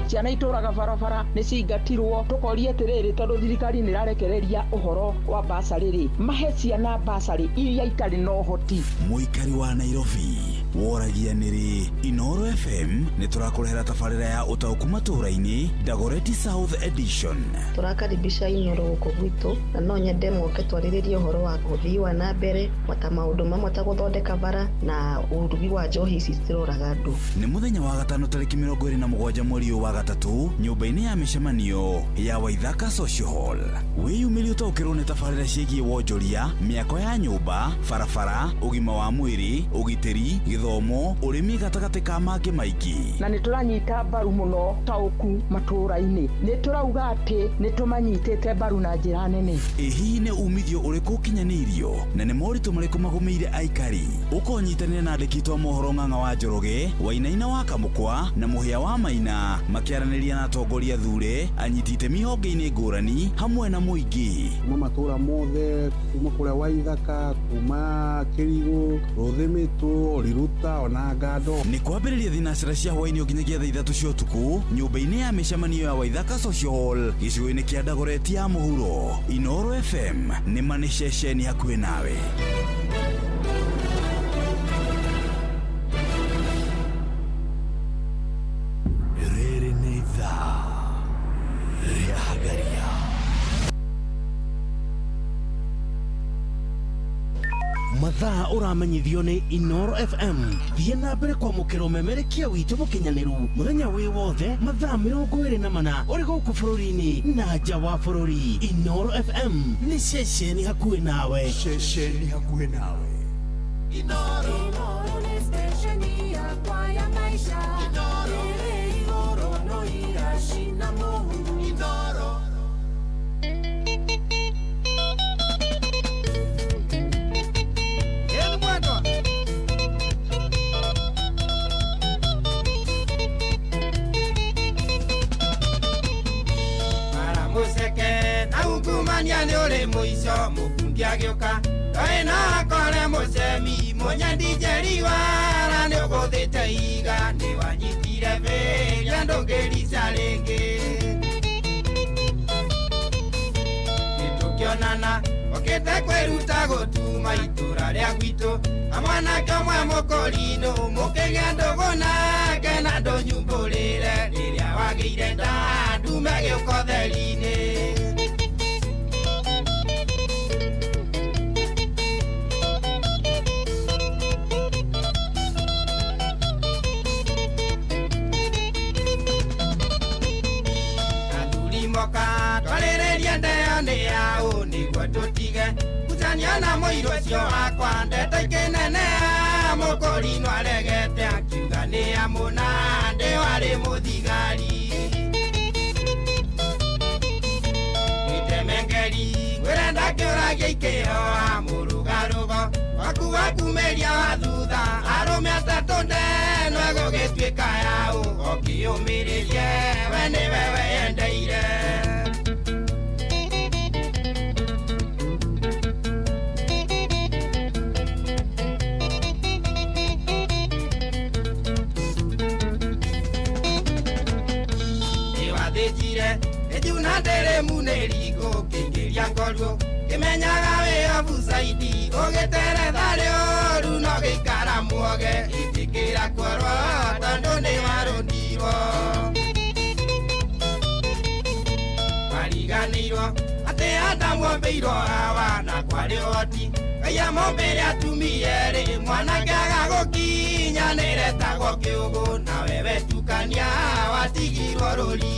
ciana ituraga barabara nĩ cingatirwo tukorie atiriri tondu thirikari nĩ irarekereria uhoro wa basarĩ mahe ciana basarĩ iria itarĩ na ũhoti. Muikari wa Nairobi woragia nĩrĩ Inoro FM nĩ tũrakũrehera tabarĩra ya ũtaũku matũũra-inĩ Dagoretti South Edition. Tũrakaribisha Inoro gũkũ gwitũ na no nyende moke twarĩrĩrie ũhoro wa ũthii wa na mbere ta maũndũ mamwe ta gũthondeka bara na ũrugi wa njohi ici ciroraga andũ. Nĩ mũthenya wa gatano tarĩki 27 mweri wa gatatu nyũmba-inĩ ya mĩcemanio ya Waithaka Social Hall. Wĩyumĩrie ũtaũkĩrwo nĩ tabarĩra ciĩgiĩ wonjoria, mĩako ya nyũmba, barabara, ũgima wa mwĩrĩ, ũgitĩri, gĩthomo, ũrĩmi gatagatĩ ka mangĩ maingĩ. Na nĩ tũranyita mbaru mũno taũku matũũra-inĩ. Nĩ tũrauga atĩ nĩ tũmanyitĩte mbaru na njĩra nene. Hihi nĩ umithio ũrĩkũ ũkinyanĩirio na nĩ moritũ marĩkũ magũmĩire aikari? Ũkonyitanĩra na andĩki twa mohoro Ng'ang'a wa Njoroge, Wainaina wa Kamũkwa na Muhia wa Maina makiaranĩria na atongoria thure, anyiti itemi honge-inĩ ngũrani hamwe na mũingĩ. Kuma matũũra mothe, kuma kũrĩa Waithaka, kuma Kĩrigũ, Rũthĩmĩtũ, Riruta ona Ngando. Nĩ kwambĩrĩria thinacĩra cia hwaĩ-inĩ nginyagia thaa 3 cia ũtukũ nyũmba-inĩ ya mĩcemanio ya Waithaka Social Hall gĩcigo-inĩ kĩa Dagoretti ya mũhuro. Inoro FM nĩ manĩ ceceni hakuhĩ nawe. Rĩrĩ nĩ ithaa rĩa Hagaria. Mathaa ũramenyithio nĩ Inoro FM. Thiĩ na mbere kwamũkĩra ũmemerekia witũ mũkinyanĩru mũthenya wĩ wothe mathaa 24 ũrĩ gũkũ bũrũri-inĩ na nja wa bũrũri. Inoro FM nĩ ceceni hakuhĩ nawe. Ceceni hakuhĩ nawe. Inoro nĩ stesheni yakwa ya maisha. Inoro no irashina mũhu. Inoro Kumania ni ule mwisho mukungi agioka kaina kole musemi monya dijeriwa na ne ugothete iga ni wanyitire ve ya ndongerisa renge tukionana okete kweruta gotuma itura ria gwitu amwana kamwe mokorino mukege ndogona kana ndonyumbulire riria wageire ndume giokotheri-ini. Kuzanyana moiro cio akwa ndete kinene mukorino aregete akiuga ni amuna ndi wari muthigari itemengeri wirenda kiuragia ikio murugarugo wakuwa kumeria wa thutha arume atatu ndeno egugituika yau okiumiririe we niwe weyendeire. Ndere munerigo kingiria ngoruo kimenyaga we obusaidi ogetere thario runo gikara muoge itikira kwarwa tando ni marundirwo mariganirwo ate Adamu mbeirwo hawa na kwari oti aya mombere atumie ri mwana gaga gokinya niretagwo kiugo na wewe tukania watigirwo rurie.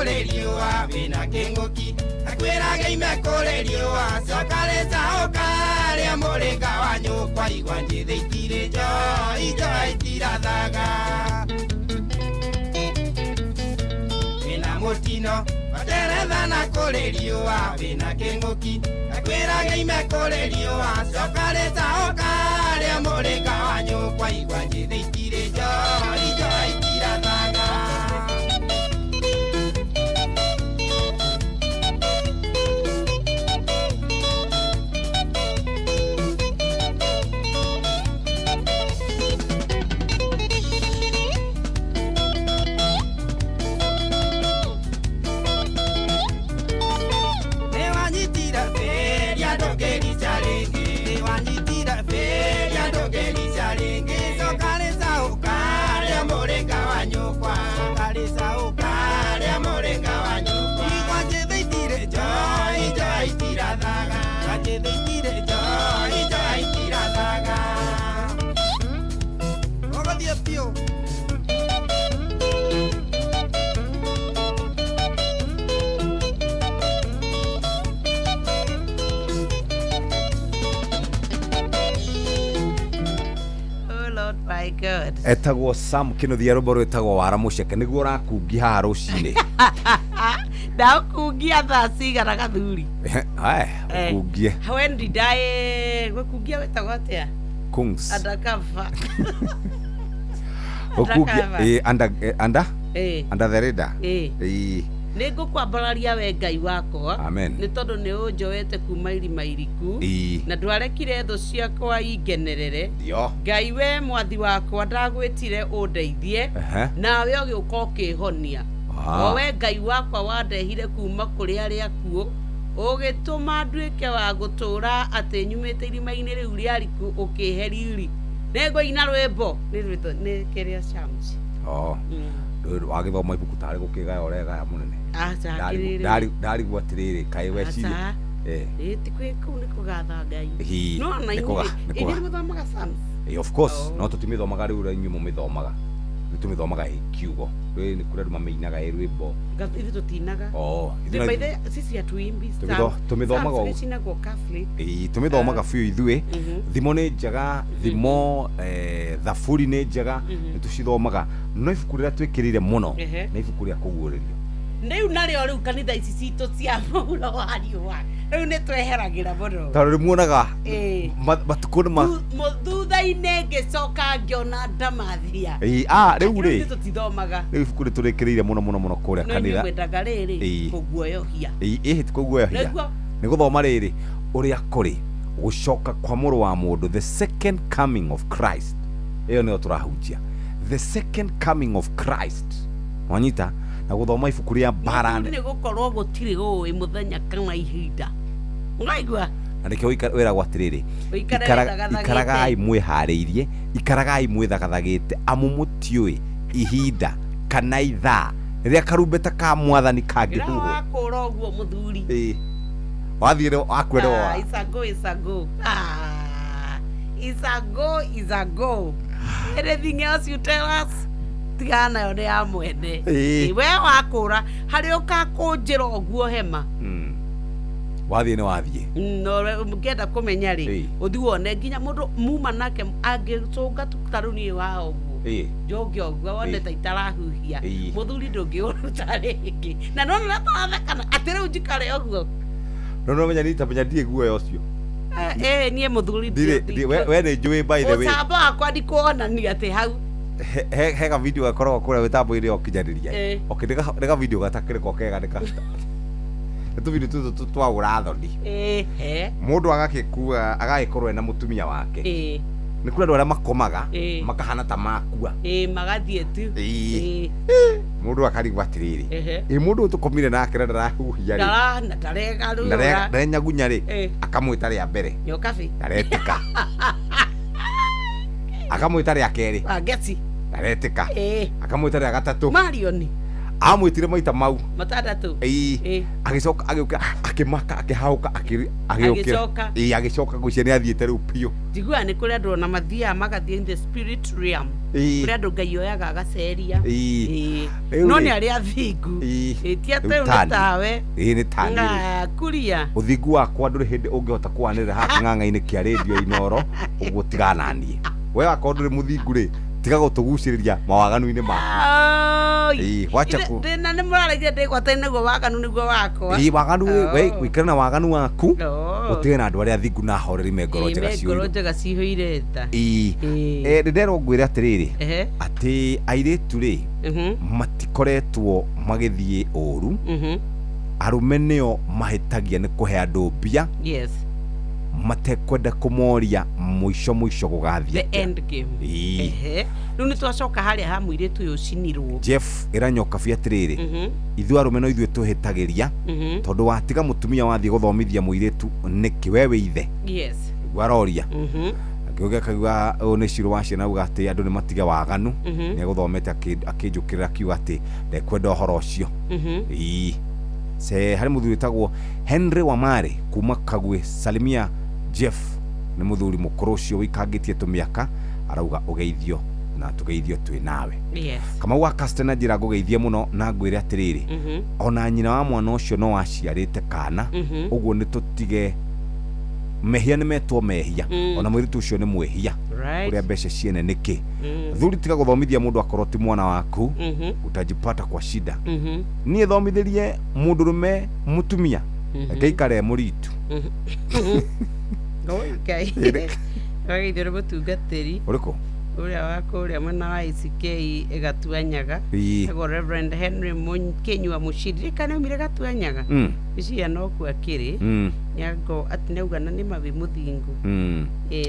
kũrĩ riũa wĩna kĩng'ũki akwĩraga ime kũrĩ riũa cokarĩca ũkarĩa mũrĩnga wa nyũkwa igua njĩthĩ itirĩ njoa itirathaga wĩna mũtino waterethana kũrĩ riũa wĩna kĩng'ũki akwĩraga ime kũrĩ riũa cokarĩca ũkarĩa mũrĩnga wa nyũkwa igua njĩthĩ itirĩ njoa itirathaga etagwo Sam Kinuthia rũmbo rwĩtagwo wara mũceke nĩguo ũrakungia haha rũcinĩ ndakungia thaa cigana gathuri ũkungie when did I gũkungia wĩtagwo atĩa Kungs undercover ũkungia under the radar nĩ ngũkwambararia we Ngai wakwa nĩ tondũ nĩ ũnjoete kuma irima iriku na ndwarekire thũ ciakwa ingenerere Ngai we mwathi wakwa ndagwĩtire ũndeithie nawe ũgĩũka ũkĩhonia o we Ngai wakwa wandehire kuma kũrĩ arĩa akuũ ũgĩtũma nduĩke wa gũtũũra atĩ nyumĩte irima-inĩ rĩu rĩa riku ũkĩhe riri nĩ ngũina rwĩmbo nĩ kĩrĩa Shams wagĩthoma ibuku tarĩ gũkĩgaya ũregaya mũnene ndarigwo atĩrĩrĩ kaĩ weciria ti kũu nĩ kũgatha Ngai no na inyuĩ mũthomaga Shams of course no tũtimĩthomaga rĩu ũrĩa inyuĩ mũmĩthomaga tũmĩthomaga kiugo rĩu nĩ kũrĩa andũ mamĩinaga rwĩmbo ithuĩ tũtinaga sisi hatuimbi tũmĩthomaga biũ ithuĩ thimo nĩ njega thimo thaburi nĩ njega nĩ tũcithomaga no ibuku rĩrĩa twĩkĩrĩire mũno nĩ ibuku rĩa kũguũrĩrio rĩu narĩo rĩu kanitha ici citũ cia mũhuro wa riũa rĩu nĩ tweheragĩra mũno tondũ nĩmuonaga matukũ thutha-inĩ ngĩcoka ngĩona ndamathia rĩu rĩ tũtithomaga rĩu ibuku rĩtũrĩkĩrĩire mũno kũrĩa kanitha mwendaga rĩrĩ kũguoyohia kũguoyohia nĩ gũthoma rĩrĩ ũrĩa kũrĩ gũcoka kwa mũrũ wa mũndũ the second coming of Christ ĩyo nĩyo tũrahunjia the second coming of Christ wanyita na gũthoma ibuku rĩa mbara nĩ gũkorwo gũtirĩ gũĩ mũthenya kana ihinda ũraigua na nĩkĩo wĩragwo atĩrĩrĩ ikaragai mwĩharĩirie ikaragai mwĩthagathagĩte amu mũtiũĩ ihinda kana ithaa rĩrĩa karumbeta ka mwathani kangĩhuhwo wakũra ũguo mũthuri wathiĩ wakwĩrwo is a go anything else you tell us tigana nayo nĩ ya mwene we wakũra harĩ ũkakũnjĩra ũguo hema wathiĩ nĩ wathiĩ no ngĩenda kũmenya rĩ ũthiĩ wone nginya mũndũ muma nake angĩcũnga tarũ niĩ wa ũguo njoge ũguo wone ta itarahuhia mũthuri ndũngĩũruta rĩngĩ na no nĩratarathekana atĩ rĩu njikare ũguo no menya ndiĩ guoya ũcio niĩ mũthuri we nĩ njũĩ by the way ũcamba wakwa ndikuonania atĩ hau hega video gakoragwo kũrĩa wĩtambo-inĩ ya ũkinyanĩria nĩga video gatakĩrĩko kega nĩ tũvideo tũtũ twa ũrathoni mũndũ agagĩkua agagĩkorwo ena mũtumia wake nĩ kũrĩ andũ arĩa makomaga makahana ta makua magathiĩ tu mũndũ akarigwo atĩrĩrĩ mũndũ tũkomire nake na ndarahuhia ndarenyagunya rĩ akamwĩta rĩa mbere ndaretĩka akamwĩta rĩa kerĩ ndaretĩka akamwĩta rĩa gatatũ amwitire maita mau matandatu agicoka agiuka akimaka akihauka agiukira agicoka gucia ni athiete riu pio njigua ni kuri andu na mathia magathie in the spirit realm kuri andu ngai oyaga agaceria no ni ari athingu ti ate tawe ni tani kuria uthingu wakwa nduri hindi ungihota kwanirira ha ng'ang'a-ini kia radio Inoro ugutigana nie we wakwa nduri muthingu ri tiga gutuguciriria mawaganu-ini maku wacha ku na ni muraragia ndikwata niguo waganu niguo wakwa waganu we gwikara na waganu waku utige na andu aria thingu na horeri mengoro njega cihoire tha ndero ngwire atiriri ati airitu ri matikoretwo magithie uru arume nio mahitagia ni kuhe andu mbia matekwenda kumoria muico gugathia the end game riu ni twacoka haria ha muiritu uyu cinirwo Jeff iranyoka biatiriri ithu arume no ithu tuhitagiria tondu watiga mutumia wathie guthomithia muiritu niki wewe ithe gwaroria akiuga kagwa one ciro wa ciana uga ati andu ni matiga waganu ni guthomete akinjukirira kiuga ati ndekwenda uhoro ucio se hari muthuri tagwo Henry Wamare kuma Kagwe Salimia Jeff ni muthuri mukuru ucio wikangitie tumiaka arauga ugeithio na tugeithio twi nawe kama wa customer njira ngugeithie muno na ngwire atiriri ona nyina wa mwana ucio no aciarite kana uguo ni tutige mehia ni metwo mehia ona mwiritu ucio ni mwehia uria mbeca ciene niki thuri tiga guthomithia mundu akorwo ti mwana waku utajipata kwa shida nie thomithirie mundurume mutumia ngeikare muritu Wagithire mutungatiri uriko uria wako uria mwena wa ICK egatuanyaga ego Reverend Henry Munkenywa Mushiri kana umire gatuanyaga iciya no ku akiri nyango ati neuga na ni mabi muthingu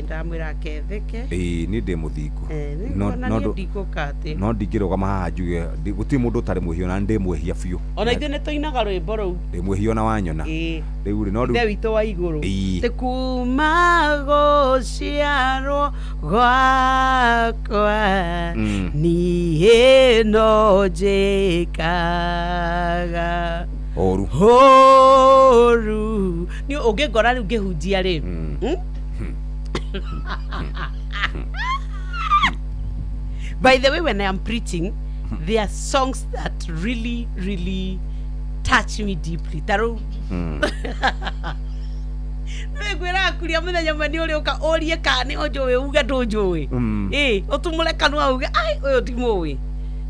ndamwira aketheke ni ndi muthingu no ndikukate no ndingirugama haha njuge guti mundu utari muhio na ndi mwehia biu ona ithe ni tuinaga rwimbo ruu ndi mwehio na wanyona riu ri no ri wito wa iguru te kumago ciaro gwakwa ni no jekaga horu ni ungengora riu ngihunjia ri by the way when I am preaching there are songs that really touch me deeply taru Gwira kuria muthenya mani uri uka orie kani onjowe uga ndunjowe utumule kanu auge ai uyu timuwi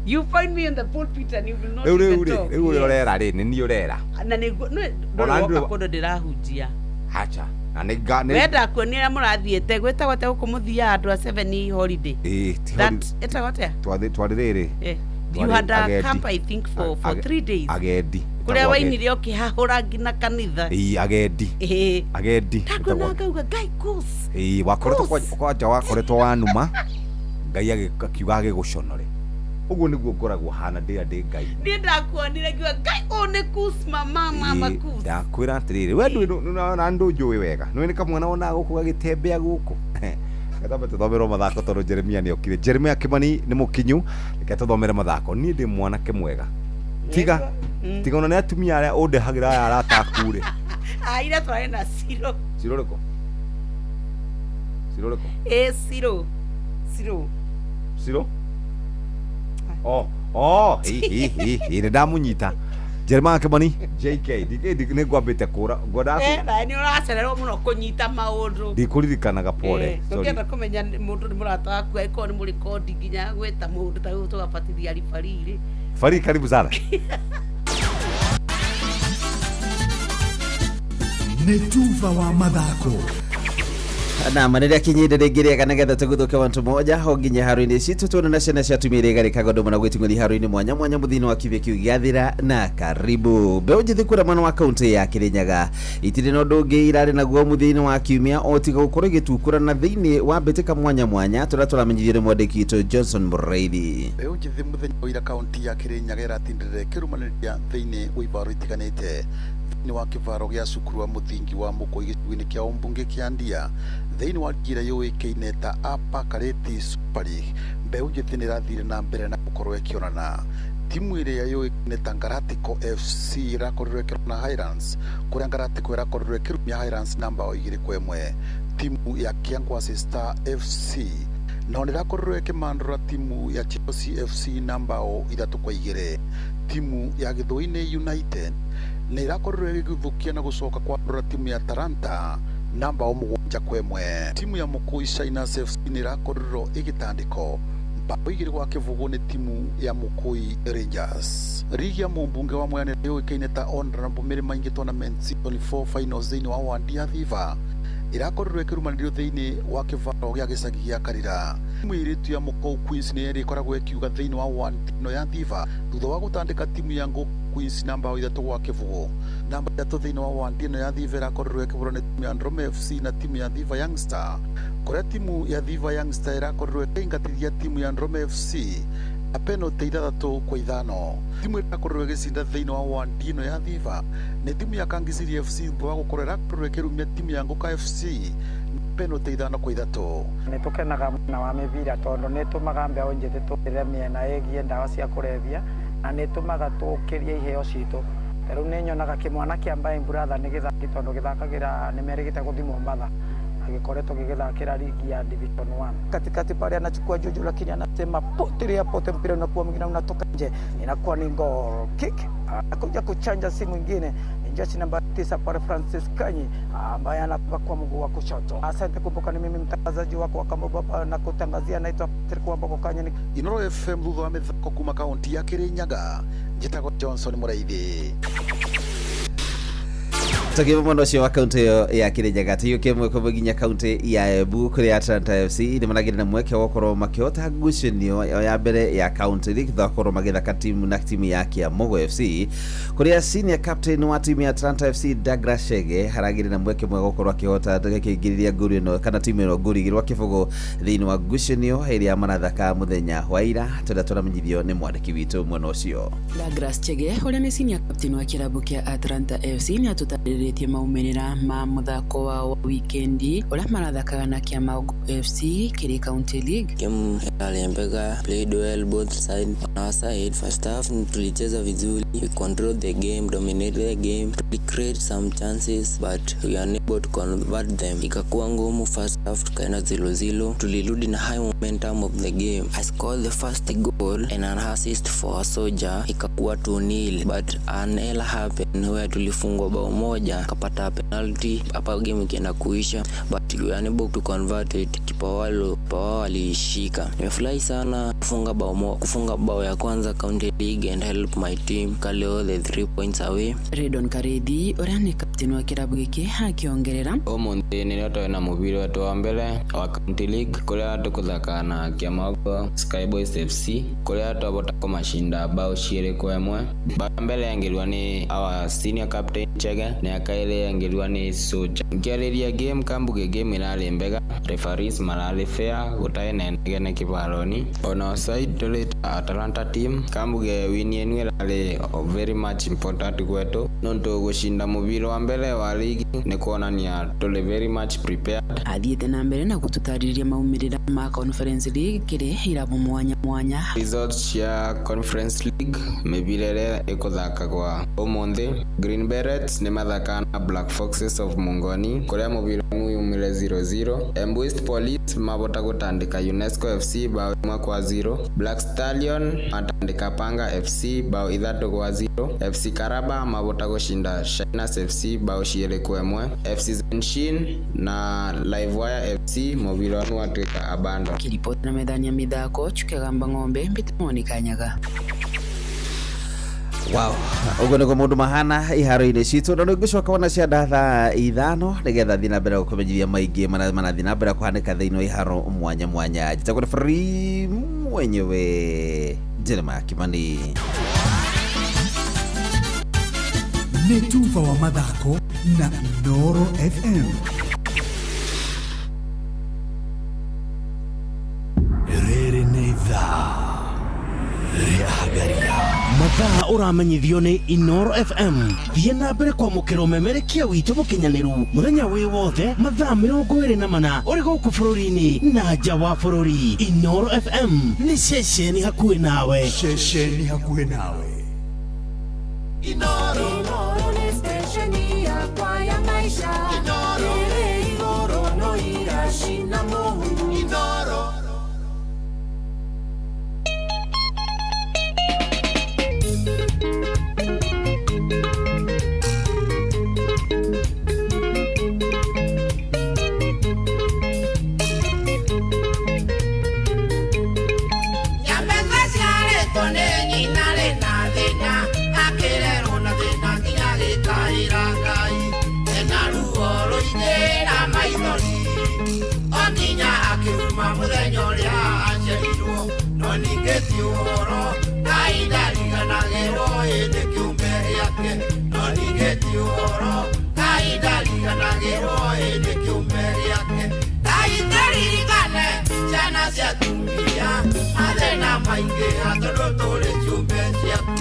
you find me in the pulpit and you will not even talk eu urera ri ni urera na ni no kondo ndirahunjia hacha na nigane wenda kuonira murathiete gwita gote gukumuthia andu a 7 holiday that eta gote twaririri you had a camp I think for 3 days agendi kuria wainire okihahura ngina kanitha agendi takona ngauga ngai kus wakoretwo kwaja wakoretwo wanuma ngai akiuga agiguconore uguo niguo ngoragwo hana ndi ngai ni ndakuonire kiuga ngai one kus mama kus ndakwira atiriri we na ndu njui wega nwe ni kamwana ona guku gagitembea guku Kataba tuthomero mathako tondu Jeremia ni okire Jeremia Kimani ni mukinyu reke tuthomere mathako ni ndi mwanake mwega tiga ona ni atumia aria undehagira aya aratakure ira tware na siro riko siro ni ndamunyita Jeremia Kimani JK ni ngwambite kura ngoda na ni uracererwo muno kunyita maundu ndikuririkanaga pole ngenda kumenya mundu ni murata waku aiko ni muri kodi nginya gweta mundu ta uyu tugabatithia rifariri Fari karibu sana Netuva wa mathako na manene akinyinde ringiria kana getha tuguthuke wantu moja ho nginya haru-ini citu tuona na ciana cia tumire garika gondo muna gwiting'ori haru-ini mwanya mwanya muthini wa kivya kiu giathira na karibu mbeu njithi kura mwana wa kaunti ya Kirinyaga itire no ndungi irari naguo muthini wa kiumia otiga gukorwo gitukura na thiini wa mbitika mwanya mwanya turia turamenyithio ni mwandiki witũ Johnson Mureithi mbeu njithi muthenya wa kaunti ya Kirinyaga iratindire kirumanĩrĩria thiini wa ibaro itiganĩte ni wa kivaro gya cukuru wa muthingi wa Mukoi gĩcigo-inĩ kĩa Umbunge kĩa Ndia thiini wa njĩra yũĩkaine ta Upper Kareti Super League mbeu njithi nĩ ĩrathire na mbere na gũkorwo ĩkĩonana timu iria yoikine ta Ngaratico FC irakorirwe kiruna Highlands kuria Ngaratico irakorirwe kirumia Highlands namba 2-1. Timu ya Kiangwasi Star FC no nirakorirwe kimandura timu ya Chelsea FC namba 3-2. Timu ya Githuini United nirakorirwe githukia na gucoka kwa timu ya Talanta namba 7-1. Timu ya Mukui Shiners FC nirakorirwo igitandiko bao igiri gwa kivugo ni timu ya Mukui Rangers. Ligi ya mumbunge wa Mwea yoikaine ta Honorable Mirima Ingi Tournament Season 4 Finals thĩinĩ wa wandi ya Thiva irakorirwo ikirumanĩrio thĩinĩ wa kĩvaro gĩa gĩcagi gĩa Karira. Timu iritu ya Mukou Queens nĩ ĩrĩkoragwo ĩkiuga thĩinĩ wa wandi ĩno ya Thiva thutha wa gũtandĩka timu ya Ngũ Queens namba 3 gwa kivugo. Namba 3 thĩinĩ wa wandi ĩno ya Thiva irakorirwo ĩkĩhũrwo nĩ timu ya Ndrome FC na timu ya Thiva Youngster. Kuria timu ya Thiva Youngster irakorirwo ĩkĩingatithia timu ya Ndrome FC na penalty 3-5. Timu irakorirwo ĩgĩcinda thĩinĩ wa wandi ĩno ya Thiva nĩ timu ya Kangiciri FC thutha wa gũkorwo ĩrakorirwo ĩkĩrumia timu ya Ngũka FC penalty 5-3. Nĩ tũkenaga na wa mĩbira tondũ nĩ tũmaga mbeũ njĩthĩ tũkĩre mĩena ĩgiĩ ndawa cia kũrebia na nĩ tũmaga tũkĩrie iheo citũ. Rĩu nĩ nyonaga kĩmwana kĩa Mbaĩ Brother nĩ gĩthaki tondũ gĩthakagĩra nĩ merĩgĩte gũthiĩ Mombatha agikoretwo gĩgĩthakĩra ligi ya Division 1. Katikati pale anachukua Jojo lakini anasema potelea pote mpira unakuwa mwingine unatoka nje, inakuwa ni goal kick. Akuja kuchanja si mwingine jeshi namba 9 pale Francis Kanyi ambaye anapa kwa mguu wa kushoto. Asante, kumbuka ni mimi mtangazaji wako wa Kamababa na kutangazia naitwa Patrick Wamboko Kanyi. Inoro FM thutha wa mĩthako kuma kaunti ya Kirinyaga, njĩtagwo Johnson Mũraithi. Tukiwa mwendo ucio wa kaunti ya Kirinyaga tuyuke mweko ginya kaunti ya Embu kuri Atlanta FC ni managire na mweke wokoro makiota ngucanio ya mbere ya kaunti league thakoro magithaka timu na timu ya Kiamogo FC kuri senior captain wa timu ya Atlanta FC Douglas Shege haragire na mweke mwega wokoro akihota ndagikingiriria nguri no kana timu ino nguri girwa kifogo thiini wa ngucanio iria marathaka muthenya wa ira turamenyithio ni mwandiki witu mweno ucio. Douglas Shege uria ni senior captain wa kirabu kia Atlanta FC ni atutaririe maumerera ma muthako wa weekendi uria marathakaga na Kiamogo FC kiri county league. Game aliembega played well both side. On our side first half tulicheza vizuri, we controlled the game, dominated the game, we create some chances but we are unable to convert them. Ikakuwa ngumu first half, tukaenda 0-0. Tulirudi na high momentum of the game. I scored the first goal and an assist for a Soldier. Ikakuwa 2-0 but an error happened where tulifungwa bao moja, kapata penalty hapa game ikienda kuisha but we are unable to convert it. Kipa wao alishika. Nimefurahi sana kufunga bao ya kwanza county league and help my team kaleo the 3 points away. Redon Karedi uria ni captain wa kirabu giki akiongerera omonte ni roto na mubiri wetu wa mbele wa county league kuria tukuthaka na Kiamogo Skyboys FC kuria twabota kumashinda bao 2-1. Bao mbele yangelwa ni our senior captain Chege na akaile yangelwa ni Soldier. Ngeriria game kambuge game inali mbega referees malali fair gutaine ngene kibaroni. On our side tuleta Atlanta team kambuge win yenu ile very much important kwetu nonto gushinda mubiri wa mbele wa ligi ni kuonania tuli very much prepared. Athiete na mbere na gututariria maumirira ma conference league kiri irabu mwanya results ya conference league mebirere ikuthaka kwa omonde Green Berets ni mathaka na Black Foxes of Mungoni kuria mubiri umire 0-0. Embu East Police mabota gutandika UNESCO FC bao 1-0. Black Stallion matandika Panga FC bao 3-0. FC Karaba mabota gushinda Shiners FC bao 2-1. FC Zenshin na Livewire FC mubiri watwika abando. Kiripoti na medani ya mithako chukegamba ng'ombe Mbitimoni Kanyaga. Wow, ugo niko mundu mahana iharo-ini citu na nigucoka wona cia ndatha 5 nigetha thina mbere gukomenyithia maingi mana thina mbere kuhanika thiini wa iharo mwanya jitagwo free mwenyewe Jeremiah Kimani. Ni tufa wa mathako na Noro FM. Rere neitha Ria Hagaria mathaa uramenyithio ni Inoro FM. Thiĩ na mbere kwamũkĩra ũmemerekia witũ mũkinyanĩru mũthenya wĩ wothe mathaa 24 ũrĩ gũkũ bũrũri-inĩ na nja wa bũrũri. Inoro FM nĩ ceceni hakuhĩ nawe. Ceceni hakuhĩ nawe. Inoro ni stesheni yakwa ya maisha. Tere igoro no irashina mohu. Inoro. Muthenya ũrĩa aciarirwo no ningĩti ũhoro kaindariganagĩrwo hĩndĩ kĩumbe gĩake no ningĩti ũhoro kaindariganagĩrwo hĩndĩ kĩumbe gĩake kaindaririkane ciana cia tumia mathĩna maingĩ tondũ tũrĩ ciumbe ciaku.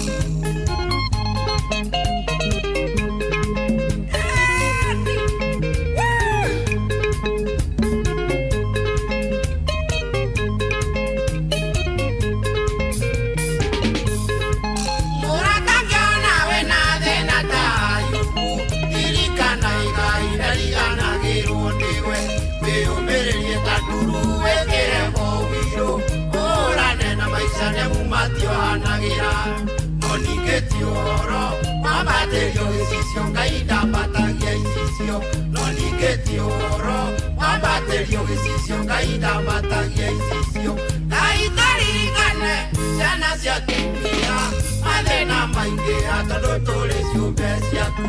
No ningĩti ũhoro wambatĩrio gĩcicio Ngai ndambatagia icicio no ningĩti ũhoro wambatĩrio gĩcicio Ngai ndambatagia icicio Ngai ndaririkane ciana cia tumia mathĩna maingĩ tondũ tũrĩ ciũmbe ciaku.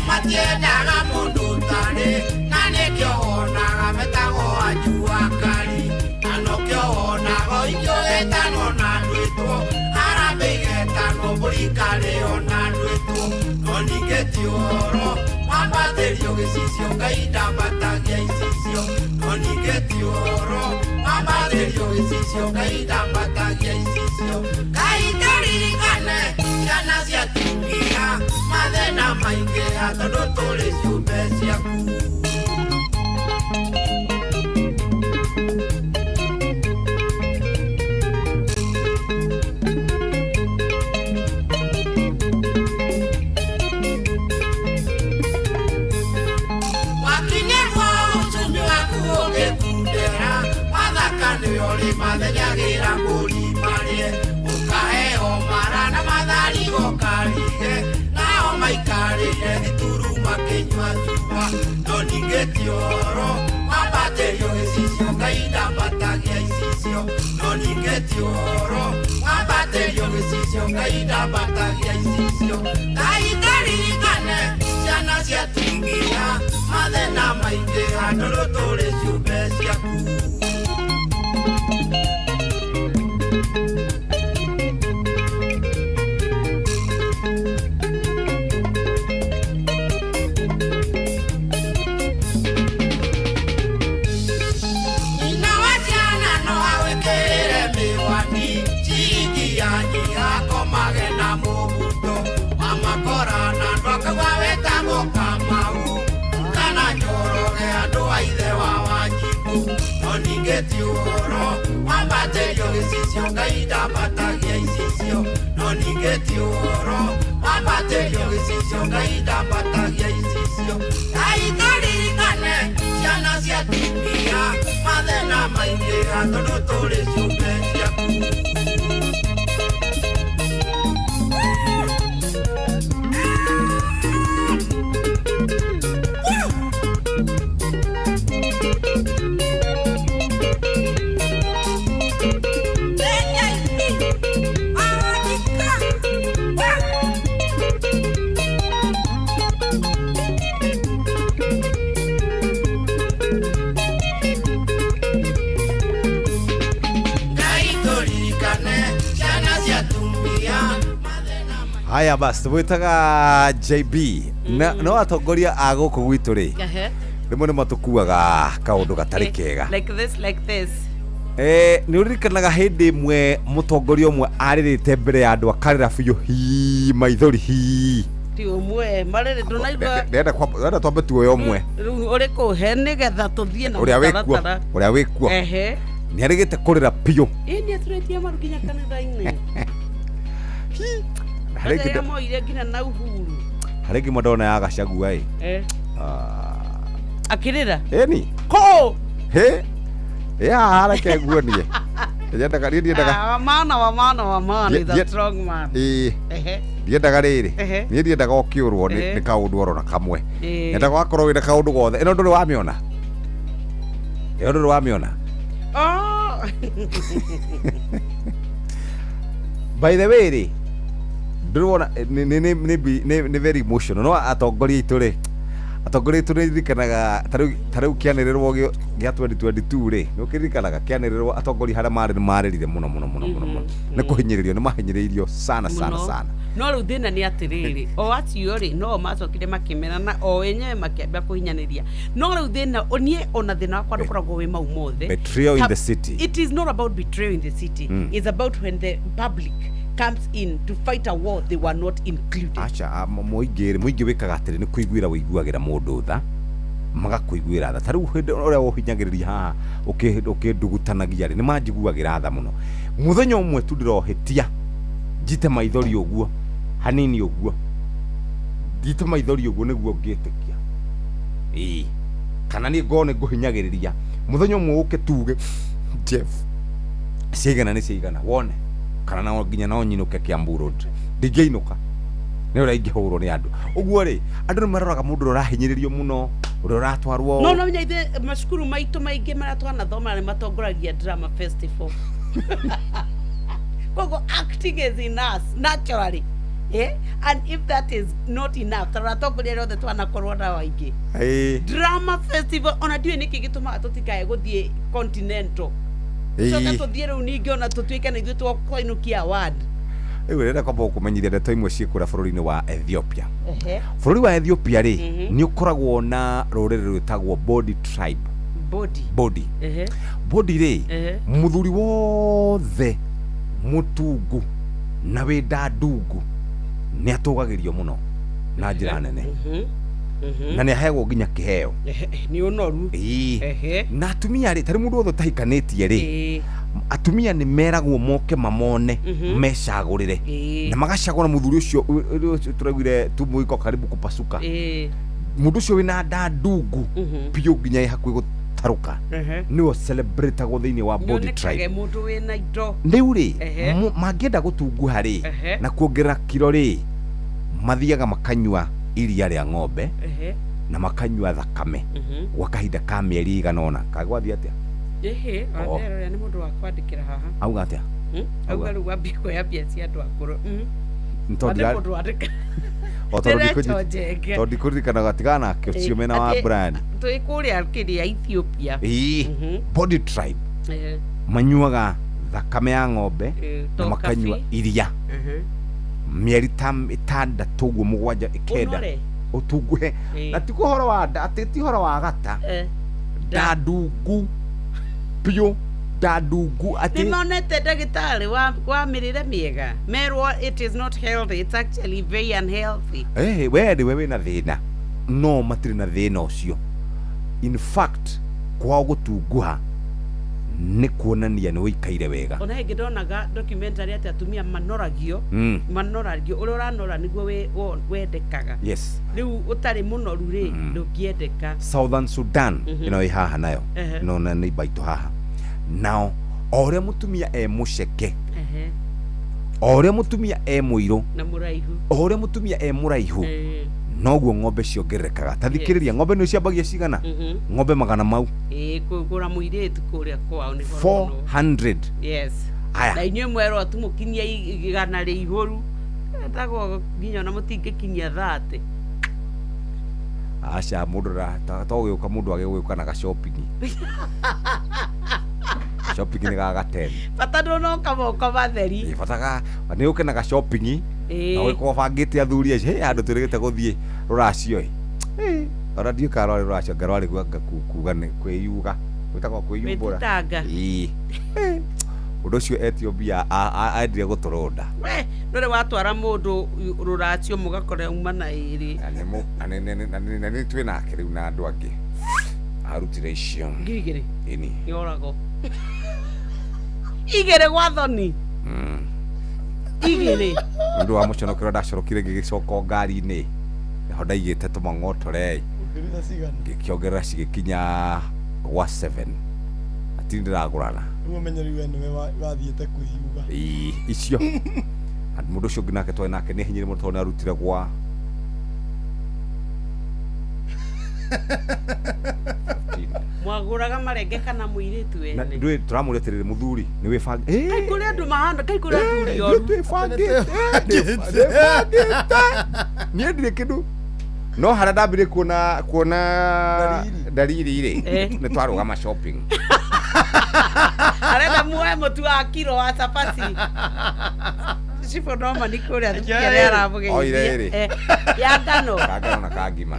Matiendaga mũndũ ũtarĩ na nĩkĩo wonaga metagwo ajuakari na nokĩo wonaga ingĩgĩtanwo na ndwĩtwo harambĩ igetanwo mbũrikari ona ndwĩtwo no ningĩti ũhoro wambatĩrio gĩcicio Ngai ndambatagia icicio no ningĩti ũhoro wambatĩrio gĩcicio Ngai ndambatagia icicio Ngai ndaririkane ciana cia tumia mathĩna maingĩ tondũ tũrĩ ciũmbe ciaku. Wakinyĩrwo ũtumi waku ũgĩkundera mathaka nĩyo rĩmathenyagĩra mbũri marĩe ũkaheo mara na mathari ũkarige nao maikarĩire gĩturu makĩnyua cuba no ningĩti ũhoro wambatĩrio gĩcicio Ngai ndambatagia icicio no ningĩti ũhoro wambatĩrio gĩcicio Ngai ndambatagia icicio Ngai ndaririkane ciana cia tumia mathĩna maingĩ tondũ tũrĩ ciũmbe ciaku. Ningĩti ũhoro wambatĩrio gĩcicio Ngai ndambatagia icicio no ningĩti ũhoro wambatĩrio gĩcicio Ngai ndambatagia icicio Ngai ndaririkane ciana cia tumia mathĩna maingĩ tondũ tũrĩ ciũmbe ciaku. haya basi twitaga JB na no atongoria aguku gwitu ri rimwe ni matukuaga kaundu gatari kega like this ni uririkanaga hindi imwe mutongoria umwe aririte mbere ya andu akarira biu hi maithori hi ti umwe marere tunaigua ndenda twambe tuoyo umwe uri kuhe nigetha tuthie na uria wikuo ni arigite kurira piu ni aturetie maru kinya kanitha-ini harä moire nginya na uhuru harä ngä ndona ya Gachagua akä ra ni ko hareke nguonie ndiendaga rä rä niä ndiendaga å kä å rwo nä kaå ndå orona kamwe endaga wakorwo wä na kaå ndå gothe ä no ndå rä wamä ona ä no ndå rä wamä ona by the way rä ndĩrona nĩ very emotional no atongoria itũ rĩ atongoria itũ nĩririkanaga ta rĩu kĩanĩrĩrwo gĩa 2022 rĩ nĩ ũkĩririkanaga kĩanĩrĩrwo atongoria harĩa marĩ nĩmarĩrire mũno nĩ kũhinyĩrĩrio nĩ mahinyĩrĩirio sana no rĩu thĩna nĩ atĩrĩrĩ o acio rĩ no macokire makĩmena na o wenyewe makĩambia kũhinyanĩria no rĩu thĩna niĩ ona thĩna wakwa ndũkoragwo wĩ mau mothe betrayal in the city it is not about betrayal in the city it's about when the public comes in to fight a war they were not included. Acha muingi wikaga atiri ni kuiguira wiguagira mundu tha magakuiguira tha tariu hindi uria wohinyagiriria haha ukindugutanagia ri ni manjiguagira tha muno muthenya umwe tu ndirohitia njite maithori uguo hanini uguo njite maithori uguo niguo ngitikia kana ni ngone nguhinyagiriria muthenya umwe uke tuge Jeff ciigana ni ciigana wone kana na nginya no nyinuke Kiambu Road ndingeinuka ni ura ingihurwo ni andu uguo ri andu ni maroraga mundu urahinyiririo muno uratwarwo no nya ithe macukuru maitu maingi maratwana thoma ni matongoragia drama festival kogo acting is in us naturally and if that is not enough taratongoria rothe twana korwo na waingi drama festival ona ndiwe niki gituma tutikae guthie continental soka tuthie riu ningi ona tutuike na ithu twakoinukia award renda kwamba kumenyithia ndeto imwe ciikura bururi-ini wa Ethiopia bururi wa Ethiopia ri ni ukoragwo na ruriri rwitagwo Bodi tribe Bodi ri muthuri wothe mutungu na wenda ndungu ni atugagirio muno na njira nene na ni aheagwo nginya kiheo ni unoru na atumia ri tari mundu wothe tahikanitie ri atumia ni meragwo moke mamone mecagurire na magacagura muthuri ucio turagwire tumuiko karibu kupasuka mundu ucio wina ndungu piu nginya hakwi gutaruka niwo celebrate go thiini wa Bodi tribe mundu wina indo riu ri mangienda gutunguha ri na kuongerera kiro ri mathiaga makanyua iria ria ng'ombe na makanyua thakame gwa kahinda ka mieri igana ona kagwathi atia athero ni mundu wa kwandikira haha auga atia auga ruga biko ya bia cia andu akuru tondi kuririkana gatigana nake ucio mena wa Brian tui kuria kiria Ethiopia Bodi tribe manyuaga thakame ya ng'ombe na makanyua iria mieri itandatu guo mugwanja ikenda utunguhe na ti kuhoro wa ati ti horo wa gata ndungu pio ndungu ati nimonete ndagitari wa mirire miega merwo it is not healthy, it's actually very unhealthy. We na thina no matiri na thina ucio in fact kwa gutunguha ni kuonania ni wikaire wega ona hingi ndonaga documentary ati atumia manoragio uri uranora niguo wendekaga riu utari munoru ri ndukiendeka Southern Sudan ino ihaha nayo no na ni baitu haha nao ore mutumia muceke ore mutumia muiru na muraihu ore mutumia muraihu noguo ng'ombe ciongererekaga tathikiriria ng'ombe nĩ ciambagia cigana ng'ombe magana mau kugura muiritu kuria kwao ni 400 yes na inywe mwero tumukinyia igana ri ihuru tago nginya na mutingikinyia 30 acha mundu ra togĩũka mundu agĩgũka na shopping shopping ni gaga 10 bata ndono kamoko batheri bataga ni uke na shopping na wiko bangite athuri acio andu turigite guthie ruracio ora ndio karo ruracio ngaro ari kuga ni kwiyuga gwitagwo kwiyumbura undu ucio Ethiopia aendire guturonda ndore watwara mundu ruracio mugakora uma na iri na ni twina akiri na andu angi arutire icio ngirigiri ini yorago igere gwathoni igere ndu wa muconokero ndacorokire ngigicoko ngari-ini ho ndaigite tumang'otore ngikiongerera cigikinya gwa 7 atini ndiragurana umenyeri we niwe wathiete kuhiuga icio mundu ucio ngi nake twari nake ni hinyire mundu tondu arutire gwa mwaguraga marenge kana muiritu wene ndwe turamureterere muthuri ni wifanga kai kuri andu mahanda kai kuri athuri yoru ndifangite ni ndire kindu no hara ndambire kuona dalili ri ni twarugama shopping arenda muoe mutu wa kilo wa chapati sipo noma ni kuria thukiria aramugeithia ya ngano na kagima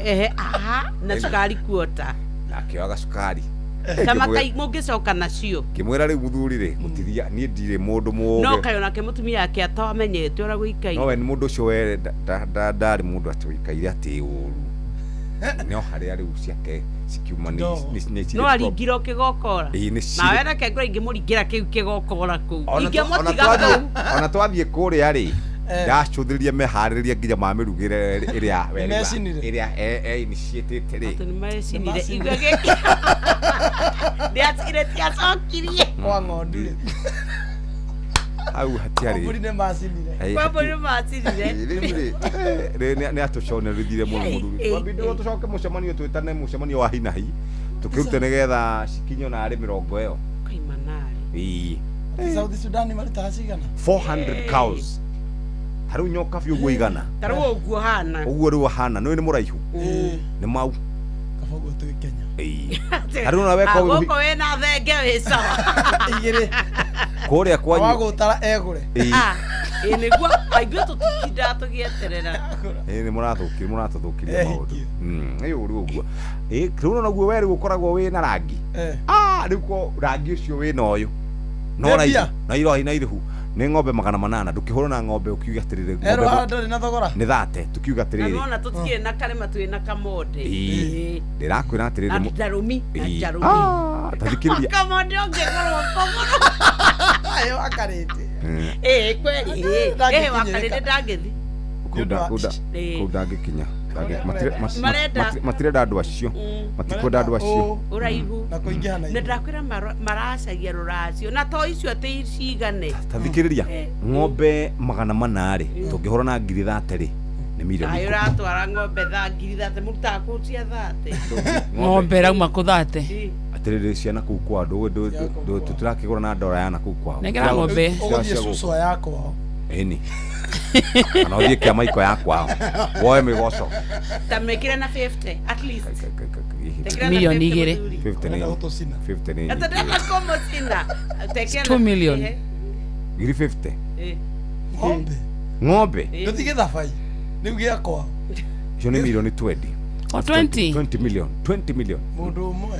na sukari kuota na kioga sukari kama kai mungicoka nacio kimwira ri muthuri ri mutiria ni ndire mundu muge no kayo nake mutumia yake atamenyete ora guikai no we ni mundu ucio we ndari mundu atuikaire ati uru no hari ari uciake sikiuma ni no aringiro kigokora na we nake ngora ingimuringira kiu kigokora ku ingiamutiga ona twathie kuria ri ndacuthiria mehaririria nginya mamirugire iria initiated ri atu ni mecinire igage ndiatire tiacokirie kwa ng'ondu au hatiari mburi ne macinire mburi macinire ni atuconerithire mundu twabindi tucoke mucemanio twitane mucemanio wa hinahi tukirute nigetha cikinyo na ari 20 iyo kaimanari South Sudan maritaga cigana 400 cows haru nyoka biu guigana taru uguo hana uguo ru hana no ni muraihu ni mau kafogo tu Kenya haru na weko uguo we na thenge we sawa igire kuria kwanyu wagutara egure niguo aigua tutinda tugieterera ni muratuthukiria maundu iyo uri uguo riu naguo we riu ukoragwo wi na rangi riu ko rangi ucio wi na uyu no na irohi na irihu ni ng'ombe 800 ndukihura na ng'ombe ukiuga atirire ng'ombe ndari na thogora ni thate tukiuga atirire nona tutikire na karema twi na kamonde ndirakwira atirire na jarumi tathikiriria kamonde ongekorwo komoro ayo akarete kweli wakarete ndangithi kuda ngikinya matirenda andu acio matikwenda andu acio uraihu na kuingihana na ndakwira maracagia ruracio na to icio ati cigane tathikiriria ng'ombe 800 ri tungihora na 30 ri ni milioni ayo ratwara ng'ombe 30 muruta kucia 30 ng'ombe rauma ku 30 atirire ciana kuu kwa ndu tutirakigura na ndora yana kuu kwao negera ng'ombe uguthie cucu yako eni ana othie kia maiko yakwa woe migoco tamekire na 50 at least milioni igire 50 ni atadaka como sina tekena 2 million giri 50 ng'ombe ndutige thabai niu giakwa cio ni milioni 20 20 million mundu umwe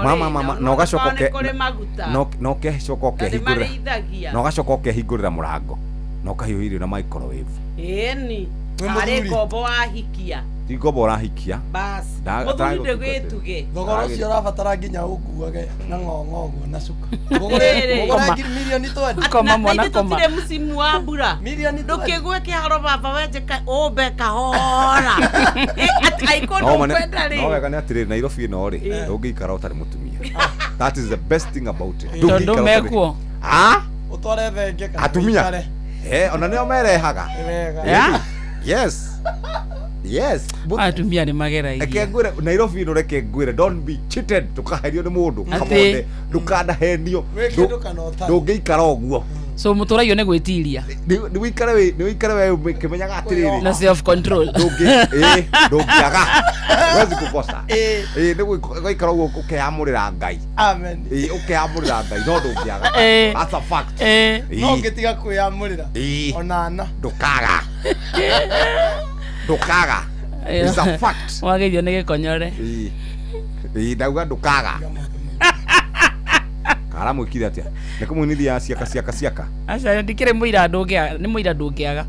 mama no gacokoke no kecokoke hingurira no gacokoke hingurira murango no kahiuhirio na microwave eni ari kombo wahikia ti kombo rahikia bas muthuri ndegituge thogora ucio urabatara nginya ukuage na ng'ong'oguo na cuka ugure milioni 20 koma mwana koma tutire musimu wa mbura milioni ndukigwe kiharo baba wenjeka umbe kahora aikono kwenda ri no wega ni atire Nairobi no ri ndungikara utari mutumia that is the best thing about it tondu mekuo utware thenge kana atumia ona nio merehaga yes atumia ni magera iria ekengwire Nairobi no reke ngwire don't be cheated tukaherio ni mundu kamonde ndukanda henio ndungiikara uguo so mutoraio ni gwitiria ni wikare we kimenyaga atiriri na self control ndungiaga wezi kukosa ni gwikara uguo ukeamurira Ngai amen ukeamurira Ngai no ndungiaga that's a fact no ngitiga kwiyamurira onana ndukaga Ndukaga. It's a fact. Wageithio nĩ gĩkonyore. Ndauga ndukaga. Kara mwĩkire atĩa? Nĩ kũmũnithia ciaka. Aca ndikĩrĩ mũira ndũngĩaga, nĩ mũira ndũngĩaga.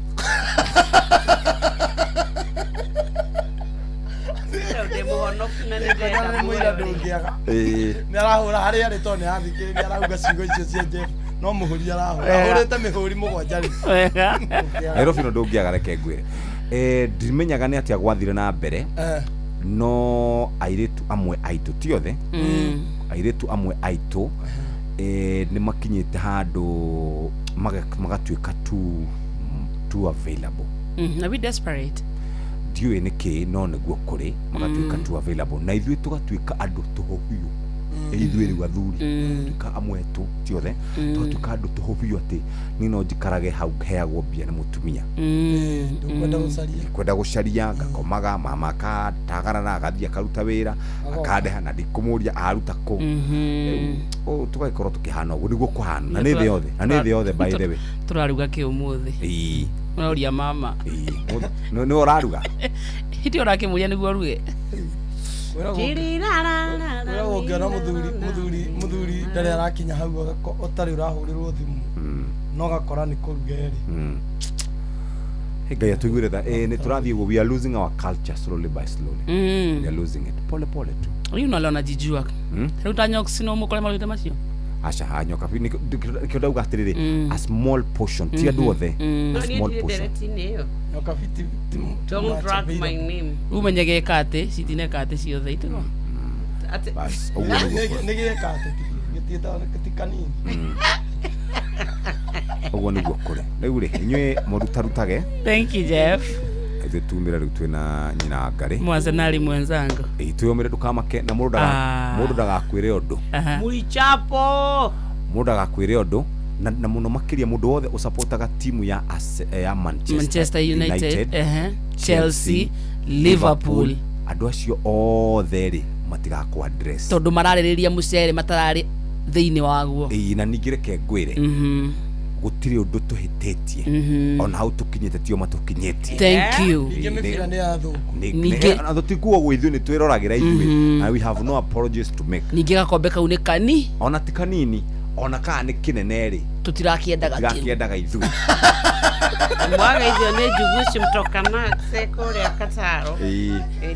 Nĩ arahũra harĩa arĩ tondũ nĩ athikĩrĩria arauga ciugo icio cia Jeff. No mũhũri arahũra. Ahũrĩte mĩhũri mũgwanja rĩ. Nairobi no ndũngĩaga reke ngwĩre. Ndimenyaga nĩ atĩa gwathire na mbere. No airĩtu amwe aitũ ti othe. Airĩtu amwe aitũ nĩ makinyĩte handũ magatuĩka too available. Are we desperate? Ndiũĩ nĩkĩ no nĩguo kũrĩ magatuĩka too available na ithuĩ tũgatuĩka andũ tũhũ biũ. Ithuĩ rĩu athuri tuĩka amwe tu ti othe tũgatuĩka andũ tũhũ biũ atĩ niĩ no njikarage hau heagwo mbia nĩ mũtumia. Kwenda gũcaria ngakomaga mama akatagarana agathiĩ akaruta wĩra akandeha na ndikũmũria aruta kũ. Tũgagĩkorwo tũkĩhana ũguo nĩguo kũhana na nĩ thĩ yothe by the way. Tũraruga kĩ ũmũthĩ? Ũraũria mama. Nĩ ũraruga? Hĩndĩ ũrakĩmũria nĩguo aruge. Ũngĩona mũthuri ndarĩ arakinya hau ũtarĩ ũrahũrĩrwo thimũ no gakora nĩ kũruga ĩrĩ. Ngai atũiguĩre tha nĩ tũrathiĩ ũguo, we are losing our culture slowly by slowly. We are losing it pole tu. Rĩu no najijua. Rĩu ta nyoksi no mũkore maruta macio. Acha hanyoka nikio ndauga atĩrĩrĩ a small portion ti andũ othe. A small portion. Nyoka fiti. Don't drag my name. Umenyege kate citine kate ciothe itego. Bas ũguo nĩgĩe kate gĩtiĩta gĩtikanini. Ũguo nĩguo kũrĩ. Rĩu rĩ inyuĩ mũrutarutage. Thank you Jeff. Tumira rĩu twĩna nyina Ngari mwazenari mwenzangu twĩomere ndũkamake na mũndũ ndagakwĩre ũndũ Muichapo mũndũ ndagakwĩre ũndũ na mũno makĩria mũndũ wothe ũsupportaga timu ya Manchester United Chelsea Liverpool andũ acio othe rĩ matigakwa address tondũ mararĩrĩria mũcere matararĩ thĩinĩ waguo na ningĩ reke ngwĩre gutiri undu tuhitetie on how tukinyete tio matukinyete thank you ngemefira ni athuku ninge athutikuo gwithu ni twiroragera ithuĩ and we have no apologies to make ninge gakombe kau ni kani ona ti kanini ona ka ni kinene ri tutirakiendaga ithuĩ mwaga icio ni njuguci mtoka Max kũrĩa Kataro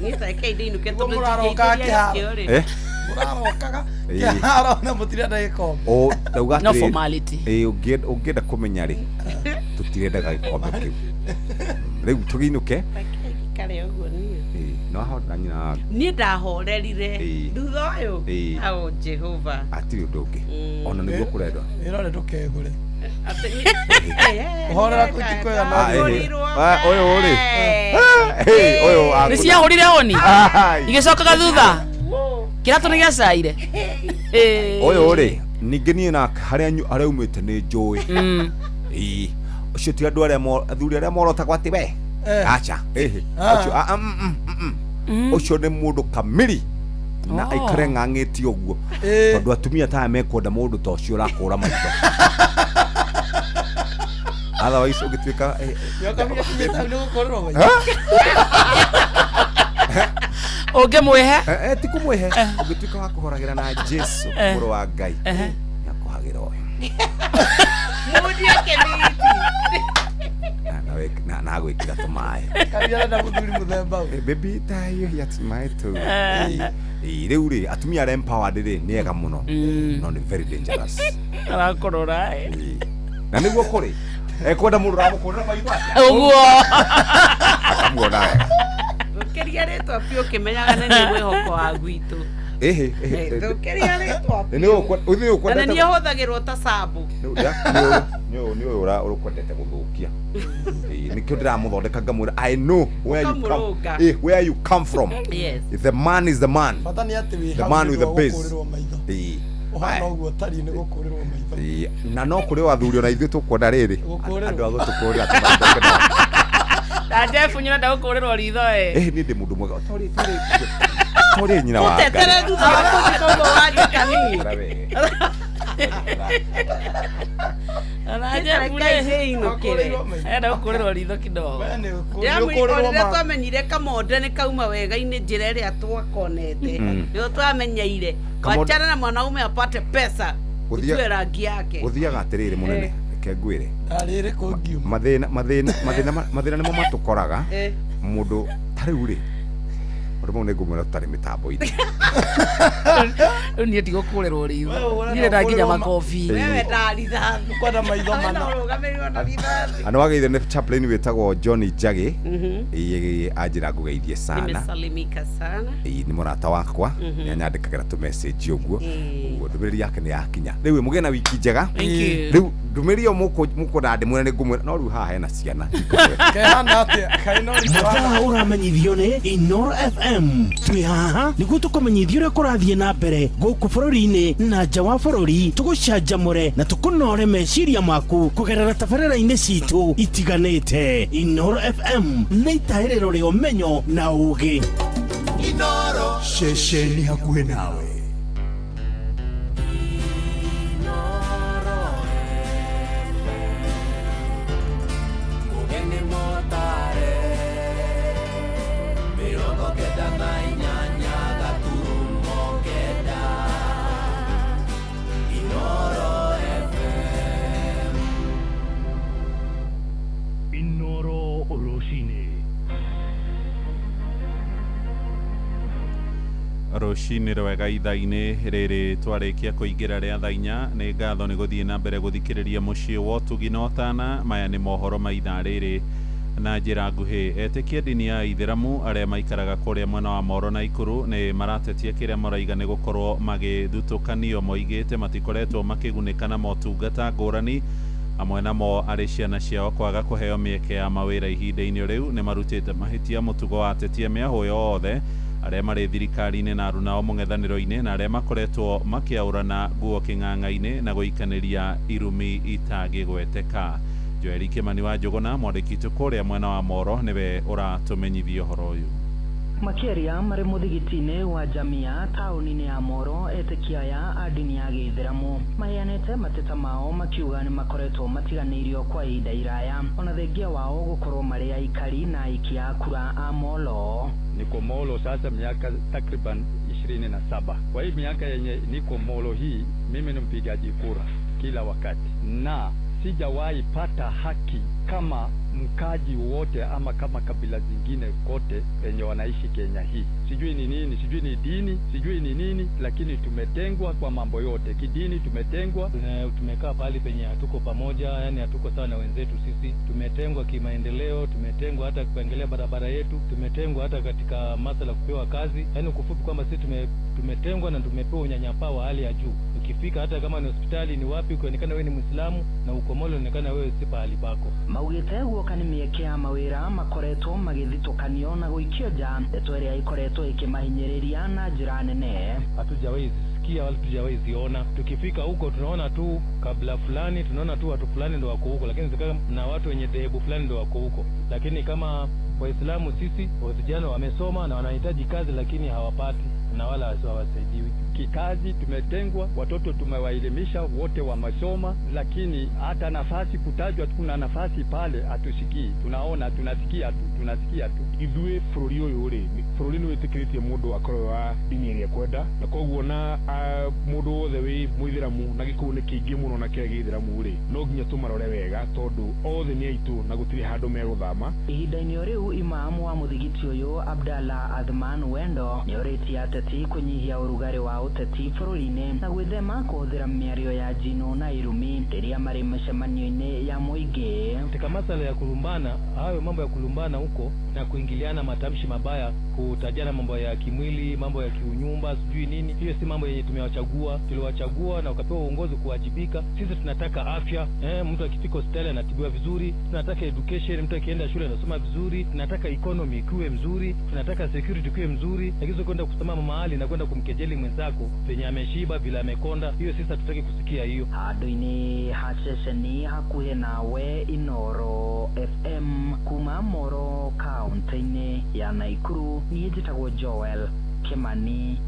ni saike idinu keto muraroka kĩharo murarokaga kĩharo na mũtirenda gĩkombe ndauga no formality ũngĩenda kũmenya rĩ tũtirendaga gĩkombe kĩu rĩu tũgĩinũke kare ũguo no hota nyina ni ndahorerire thutha ũyũ au Jehova atiri ũndũ ũngĩ ona nĩguo kũrendwa ĩrore ndũkegũre Hora kutikoya na oyo ore oyo ni cia hurire oni igicokaga thutha kirato ni giacaire oyo ore ningeni na haria umite ni njui ucio ti andu athuri aria morotagwo ati we acha ucio ni mundu kamili na ikare ng'ang'ĩti ũguo tondũ atumia ta mekwenda mũndũ ta ũcio ũrakũra maitho otherwise ũgĩtuĩka ũngĩmwĩhe ti kũmwĩhe ũgĩtuĩka wa kũhoragĩra na Jesu mũrũ wa Ngai nĩakũhagĩra ũyũ mũndie kĩmiti na gwĩkĩra tũmaĩ kabiara mũthuri mũthemba baby tayo ya tũmaĩ tu rĩu rĩ atumia arĩa empowered rĩ nĩ ega mũno no nĩ very dangerous arakorora na nĩguo kũrĩ ekwenda mũndũ ramũkũrĩra maitho ũguo akamuona wega ũkĩria rĩtwa biũ ũkĩmenyaga nĩ mwĩhoko wa gwitũ ũkĩria rĩtwa biũ na nĩ ũhũthagĩrwo ta sabu nĩ ũyũ ũkwendete gũthũkia nĩkĩo ndĩramũthondeka ngamwĩra I know where you come from the man is the man the man with the base uhana uguo tari ni gukurirwo maitho na no kuri wathuri ona ithuĩ tũkwenda rĩrĩ andũ a gũtũkũrĩra ta Jeff nyina ndagukurirwo ritho nĩ ndĩ mũndũ mwega tori nyina wa Ngai tetere thutha wa kũndĩka ũguo wandĩka Anaje kule inokire. Enda ukuriro ritho kidogo. Ndĩramwĩrire twamenyire kamonde nĩ kauma wega-inĩ njĩra ĩrĩa twakonete. Nĩo twamenyeire. Wachana na mwanaume apate pesa. Utue rangi yake. Uthiaga atiriri munene. Kengwire. Arire kungiuma. Mathina nimo matukoraga. Mundu tariu ri. Mundu ne ngumwira tutari mitambo-ini. Ni etigo kurerwo ritho. Nire ndakinya makofi. Wewe ndaritha. Kwenda maitho mana. Ano wageithio ni chaplain wetagwo John Njagi. Ajira ngugeithie sana. Nimesalimika sana. Ni murata wakwa. Ni anyandikagira tu message uguo. Ndumĩrĩri yake nĩ yakinya. Rĩu mũgĩe na wiki njega. Rĩu ndumĩrĩri mũkũrandi mwene ngũmwĩra no rĩu haha hena ciana. Kehana atĩa kainori mathaa ũramenyithio nĩ Inoro FM. Twĩ haha nĩguo tũkũmenyithia ũrĩa kũrathiĩ na mbere gũkũ bũrũri-inĩ na nja wa bũrũri, tũgũcanjamũre na tũkũnore meciria maku kũgerera tabarĩra-inĩ citũ itiganĩte. Inoro FM nĩ itaĩrĩro rĩa ũmenyo na ũũgĩ. Inoro ceceni hakuhĩ nawe. Rũcinĩ rwega ithaa-inĩ rĩrĩ twarĩkia kũingĩra rĩa thaa 4 nĩ ngatho nĩ gũthiĩ na mbere gũthikĩrĩria mũciĩ wa ũtugi na ũtana. Maya nĩ mohoro ma ithaa rĩrĩ na njĩra nguhĩ. Etĩkia ndini ya Ithĩramu arĩa maikaraga kũrĩa mwena wa Moro na Ikuru nĩ maratetia kĩrĩa maraiga nĩ gũkorwo magĩthutũkanio, moigĩte matikoretwo makĩgunĩka na motungata ngũrani, amwe namo arĩ ciana ciao kwaga kũheo mĩeke ya mawĩra ihinda-inĩ rĩu. Nĩ marutĩte mahĩtia mũtugo wa atetia mĩahũ yothe arĩa marĩ thirikari-inĩ na arunao mũng'ethanĩro-inĩ na arĩa makoretwo makĩaũrana nguo kĩng'ang'a-inĩ na gũikanĩria irumi itangĩgweteka. Joeli Kimani wa Njũgũna, mwandĩki kũrĩa mwena wa Moro, nĩwe ũratũmenyithia ũhoro ũyũ. Makĩria marĩ mũthigiti-inĩ wa Jamia taũni-inĩ ya Moro, etĩkia aya ndini ya Gĩithĩramu maheanĩte mateta mao makiuga nĩ makoretwo matiganĩirio kwa ihinda iraya, ona thengia wao gũkorwo marĩ aikari na aikia kura a Molo. Niko Molo sasa miaka takriban 27. Kwa hii miaka yenye niko Molo hii, mimi ni mpigaji kura kila wakati na sijawahi pata haki kama mkaji wote ama kama kabila zingine kote penye wanaishi Kenya hii. Sijui ni nini, sijui ni dini, sijui ni nini, lakini tumetengwa kwa mambo yote. Kidini tumetengwa, tumekaa pale penye hatuko pamoja, yani hatuko sawa na wenzetu sisi. Tumetengwa kimaendeleo, tumetengwa hata kuangalia barabara yetu, tumetengwa hata katika masuala kupewa kazi. Yani kufupi kwamba sisi tumetengwa na tumepewa unyanyapaa wa hali ya juu. Ukifika hata kama ni hospitali ni wapi, ukionekana wewe ni Muislamu na uko Molo unaonekana wewe si pahali pako. Maugĩte guoka nĩ mĩeke ya mawĩra makoretwo magĩthitũkanio na gũikio nja, ndeto ĩrĩa ĩkoretwo ĩkĩmahinyĩrĩria na njĩra nene. Hatujawahi zisikia wala hatujawahi ziona. Tukifika huko tunaona tu kabla fulani, tunaona tu watu fulani ndio wako huko, lakini zika na watu wenye dhehebu fulani ndio wako huko. Lakini kama Waislamu sisi, vijana wamesoma na wanahitaji kazi lakini hawapati na wala hawasaidiwi. Kikazi tumetengwa, watoto tumewaelimisha wote wamesoma, lakini hata nafasi kutajwa, kuna nafasi pale hatusikii. Tunaona tunasikia tu. Ithuĩ bũrũri ũyũ rĩ, bũrũri nĩ wĩtĩkĩrĩtie mũndũ akorwo wa dini ĩrĩa kwenda, na koguo na mũndũ wothe wĩ Mũithĩramu na gĩkũyũ nĩ kĩingĩ mũno na kĩa Gĩithĩramu rĩ, no nginya tũmarore wega tondũ othe nĩ aitũ na gũtirĩ handũ megũthama. Ihinda-inĩ rĩu imamu wa mũthigiti ũyũ Abdallah Athman Wendo nĩ orĩtie ateti kũnyihia ũrugarĩ wa ũteti bũrũri-inĩ na gwĩthema kũhũthĩra mĩario ya njino na irumi rĩrĩa marĩ mĩcemanio-inĩ ya mũingĩ. Katika masala ya kulumbana, hayo mambo ya kulumbana huko na kuingiliana matamshi mabaya, kutajana mambo ya kimwili, mambo ya kiunyumba, sijui nini, hiyo si mambo yenye tumewachagua. Tuliwachagua na ukapewa uongozi kuwajibika. Sisi tunataka afya, mtu akifika hospitali anatibiwa vizuri. Tunataka education, mtu akienda shule anasoma vizuri. Tunataka economy ikiwe mzuri, tunataka security ikiwe mzuri. Lakini kwenda kusimama mahali na kwenda kumkejeli mwenzako penye ameshiba bila amekonda, hiyo sisi hatutaki kusikia hiyo. Handũ-inĩ ha ceceni hakuhĩ nawe Inoro FM kuma Moro kaunti-inĩ ya Naikuru, niĩ njĩtagwo Joel Kimani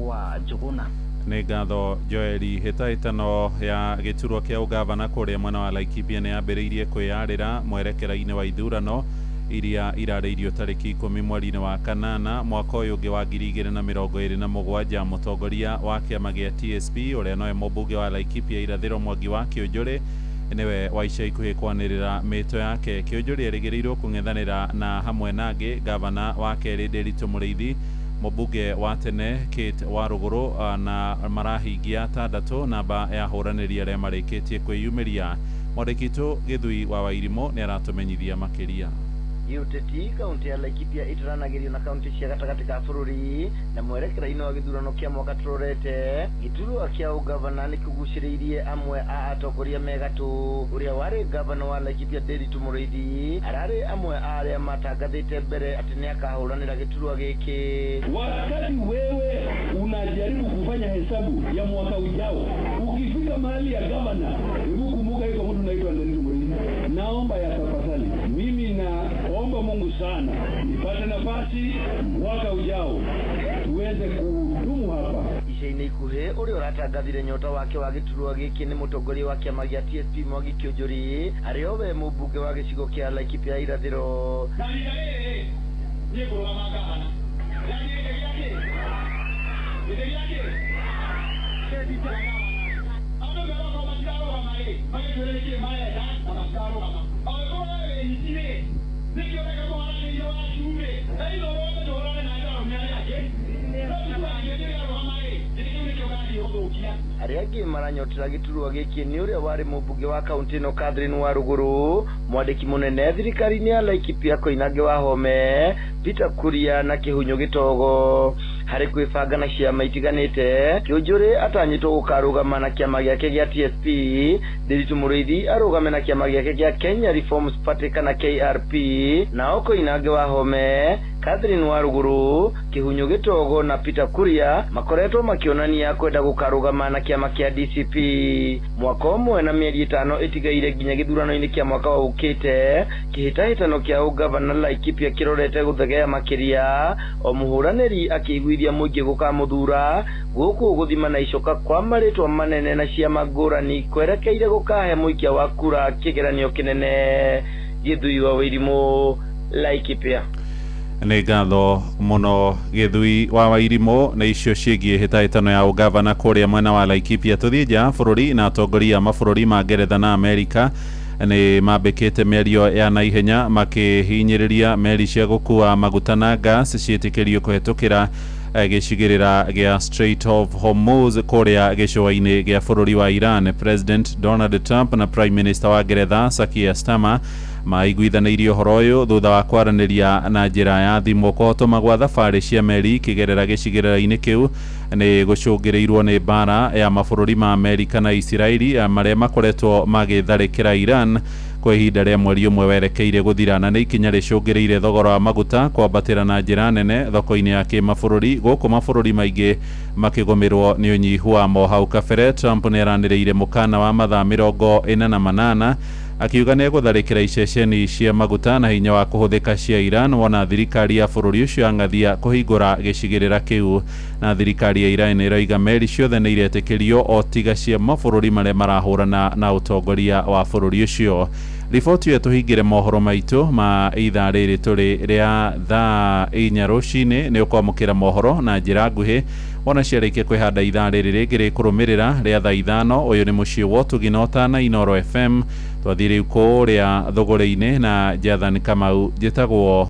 wa Njũgũna. nĩ ngatho Joeli. Hĩtahĩtano ya gĩturwa kĩa ũgavana kũrĩa mwena wa Laikipia nĩ yambĩrĩirie kwĩyarĩra mwerekera-inĩ wa ithurano iria irarĩirio tarĩki 10 mweri-inĩ wa kanana mwaka ũyũ ũngĩ wa 2027. Mũtongoria wa kĩama gĩa TSP ũrĩa nowe mũmbunge wa Laikipia irathĩro Mwangi wa Kĩũnjũrĩ niwe wa ica ikuhĩ kwanĩrĩra mĩto yake. Kĩũnjũrĩ erĩgĩrĩirwo kũng'ethanĩra na hamwe nangĩ gavana wa kerĩ Nderitu Mũrĩithi, mũmbunge wa tene Kate Warũgũrũ na marahingia 6 namba ya hũranĩri arĩa marĩkĩtie kwĩyumĩria. Mwandĩki witũ Gĩthui wa Wairimũ nĩ aratũmenyithia makĩria. Gĩũteti kaunti ya Laikipia ĩtaranagĩrio na kaunti cia gatagatĩ ka bũrũri na mwerekera-inĩ wa gĩthurano kĩa mwaka tũrorete. Gĩturwa kĩa ũgavana nĩ kĩgucĩrĩirie amwe a atongoria me gatũ. Ũrĩa warĩ gavana wa Laikipia Nderitu Mũrĩithi ararĩ amwe a arĩa matangathĩte mbere atĩ nĩ akahũranĩra gĩturwa gĩkĩ. Wakati wewe unajaribu kufanya hesabu ya mwaka ujao, ukifika mahali ya gavana, hebu kumbuka yuko mtu anaitwa Nderitu Mũrĩithi. Naomba ya tafadhali, mimi naomba Mungu sana nipate nafasi mwaka ujao tuweze kudumu hapa. Ica-inĩ ikuhĩ ũrĩa ũratangathire nyota wake wa gĩturwa gĩkĩ nĩ mũtongoria wa kĩama gĩa TSP Mwangi Kĩũnjũrĩ, arĩ o we mũmbunge wa gĩcigo kĩa Laikipia irathĩro. Arĩa angĩ maranyotera gĩturwa gĩkĩ nĩ ũrĩa warĩ mũmbunge wa kaunti ĩno Catherine Warũgũrũ, mwandĩki mũnene thirikari-inĩ ya Laikipia Koinange Wahome, Peter Kuria na Kĩhunyũ Gĩtogo. Harĩ kwĩbanga na ciama itiganĩte, Kĩũnjũrĩ atanyĩtwo gũkarũgama na kĩama gĩake gĩa TSP, Nderitu Mũrĩithi arũgame na kĩama gĩake gĩa Kenya Reforms Party kana KRP, nao Koinange Wahome, Catherine Warũgũrũ, Kĩhunyũ Gĩtogo na Peter Kuria makoretwo makĩonania kwenda gũkarũgama na kĩama kĩa DCP. Mwaka ũmwe na mĩeri 5 ĩtigaire nginya gĩthurano-inĩ kĩa mwaka wa ũkĩte, kĩhĩtahĩtano kĩa ũgavana Laikipia kĩrorete gũthegea makĩria, o mũhũranĩri akĩiguithia mũingĩ gũkamũthura gũkũ gũthima na icoka kwa marĩtwa manene na ciama ngũrani kwerekeire gũkahe mũikia wa kura kĩgeranio kĩnene. Gĩthui wa Wairimũ, Laikipia. Nĩ ngatho mũno Gĩthui wa Wairimũ na icio ciĩgiĩ hĩtahĩtano ya ũgavana kũrĩa mwena wa Laikipia. Tũthiĩ nja bũrũri na atongoria a mabũrũri ma Ngeretha na Amerika nĩ mambĩkĩte mĩario ya naihenya makĩhinyĩrĩria meri cia gũkua maguta na gas ciĩtĩkĩrio kũhetũkĩra gĩcigĩrĩra gĩa Strait of Hormuz kũrĩa gĩcũa-inĩ gĩa bũrũri wa Iran. President Donald Trump na Prime Minister wa Ngeretha Keir Starmer maiguithanĩirie ũhoro ũyũ thutha wa kwaranĩria na njĩra ya thimũ. Kũhotoma gwa thabarĩ cia meri kĩgerera gĩcigĩrĩra-inĩ kĩu nĩ gũcũngĩrĩirwo nĩ mbara ya mabũrũri ma Amerika na Isiraeli marĩa makoretwo magĩtharĩkĩra Iran kwa ihinda rĩa mweri ũmwe werekeire gũthira, na nĩ ikinya rĩcũngĩrĩire thogora wa maguta kwambatĩra na njĩra nene thoko-inĩ ya kĩmabũrũri, gũkũ mabũrũri maingĩ makĩgũmĩrwo nĩ ũnyihu wa mo. Hau kabere Trump nĩ aranĩrĩire mũkana wa mathaa 48 akiuga nĩ egũtharĩkĩra iceceni cia maguta na hinya wa kũhũthĩka cia Iran wona thirikari ya bũrũri ũcio ang'athia kũhingũra gĩcigĩrĩra kĩu, na thirikari ya Iran ĩroiga meri ciothe nĩ iretĩkĩrio o tiga cia mabũrũri marĩa marahũrana na ũtongoria wa bũrũri ũcio. Riboti ĩyo tũhingĩre mohoro maitũ ma ithaa rĩrĩ tũrĩ rĩa thaa 4 rũcinĩ nĩ ũkwamũkĩra mohoro na njĩra nguhĩ wona ciarĩkia kwĩhanda ithaa rĩrĩ rĩngĩ rĩkũrũmĩrĩra rĩa thaa 5. Ũyũ nĩ mũciĩ wa Ũtuginota na Inoro FM. Twathiĩ rĩu kũrĩa thũgũrĩ-inĩ na Jathan Kamau njĩtagwo